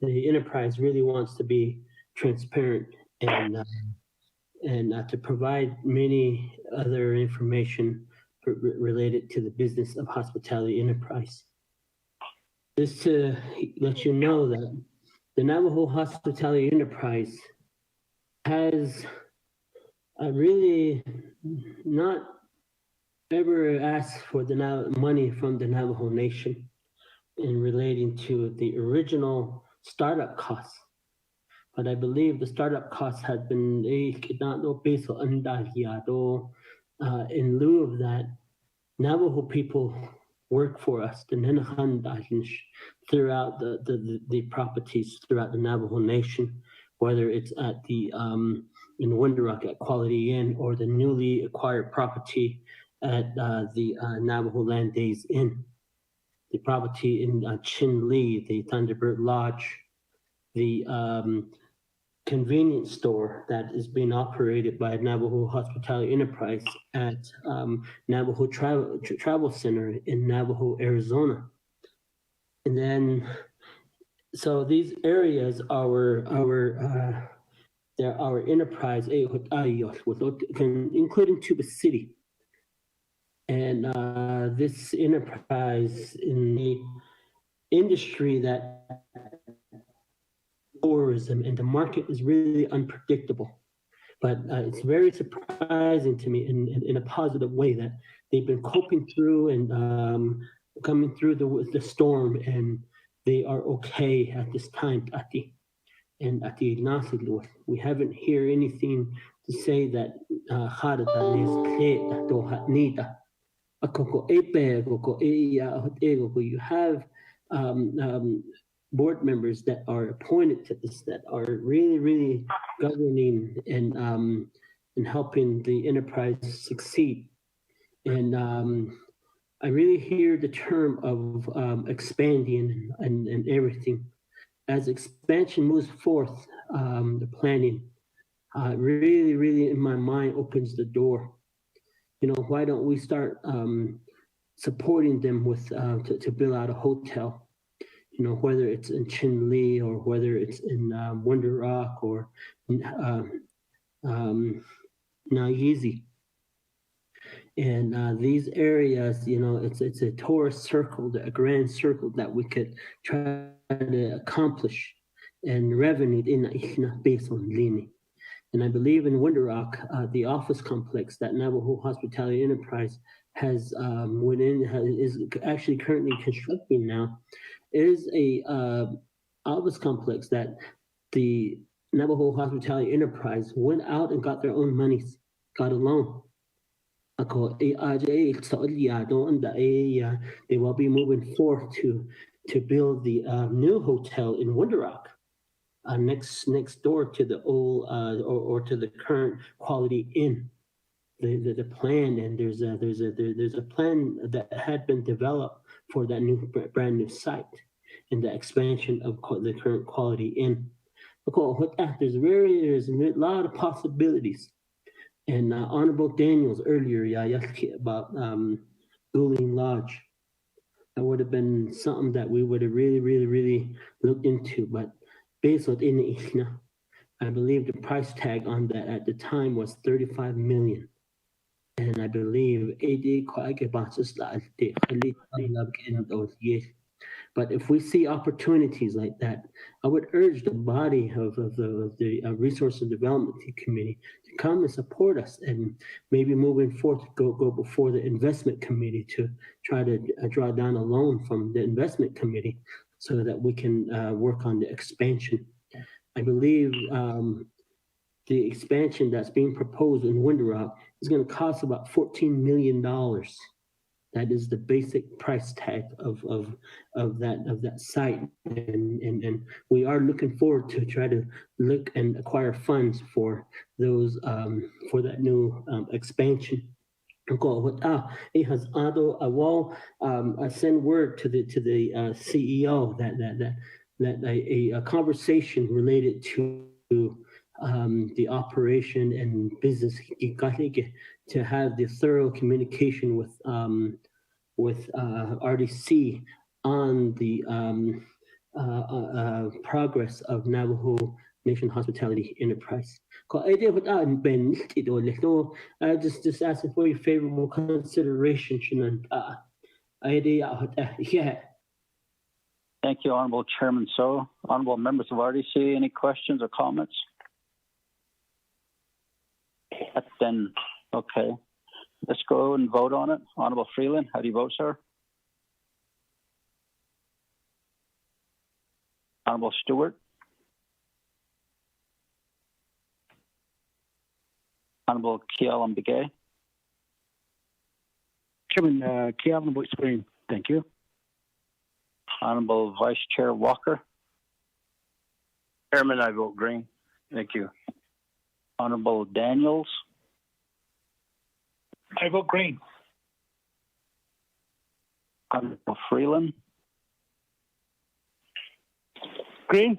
the enterprise really wants to be transparent and to provide many other information related to the business of hospitality enterprise. Just to let you know that the Navajo Hospitality Enterprise has really not ever asked for the money from the Navajo Nation in relating to the original startup costs. But I believe the startup costs had been in lieu of that, Navajo people work for us, the Nenahan throughout the properties throughout the Navajo Nation, whether it's at the in Window-Rock at Quality Inn or the newly acquired property at the Navajo Land Days Inn, the property in Chin Lee, the Thunderbird Lodge, the convenience store that is being operated by Navajo Hospitality Enterprise at Navajo Travel Center in Navajo, Arizona. And then, so these areas are our enterprise, including Tuba City. And this enterprise in the industry that tourism and the market is really unpredictable, but it's very surprising to me in a positive way that they've been coping through and coming through the storm, and they are okay at this time. And we haven't heard anything to say that you have board members that are appointed to this, that are really governing and helping the enterprise succeed. And I really hear the term of expanding and everything. As expansion moves forth, the planning really in my mind opens the door. Why don't we start supporting them with to build out a hotel? Whether it's in Chin Lee or whether it's in Window Rock or Nayizi. And these areas, it's a tourist circle, a grand circle that we could try to accomplish and revenue in based on leaning. And I believe in Window Rock, the office complex that Navajo Hospitality Enterprise has is actually currently constructing now, is a office complex that the Navajo Hospitality Enterprise went out and got their own monies, got a loan. They will be moving forth to build the new hotel in Window Rock, next door to the old or to the current Quality Inn. The plan, and there's a plan that had been developed for that brand new site and the expansion of the current Quality Inn. There's a lot of possibilities. And Honorable Daniels earlier, about Dueling Lodge. That would have been something that we would have really looked into. But based on I believe the price tag on that at the time was 35 million. And I believe but if we see opportunities like that, I would urge the body of the Resource and Development Committee to come and support us, and maybe moving forward go before the Investment Committee to try to draw down a loan from the Investment Committee so that we can work on the expansion. I believe the expansion that's being proposed in Window Rock is going to cost about $14 million. That is the basic price tag of that site, and we are looking forward to try to look and acquire funds for those for that new expansion. It has I send word to the CEO that a conversation related to the operation and business to have the thorough communication with RDC on the progress of Navajo Nation Hospitality Enterprise. Just asking for your favorable consideration. Thank you, Honorable Chairman So. Honorable members of RDC, any questions or comments? Then, okay. Let's go and vote on it. Honorable Freeland, how do you vote, sir? Honorable Stewart? Honorable Kialam Begay? Chairman, Kialam votes green. Thank you. Honorable Vice Chair Walker? Chairman, I vote green. Thank you. Honorable Daniels? I vote green. Honorable Freeland? Green.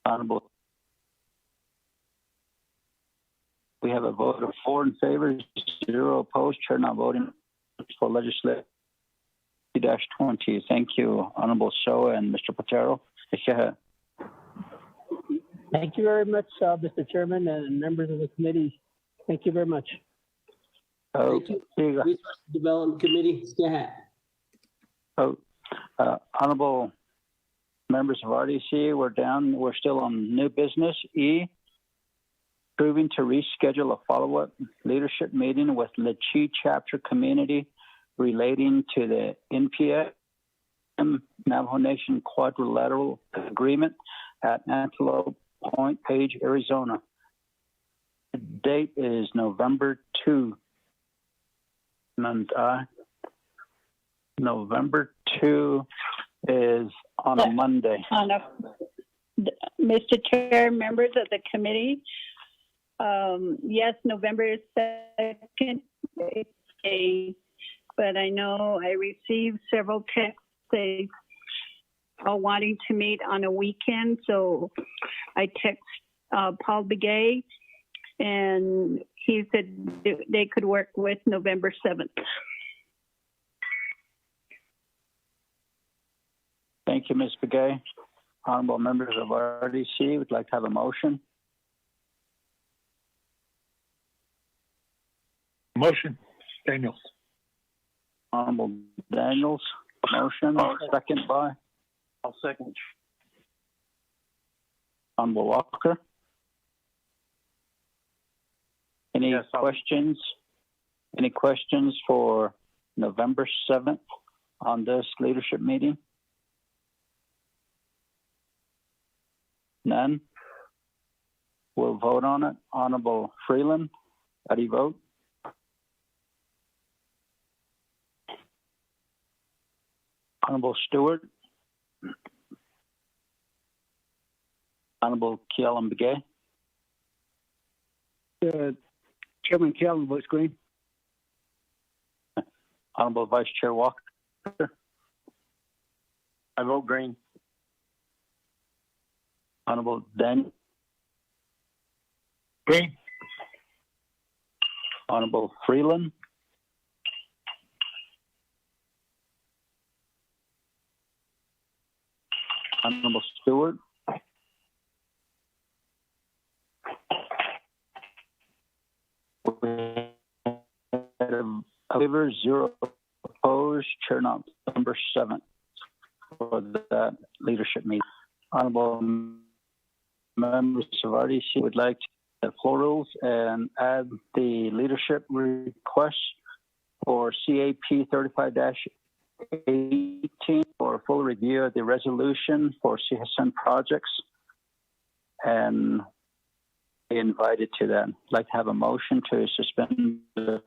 Honorable. We have a vote of 4 in favor, 0 opposed. Chair not voting for legislative 20. Thank you, Honorable So and Mr. Patero. Thank you very much, Mr. Chairman and members of the committee. Thank you very much. Thank you. Resource Development Committee. Honorable members of RDC, we're still on new business. E, approving to reschedule a follow-up leadership meeting with Lechi Chapter Community relating to the NPM Navajo Nation Quadrilateral Agreement at Antelope Point Page, Arizona. The date is November 2. And November 2 is on a Monday. Mr. Chair, members of the committee, yes, November 2nd is a, but I know I received several texts all wanting to meet on a weekend, so I text Paul Begay, and he said they could work with November 7th. Thank you, Ms. Begay. Honorable members of RDC, would like to have a motion. Motion, Daniels. Honorable Daniels, motion, second by? I'll second. Honorable Walker. Any questions? Any questions for November 7th on this leadership meeting? None? We'll vote on it. Honorable Freeland, how do you vote? Honorable Stewart? Honorable Kialam Begay? Chairman Kialam votes green. Honorable Vice Chair Walker? I vote green. Honorable Dan? Green. Honorable Freeland? Honorable Stewart. Favor, 0 opposed. Chair number 7 for that leadership meeting. Honorable members of RDC would like to the floor rules and add the leadership request for CAP 35-18 for a full review of the resolution for CSN projects and be invited to that. I'd like to have a motion to suspend the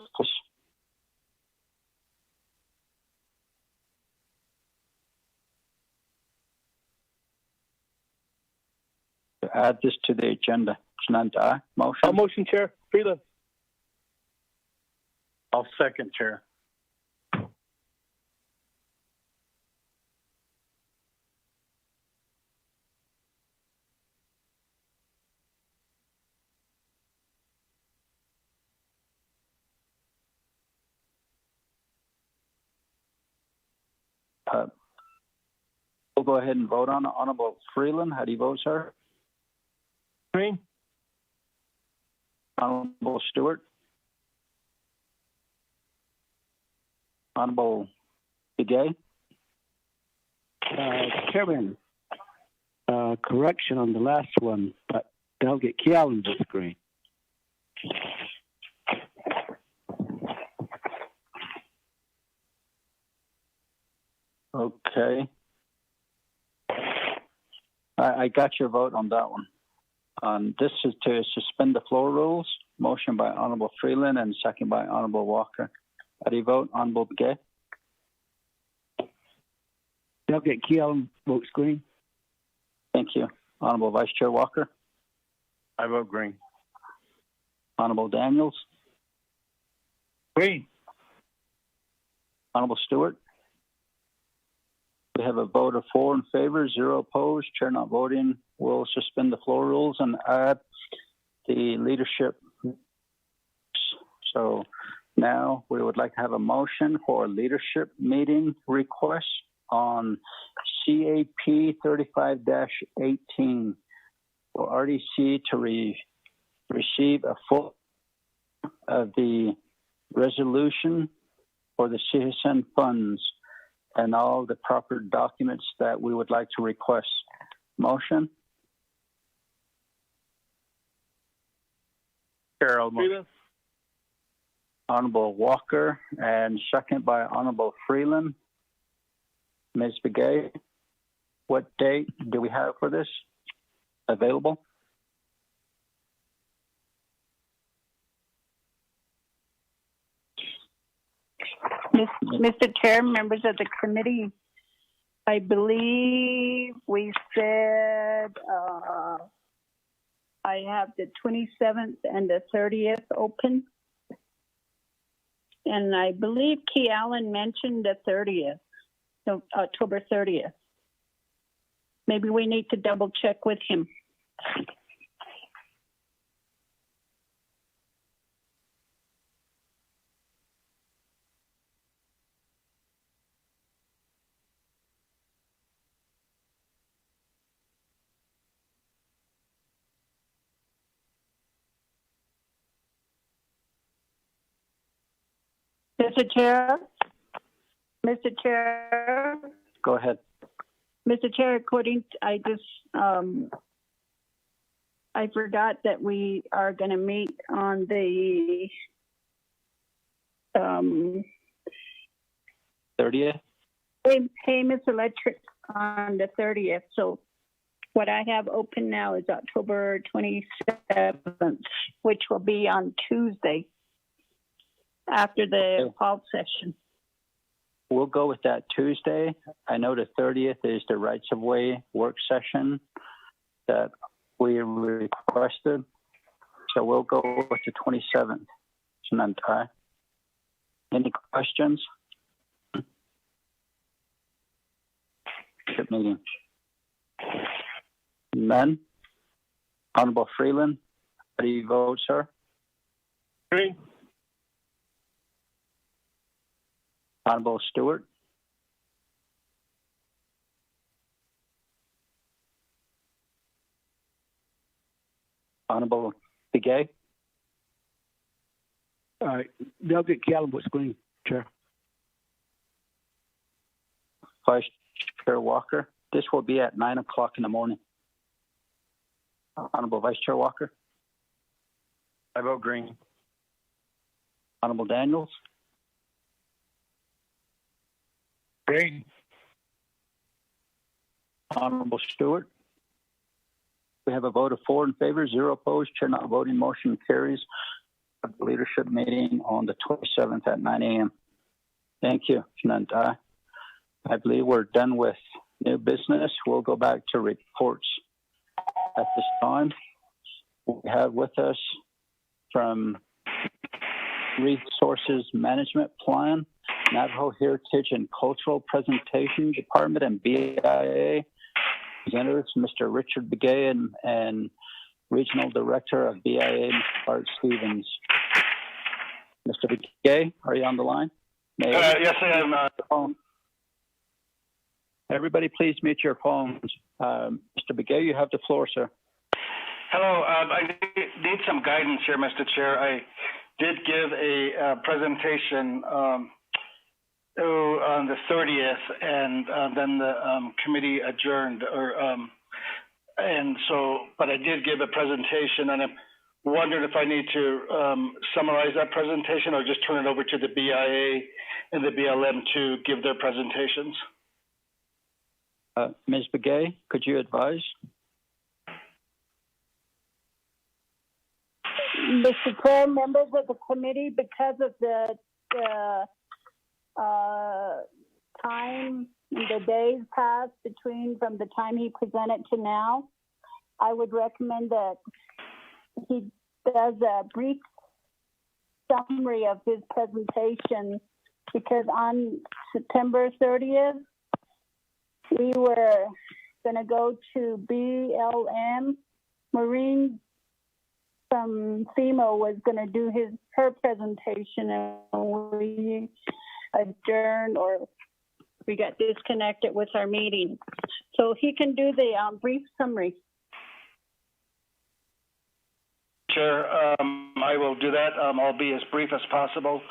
to add this to the agenda. Motion. I'll motion, Chair. Freeland. I'll second, Chair. We'll go ahead and vote on it. Honorable Freeland, how do you vote, sir? Green. Honorable Stewart. Honorable Begay. Chairman, correction on the last one, but Delegate Kealan votes green. Okay. I got your vote on that one. This is to suspend the floor rules. Motion by Honorable Freeland and second by Honorable Walker. How do you vote, Honorable Begay? Delegate Kealan votes green. Thank you. Honorable Vice Chair Walker. I vote green. Honorable Daniels. Green. Honorable Stewart. We have a vote of 4 in favor, 0 opposed. Chair not voting. Will suspend the floor rules and add the leadership. So now we would like to have a motion for a leadership meeting request on CAP 35-18 for RDC to receive a full of the resolution for the CSN funds and all the proper documents that we would like to request. Motion? Chair, Honorable Walker and second by Honorable Freeland. Ms. Begay, what date do we have for this available? Mr. Chair, members of the committee, I believe we said I have the 27th and the 30th open. And I believe Key Allen mentioned the 30th, so October 30th. Maybe we need to double check with him. Mr. Chair. Go ahead. Mr. Chair, I forgot that we are going to meet on the 30th? Payments Electric on the 30th. So what I have open now is October 27th, which will be on Tuesday after the fall session. We'll go with that Tuesday. I know the 30th is the rights of way work session that we requested. So we'll go with the 27th. Any questions? Good meeting. None. Honorable Freeland, how do you vote, sir? Green. Honorable Stewart. Honorable Begay. Delegate Gallup was going, Chair. Vice Chair Walker. This will be at 9 o'clock in the morning. Honorable Vice Chair Walker. I vote green. Honorable Daniels. Green. Honorable Stewart. We have a vote of 4 in favor, 0 opposed. Chair not voting. Motion carries. Of the leadership meeting on the 27th at 9 a.m. Thank you, Nanda. I believe we're done with new business. We'll go back to reports at this time. We have with us from Resources Management Plan, Navajo Heritage and Cultural Presentation Department, and BIA representatives, Mr. Richard Begay and Regional Director of BIA, Bart Stevens. Mr. Begay, are you on the line? Yes, I am. Everybody, please mute your phones. Mr. Begay, you have the floor, sir. Hello. I need some guidance here, Mr. Chair. I did give a presentation on the 30th, and then the committee adjourned, but I did give a presentation, and I'm wondering if I need to summarize that presentation or just turn it over to the BIA and the BLM to give their presentations. Ms. Begay, could you advise? Mr. Chair, members of the committee, because of the time, the days passed from the time he presented to now, I would recommend that he does a brief summary of his presentation, because on September 30th, we were going to go to BLM. Maureen from FEMA was going to do her presentation, and we adjourned, or we got disconnected with our meeting. So he can do the brief summary. Chair, I will do that. I'll be as brief as possible.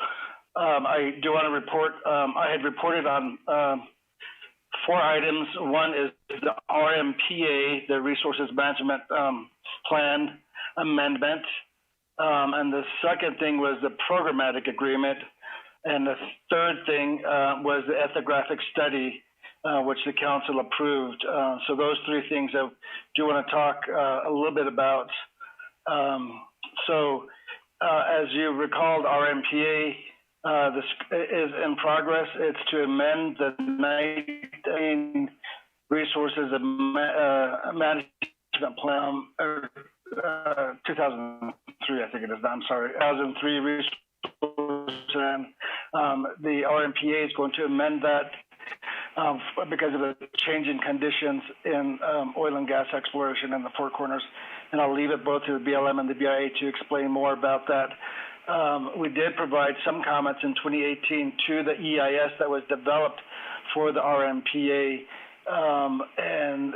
I do want to report, I had reported on 4 items. One is the RMPA, the Resources Management Plan amendment. And the second thing was the programmatic agreement. And the third thing was the ethnographic study, which the council approved. So those 3 things I do want to talk a little bit about. As you recalled, RMPA this is in progress. It's to amend the 19 Resources Management Plan, 2003, I think it is. I'm sorry, 2003 Resources. And the RMPA is going to amend that because of the changing conditions in oil and gas exploration in the Four Corners. And I'll leave it both to the BLM and the BIA to explain more about that. We did provide some comments in 2018 to the EIS that was developed for the RMPA. And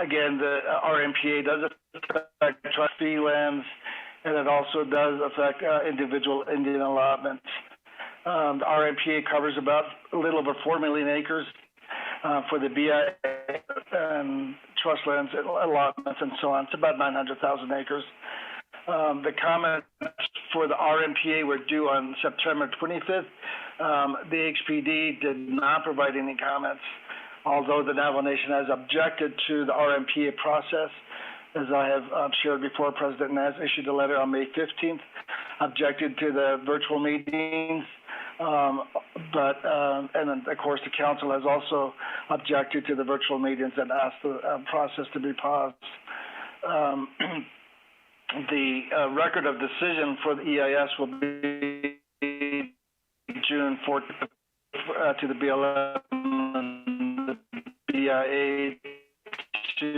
again, the RMPA does affect trustee lands, and it also does affect individual Indian allotments. The RMPA covers about a little over 4 million acres for the BIA and trust lands, allotments, and so on. It's about 900,000 acres. The comments for the RMPA were due on September 25th. The HPD did not provide any comments, although the Navajo Nation has objected to the RMPA process. As I have shared before, President Nez issued a letter on May 15th, objected to the virtual meetings, and then, of course, the council has also objected to the virtual meetings and asked the process to be paused. The record of decision for the EIS will be June 4th to the BLM and the BIA to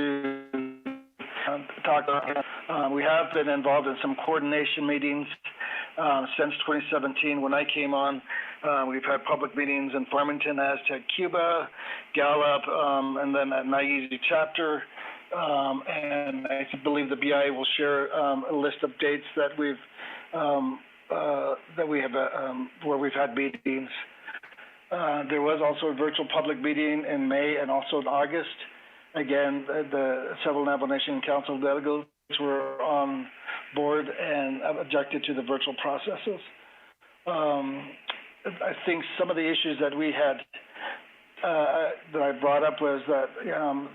talk about. We have been involved in some coordination meetings since 2017. When I came on, we've had public meetings in Farmington, Aztec, Cuba, Gallup, and then at Naeezy chapter. And I believe the BIA will share a list of dates that we have where we've had meetings. There was also a virtual public meeting in May and also in August. Again, the several Navajo Nation Council delegates were on board and objected to the virtual processes. I think some of the issues that we had that I brought up was that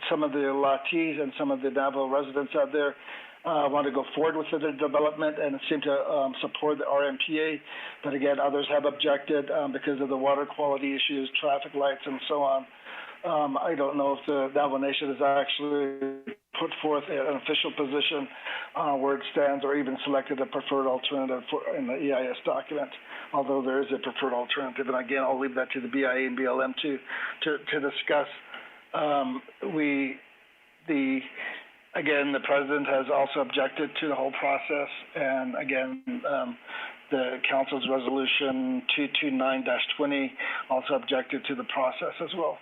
some of the Latis and some of the Navajo residents out there want to go forward with the development and seem to support the RMPA, but again, others have objected because of the water quality issues, traffic lights, and so on. I don't know if the Navajo Nation has actually put forth an official position where it stands or even selected a preferred alternative in the EIS document, although there is a preferred alternative. And again, I'll leave that to the BIA and BLM to discuss. Again, the president has also objected to the whole process. And again, the council's resolution 229-20 also objected to the process as well.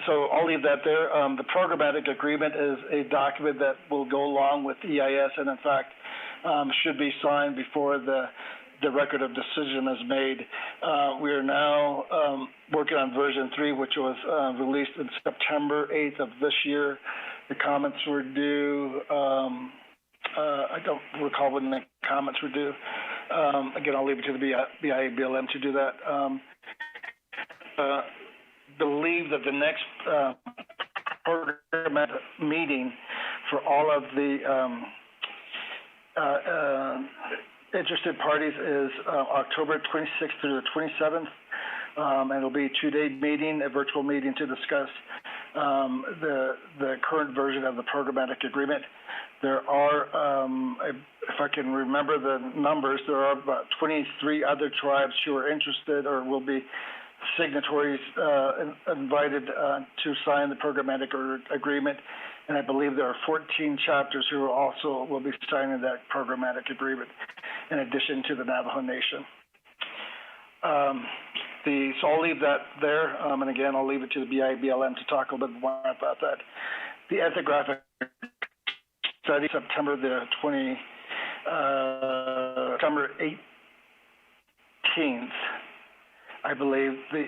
So I'll leave that there. The programmatic agreement is a document that will go along with EIS and in fact should be signed before the record of decision is made. We are now working on version 3, which was released in September 8th of this year. The comments were due, I don't recall when the comments were due. Again, I'll leave it to the BIA BLM to do that. Believe that the next program meeting for all of the interested parties is October 26th through the 27th. And it'll be a 2-day meeting, a virtual meeting to discuss the current version of the programmatic agreement. There are, if I can remember the numbers, there are about 23 other tribes who are interested or will be signatories invited to sign the programmatic agreement, and I believe there are 14 chapters who also will be signing that programmatic agreement, in addition to the Navajo Nation. So I'll leave that there, and again, I'll leave it to the BIA-BLM to talk a little bit more about that. The ethnographic study, September 18th. I believe the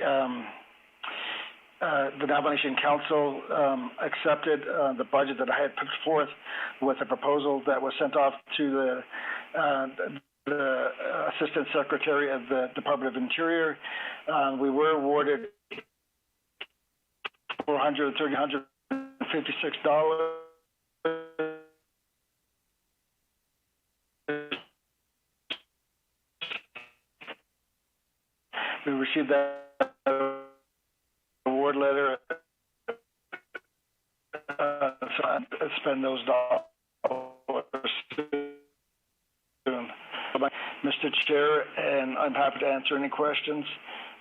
Navajo Nation Council accepted the budget that I had put forth with a proposal that was sent off to the Assistant Secretary of the Department of Interior. We were awarded $456. We received that award letter, so I spend those dollars soon. Mr. Chair, and I'm happy to answer any questions,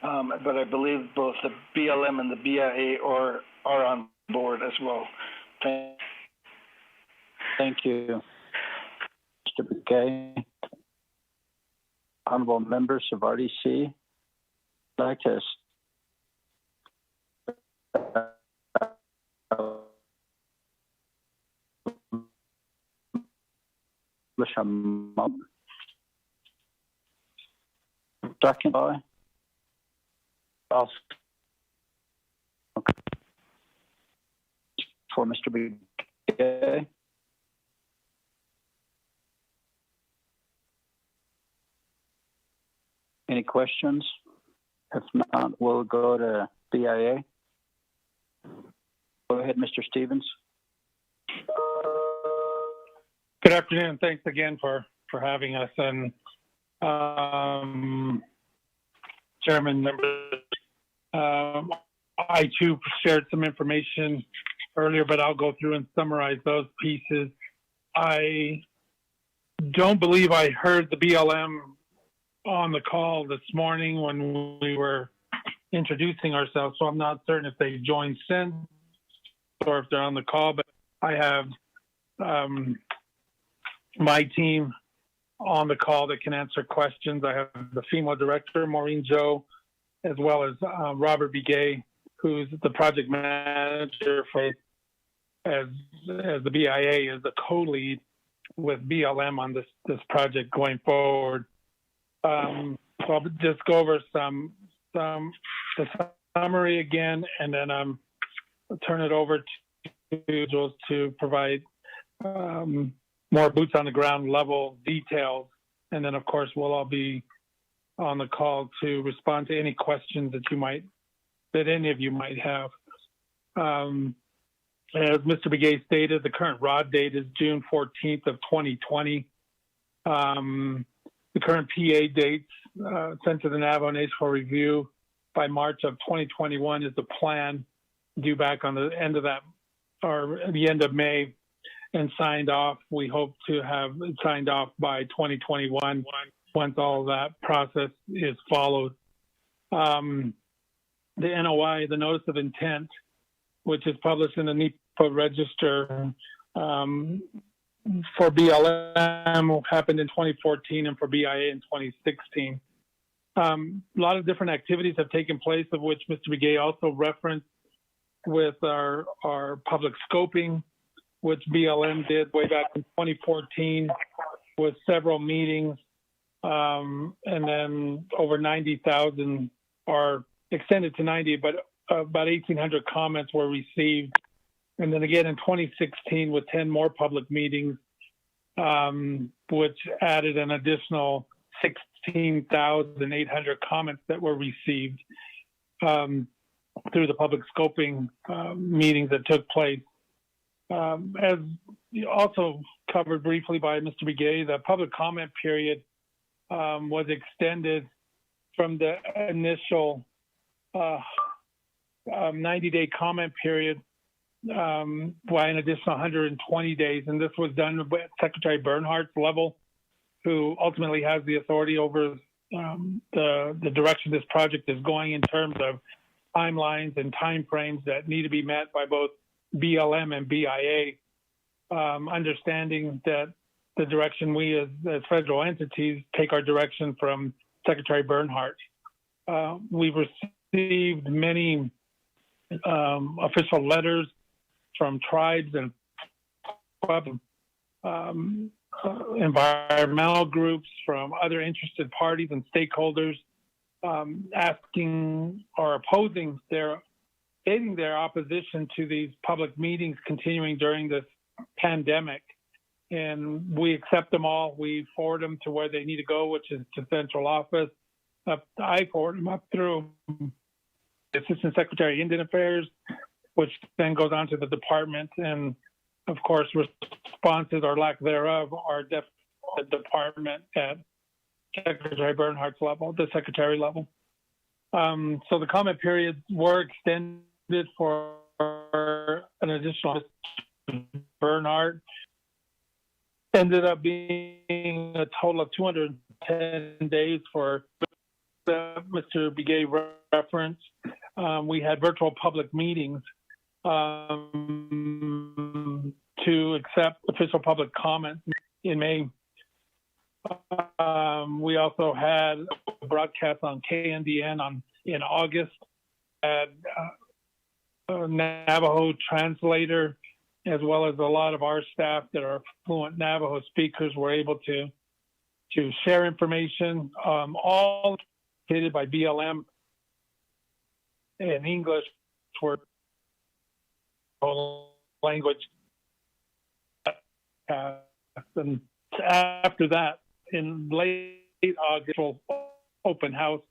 but I believe both the BLM and the BIA are on board as well. Thank you, Mr. Bouquet. Honorable members of RDC, I'd like to second by for Mr. Bouquet. Any questions? If not, we'll go to BIA. Go ahead, Mr. Stevens. Good afternoon. Thanks again for having us. And Chairman, members, I too shared some information earlier, but I'll go through and summarize those pieces. I don't believe I heard the BLM on the call this morning when we were introducing ourselves, so I'm not certain if they joined since or if they're on the call, but I have my team on the call that can answer questions. I have the FEMA director, Maureen Joe, as well as Robert Biguet, who's the project manager for as the BIA is the co-lead with BLM on this project going forward. So I'll just go over the summary again, and then I'll turn it over to Jules to provide more boots on the ground level details. And then, of course, we'll all be on the call to respond to any questions that any of you might have. As Mr. Begay stated, the current ROD date is June 14th of 2020. The current PA dates sent to the Navajo Nation for review by March of 2021 is the plan, due back on the end of that, or the end of May, and signed off. We hope to have it signed off by 2021 once all that process is followed. The NOI, the Notice of Intent, which is published in the NEPA Register for BLM, happened in 2014, and for BIA in 2016. A lot of different activities have taken place, of which Mr. Begay also referenced, with our public scoping, which BLM did way back in 2014 with several meetings, and then over 90,000, or extended to 90, but about 1,800 comments were received. And then again in 2016 with 10 more public meetings, which added an additional 16,800 comments that were received through the public scoping meetings that took place. As also covered briefly by Mr. Begay, the public comment period was extended from the initial 90-day comment period by an additional 120 days. And this was done with Secretary Bernhardt's level, who ultimately has the authority over the direction this project is going in terms of timelines and timeframes that need to be met by both BLM and BIA, understanding that the direction we as federal entities take our direction from Secretary Bernhardt. We've received many official letters from tribes and environmental groups, from other interested parties and stakeholders, asking or opposing stating their opposition to these public meetings continuing during this pandemic. And we accept them all. We forward them to where they need to go, which is to central office. I forward them up through the Assistant Secretary of Indian Affairs, which then goes on to the department. And of course, responses or lack thereof are the department at Secretary Bernhardt's level, the secretary level. So the comment periods were extended for an additional. Bernhardt ended up being a total of 210 days for Mr. Begay reference. We had virtual public meetings to accept official public comments in May. We also had a broadcast on KNDN in August. Had a Navajo translator, as well as a lot of our staff that are fluent Navajo speakers, were able to share information, all created by BLM in English for language. And after that, in late August, open house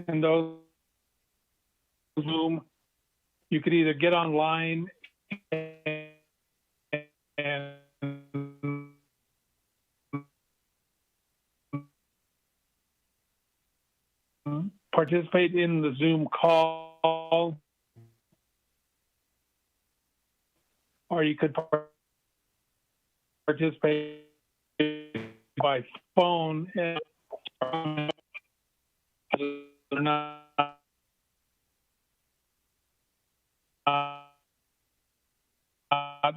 and those Zoom, you could either get online and participate in the Zoom call, or you could participate by phone.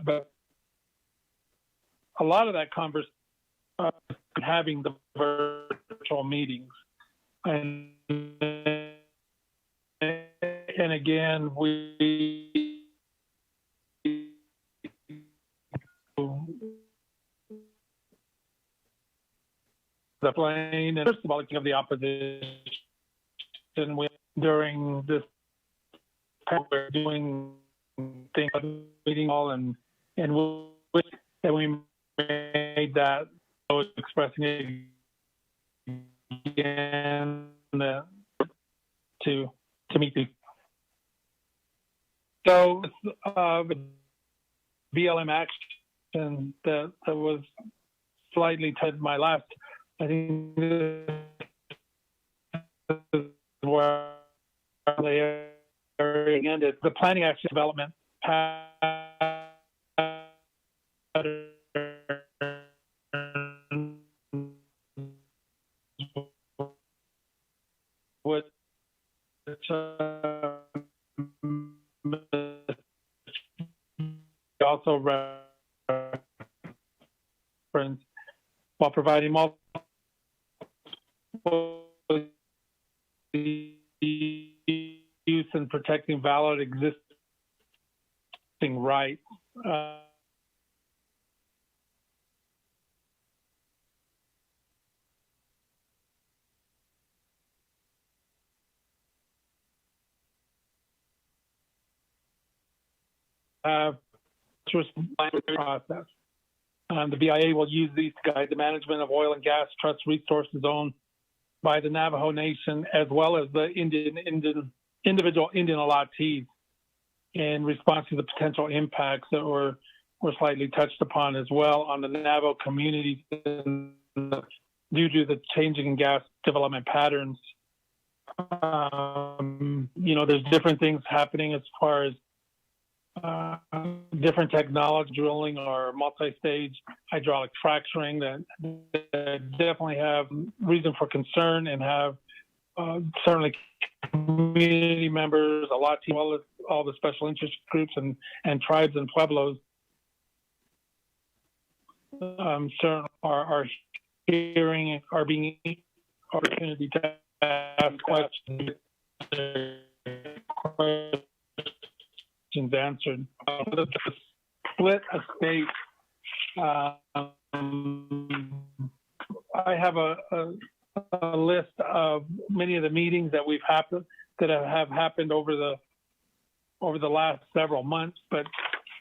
But a lot of that conversation having the virtual meetings. And again, we the plane and symbolic of the opposition during this time we're doing things meeting all and with that we made that I was expressing it again to meet you. So BLM action that was slightly to my last. I think this is where the area ended. The planning action development pattern which also reference while providing multiple use and protecting valid existing rights. Process. The BIA will use these to guide the management of oil and gas trust resources owned by the Navajo Nation as well as the individual Indian allottees in response to the potential impacts that were slightly touched upon as well on the Navajo community due to the changing gas development patterns. There's different things happening as far as different technology, drilling or multi-stage hydraulic fracturing that definitely have reason for concern and have certainly community members, a lot of all the special interest groups and tribes and pueblos certainly are hearing, are being opportunity to ask questions answered. The split estate. I have a list of many of the meetings that have happened over the last several months, but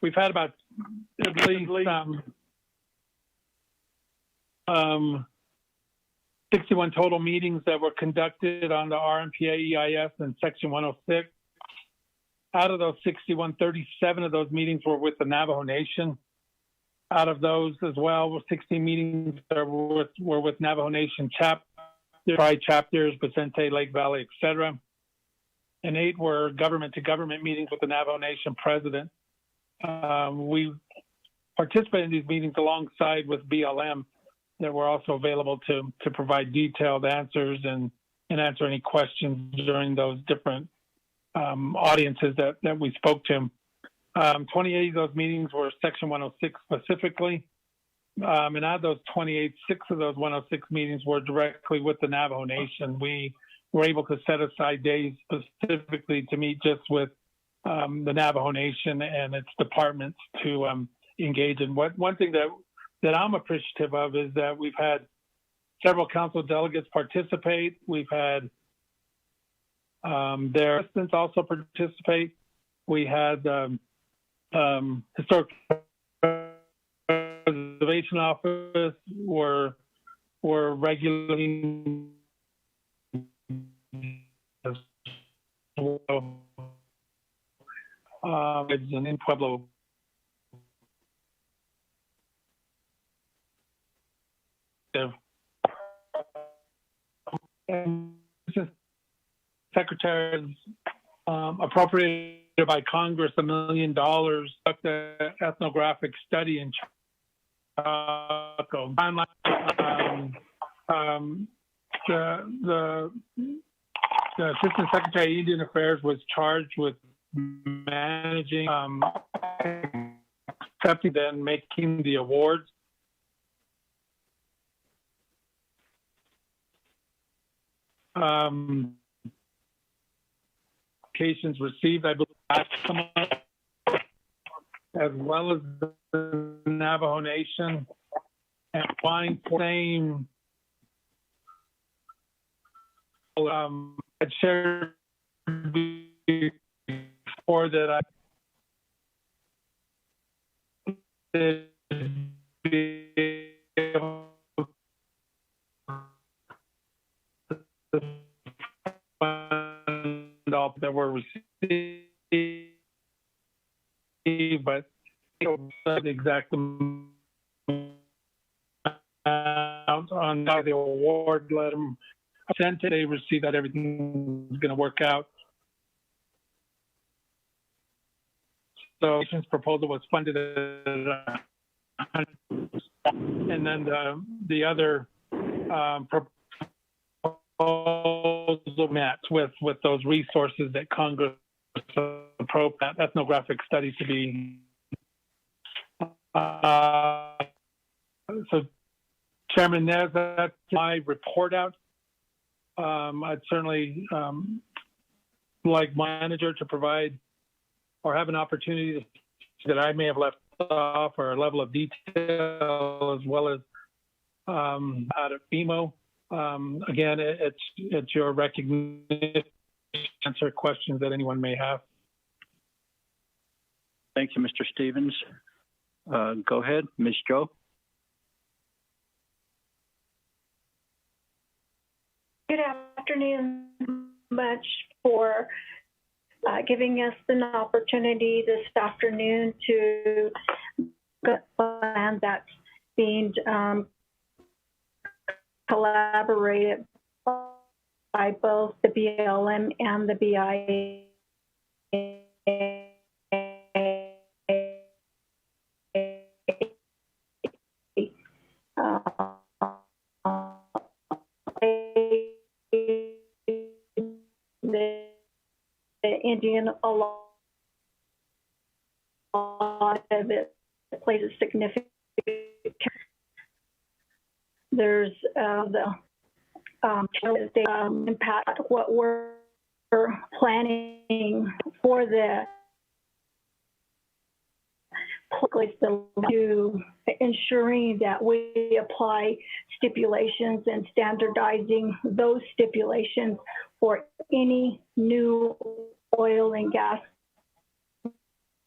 we've had about at least 61 total meetings that were conducted on the RMPA EIS and Section 106. Out of those 61, 37 of those meetings were with the Navajo Nation. Out of those as well, 16 meetings that were with Navajo Nation chapters, Vicente, Lake Valley, etc. And 8 were government-to-government meetings with the Navajo Nation president. We participated in these meetings alongside with BLM that were also available to provide detailed answers and answer any questions during those different audiences that we spoke to. 28 of those meetings were Section 106 specifically. And out of those 28, 6 of those 106 meetings were directly with the Navajo Nation. We were able to set aside days specifically to meet just with the Navajo Nation and its departments to engage in. One thing that I'm appreciative of is that we've had several council delegates participate. We've had their assistants also participate. We had Historic Preservation Office were regularly and in Pueblo. Secretaries appropriated by Congress $1 million the ethnographic study in Chaco. The Assistant Secretary of Indian Affairs was charged with managing, accepting, then making the awards. applications received, I believe, last month, as well as the Navajo Nation, and applying for the same. I shared before that I be able to fund all that were received, but the exact amount on the award letter sent it, they received that everything's going to work out. So the proposal was funded at 100%, and then the other proposal matched with those resources that Congress approved, that ethnographic study to be. So, Chairman Nez, that's my report out. I'd certainly like my manager to provide or have an opportunity that I may have left off, or a level of detail, as well as out of BMO. Again, it's your recognition to answer questions that anyone may have. Thank you, Mr. Stevens. Go ahead, Ms. Joe. Good afternoon, much for giving us an opportunity this afternoon to get a plan that's being collaborated by both the BLM and the BIA. The Indian allotment of it plays a significant. There's the impact what we're planning for the to ensuring that we apply stipulations and standardizing those stipulations for any new oil and gas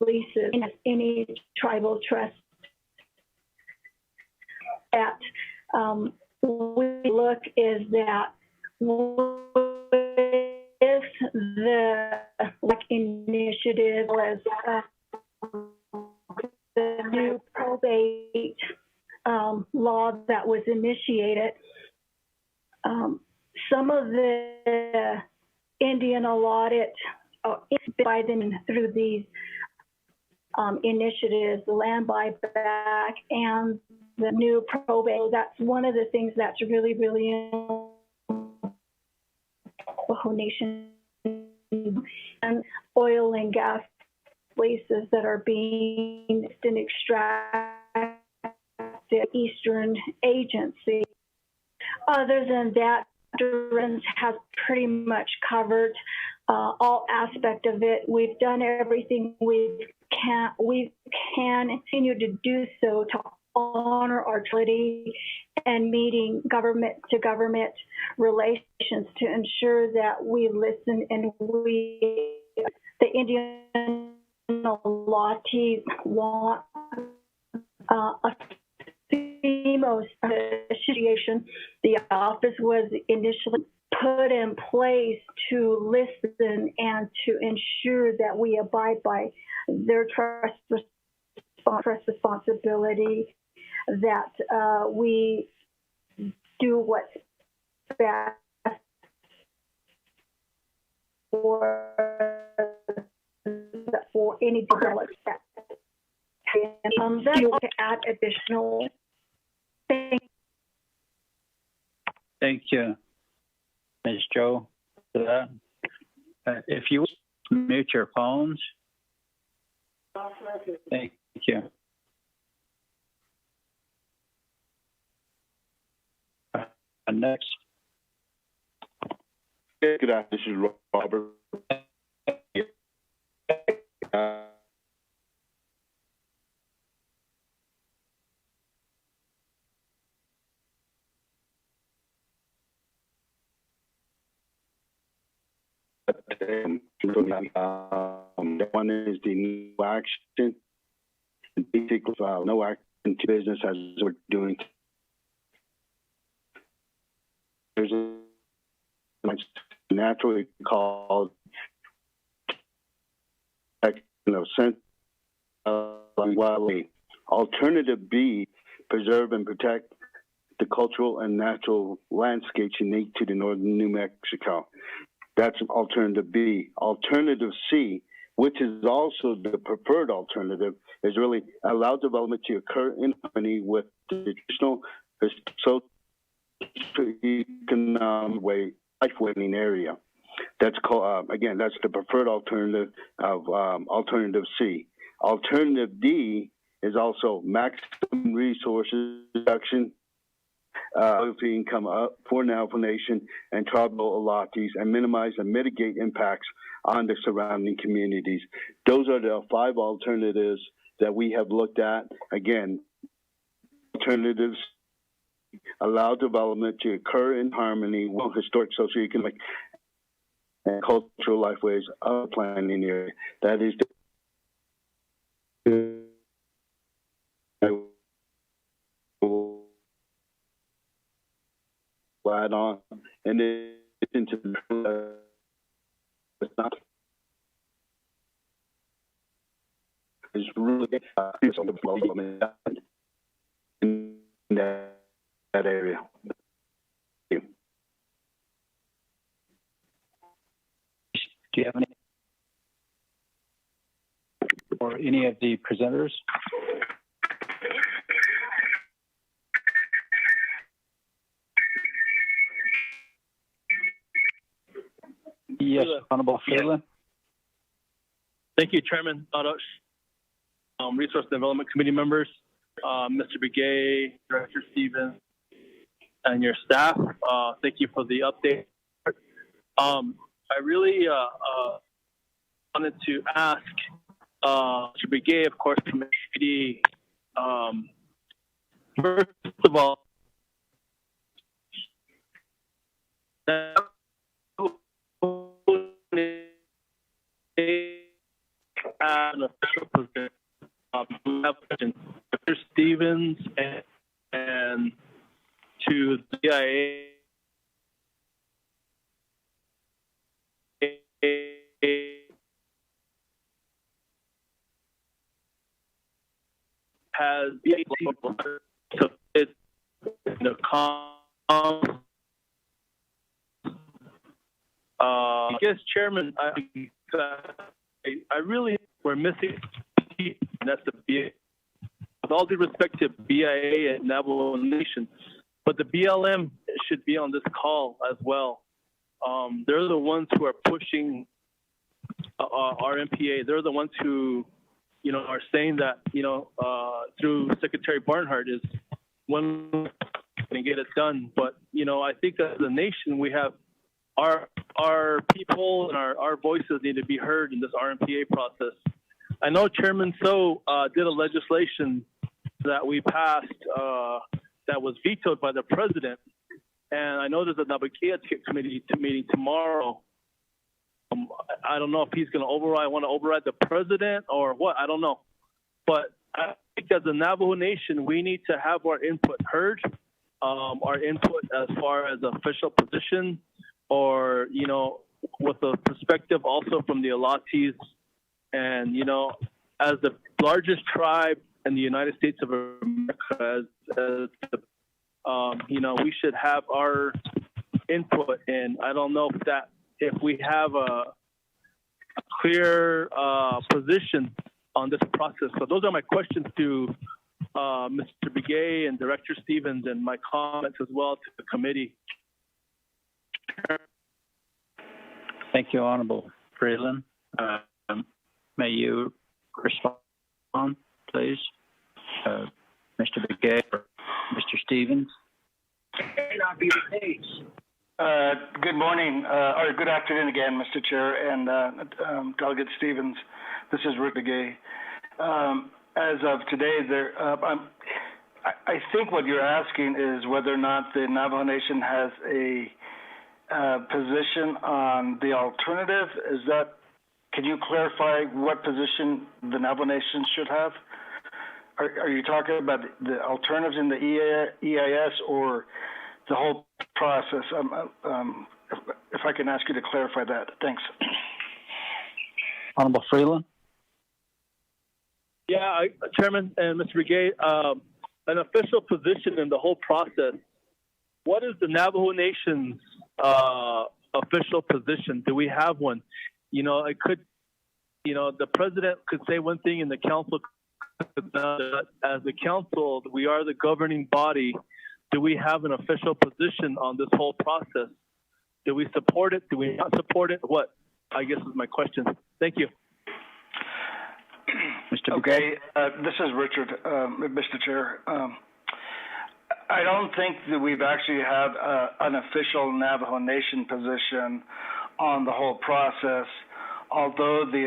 leases in any tribal trust. That we look is that with the initiative as the new probate law that was initiated, some of the Indian allotted by them through these initiatives, the land buyback and the new probate. That's one of the things that's really, really Navajo Nation and oil and gas leases that are being extracted Eastern Agency. Other than that, Durance has pretty much covered all aspect of it. We've done everything we can continue to do so to honor our treaty and meeting government to government relations to ensure that we listen and the Indian allottees want a FEMO situation. The office was initially put in place to listen and to ensure that we abide by their trust responsibility, that we do what's best for any development. That's to add additional things. Thank you, Ms. Joe, for that. If you mute your phones. Thank you. Next. Good afternoon. This is Robert. One is the no action. Basically, no action to business as we're doing. There's a naturally called alternative B, preserve and protect the cultural and natural landscapes unique to the northern New Mexico. That's alternative B. Alternative C, which is also the preferred alternative, is really allow development to occur in harmony with the traditional socio-economic way life-winning area. That's called, again, that's the preferred alternative of alternative C. Alternative D is also maximum resources reduction, income up for Navajo Nation and tribal allottees, and minimize and mitigate impacts on the surrounding communities. Those are the 5 alternatives that we have looked at. Again, alternatives allow development to occur in harmony with historic, socioeconomic, and cultural lifeways of planning area. That is the add on, and into the is really in that area. Do you have any or any of the presenters? Yes, Honorable Phelan. Thank you, Chairman. Resource Development Committee members, Mr. Begay, Director Stevens, and your staff. Thank you for the update. I really wanted to ask Mr. Begay, of course, committee. First of all, an official position. We have Mr. Stevens and to the CIA. Has so it's the I guess, Chairman, I really we're missing, and that's the BIA. With all due respect to BIA and Navajo Nation, but the BLM should be on this call as well. They're the ones who are pushing our MPA. They're the ones who, are saying that, through Secretary Barnhart is when we can get it done. But, I think as a nation, we have our people and our voices need to be heard in this RMPA process. I know Chairman So did a legislation that we passed that was vetoed by the president. And I know there's a Navajo committee meeting tomorrow. I don't know if he's going to want to override the president or what. I don't know. But I think as a Navajo Nation, we need to have our input heard, our input as far as official position or, with the perspective also from the allottees. And, as the largest tribe in the United States of America, we should have our input. And I don't know if we have a clear position on this process. So those are my questions to Mr. Begay and Director Stevens, and my comments as well to the committee. Thank you, Honorable Freeland. May you respond, please? Mr. Begay or Mr. Stevens? May not be the case. Good morning, or good afternoon again, Mr. Chair and Delegate Stevens. This is Rick Begay. As of today, I think what you're asking is whether or not the Navajo Nation has a position on the alternative. Can you clarify what position the Navajo Nation should have? Are you talking about the alternatives in the EIS or the whole process? If I can ask you to clarify that. Thanks. Honorable Freeland. Yeah, Chairman and Mr. Begay, an official position in the whole process. What is the Navajo Nation's official position? Do we have one? It could, the president could say one thing and the council could another. As the council, we are the governing body. Do we have an official position on this whole process? Do we support it? Do we not support it? What, I guess, is my question. Thank you. Mr. Okay, this is Richard, Mr. Chair. I don't think that we've actually had an official Navajo Nation position on the whole process, although the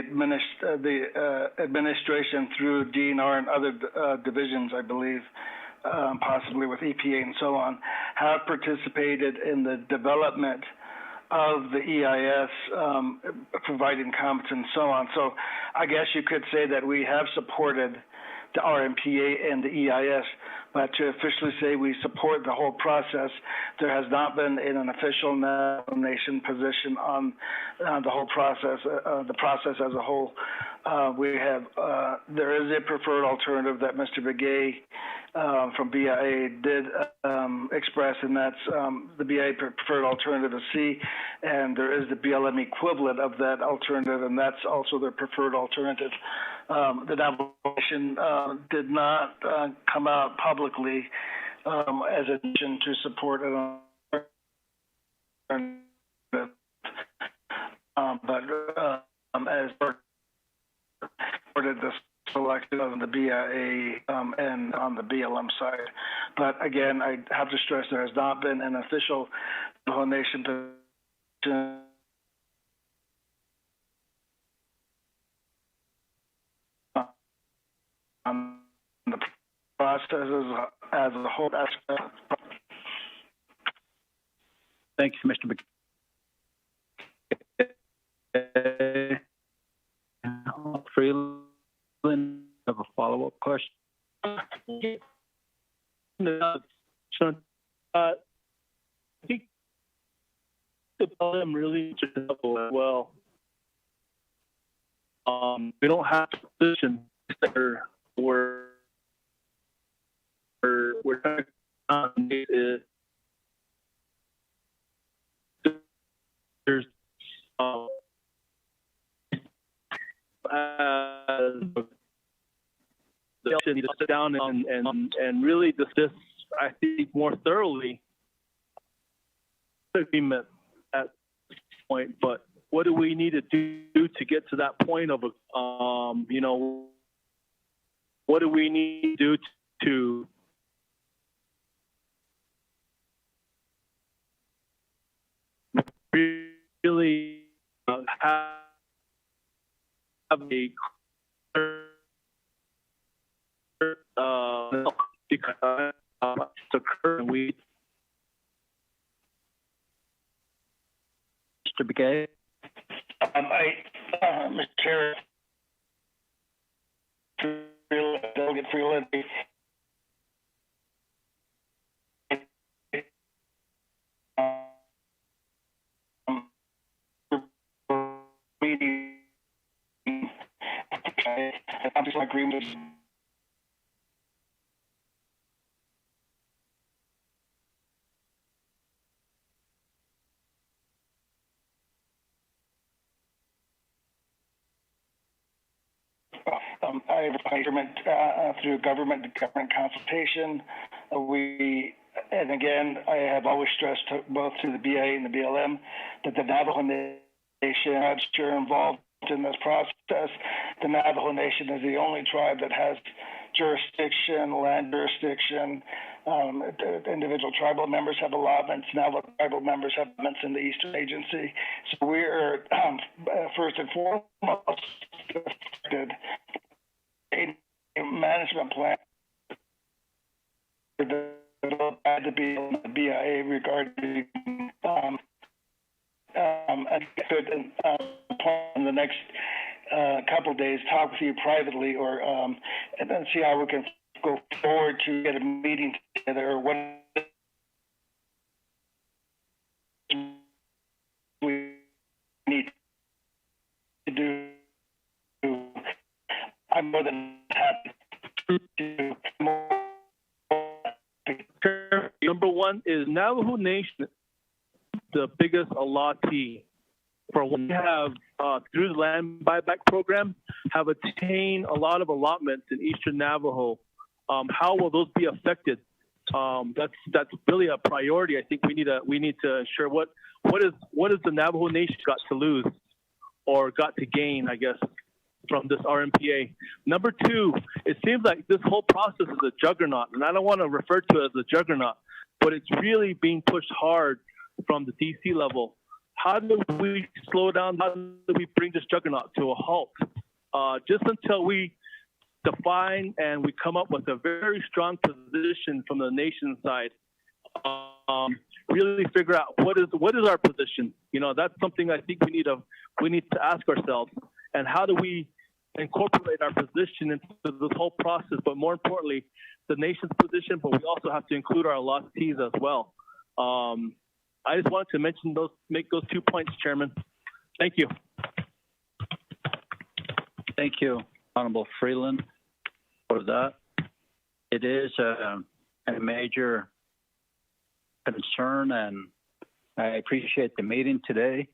administration through DNR and other divisions, I believe, possibly with EPA and so on, have participated in the development of the EIS, providing comments and so on. So I guess you could say that we have supported the RMPA and the EIS, but to officially say we support the whole process, there has not been an official Navajo Nation position on the whole process, the process as a whole. There is a preferred alternative that Mr. Begay from BIA did express, and that's the BIA preferred alternative is C, and there is the BLM equivalent of that alternative, and that's also their preferred alternative. The Navajo Nation did not come out publicly as a nation to support it, but as supported the selection of the BIA and on the BLM side. But again, I have to stress there has not been an official Navajo Nation position on the process as a whole. Thank you, Mr. McKay. Freeland, have a follow-up question? I think the BLM really should as well. We don't have a position where we're trying to nominate there's the need to sit down and really discuss, I think, more thoroughly agreement at this point. But what do we need to do to get to that point of what do we need to do to really have a because we Mr. Begay. Mr. Chair, Delegate Freeland. I'm just agreeing with I have a through government consultation. And again, I have always stressed both to the BA and the BLM that the Navajo Nation is sure involved in this process. The Navajo Nation is the only tribe that has jurisdiction, land jurisdiction. The individual tribal members have allotments. Now the tribal members have allotments in the Eastern Agency. So we are first and foremost affected a management plan had to be on the BIA regarding I could in the next couple of days talk with you privately or and then see how we can go forward to get a meeting together or what we need to do. I'm more than happy to Number one is Navajo Nation, the biggest allottee for what we have through the land buyback program, have attained a lot of allotments in Eastern Navajo. How will those be affected? That's really a priority. I think we need to ensure what is the Navajo Nation got to lose or got to gain, I guess, from this RMPA. Number two, it seems like this whole process is a juggernaut, and I don't want to refer to it as a juggernaut, but it's really being pushed hard from the DC level. How do we slow down? How do we bring this juggernaut to a halt? Just until we define and we come up with a very strong position from the nation side, really figure out what is our position. You know, that's something I think we need to ask ourselves. And how do we incorporate our position into this whole process? But more importantly, the nation's position, but we also have to include our allottees as well. I just wanted to make those 2 points, Chairman. Thank you. Thank you, Honorable Freeland, for that. It is a major concern, and I appreciate the meeting today,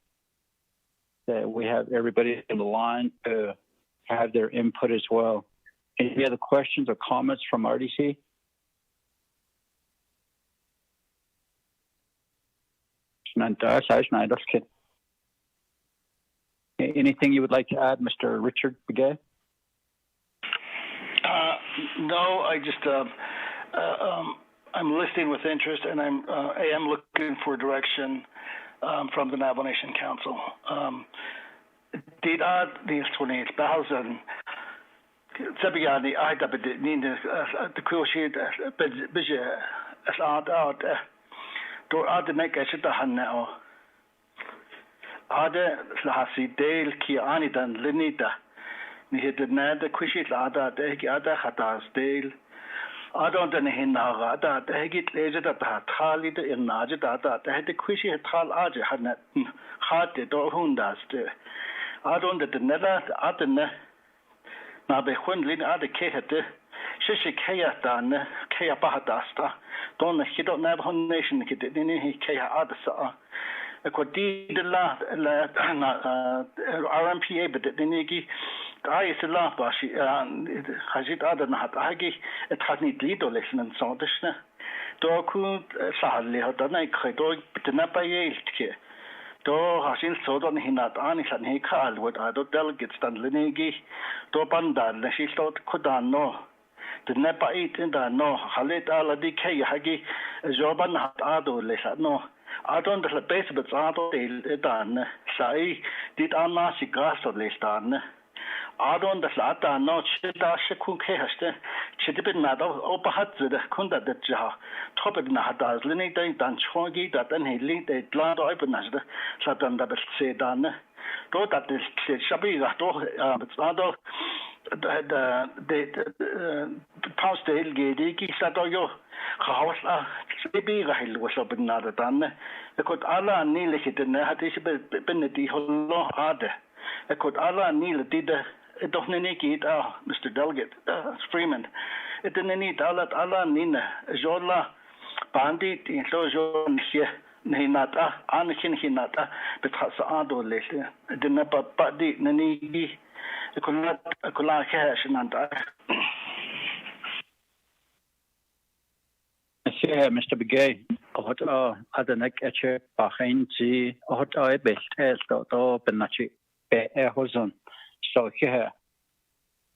that we have everybody in the line to have their input as well. Any other questions or comments from RDC? Anything you would like to add, Mr. Richard Begay? No, I just I'm listening with interest, and I am looking for direction from the Navajo Nation Council. Did these 28,000? Sabiyani, I need the cruciate budget as out. Door out the neck, I should have now. Ada Lahasi Dale Kianidan Linita. Ni did not the Quishit Ada, the Ada Hatas Dale. I don't know how that the Hegit laser that Tali in Najada, the head the Quishi Tal Aja had not had it or Hundas. I don't know the Nella Adana. Now be Hundlin Ada Kate. Shishi Kayatan, Kaya Bahadasta. Don't he don't have one nation kid in he Kaya Adasa. A quadid la RMPA, but the Nigi. I is a laugh, she has it other not. I give it had need lead or listen and so this. Do could sadly have done a credo, but the Napa Yelke. Do has in so done he not honest and he called what I do delegates than Linegi. Do Bandan, she thought could I know. The Napa eat in the no, Halit ala decay, Hagi, Joban hat Ado lesa no. I don't the base but Ado done. Say, did Anna she gas or less done. I don't the Lata no Chida Shaku Kaste, Chidipin Nada, Opahat the Kunda de Jah, Topic Nahadas, Linita, Dan Chongi, that then he linked a land open as the Satan that say done. Though that is Shabi, it's not the past the Hilgedi, Satoyo, House, maybe Rahil was up another done. I could Allah kneel it in the Hadis Benedi Holo Ade. I could Allah kneel did it don't need it, Mr. Delegate, Freeman. It didn't need Allah Nina, Jola, Bandit, in Sojon here. Hinata, Anakin Hinata, but has Ado later. The Napa Badi, Nani, a Kula Cash and Mr. Begay, what Adanek Etcher, Bahenji, what I best has got open Nachi, Hozon. So here,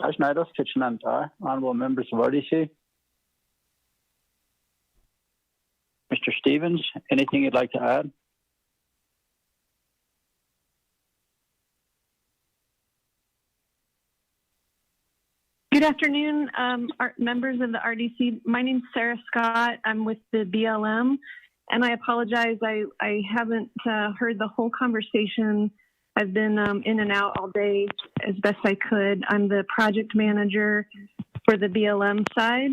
Honorable members of RDC. Mr. Stevens, anything you'd like to add? Good afternoon, members of the RDC. My name's Sarah Scott. I'm with the BLM, and I apologize. I haven't heard the whole conversation. I've been in and out all day as best I could. I'm the project manager for the BLM side.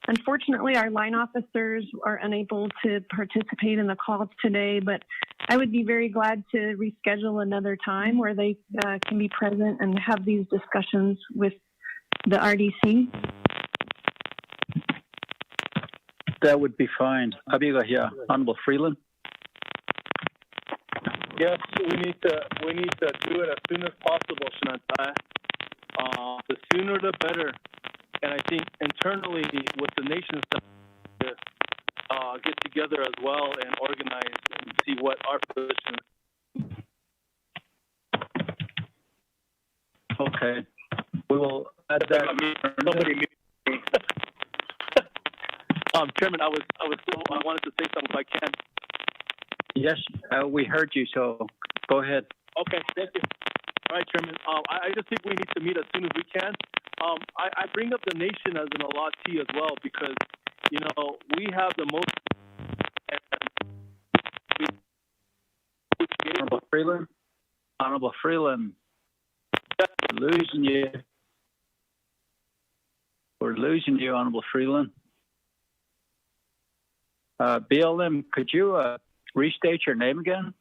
Unfortunately, our line officers are unable to participate in the calls today, but I would be very glad to reschedule another time where they can be present and have these discussions with the RDC. That would be fine. Honorable Freeland. Yes, we need to do it as soon as possible, Shananta. The sooner the better. And I think internally with the nations to get together as well and organize and see what our position is. Okay. We will add that. Chairman, I wanted to say something if I can. Yes, we heard you, so go ahead. Okay, thank you. All right, Chairman. I just think we need to meet as soon as we can. I bring up the nation as an allotee as well because, we have the most. Honorable Freeland. Honorable Freeland. We're losing you. We're losing you, Honorable Freeland. BLM, could you restate your name again?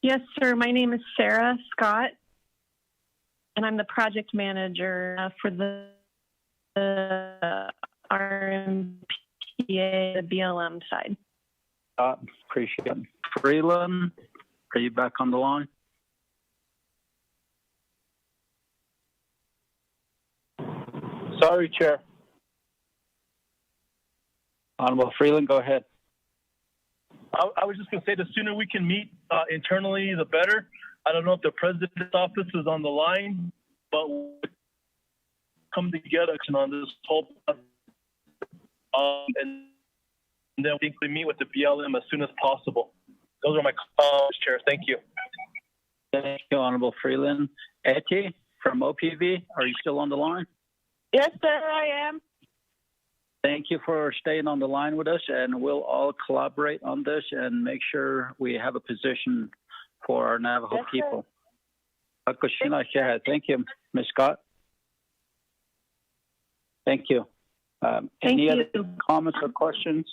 Yes, sir. My name is Sarah Scott, and I'm the project manager for the RMPA, the BLM side. Appreciate it. Freeland, are you back on the line? Sorry, Chair. Honorable Freeland, go ahead. I was just going to say the sooner we can meet internally, the better. I don't know if the president's office is on the line, but we'll come together on this whole and then we can meet with the BLM as soon as possible. Those are my comments, Chair. Thank you. Thank you, Honorable Freeland. Etty from OPV, are you still on the line? Yes, sir, I am. Thank you for staying on the line with us, and we'll all collaborate on this and make sure we have a position for our Navajo people. Thank you, Ms. Scott. Thank you. Any other comments or questions?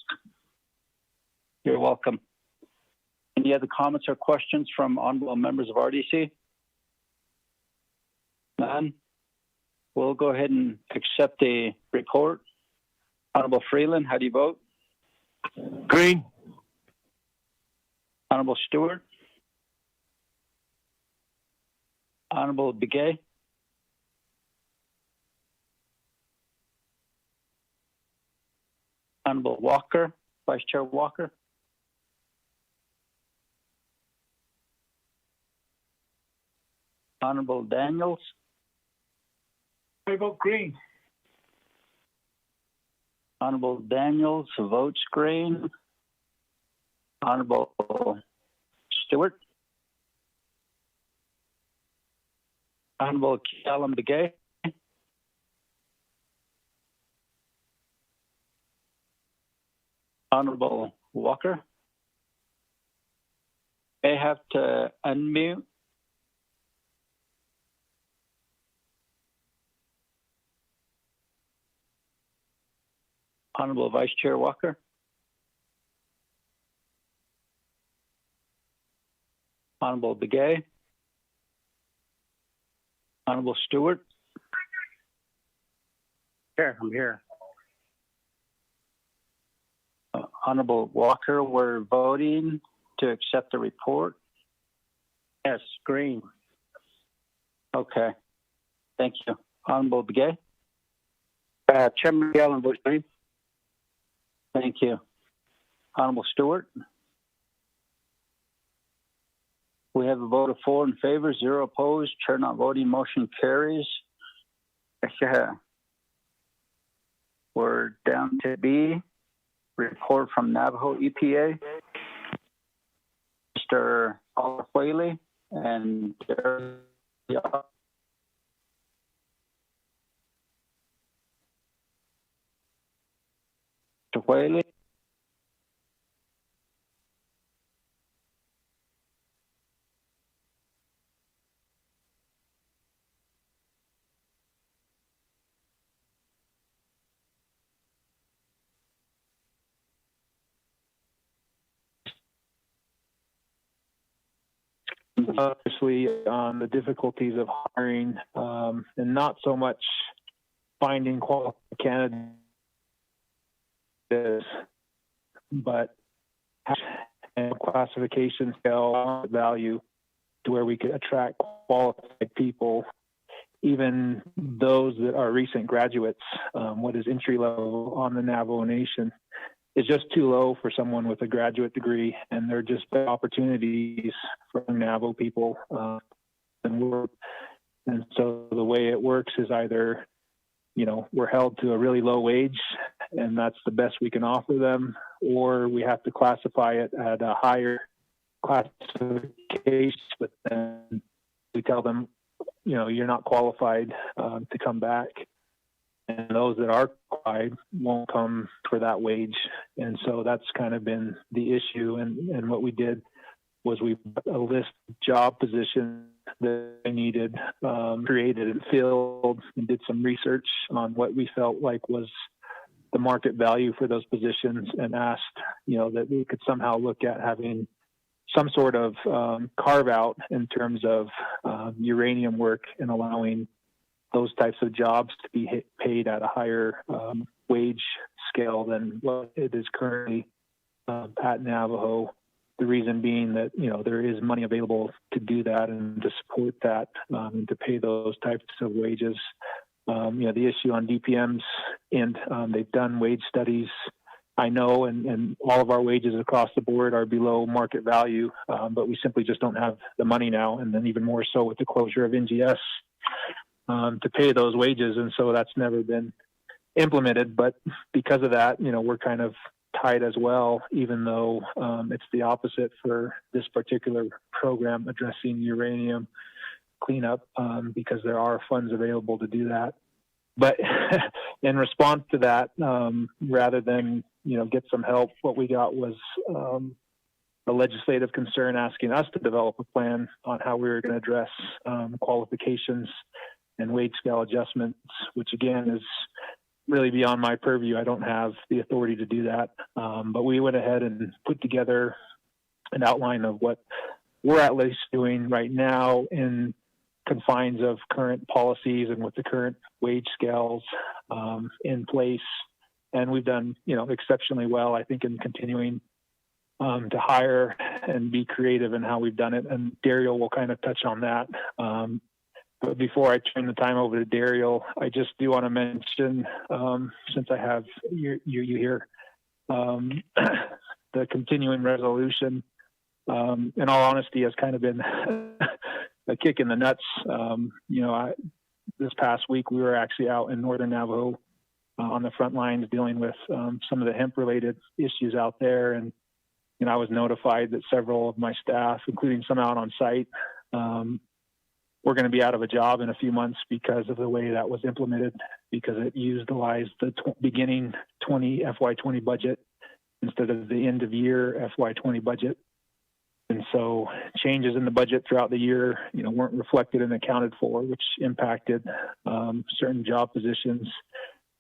You're welcome. Any other comments or questions from honorable members of RDC? None? We'll go ahead and accept the report. Honorable Freeland, how do you vote? Green. Honorable Stewart? Honorable Begay? Honorable Walker, Vice Chair Walker? Honorable Daniels? I vote green. Honorable Daniels votes green. Honorable Stewart? Honorable Callum Begay? Honorable Walker? I have to unmute. Honorable Vice Chair Walker? Honorable Begay? Honorable Stewart? Chair, I'm here. Honorable Walker, we're voting to accept the report. Yes, green. Okay. Thank you. Honorable Begay? Chairman Gallen votes green. Thank you. Honorable Stewart? We have a vote of 4 in favor, 0 opposed, chair not voting, motion carries. We're down to B, report from Navajo EPA. Mr. Alafuele and Mr. Whaley. Obviously, the difficulties of hiring and not so much finding qualified candidates, but classification scale value to where we could attract qualified people, even those that are recent graduates. What is entry level on the Navajo Nation is just too low for someone with a graduate degree, and there are just opportunities for Navajo people. And so the way it works is either, we're held to a really low wage, and that's the best we can offer them, or we have to classify it at a higher classification, but then we tell them, you're not qualified to come back. And those that are qualified won't come for that wage. And so that's kind of been the issue. And what we did was we put a list of job positions that they needed, created and filled, and did some research on what we felt like was the market value for those positions, and asked, that we could somehow look at having some sort of carve out in terms of uranium work and allowing those types of jobs to be paid at a higher wage scale than what it is currently at Navajo. The reason being that, there is money available to do that and to support that and to pay those types of wages. The issue on DPMs, and they've done wage studies, I know, and all of our wages across the board are below market value, but we simply just don't have the money now, and then even more so with the closure of NGS to pay those wages. And so that's never been implemented. But because of that, we're kind of tied as well, even though it's the opposite for this particular program addressing uranium cleanup, because there are funds available to do that. But in response to that, rather than, get some help, what we got was a legislative concern asking us to develop a plan on how we were going to address qualifications and wage scale adjustments, which again is really beyond my purview. I don't have the authority to do that. But we went ahead and put together an outline of what we're at least doing right now in confines of current policies and with the current wage scales in place. And we've done, exceptionally well, I think, in continuing to hire and be creative in how we've done it. And Daryl will kind of touch on that. But before I turn the time over to Daryl, I just do want to mention, since I have you here, the continuing resolution, in all honesty, has kind of been a kick in the nuts. This past week, we were actually out in Northern Navajo on the front lines dealing with some of the hemp-related issues out there. And, I was notified that several of my staff, including some out on site, we're going to be out of a job in a few months because of the way that was implemented, because it utilized the beginning FY20 budget instead of the end of year FY20 budget. And so changes in the budget throughout the year, weren't reflected and accounted for, which impacted certain job positions.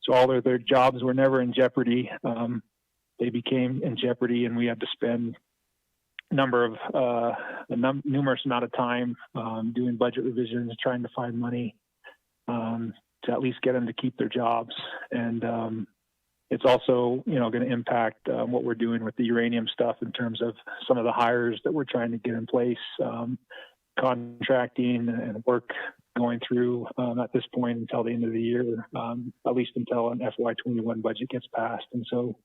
So all of their jobs were never in jeopardy. They became in jeopardy, and we had to spend numerous amount of time doing budget revisions, trying to find money to at least get them to keep their jobs. And it's also, going to impact what we're doing with the uranium stuff in terms of some of the hires that we're trying to get in place, contracting and work going through at this point until the end of the year, at least until an FY21 budget gets passed. And so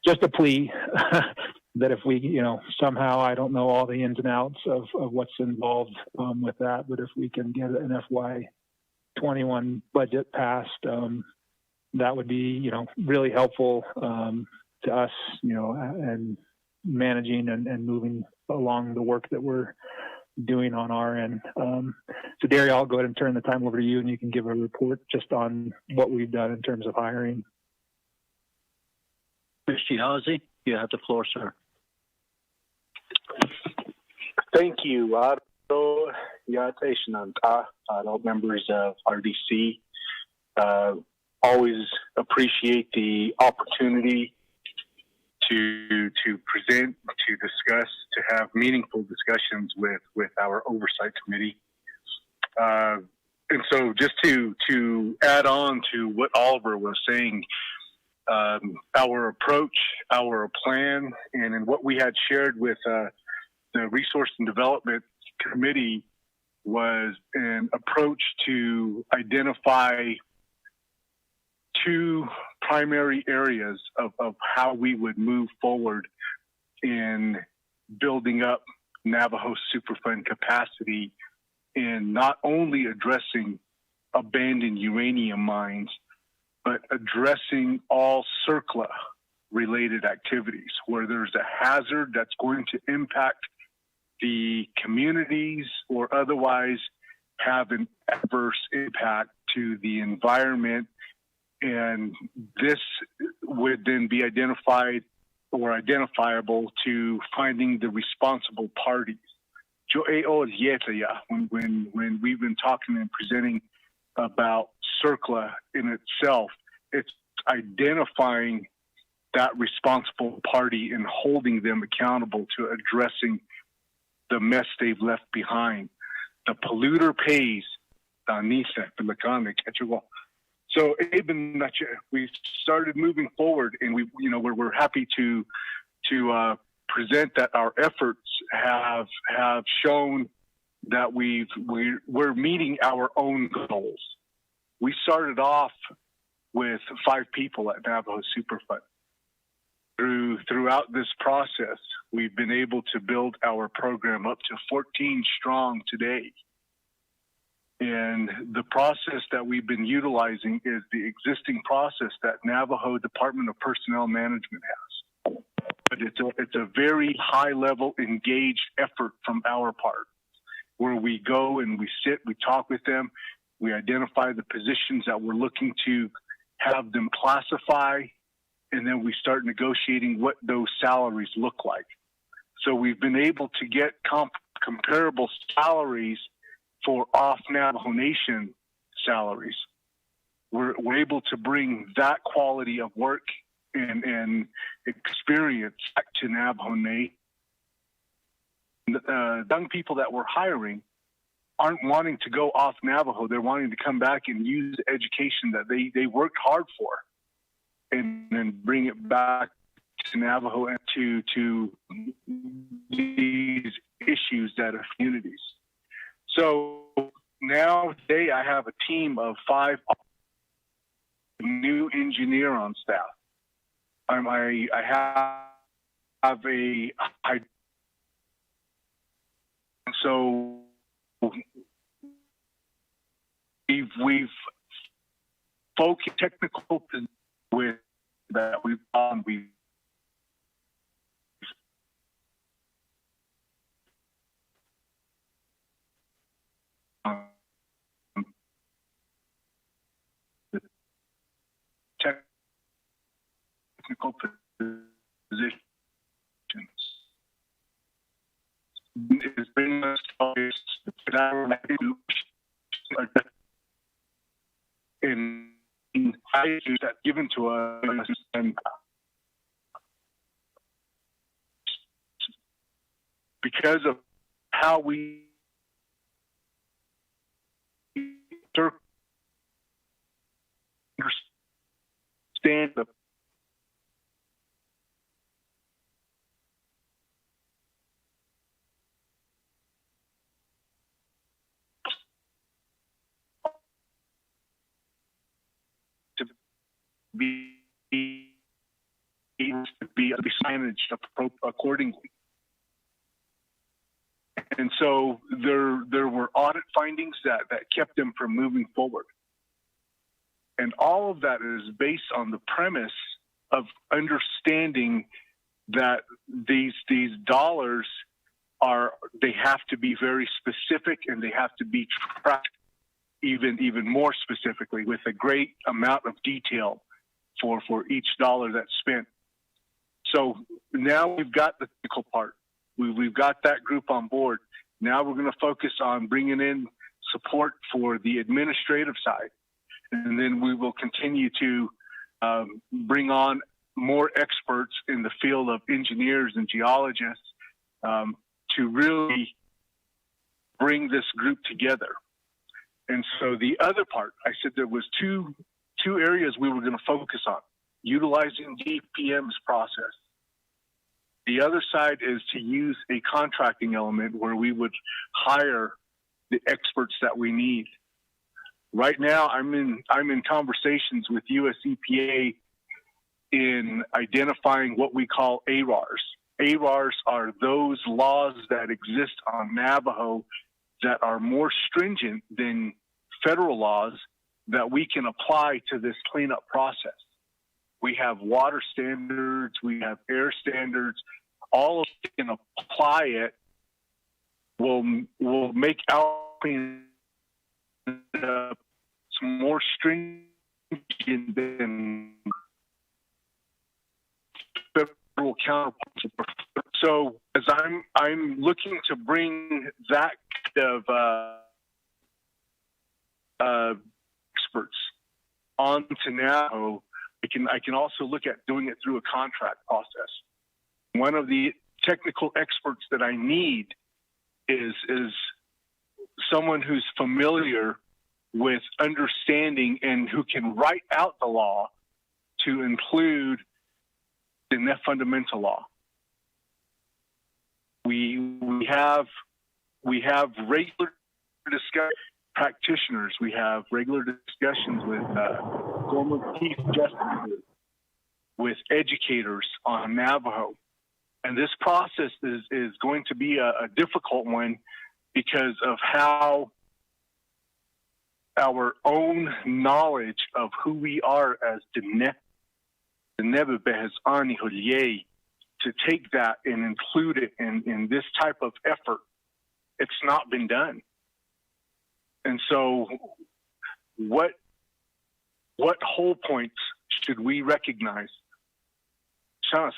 just a plea that if we, somehow, I don't know all the ins and outs of what's involved with that, but if we can get an FY21 budget passed, that would be, really helpful to us, and managing and moving along the work that we're doing on our end. So, Derry, I'll go ahead and turn the time over to you, and you can give a report just on what we've done in terms of hiring. Mr. Halsey, you have the floor, sir. Thank you, Otto, Yate, Shananta, all members of RDC. Always appreciate the opportunity to present, to discuss, to have meaningful discussions with our oversight committee. And so just to add on to what Oliver was saying, our approach, our plan, and in what we had shared with the Resource and Development Committee was an approach to identify two primary areas of how we would move forward in building up Navajo Superfund capacity in not only addressing abandoned uranium mines, but addressing all CERCLA related activities where there's a hazard that's going to impact the communities or otherwise have an adverse impact to the environment. And this would then be identified or identifiable to finding the responsible parties. When we've been talking and presenting about CERCLA in itself, it's identifying that responsible party and holding them accountable to addressing the mess they've left behind. The polluter pays. So we started moving forward, and we're happy to present that our efforts have shown that we're meeting our own goals. We started off with 5 people at Navajo Superfund. Throughout this process, we've been able to build our program up to 14 strong today. And the process that we've been utilizing is the existing process that Navajo Department of Personnel Management has. But it's a very high-level engaged effort from our part, where we go and we sit, we talk with them, we identify the positions that we're looking to have them classify, and then we start negotiating what those salaries look like. So we've been able to get comparable salaries for off Navajo Nation salaries. We're able to bring that quality of work and experience back to Navajo Nation. Young people that we're hiring aren't wanting to go off Navajo. They're wanting to come back and use the education that they worked hard for, and then bring it back to Navajo and to these issues that are communities. So now today I have a team of 5 new engineer on staff. I have so we've focused technical with that we've technical positions. It's bringing us in attitude that given to us, and because of how we understand the be needs to be managed accordingly. And so there were audit findings that kept them from moving forward. And all of that is based on the premise of understanding that these dollars they have to be very specific, and they have to be tracked even more specifically with a great amount of detail for each dollar that's spent. So now we've got the technical part. We've got that group on board. Now we're going to focus on bringing in support for the administrative side. And then we will continue to bring on more experts in the field of engineers and geologists to really bring this group together. And so the other part, I said there was two areas we were going to focus on: utilizing DPM's process. The other side is to use a contracting element where we would hire the experts that we need. Right now, I'm in conversations with US EPA in identifying what we call ARARs. ARARs are those laws that exist on Navajo that are more stringent than federal laws that we can apply to this cleanup process. We have water standards, we have air standards, all of it can apply it will make our cleanup more stringent than federal counterparts. So as I'm looking to bring that kind of experts on to Navajo, I can also look at doing it through a contract process. One of the technical experts that I need is someone who's familiar with understanding and who can write out the law to include the net fundamental law. We have regular practitioners. We have regular discussions with former chief justices, with educators on Navajo. And this process is going to be a difficult one because of how our own knowledge of who we are as the Nebebehezani Hulye, to take that and include it in this type of effort, it's not been done. And so what whole points should we recognize? So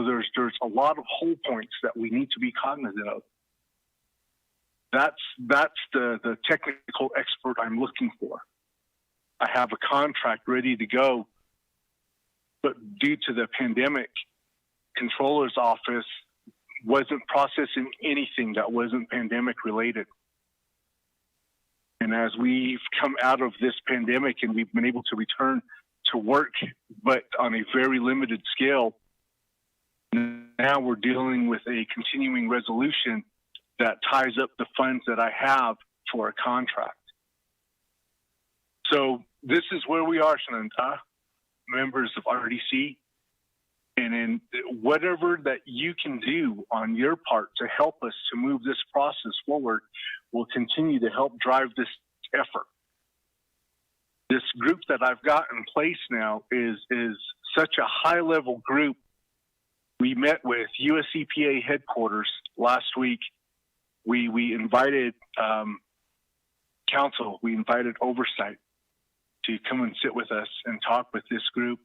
there's a lot of whole points that we need to be cognizant of. That's the technical expert I'm looking for. I have a contract ready to go, but due to the pandemic, Controller's office wasn't processing anything that wasn't pandemic related. And as we've come out of this pandemic and we've been able to return to work, but on a very limited scale, now we're dealing with a continuing resolution that ties up the funds that I have for a contract. So this is where we are, Shananta, members of RDC, and in whatever that you can do on your part to help us to move this process forward will continue to help drive this effort. This group that I've got in place now is such a high-level group. We met with US EPA headquarters last week. We invited council, we invited oversight to come and sit with us and talk with this group.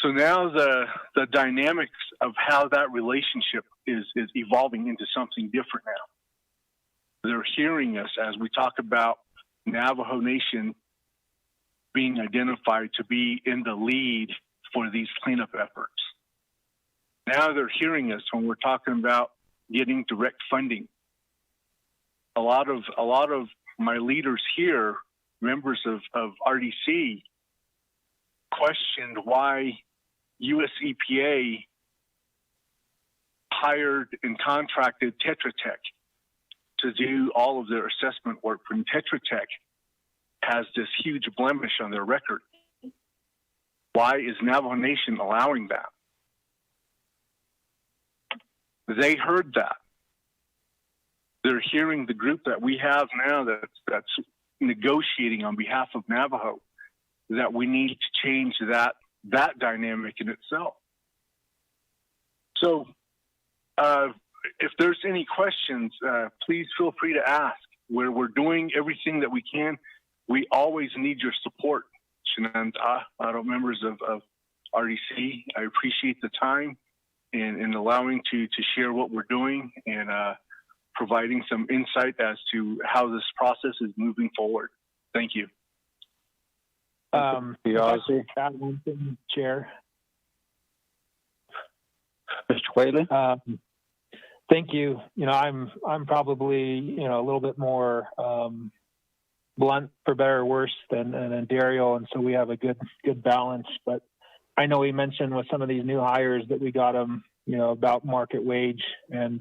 So now the dynamics of how that relationship is evolving into something different now. They're hearing us as we talk about Navajo Nation being identified to be in the lead for these cleanup efforts. Now they're hearing us when we're talking about getting direct funding. A lot of my leaders here, members of RDC, questioned why US EPA hired and contracted Tetra Tech to do all of their assessment work. From Tetra Tech has this huge blemish on their record. Why is Navajo Nation allowing that? They heard that. They're hearing the group that we have now that's negotiating on behalf of Navajo, that we need to change that dynamic in itself. So if there's any questions, please feel free to ask. We're doing everything that we can. We always need your support, Shannon, members of RDC. I appreciate the time and allowing to share what we're doing and providing some insight as to how this process is moving forward. Thank you. Chair. Mr. Whaley? Thank you. I'm probably, a little bit more blunt, for better or worse, than Dario, and so we have a good balance. But I know he mentioned with some of these new hires that we got them, about market wage, and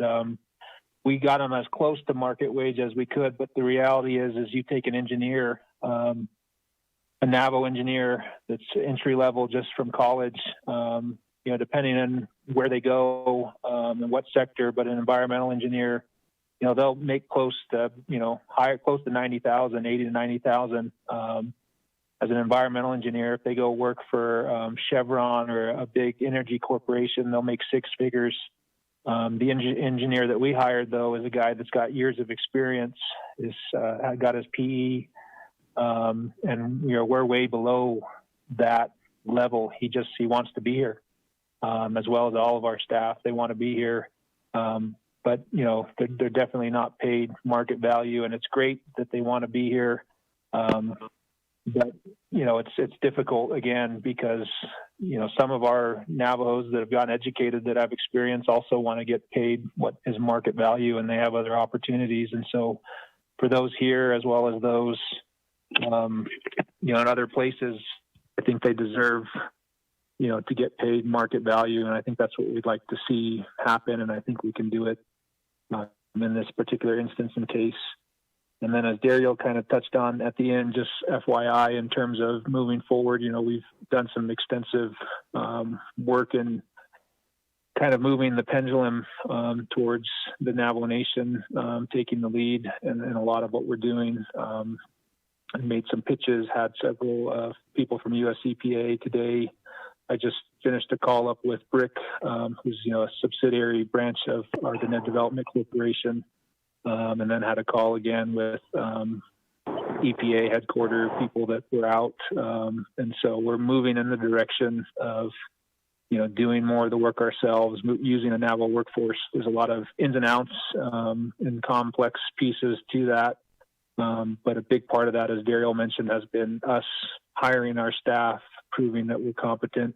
we got them as close to market wage as we could. But the reality is you take an engineer, a Navajo engineer that's entry level just from college, depending on where they go and what sector, but an environmental engineer, they'll make close to 90,000, 80 to 90,000 as an environmental engineer. If they go work for Chevron or a big energy corporation, they'll make six figures. The engineer that we hired, though, is a guy that's got years of experience, got his PE, and we're way below that level. He wants to be here, as well as all of our staff. They want to be here, but they're definitely not paid market value, and it's great that they want to be here. But it's difficult again because some of our Navajos that have gotten educated, that have experience, also want to get paid what is market value, and they have other opportunities. And so for those here as well as those in other places, I think they deserve to get paid market value, and I think that's what we'd like to see happen, and I think we can do it in this particular instance and case. And then as Dario kind of touched on at the end, just FYI, in terms of moving forward, we've done some extensive work in kind of moving the pendulum towards the Navajo Nation, taking the lead in a lot of what we're doing. I made some pitches, had several people from US EPA today. I just finished a call up with BRIC, who's a subsidiary branch of our Net Development Corporation. And then had a call again with EPA headquarters people that were out. And so we're moving in the direction of, doing more of the work ourselves, using a Navajo workforce. There's a lot of ins and outs and complex pieces to that. But a big part of that, as Dario mentioned, has been us hiring our staff, proving that we're competent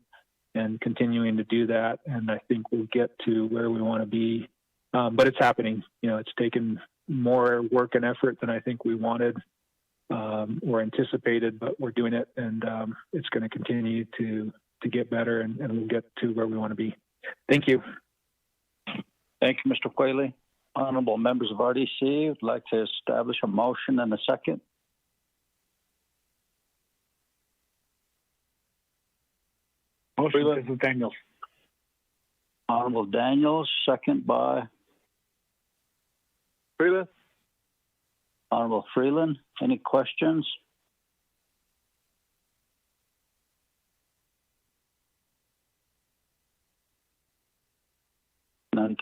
and continuing to do that. And I think we'll get to where we want to be. But it's happening. It's taken more work and effort than I think we wanted or anticipated, but we're doing it, and it's going to continue to get better, and we'll get to where we want to be. Thank you. Thank you, Mr. Whaley. Honorable members of RDC, would like to establish a motion and a second. Motion, this is Daniels. Honorable Daniels, second by Freeland. Honorable Freeland. Any questions? And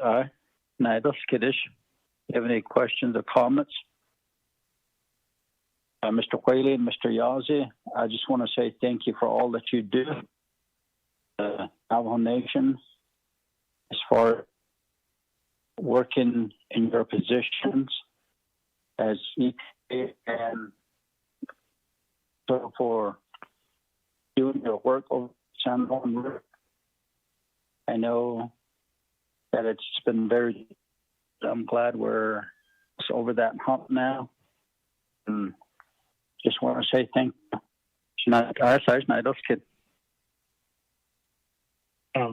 Naidus Kiddish. Do you have any questions or comments? Mr. Whaley and Mr. Yazzie, I just want to say thank you for all that you do. Navajo Nation, as far as working in your positions as EPA and so for doing your work over San Juan River. I know that it's been I'm glad we're over that hump now. And just want to say thank you.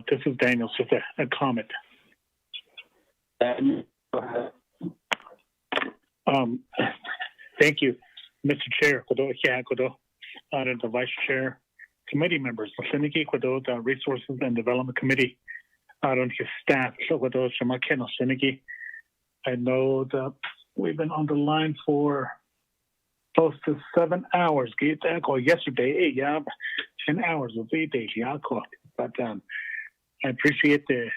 This is Daniel, just a comment. Daniel, go ahead. Thank you. Mr. Chair, kudo yeah kudo, the Vice Chair, committee members, Seniki kudo the Resources and Development Committee, his staff, so kudo Shamakeno Seniki. I know that we've been on the line for close to 7 hours. Yesterday, 10 hours of the day. But I appreciate the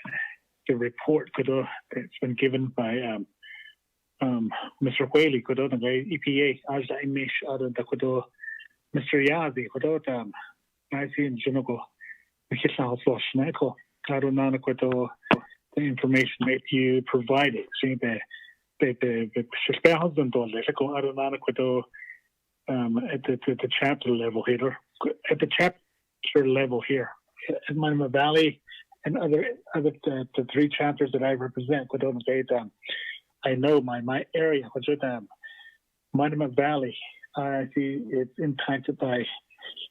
report that's been given by Mr. Whaley, the EPA, as I mentioned, Mr. Yazi, I see in Junugo, the information that you provided. See the at the chapter level here, at the chapter level here, in Manama Valley and other the 3 chapters that I represent. I know my area, Manama Valley, I see it's impacted by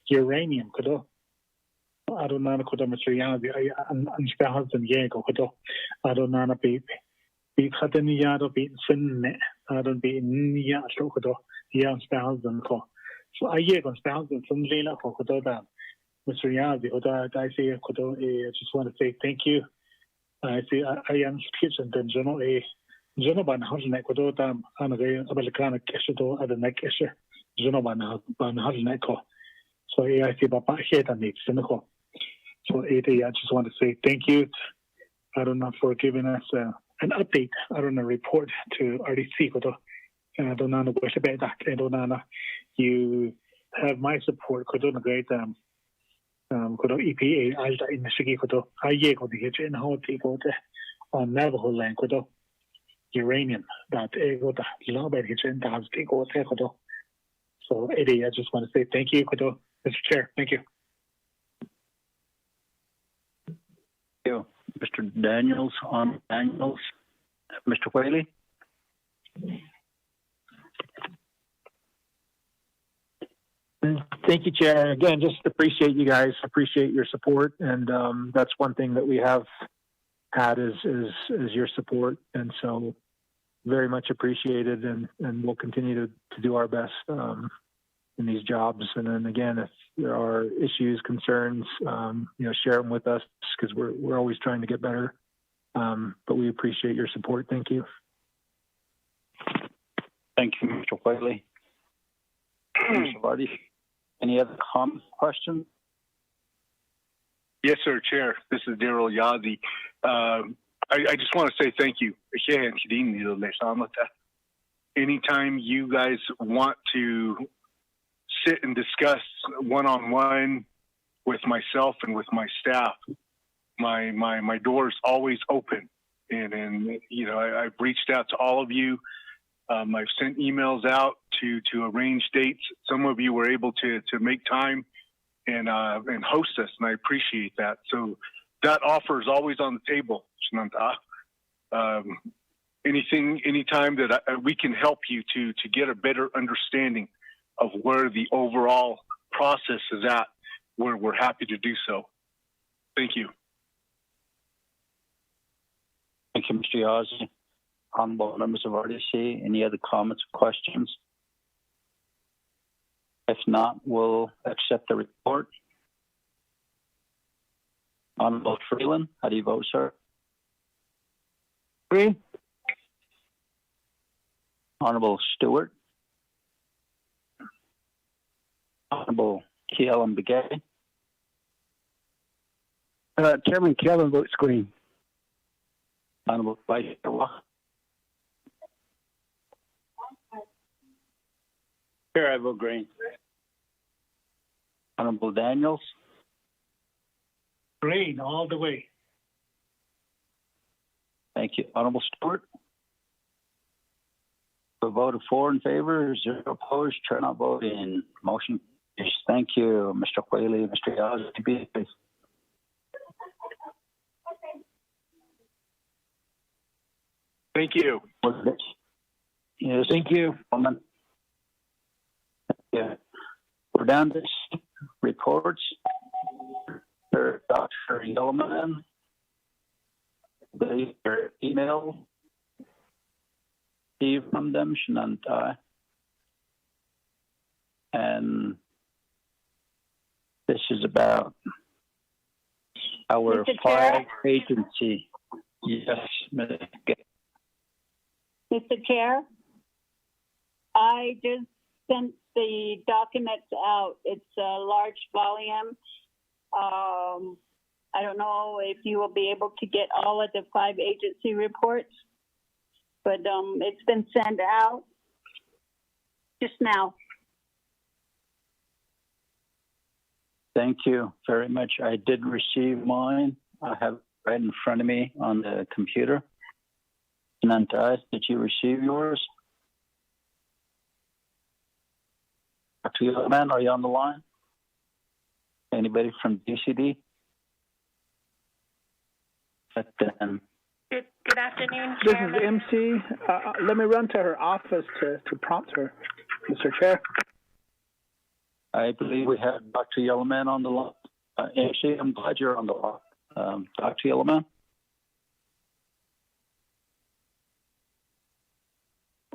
uranium. I don't know Mr. Yazi, I'm spelling Diego. I don't know baby. Because be fin, I don't be near Shokodo, young thousand. So I yet on thousand from Lena for Kododa. Mr. Yazi, I say, I just want to say thank you. I see I am speaking in general a Genoban Hosnek Kododa, and a Americana Keshido at the neck issue. Genoban Hosneko. So I see Papa Head and it's cynical. So I just want to say thank you. I don't know for giving us an update. I don't know report to RDC. I don't know what about that. I don't know. You have my support. I don't know great. EPA. I in the Shiki. I go to get in how to go on Navajo land. Uranium. That go to love it. Hitch in the house. Go to. So I just want to say thank you, Mr. Chair. Thank you. Thank you. Mr. Daniels, Mr. Whaley. Thank you, Chair. Again, just appreciate you guys. Appreciate your support, and that's one thing that we have had is your support, and so very much appreciated, and we'll continue to do our best in these jobs. And then again, if there are issues, concerns, share them with us because we're always trying to get better. But we appreciate your support. Thank you. Thank you, Mr. Whaley. Mr. Vardy, any other questions? Yes, sir, Chair. This is Daryl Yazi. I just want to say thank you. Anytime you guys want to sit and discuss one-on-one with myself and with my staff, my door's always open. And I've reached out to all of you. I've sent emails out to arrange dates. Some of you were able to make time and host us, and I appreciate that. So that offer is always on the table, Shananta. Anytime that we can help you to get a better understanding of where the overall process is at, we're happy to do so. Thank you. Thank you, Mr. Yazzie. Honorable members of RDC, any other comments or questions? If not, we'll accept the report. Honorable Freeland, how do you vote, sir? Green. Honorable Stewart. Honorable Keelan Begay. Chairman Keelan votes green. Honorable Vice Chair Walker. Here I vote green. Honorable Daniels. Green all the way. Thank you. Honorable Stewart. A vote of 4 in favor, 0 opposed, chair not voting. Motion is thank you, Mr. Whaley, Mr. Yazzie. Thank you. Yes. Thank you. Yeah. We're down to reports. Dr. Yellowman. Their email. Steve from them, Shananta. And this is about our Mr. flag Chair? agency. Yes, Ms. Mr. Chair, I just sent the documents out. It's a large volume. I don't know if you will be able to get all of the 5 agency reports, but it's been sent out just now. Thank you very much. I did receive mine. I have it right in front of me on the computer. Nantais, did you receive yours? Dr. Yellowman, are you on the line? Anybody from DCD? Good afternoon, This Chairman. is MC. Let me run to her office to prompt her, Mr. Chair. I believe we have Dr. Yellowman on the line. MC, I'm glad you're on the line. Dr. Yellowman?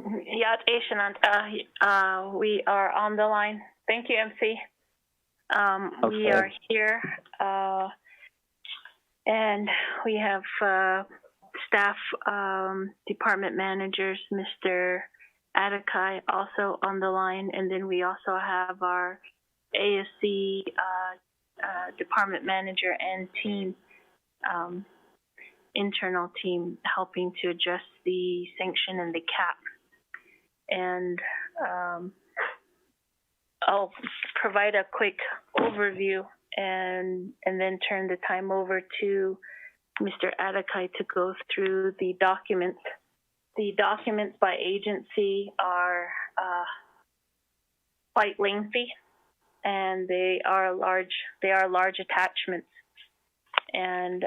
Yat Ashanant, we are on the line. Thank you, MC. Okay. We are here, and we have staff department managers, Mr. Adakai, also on the line, and then we also have our ASC department manager and team, internal team, helping to adjust the sanction and the cap. And I'll provide a quick overview and then turn the time over to Mr. Adakai to go through the documents. The documents by agency are quite lengthy, and they are large attachments. And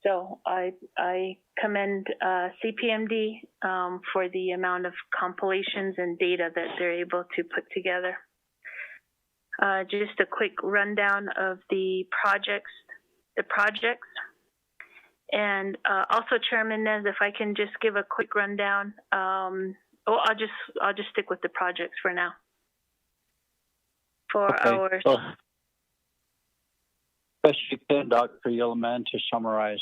so I commend CPMD for the amount of compilations and data that they're able to put together. Just a quick rundown of the projects. And also, Chairman Nez, if I can just give a quick rundown. I'll just stick with the projects for now. For our Best you can, Dr. Yellowman, to summarize.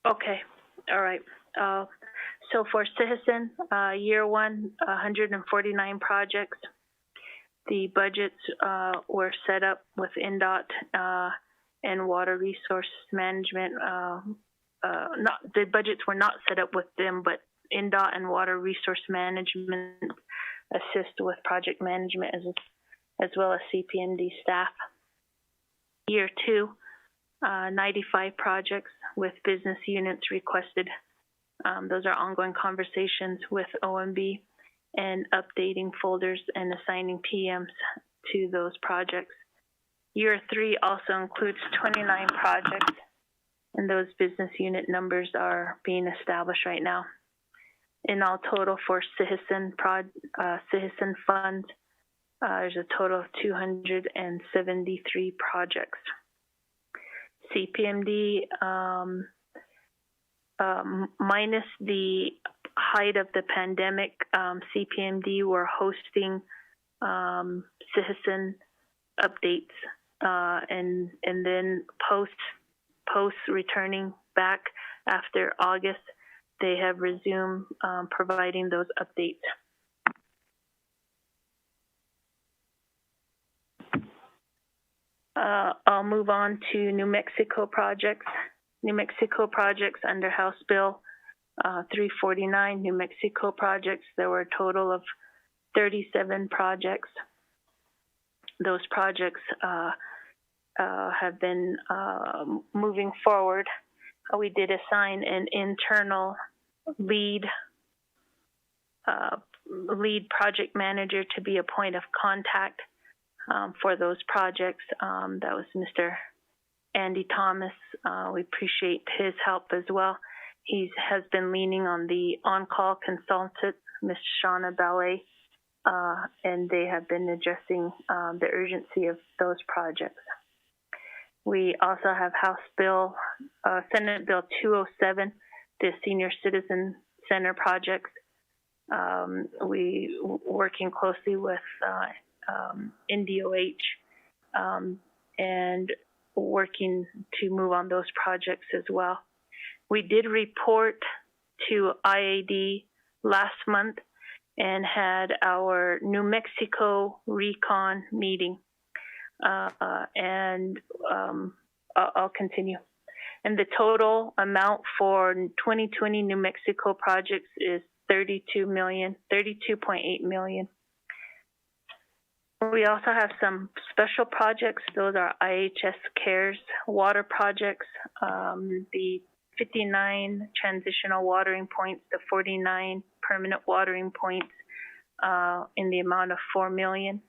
Okay, all right. So for Citizen, year one, 149 projects. The budgets were set up with NDOT and Water Resource Management. The budgets were not set up with them, but NDOT and Water Resource Management assist with project management as well as CPMD staff. Year two, 95 projects with business units requested. Those are ongoing conversations with OMB and updating folders and assigning PMs to those projects. Year three also includes 29 projects, and those business unit numbers are being established right now. In all total for Citizen funds, there's a total of 273 projects. CPMD, minus the height of the pandemic, CPMD were hosting Citizen updates, and then post returning back after August, they have resumed providing those updates. I'll move on to New Mexico projects. New Mexico projects under House Bill 349, New Mexico projects. There were a total of 37 projects. Those projects have been moving forward. We did assign an internal lead project manager to be a point of contact for those projects. That was Mr. Andy Thomas. We appreciate his help as well. He has been leaning on the on-call consultant, Ms. Shauna Ballet, and they have been addressing the urgency of those projects. We also have Senate Bill 207, the Senior Citizen Center projects. We working closely with NDOH and working to move on those projects as well. We did report to IAD last month and had our New Mexico recon meeting. I'll continue. And the total amount for 2020 New Mexico projects is $32.8 million. We also have some special projects. Those are IHS CARES water projects, the 59 transitional watering points, the 49 permanent watering points in the amount of $4 million.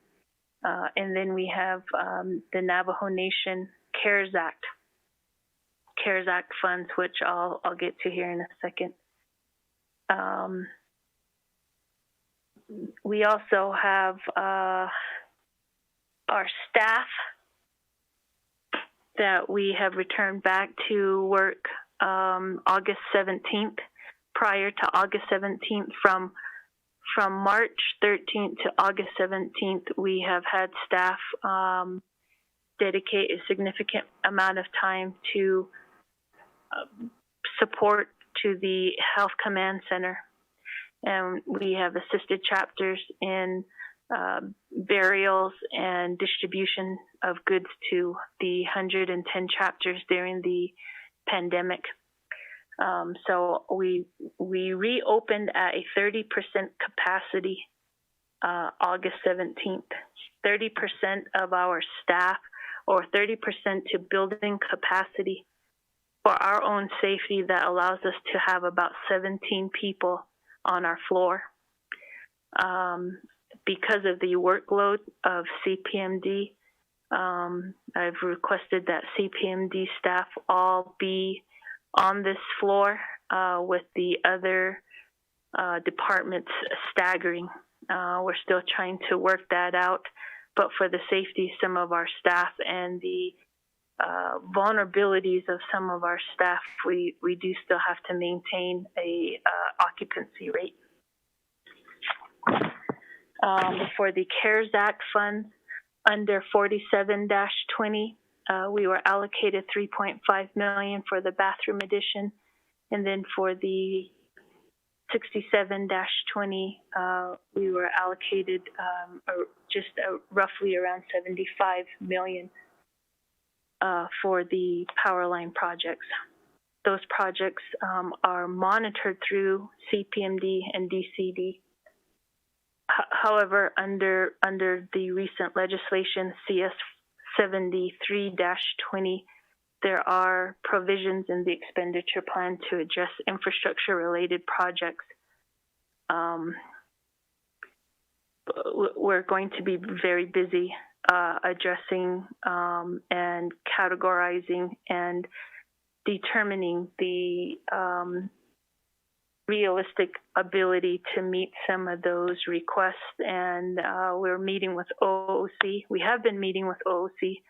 And then we have the Navajo Nation CARES Act funds, which I'll get to here in a second. We also have our staff that we have returned back to work August 17th. Prior to August 17th, from March 13th to August 17th, we have had staff dedicate a significant amount of time to support to the Health Command Center. And we have assisted chapters in burials and distribution of goods to the 110 chapters during the pandemic. So we reopened at a 30% capacity August 17th. 30% of our staff, or 30% to building capacity for our own safety, that allows us to have about 17 people on our floor. Because of the workload of CPMD, I've requested that CPMD staff all be on this floor with the other departments staggering. We're still trying to work that out, but for the safety of some of our staff and the vulnerabilities of some of our staff, we do still have to maintain a occupancy rate. For the CARES Act funds under 47-20, we were allocated $3.5 million for the bathroom addition, and then for the 67-20, we were allocated roughly around $75 million for the power line projects. Those projects are monitored through CPMD and DCD. However, under the recent legislation, CS 73-20, there are provisions in the expenditure plan to address infrastructure-related projects. We're going to be very busy addressing and categorizing and determining the realistic ability to meet some of those requests. And we're meeting with OOC. We have been meeting with OOC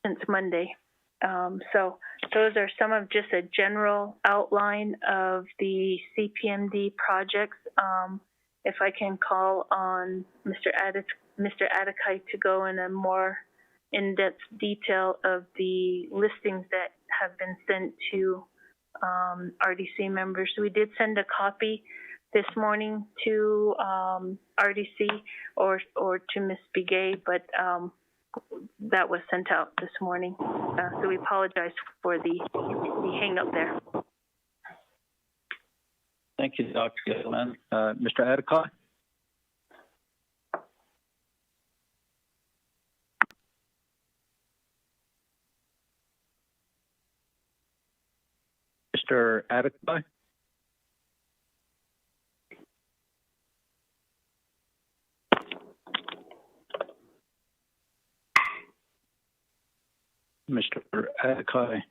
since Monday. So those are some of just a general outline of the CPMD projects. If I can call on Mr. Adekai to go in a more in-depth detail of the listings that have been sent to RDC members. We did send a copy this morning to RDC or to Ms. Begay, but that was sent out this morning. So we apologize for the hang up there. Thank you, Dr. Gilman. Mr. Adekai? Mr. Adekai? Mr. Adekai?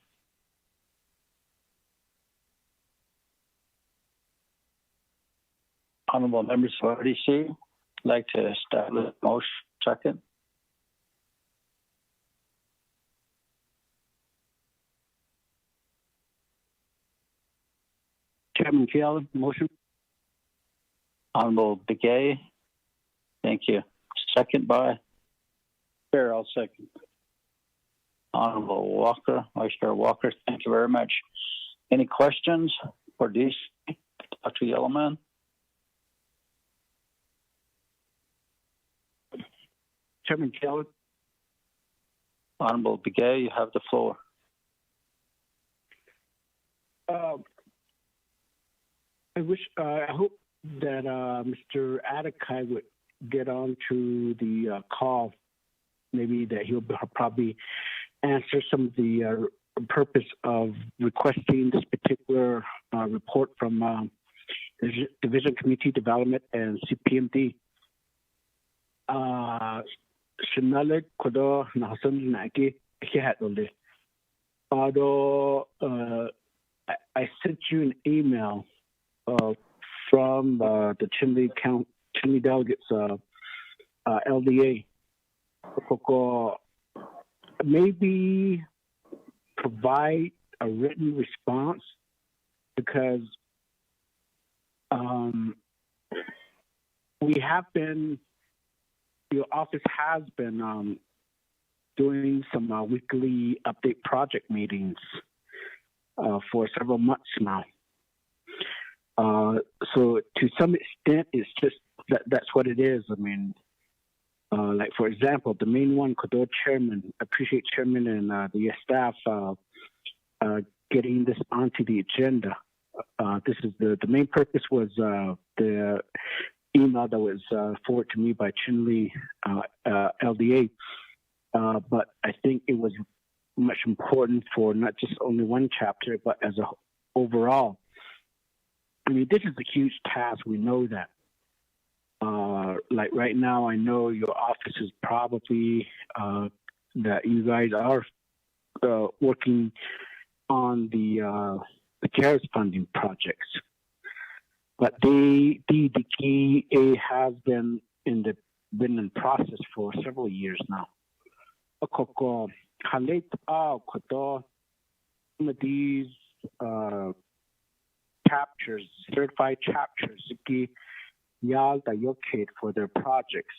Honorable members of RDC, I'd like to establish a motion. Second. Chairman Fiala, motion. Honorable Begay. Thank you. Second by? Chair, I'll second. Honorable Walker, Vice Chair Walker. Thank you very much. Any questions for DC? Dr. Yellowman? Chairman Kelly. Honorable Begay, you have the floor. I hope that Mr. Atakai would get on to the call. Maybe that he'll probably answer some of the purpose of requesting this particular report from Division Community Development and CPMD. Shinale kodo nahasan naki kihatole. Although I sent you an email from the Chinle delegates LDA. Maybe provide a written response because we have been, your office has been doing some weekly update project meetings for several months now. So to some extent, it's just that's what it is. I mean, like for example, the main one, Kodo Chairman, appreciate Chairman and the staff getting this onto the agenda. This is the main purpose was the email that was forwarded to me by Chinle LDA. But I think it was much important for not just only one chapter, but as a overall. I mean, this is a huge task. We know that. Like right now, I know your office is probably that you guys are working on the CARES funding projects, but the key has been in process for several years now. Some of these chapters, certified chapters, y'all that locate for their projects.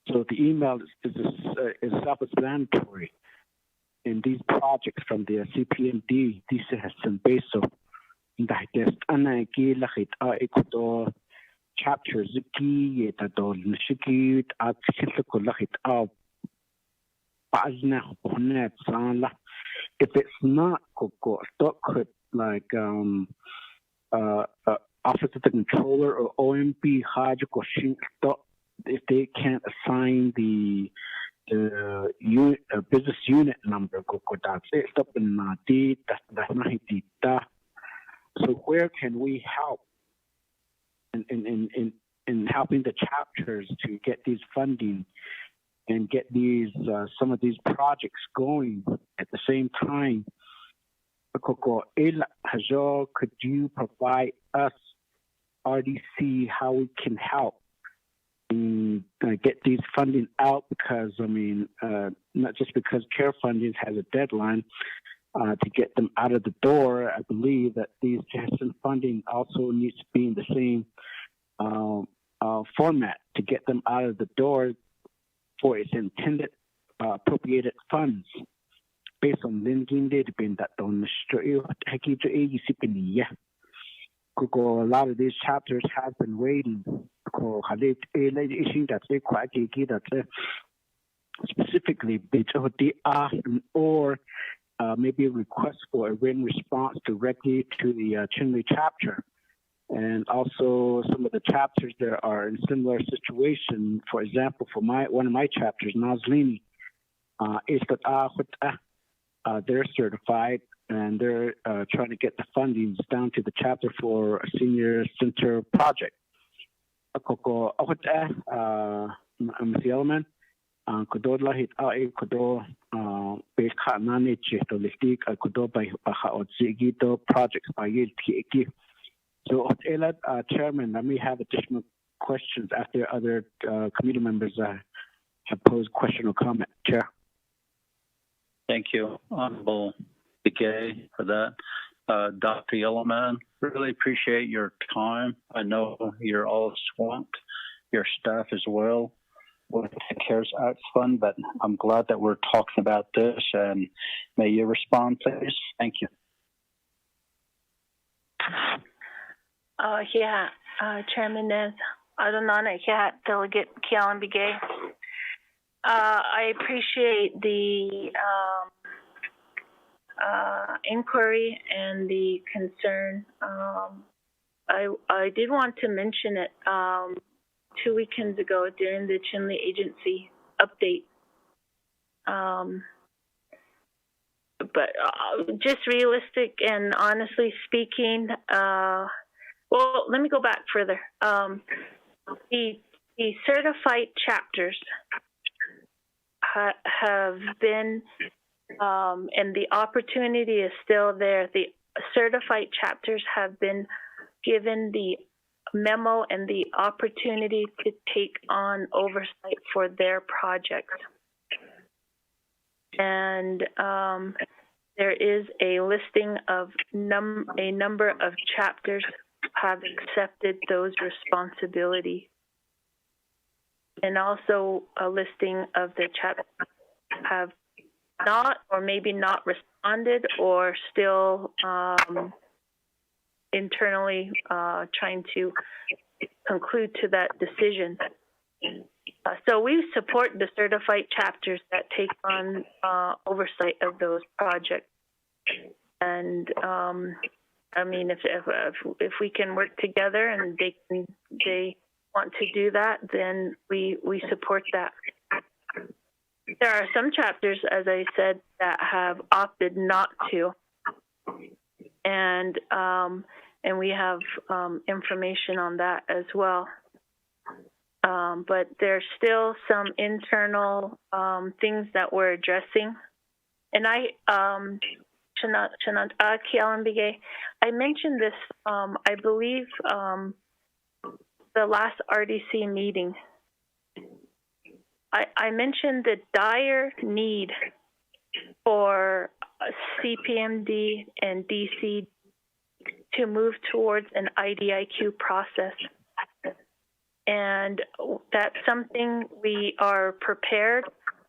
So the email is self-explanatory. In these projects from the CPMD, this has been based on chapters if it's not like Office of the Controller or OMB if they can't assign the unit business unit number so where can we help in helping the chapters to get these funding and get these some of these projects going at the same time? Could you provide us, RDC, how we can help and get these funding out? Because, I mean, not just because CARE funding has a deadline to get them out of the door. I believe that these Jackson funding also needs to be in the same format to get them out of the door for its intended appropriated funds based on linking data being that on the a lot of these chapters have been waiting specifically or maybe a request for a written response directly to the Chinle chapter. And also some of the chapters that are in similar situation, for example, for one of my chapters, Nazlini, is that they're certified and they're trying to get the fundings down to the chapter for a senior center project. So, Chairman, let me have additional questions after other committee members have posed question or comment. Chair. Thank you, Honorable Begay, for that. Dr. Yellowman, really appreciate your time. I know you're all swamped, your staff as well, with the CARES Act Fund, but I'm glad that we're talking about this, and may you respond, please? Thank you. Chairman Nez, Adonana, Delegate Kealan Begay. I appreciate the inquiry and the concern. I did want to mention it 2 weekends ago during the Chinle Agency update. But just realistic and honestly speaking, well, let me go back further. The certified chapters have been, and the opportunity is still there. The certified chapters have been given the memo and the opportunity to take on oversight for their projects. And there is a listing of a number of chapters have accepted those responsibilities. And also a listing of the chapters have not, or maybe not responded, or still internally trying to conclude to that decision. So we support the certified chapters that take on oversight of those projects. And I mean, if we can work together and they want to do that, then we support that. There are some chapters, as I said, that have opted not to, and we have information on that as well. But there's still some internal things that we're addressing, and I mentioned this, I believe, the last RDC meeting. I mentioned the dire need for CPMD and DC to move towards an IDIQ process. And that's something we are prepared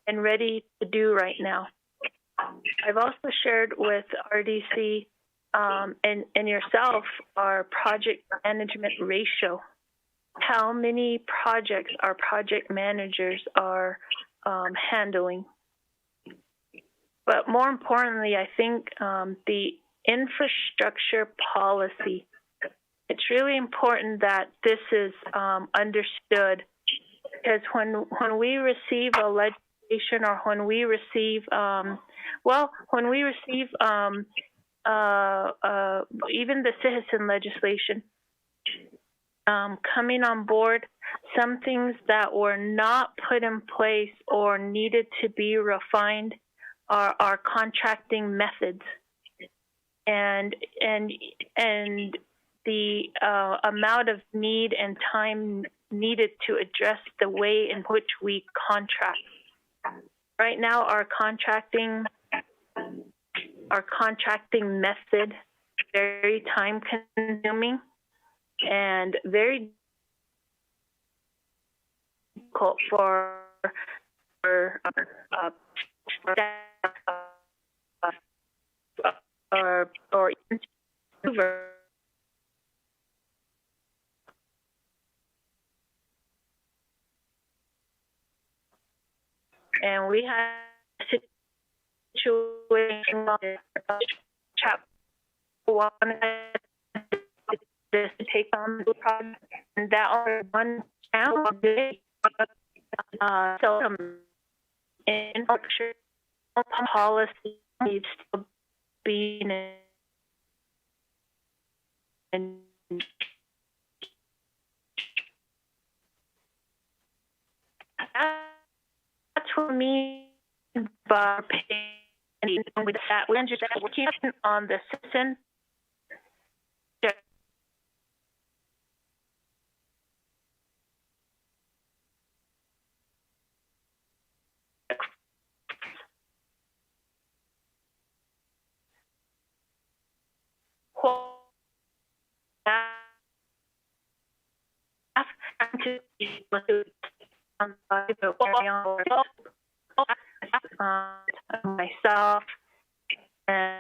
and ready to do right now. I've also shared with RDC and yourself our project management ratio. How many projects our project managers are handling. But more importantly, I think the infrastructure policy, it's really important that this is understood, because when we receive a legislation, or when we receive, even the citizen legislation coming on board, some things that were not put in place or needed to be refined are our contracting methods, and the amount of need and time needed to address the way in which we contract. Right now, our contracting method very time consuming and very difficult for and we had a situation where chapter one to take on the project, and that only one channel day. So infrastructure policy needs to be in. That's for me. By with that, we understand we're working on the citizen. myself and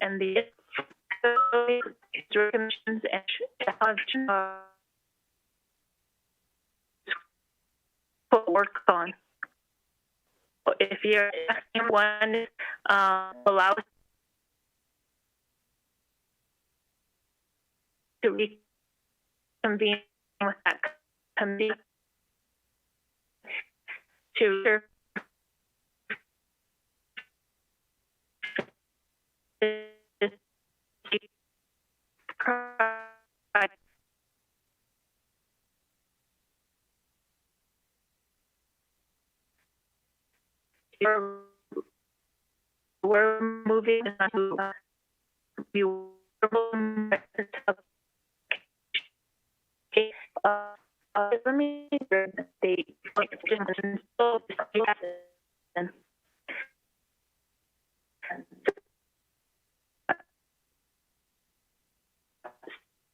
and the recommendations and work on. If you're asking one, allow us to reconvene with that committee to we're moving to let me date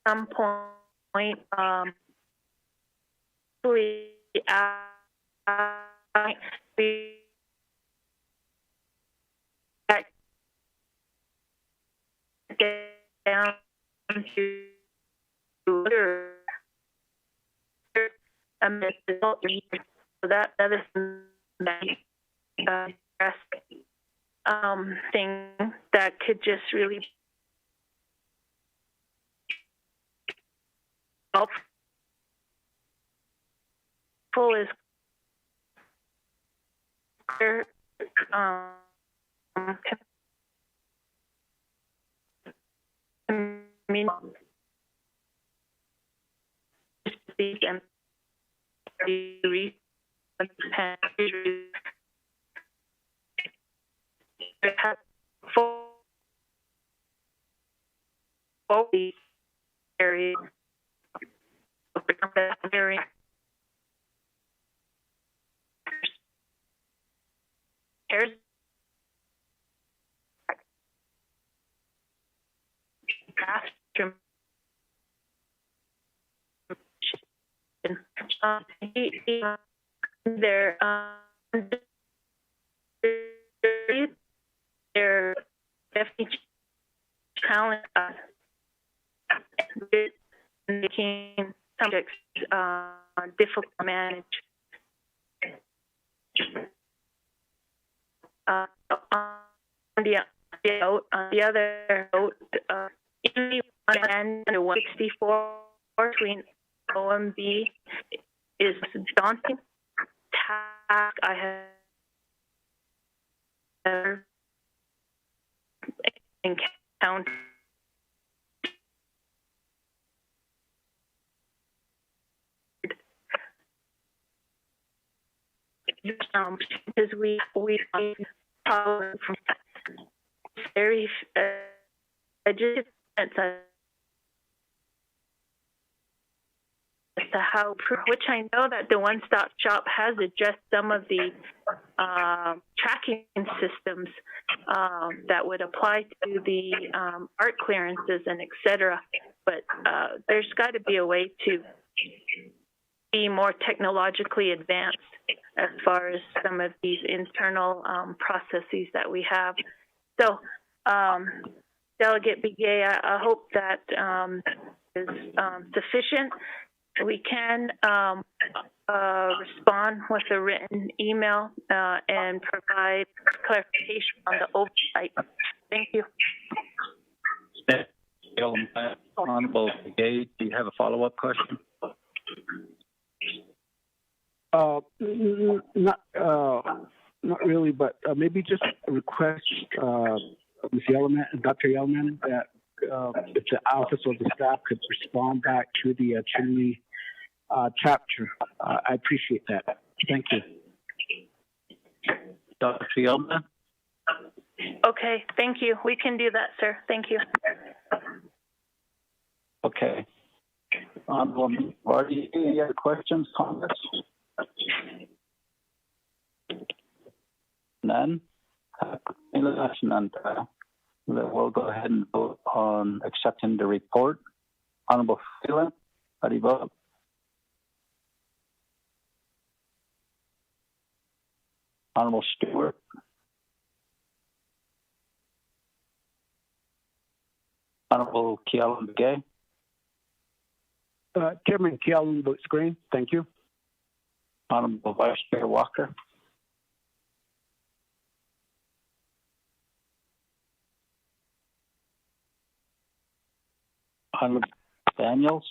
some point we get down to so that is thing that could just really helpful is and area bathroom they're definitely challenge us with making subjects difficult to manage. On the other note, in the 164 between OMB is a daunting task I have encountered. Because we from very educated as to how, which I know that the one-stop shop has addressed some of the tracking systems that would apply to the art clearances and et cetera. But there's got to be a way to be more technologically advanced as far as some of these internal processes that we have. So, Delegate Begay, I hope that is sufficient. We can respond with a written email and provide clarification on the oversight. Thank you. Honorable Begay, do you have a follow-up question? Not really, but maybe just a request, Ms. Yellowman, Dr. Yellowman, that if the office or the staff could respond back to the Chinle chapter. I appreciate that. Thank you. Dr. Yellowman? Okay, thank you. We can do that, sir. Thank you. Okay. Any other questions, comments? None? None. We'll go ahead and vote on accepting the report. Honorable Freeland, how do you vote? Honorable Stewart? Honorable Kealan Begay? Chairman Kealan votes green. Thank you. Honorable Vice Chair Walker? Honorable Daniels?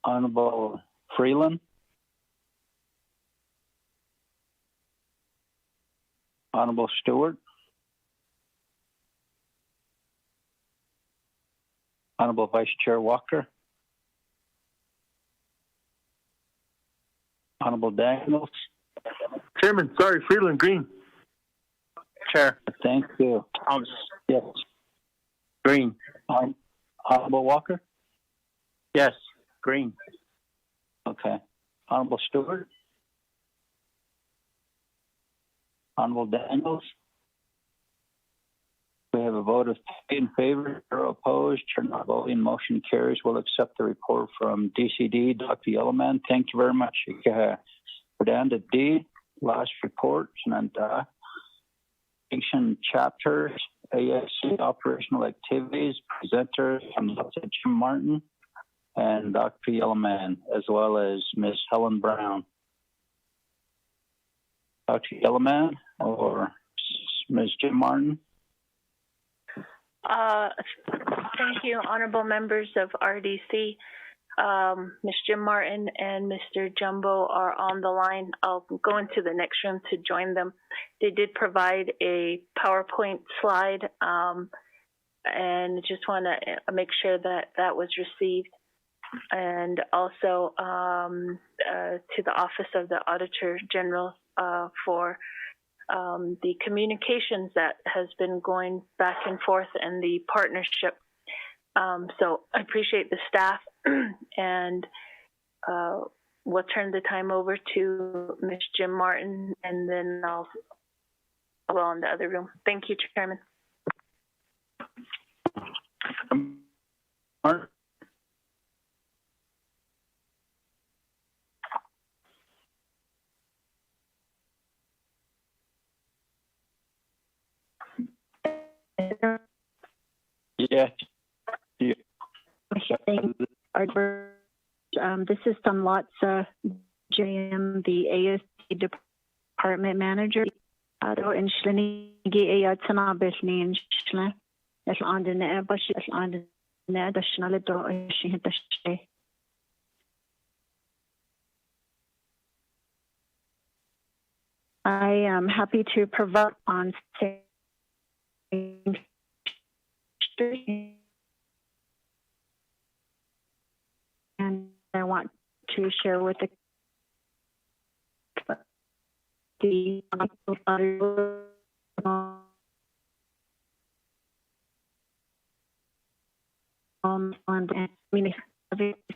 Honorable Freeland? Honorable Stewart? Honorable Vice Chair Walker? Honorable Daniels? Chairman, sorry, Freeland, green. Chair. Thank you. Yes. Green. Honorable Walker? Yes, green. Okay. Honorable Stewart? Honorable Daniels? We have a vote of 3 in favor, 0 opposed, chair not voting, motion carries. We'll accept the report from DCD, Dr. Yellowman. Thank you very much. We're down to D, last report, and chapters, ASC operational activities, presenters from Dr. Jim Martin and Dr. Yellowman, as well as Ms. Helen Brown. Dr. Yellowman or Ms. Jim Martin? Thank you, honorable members of RDC. Ms. Jim Martin and Mr. Jumbo are on the line. I'll go into the next room to join them. They did provide a PowerPoint slide, and just want to make sure that that was received. And also to the Office of the Auditor General for the communications that has been going back and forth and the partnership. So I appreciate the staff, and we'll turn the time over to Ms. Jim Martin, and then I'll go in the other room. Thank you, Chairman. Martin? Yes. Yeah. This is Samlatsa JM, the ASC Department Manager. I am happy to provide on and I want to share with the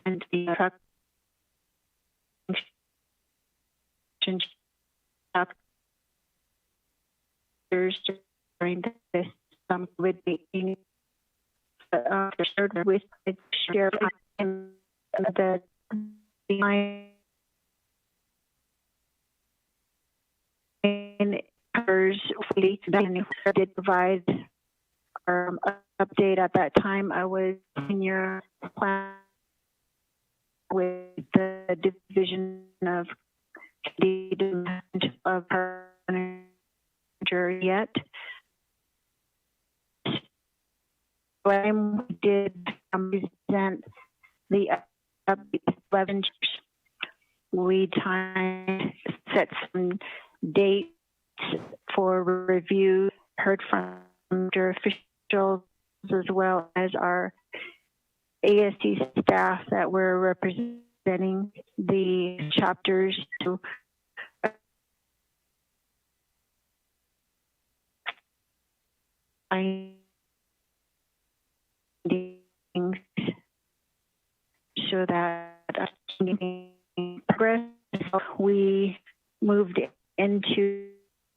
and the during this with the with share the did provide update at that time. I was in your plan with the division of her manager yet. I did present the 11. We set some dates for review, heard from their officials as well as our ASC staff that were representing the chapters to findings so that progress. We moved into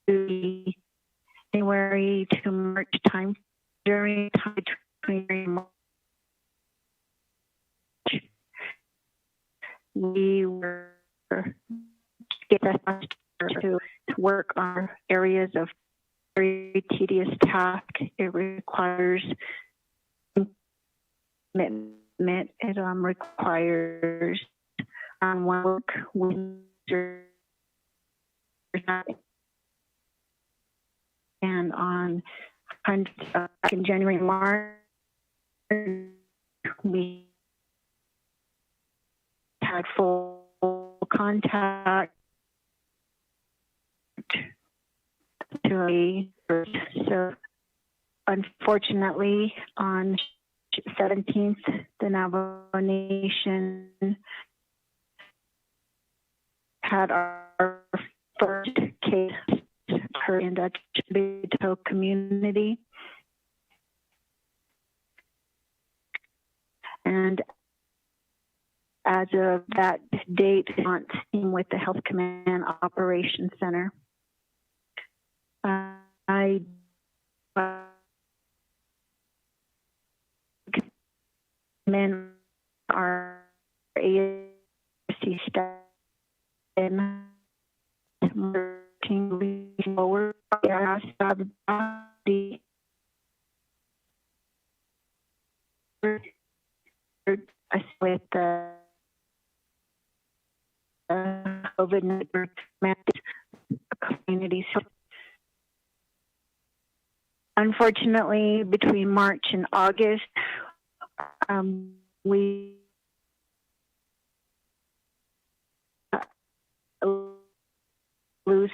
the January to March time during time between March. We were get us to work on areas of very tedious task. It requires commitment. It requires work with and on in January, March, we had full contact so unfortunately on 17th the Navajo Nation had our first case occur in the Navajo community, and as of that date, with the Health Command Operations Center. I commend our ASC staff and working forward. With the COVID-19 communities. Unfortunately, between March and August, we lose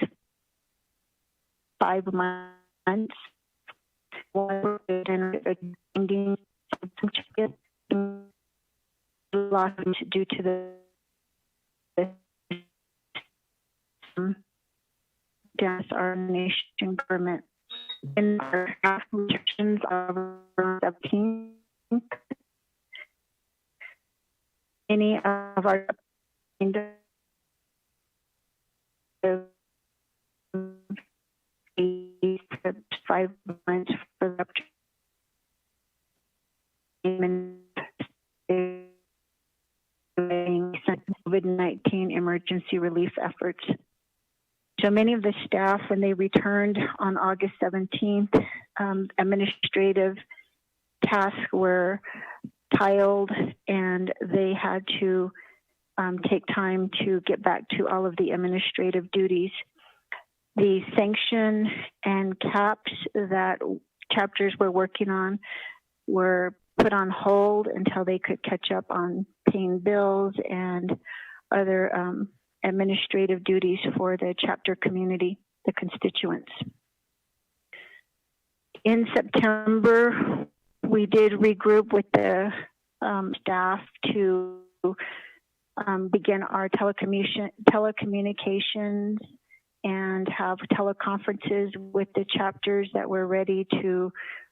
5 months. Lost due to the our nation government in our restrictions of 17. Any of our 5 months for the COVID-19 emergency relief efforts. So many of the staff, when they returned on August 17th, administrative tasks were tiled and they had to take time to get back to all of the administrative duties. The sanction and caps that chapters were working on were put on hold until they could catch up on paying bills and other administrative duties for the chapter community, the constituents. In September, we did regroup with the staff to begin our telecommunications and have teleconferences with the chapters that were ready to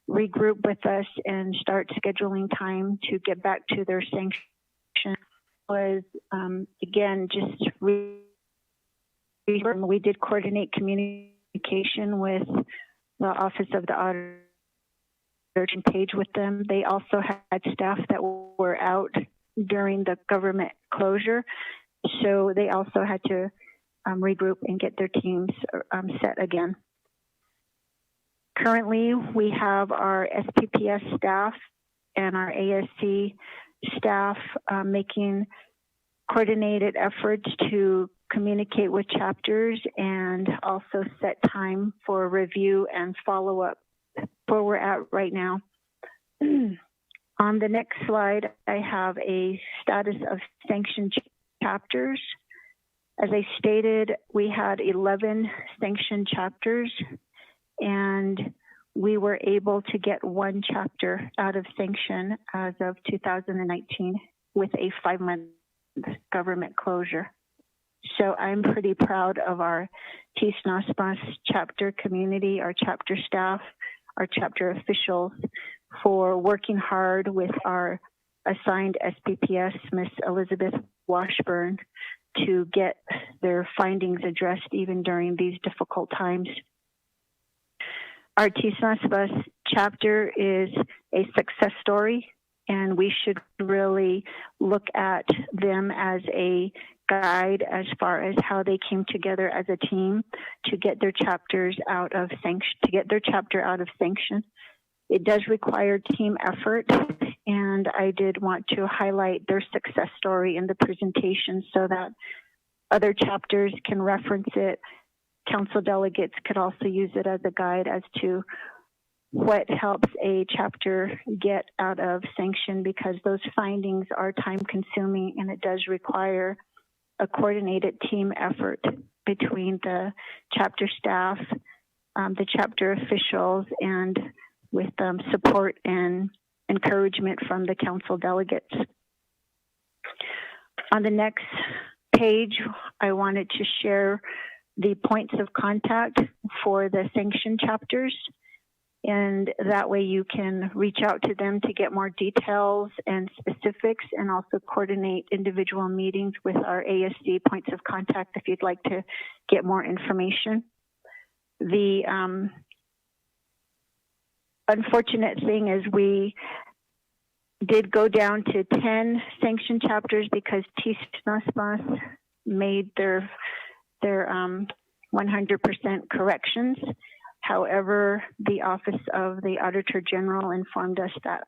regroup with us and start scheduling time to get back to their sanction. Was again just we did coordinate communication with the Office of the Auditor and page with them. They also had staff that were out during the government closure, so they also had to regroup and get their teams set again. Currently, we have our SPPS staff and our ASC staff making coordinated efforts to communicate with chapters and also set time for review and follow-up where we're at right now. On the next slide, I have a status of sanctioned chapters. As I stated, we had 11 sanctioned chapters, and we were able to get one chapter out of sanction as of 2019 with a 5-month government closure. So I'm pretty proud of our Tisnospas chapter community, our chapter staff, our chapter officials for working hard with our assigned SPPS, Miss Elizabeth Washburn, to get their findings addressed even during these difficult times. Our Tisnospas chapter is a success story, and we should really look at them as a guide as far as how they came together as a team to get their chapters out of sanction, to get their chapter out of sanction. It does require team effort, and I did want to highlight their success story in the presentation so that other chapters can reference it. Council delegates could also use it as a guide as to what helps a chapter get out of sanction, because those findings are time consuming and it does require a coordinated team effort between the chapter staff, the chapter officials, and with support and encouragement from the council delegates. On the next page, I wanted to share the points of contact for the sanction chapters, and that way you can reach out to them to get more details and specifics, and also coordinate individual meetings with our ASD points of contact if you'd like to get more information. The unfortunate thing is we did go down to 10 sanction chapters because Tisnospas made their 100% corrections. However, the Office of the Auditor General informed us that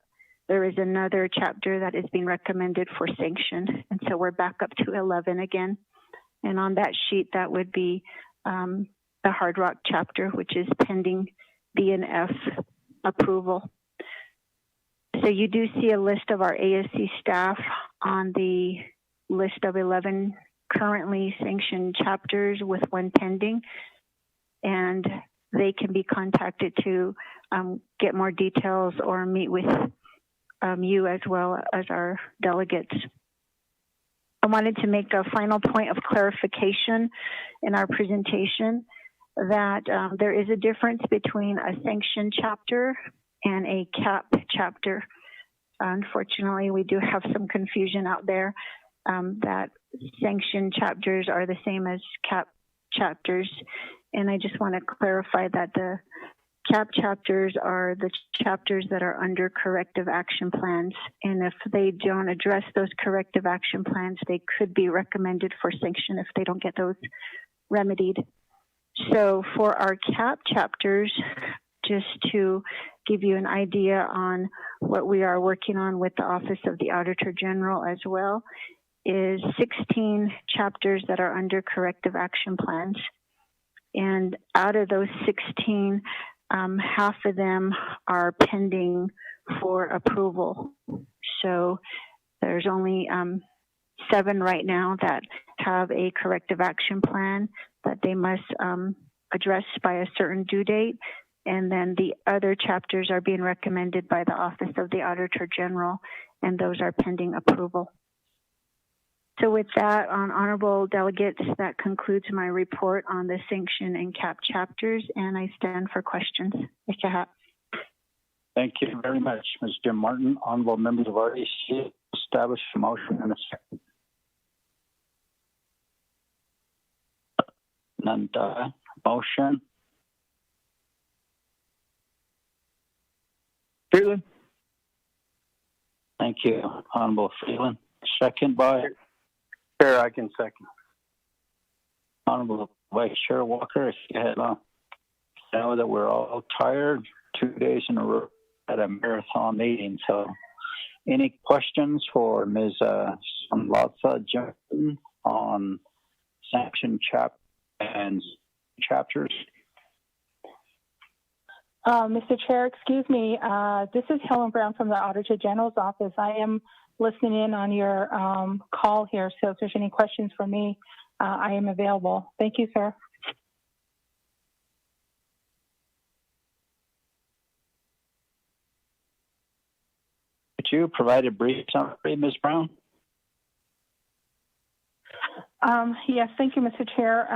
there is another chapter that is being recommended for sanction, and so we're back up to 11 again. And on that sheet, that would be the Hard Rock chapter, which is pending BNF approval. So you do see a list of our ASC staff on the list of 11 currently sanctioned chapters with one pending, and they can be contacted to get more details or meet with you as well as our delegates. I wanted to make a final point of clarification in our presentation that there is a difference between a sanctioned chapter and a CAP chapter. Unfortunately, we do have some confusion out there that sanctioned chapters are the same as CAP chapters. And I just want to clarify that the CAP chapters are the chapters that are under corrective action plans. And if they don't address those corrective action plans, they could be recommended for sanction if they don't get those remedied. So for our CAP chapters, just to give you an idea on what we are working on with the Office of the Auditor General as well, is 16 chapters that are under corrective action plans. And out of those 16, half of them are pending for approval. So there's only 7 right now that have a corrective action plan that they must address by a certain due date. And then the other chapters are being recommended by the Office of the Auditor General, and those are pending approval. So with that, honorable delegates, that concludes my report on the sanction and CAP chapters, and I stand for questions. Mr. Hatt. Thank you very much, Ms. Jim Martin. Honorable members of RDC, establish a motion and a second. None. Motion. Freeland. Thank you, Honorable Freeland. Second by Chair, I can second. Honorable Vice Chair Walker. I know that we're all tired, 2 days in a row at a marathon meeting. So any questions for Ms. Samlatha Johnson on sanction chapters? Mr. Chair, excuse me. This is Helen Brown from the Auditor General's office. I am listening in on your call here, so if there's any questions for me, I am available. Thank you, sir. you provide a brief summary, Ms. Brown? Yes, thank you, Mr. Chair.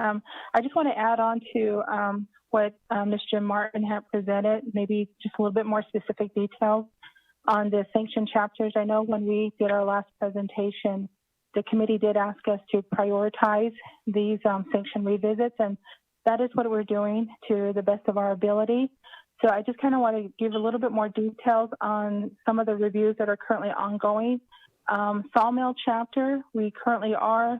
I just want to add on to what Ms. Jim Martin had presented, maybe just a little bit more specific details on the sanction chapters. I know when we did our last presentation, the committee did ask us to prioritize these sanction revisits, and that is what we're doing to the best of our ability. So I just kind of want to give a little bit more details on some of the reviews that are currently ongoing. Sawmill chapter, we currently are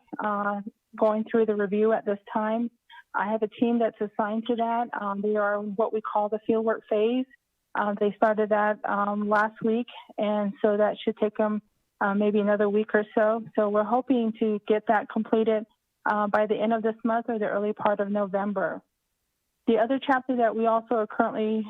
going through the review at this time. I have a team that's assigned to that. They are what we call the fieldwork phase. They started that last week, and so that should take them maybe another week or so. So we're hoping to get that completed by the end of this month or the early part of November. The other chapter that we also are currently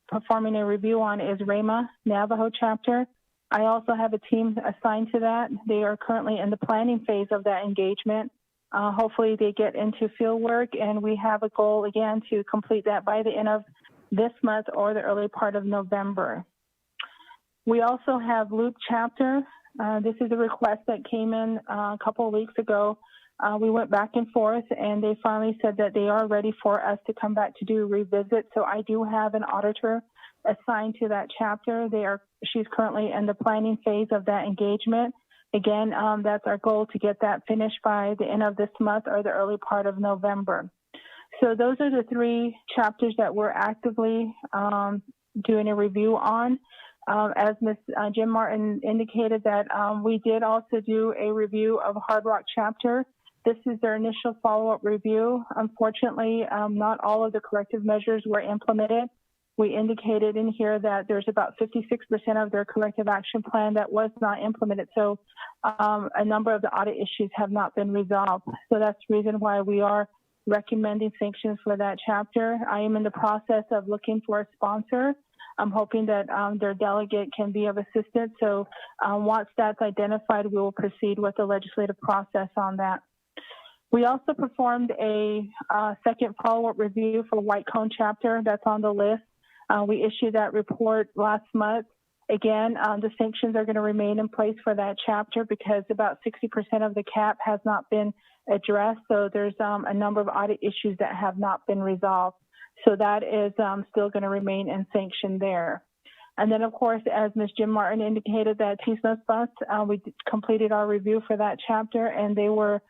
performing a review on is Rama Navajo chapter. I also have a team assigned to that. They are currently in the planning phase of that engagement. Hopefully they get into field work, and we have a goal again to complete that by the end of this month or the early part of November. We also have Loop chapter. This is a request that came in a couple of weeks ago. We went back and forth, and they finally said that they are ready for us to come back to do a revisit. So I do have an auditor assigned to that chapter. She's currently in the planning phase of that engagement. Again, that's our goal, to get that finished by the end of this month or the early part of November. So those are the three chapters that we're actively doing a review on. As Ms. Jim Martin indicated, that we did also do a review of Hard Rock chapter. This is their initial follow-up review. Unfortunately, not all of the corrective measures were implemented. We indicated in here that there's about 56% of their corrective action plan that was not implemented. So a number of the audit issues have not been resolved. So that's the reason why we are recommending sanctions for that chapter. I am in the process of looking for a sponsor. I'm hoping that their delegate can be of assistance. So once that's identified, we will proceed with the legislative process on that. We also performed a second follow-up review for White Cone chapter. That's on the list. We issued that report last month. Again, the sanctions are going to remain in place for that chapter because about 60% of the cap has not been addressed. So there's a number of audit issues that have not been resolved. So that is still going to remain in sanction there. And then, of course, as Ms. Jim Martin indicated, that Tisnos Bus, we completed our review for that chapter, and they were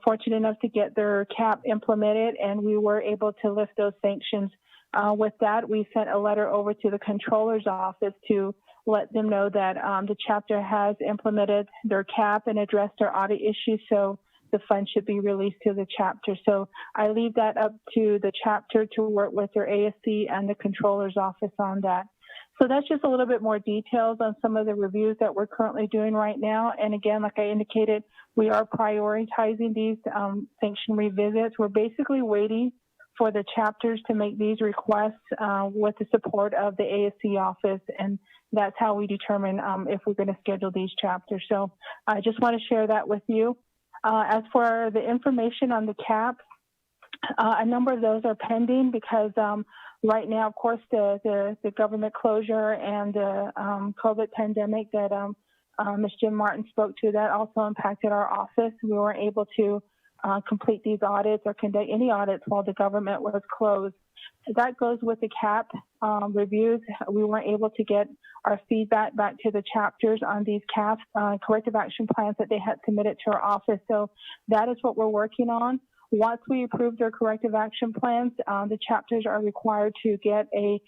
fortunate enough to get their cap implemented, and we were able to lift those sanctions. With that, we sent a letter over to the controller's office to let them know that the chapter has implemented their cap and addressed their audit issues, so the funds should be released to the chapter. So I leave that up to the chapter to work with their ASC and the controller's office on that. So that's just a little bit more details on some of the reviews that we're currently doing right now. And again, like I indicated, we are prioritizing these sanction revisits. We're basically waiting for the chapters to make these requests with the support of the ASC office, and that's how we determine if we're going to schedule these chapters. So I just want to share that with you. As for the information on the cap, a number of those are pending because right now, of course, the government closure and the COVID pandemic that Ms. Jim Martin spoke to, that also impacted our office. We weren't able to complete these audits or conduct any audits while the government was closed. That goes with the cap reviews. We weren't able to get our feedback back to the chapters on these CAP corrective action plans that they had submitted to our office. So that is what we're working on. Once we approve their corrective action plans, the chapters are required to get a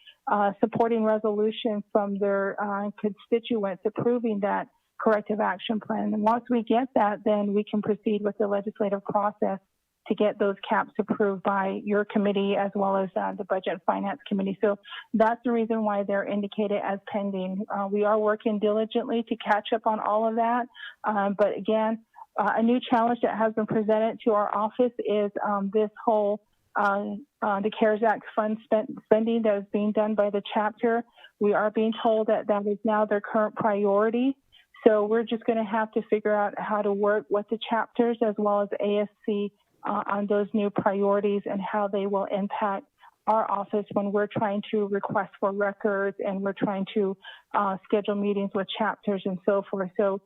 supporting resolution from their constituents approving that corrective action plan. And once we get that, then we can proceed with the legislative process to get those caps approved by your committee as well as the Budget and Finance Committee. So that's the reason why they're indicated as pending. We are working diligently to catch up on all of that. But again, a new challenge that has been presented to our office is this whole the CARES Act fund spending that is being done by the chapter. We are being told that that is now their current priority. So we're just going to have to figure out how to work with the chapters as well as ASC on those new priorities and how they will impact our office when we're trying to request for records and we're trying to schedule meetings with chapters and so forth. So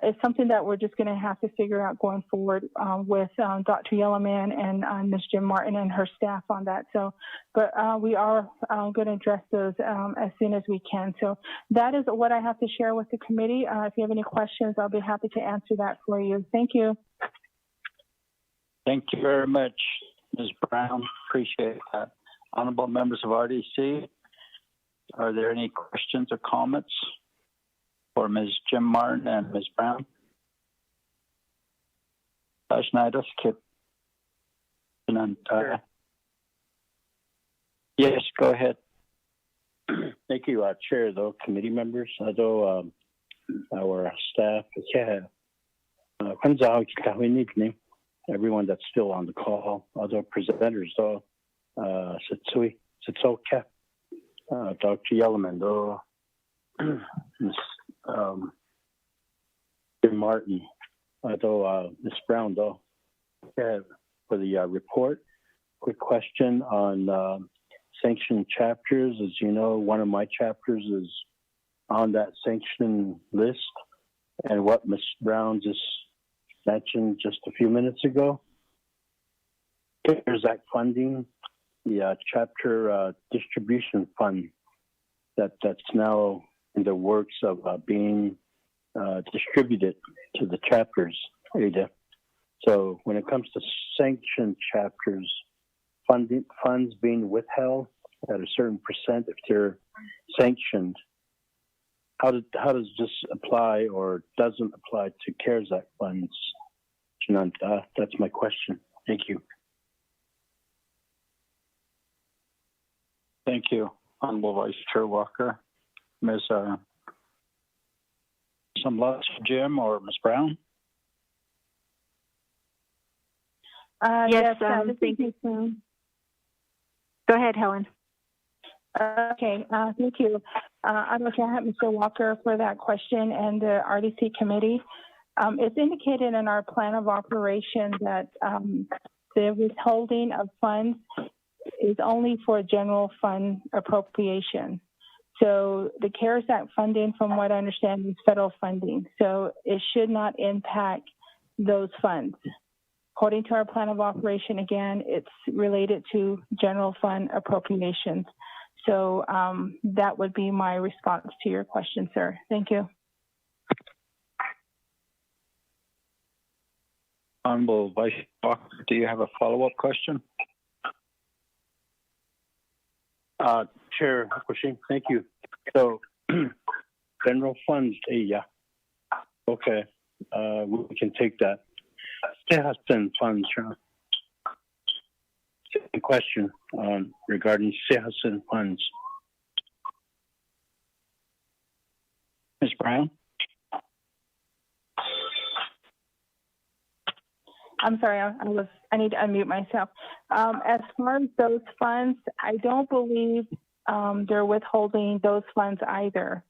it's something that we're just going to have to figure out going forward with Dr. Yellowman and Ms. Jim Martin and her staff on that. So, but we are going to address those as soon as we can. So that is what I have to share with the committee. If you have any questions, I'll be happy to answer that for you. Thank you. Thank you very much, Ms. Brown. Appreciate that. Honorable members of RDC, are there any questions or comments for Ms. Jim Martin and Ms. Brown? Schneider, yes, go ahead. Thank you, Chair, though, committee members, although our staff, everyone that's still on the call, other presenters, though, Sitsoka, Dr. Yellowman, though, Ms. Jim Martin, although Ms. Brown, though, for the report. Quick question on sanctioned chapters. As you know, one of my chapters is on that sanction list, and what Ms. Brown just mentioned just a few minutes ago. There's that funding, the chapter distribution fund that's now in the works of being distributed to the chapters, Ada. So when it comes to sanctioned chapters, funds being withheld at a certain percent if they're sanctioned, how does this apply or doesn't apply to CARES Act funds? That's my question. Thank you. Thank you, Honorable Vice Chair Walker. Ms. Some lots, Jim or Ms. Brown? Yes, thank you. Go ahead, Helen. Okay, thank you. I'd like to have Mr. Walker for that question and the RDC committee. It's indicated in our plan of operation that the withholding of funds is only for general fund appropriation. So the CARES Act funding, from what I understand, is federal funding. So it should not impact those funds. According to our plan of operation, again, it's related to general fund appropriations. So that would be my response to your question, sir. Thank you. Honorable Vice Walker, do you have a follow-up question? Chair Hushing, thank you. So general funds, yeah. Okay, we can take that. Sehasen funds, the question regarding Sehasen funds. Ms. Brown? I'm sorry, I need to unmute myself. As far as those funds, I don't believe they're withholding those funds either.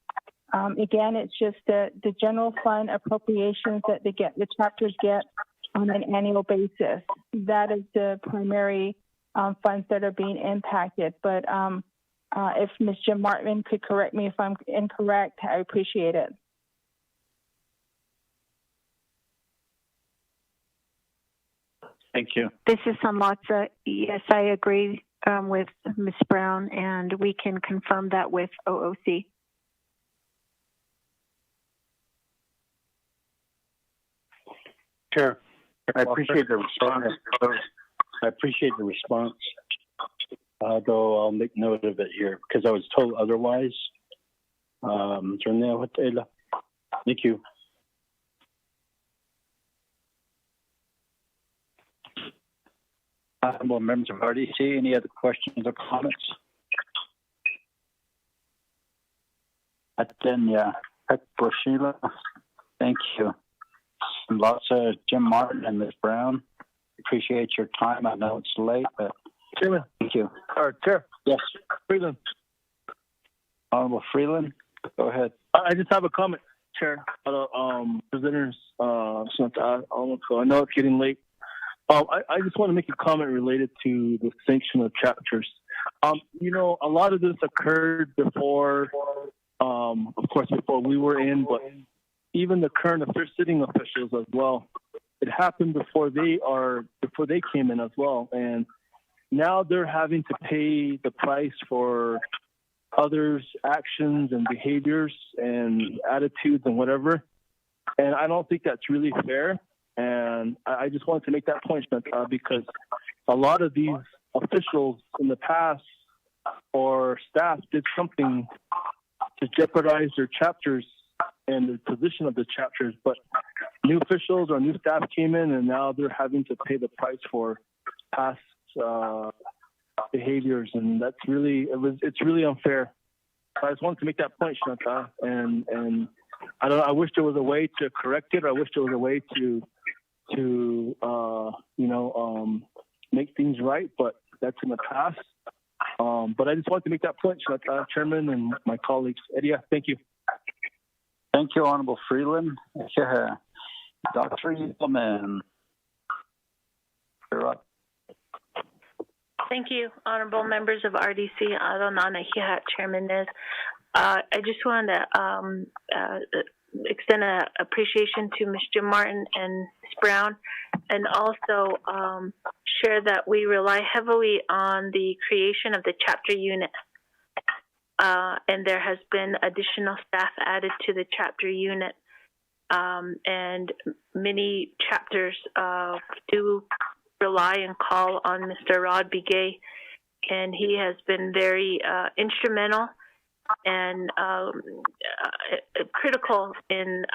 Again, it's just the general fund appropriations that the chapters get on an annual basis. That is the primary funds that are being impacted. But if Ms. Jim Martin could correct me if I'm incorrect, I appreciate it. Thank you. This is Sanlatza. Yes, I agree with Ms. Brown, and we can confirm that with OOC. Sure. I appreciate the response. Though I'll make note of it here because I was told otherwise. Thank you. Honorable members of RDC, any other questions or comments? Atenya Sheila, thank you. Lots of Jim Martin and Ms. Brown. Appreciate your time. I know it's late, but Chairman. Thank you. Chair. Yes. Freeland. Honorable Freeland, go ahead. I just have a comment, Chair. Presenters, I know it's getting late. I just want to make a comment related to the sanction of chapters. You know, a lot of this occurred before, of course, before we were in, but even the current sitting officials as well. It happened before they came in as well, and now they're having to pay the price for others' actions and behaviors and attitudes and whatever. And I don't think that's really fair. And I just wanted to make that point, because a lot of these officials in the past or staff did something to jeopardize their chapters and the position of the chapters. But new officials or new staff came in, and now they're having to pay the price for past behaviors, and it's really unfair. I just wanted to make that point, Shanta, and I wish there was a way to correct it. I wish there was a way to make things right, but that's in the past. But I just wanted to make that point, Shanta, Chairman, and my colleagues. Eddie, thank you. Thank you, Honorable Freeland. Dr. Yeoman. You're up. Thank you, honorable members of RDC. Adonana Hihat, Chairman Nez. I just want to extend an appreciation to Mr. Martin and Ms. Brown, and also share that we rely heavily on the creation of the chapter unit. And there has been additional staff added to the chapter unit. And many chapters do rely and call on Mr. Rod Begay, and he has been very instrumental and critical in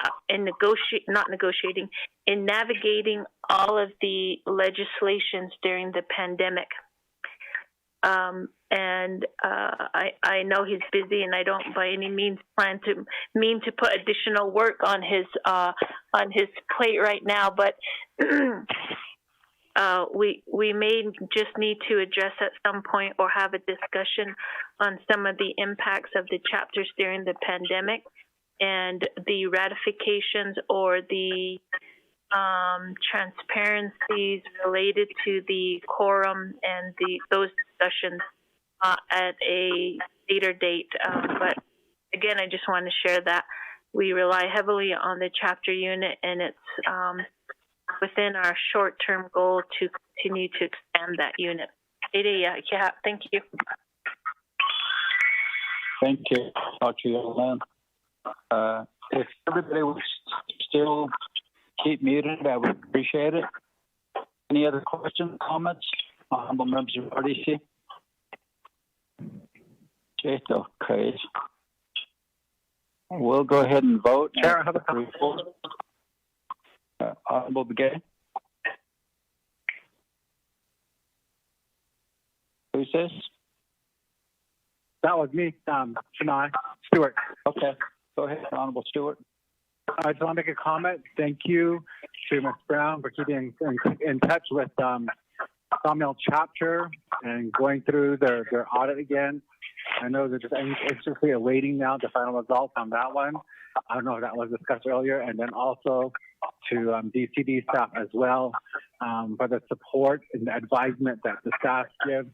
navigating all of the legislations during the pandemic. And I know he's busy, and I don't by any means mean to put additional work on his plate right now, but we may just need to address at some point or have a discussion on some of the impacts of the chapters during the pandemic and the ratifications or the transparencies related to the quorum and those discussions at a later date. But again, I just want to share that we rely heavily on the chapter unit, and it's within our short-term goal to continue to expand that unit. Thank you. Thank you, Dr. Yolan. If everybody would still keep muted, I would appreciate it. Any other questions, comments, honorable members of RDC? Okay. We'll go ahead and vote. Chair, I have a report. Honorable Begay. Who's this? That was me, Shania Stewart. Okay, go ahead, Honorable Stewart. I just want to make a comment. Thank you to Ms. Brown for keeping in touch with Sawmill Chapter and going through their audit again. I know they're just anxiously awaiting now the final results on that one. I don't know if that was discussed earlier. And then also to DCD staff as well for the support and the advisement that the staff give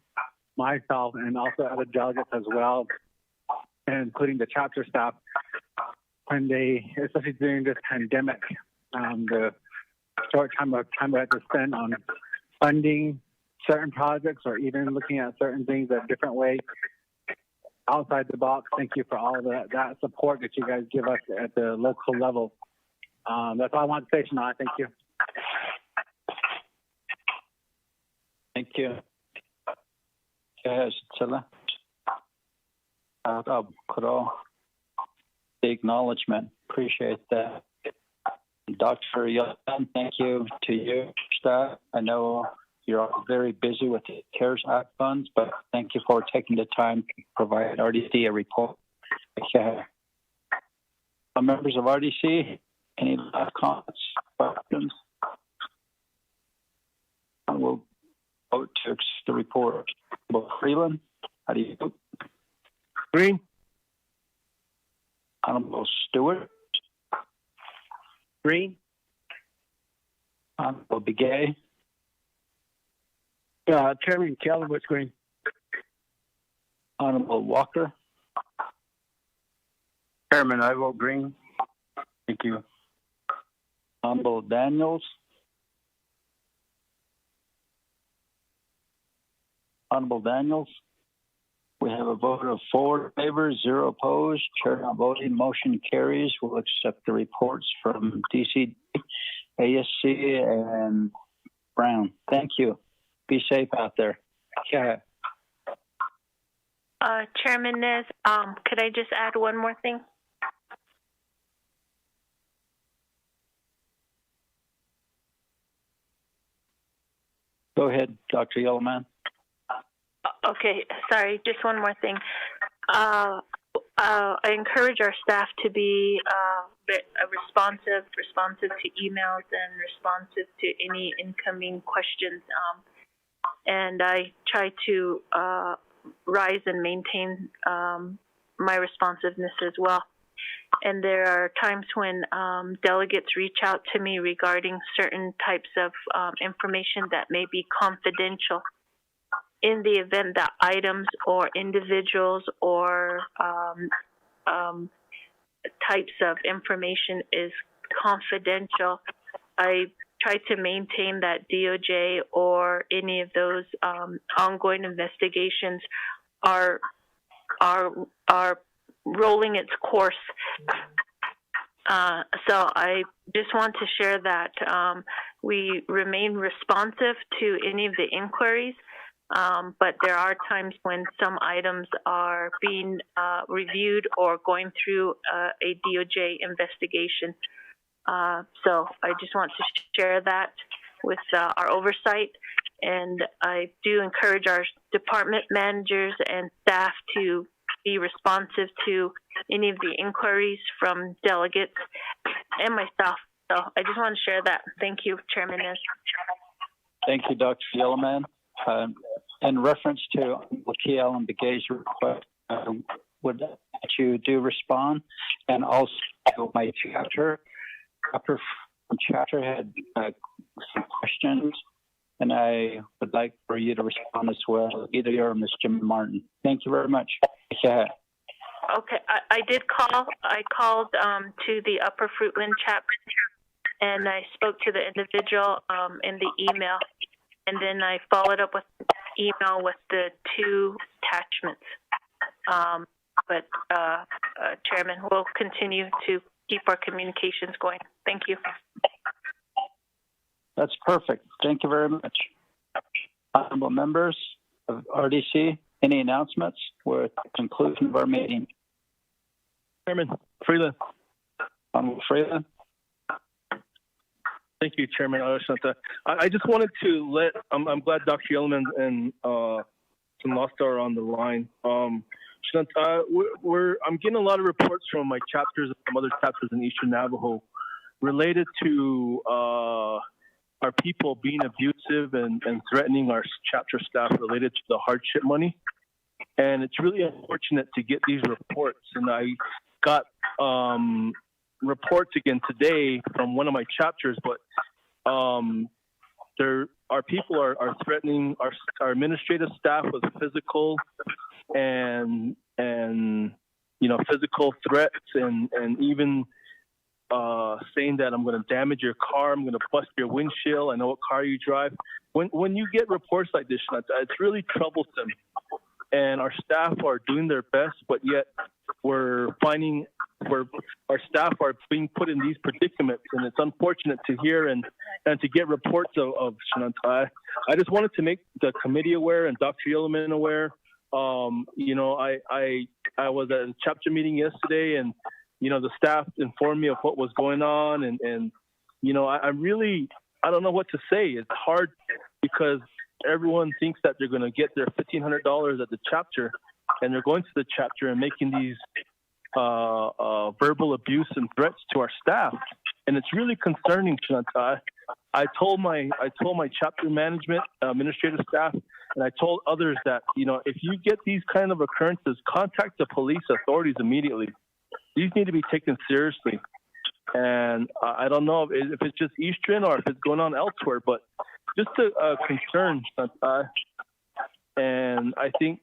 myself and also other delegates as well, including the chapter staff, when they, especially during this pandemic, the short time we had to spend on funding certain projects or even looking at certain things a different way outside the box. Thank you for all of that support that you guys give us at the local level. That's all I want to say, Shania. Thank you. Thank you. The acknowledgement. Appreciate that. Dr. Young, thank you to you, staff. I know you're all very busy with the CARES Act funds, but thank you for taking the time to provide RDC a report. Members of RDC, any last comments, questions? We'll vote to accept the report. Freeland, how do you vote? Green. Honorable Stewart. Green. Honorable Begay. Chairman Calvin, what's green? Honorable Walker. Chairman, I vote green. Thank you. Honorable Daniels. Honorable Daniels. We have a vote of 4 in favor, 0 opposed. Chair not voting. Motion carries. We'll accept the reports from DC, ASC, and Brown. Thank you. Be safe out there. Yeah. Chairman Nez, could I just add one more thing? Go ahead, Dr. Yellowman. Okay, sorry, just one more thing. I encourage our staff to be responsive to emails and responsive to any incoming questions. And I try to rise and maintain my responsiveness as well. And there are times when delegates reach out to me regarding certain types of information that may be confidential. In the event that items or individuals or types of information is confidential, I try to maintain that DOJ or any of those ongoing investigations are rolling its course. So I just want to share that we remain responsive to any of the inquiries. But there are times when some items are being reviewed or going through a DOJ investigation. So I just want to share that with our oversight. And I do encourage our department managers and staff to be responsive to any of the inquiries from delegates and myself. So I just want to share that. Thank you, Chairman Nez. Thank you, Dr. Yellowman. In reference to Lakia and Begay's request, would that you do respond? And also my chapter had some questions, and I would like for you to respond as well, either you or Ms. Jim Martin. Thank you very much. Yeah. Okay, I did call. I called to the Upper Fruitland chapter, and I spoke to the individual in the email, and then I followed up with email with the 2 attachments. But Chairman, we'll continue to keep our communications going. Thank you. That's perfect. Thank you very much. Honorable members of RDC, any announcements? We're at the conclusion of our meeting. Chairman Freeland. Honorable Freeland. Thank you, Chairman Alashanta. I just wanted to let, I'm glad Dr. Yellowman and Samasta are on the line. I'm getting a lot of reports from my chapters and from other chapters in Eastern Navajo related to our people being abusive and threatening our chapter staff related to the hardship money. And it's really unfortunate to get these reports. And I got reports again today from one of my chapters, but our people are threatening our administrative staff with physical and physical threats and even saying that I'm going to damage your car, I'm going to bust your windshield, I know what car you drive. When you get reports like this, it's really troublesome. And our staff are doing their best, but yet we're finding where our staff are being put in these predicaments, and it's unfortunate to hear and to get reports of Shanantai. I just wanted to make the committee aware and Dr. Yellowman aware. I was at a chapter meeting yesterday, and the staff informed me of what was going on, and I don't know what to say. It's hard because everyone thinks that they're going to get their $1,500 at the chapter, and they're going to the chapter and making these verbal abuse and threats to our staff, and it's really concerning, Shanantai. I told my chapter management, administrative staff, and I told others that if you get these kind of occurrences, contact the police authorities immediately. These need to be taken seriously. And I don't know if it's just Eastern or if it's going on elsewhere, but just a concern. And I think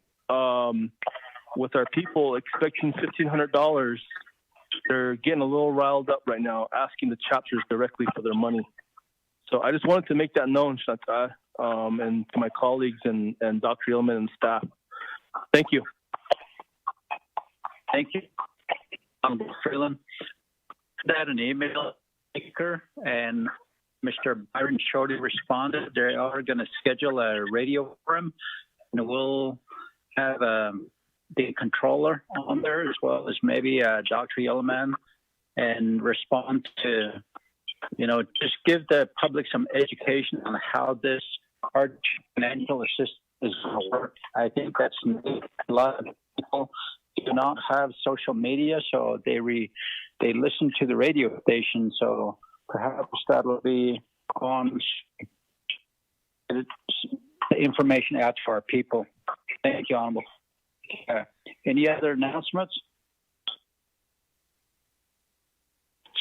with our people expecting $1,500, they're getting a little riled up right now, asking the chapters directly for their money. So I just wanted to make that known, Chantal, and to my colleagues and Dr. Yeoman and staff. Thank you. Thank you, Honorable Freeland. That an email speaker, and Mr. Byron Shorty responded. They are going to schedule a radio forum, and we'll have the controller on there as well as maybe Dr. Yellowman, and respond to, just give the public some education on how this hard financial assistance is going to work. I think that's a lot of people do not have social media, so they listen to the radio station. So perhaps that will be on the information out to our people. Thank you, Honorable. Any other announcements?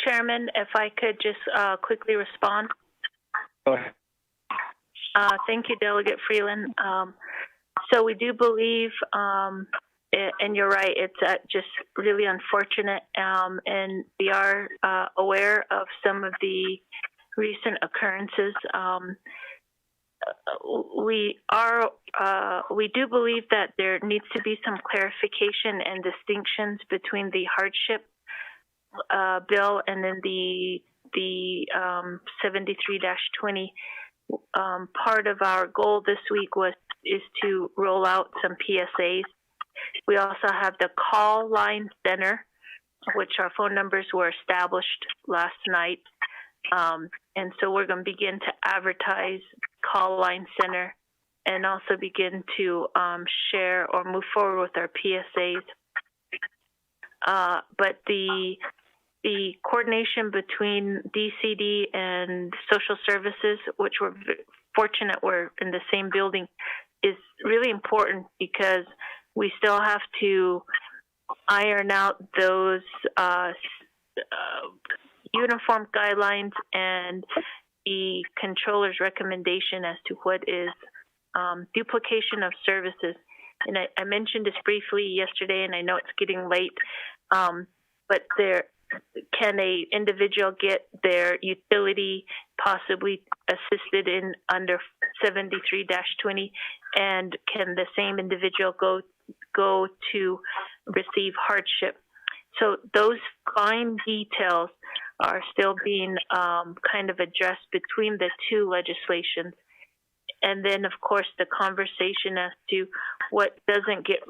Chairman, if I could just quickly respond. Go ahead. Thank you, Delegate Freeland. So we do believe, and you're right, it's just really unfortunate, and we are aware of some of the recent occurrences. We do believe that there needs to be some clarification and distinctions between the hardship bill and then the 73-20. Part of our goal this week is to roll out some PSAs. We also have the call line center, which our phone numbers were established last night. And so we're going to begin to advertise call line center and also begin to share or move forward with our PSAs. But the coordination between DCD and social services, which we're fortunate we're in the same building, is really important because we still have to iron out those uniform guidelines and the controller's recommendation as to what is duplication of services. And I mentioned this briefly yesterday, and I know it's getting late, but can a individual get their utility possibly assisted in under 73-20, and can the same individual go to receive hardship? So those fine details are still being kind of addressed between the two legislations. And then, of course, the conversation as to what doesn't get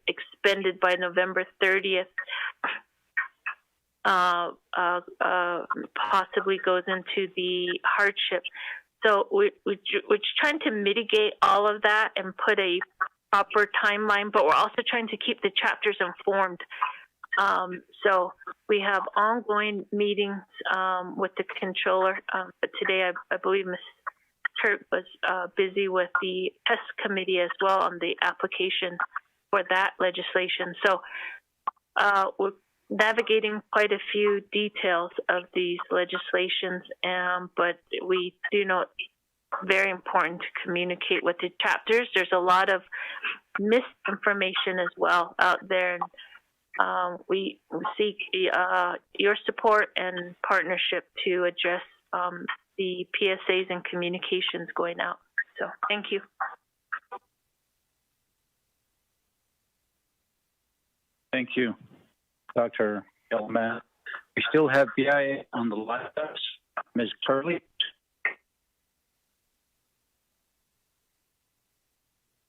expended by November 30th possibly goes into the hardship. So we're trying to mitigate all of that and put a proper timeline, but we're also trying to keep the chapters informed. So we have ongoing meetings with the controller, but today I believe Ms. Kirk was busy with the test committee as well on the application for that legislation. So we're navigating quite a few details of these legislations, but we do know it's very important to communicate with the chapters. There's a lot of misinformation as well out there. And we seek your support and partnership to address the PSAs and communications going out. So thank you. Thank you, Dr. Yellowman. We still have BIA on the line. Ms. Curley.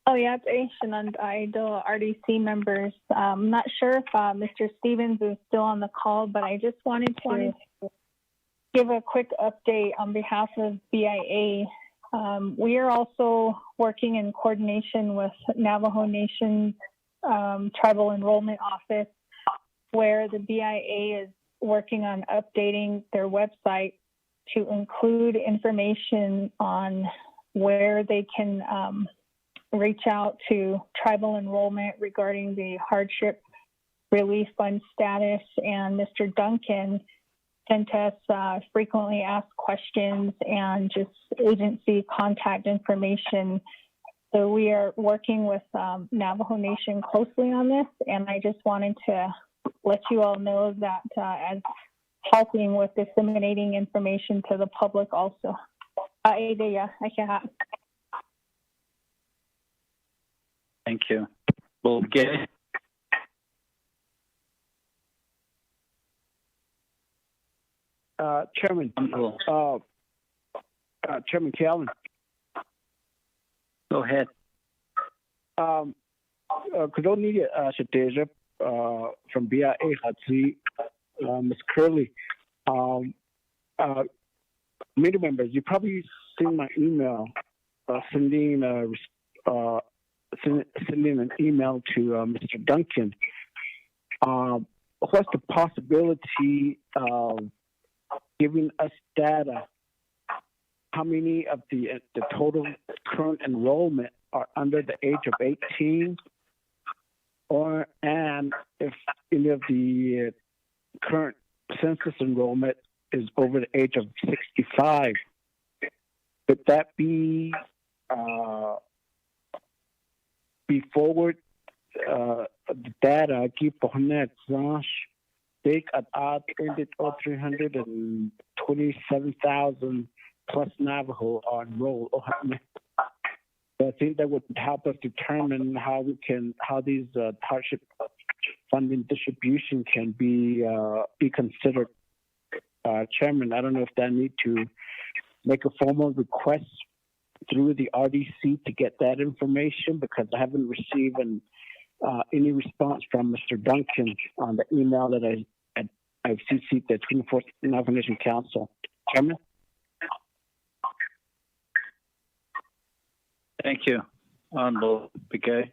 Oh, yeah, it's and the RDC members. I'm not sure if Mr. Stevens is still on the call, but I just wanted to give a quick update on behalf of BIA. We are also working in coordination with Navajo Nation Tribal Enrollment Office, where the BIA is working on updating their website to include information on where they can reach out to tribal enrollment regarding the hardship relief fund status. And Mr. Duncan sent us frequently asked questions and just agency contact information So we are working with Navajo Nation closely on this, and I just wanted to let you all know that as helping with disseminating information to the public also. Thank you. Well, Gay. Chairman, Chairman Callan. Go ahead. Kudoni Shateja from BIA Hatsi, Ms. Curley. Meeting members, you probably seen my email sending an email to Mr. Duncan. What's the possibility of giving us data? How many of the total current enrollment are under the age of 18, and if any of the current census enrollment is over the age of 65? Could that be forward the data keep take at 327,000 plus Navajo are enrolled. I think that would help us determine how these hardship funding distribution can be considered. Chairman, I don't know if I need to make a formal request through the RDC to get that information, because I haven't received any response from Mr. Duncan on the email that I've CC'd the 24th Navajo Nation Council. Chairman? Thank you, Honorable Begay.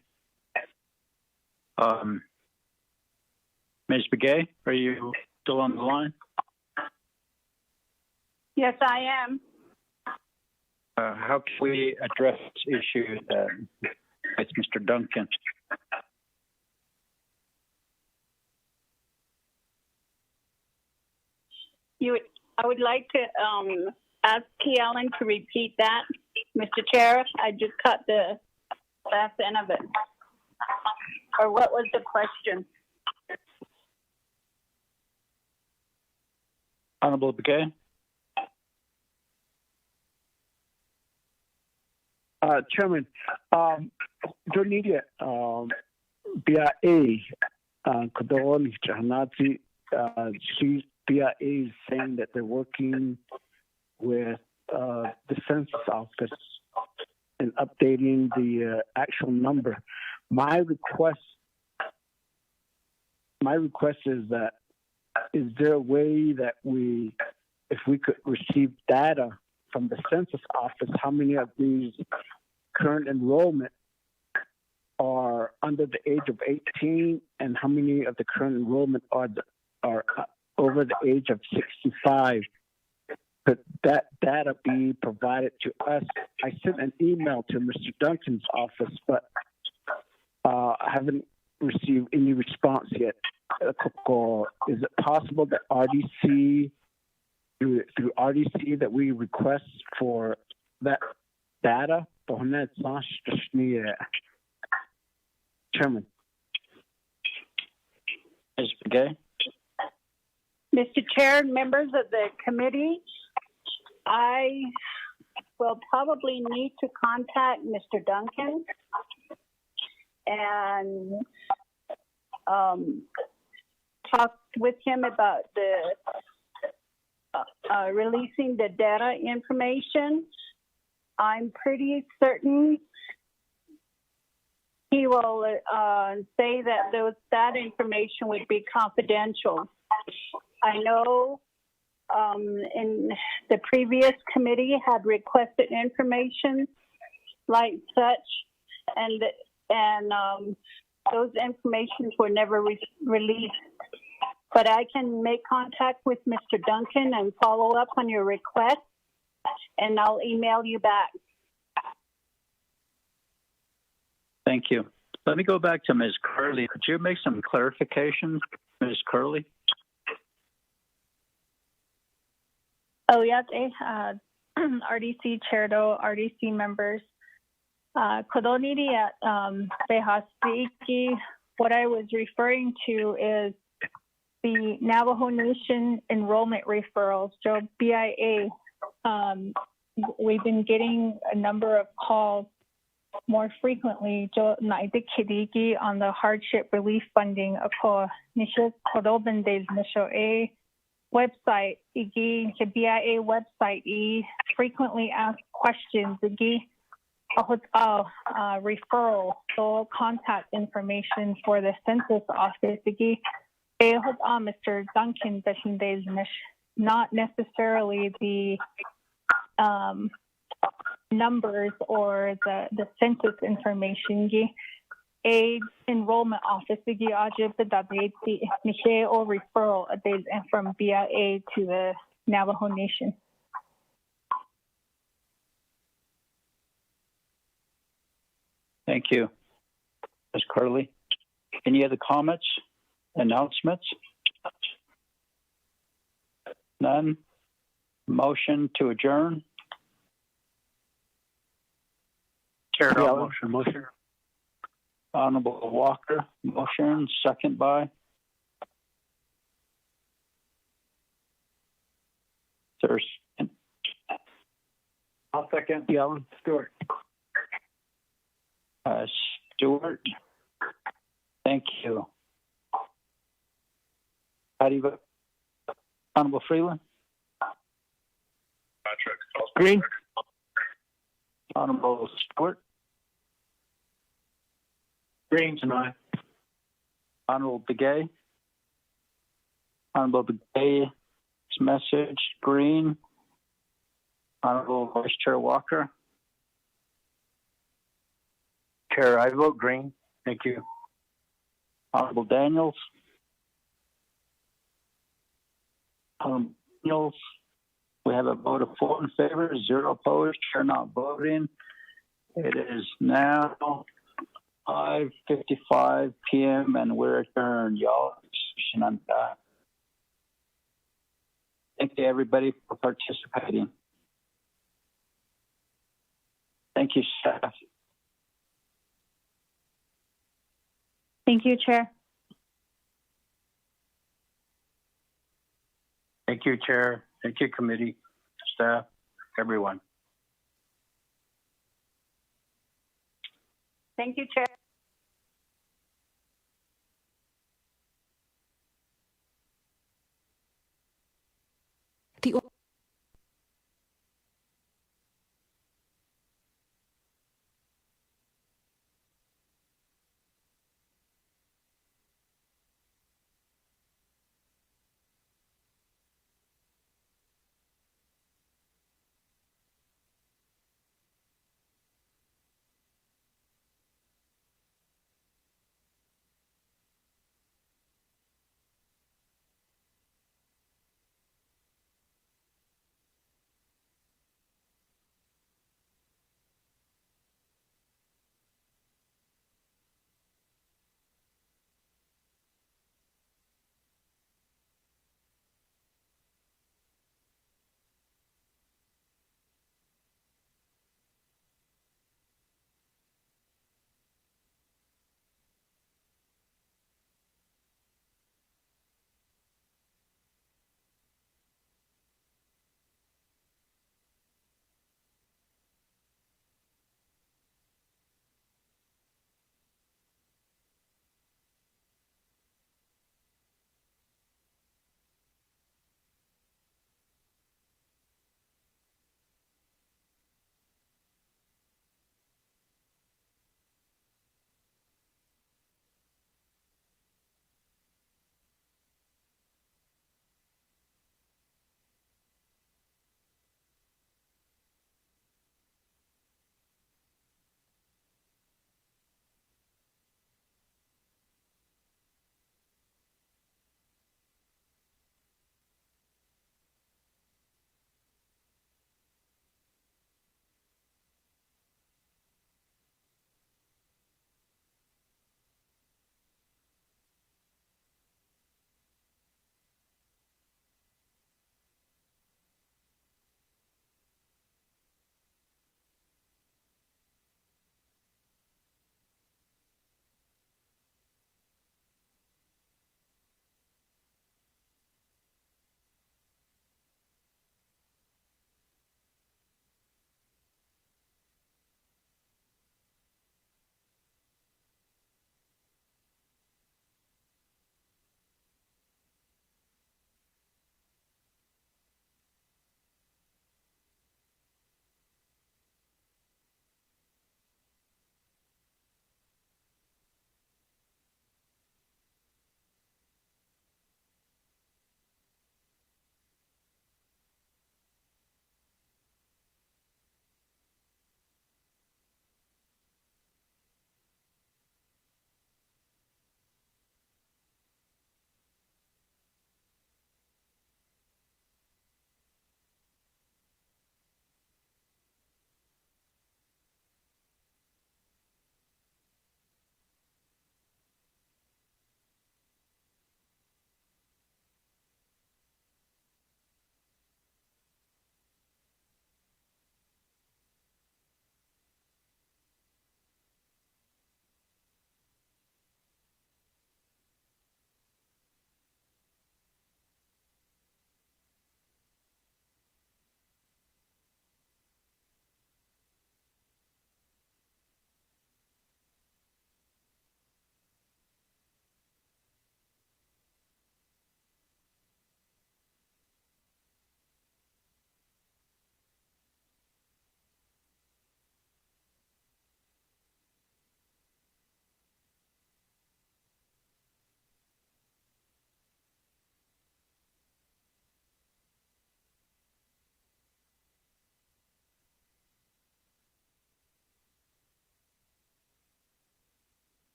Ms. Begay, are you still on the line? Yes, I am. How can we address this issue with Mr. Duncan? I would like to ask Key Allen to repeat that, Mr. Chair. I just caught the last end of it. Or what was the question? Honorable Begay? Chairman, Dornidia, BIA, Kodol, Jahanazi, BIA is saying that they're working with the census office and updating the actual number. My request is that, is there a way that if we could receive data from the census office, how many of these current enrollment are under the age of 18, and how many of the current enrollment are over the age of 65? Could that data be provided to us? I sent an email to Mr. Duncan's office, but I haven't received any response yet. Is it possible that RDC, through RDC, that we request for that data? Chairman. Ms. Begay? Mr. Chair, members of the committee, I will probably need to contact Mr. Duncan and talk with him about the releasing the data information. I'm pretty certain he will say that that information would be confidential. I know in the previous committee had requested information like such, and those informations were never released. But I can make contact with Mr. Duncan and follow up on your request, and I'll email you back. Thank you. Let me go back to Ms. Curley. Could you make some clarification, Ms. Curley? Oh, yes, RDC Chair, RDC members. Kodoniri at Behasiki, what I was referring to is the Navajo Nation enrollment referrals. So BIA, we've been getting a number of calls more frequently on the hardship relief funding ako nisha Kodoban des Nisho A website igi BIA website frequently asked questions igi referral so contact information for the census office igi Mr. Duncan not necessarily the numbers or the census information a enrollment office or referral from BIA to the Navajo Nation. Thank you, Ms. Carly. Any other comments, announcements? None. Motion to adjourn. Chair, motion. Honorable Walker, motion, second by. Thurston. I'll second. Yellen. Stewart. Stewart. Thank you. How do you vote? Honorable Freeland? Patrick. Green. Honorable Stewart? Green tonight. Honorable Begay? Honorable Begay's message, green. Honorable Vice Chair Walker? Chair, I vote green. Thank you. Honorable Daniels? Daniels? We have a vote of 4 in favor, 0 opposed, chair not voting. It is now 5:55 p.m. and we're adjourned, y'all. Thank you, everybody, for participating. Thank you, staff. Thank you, Chair. Thank you, Chair. Thank you, committee, staff, everyone. Thank you, Chair.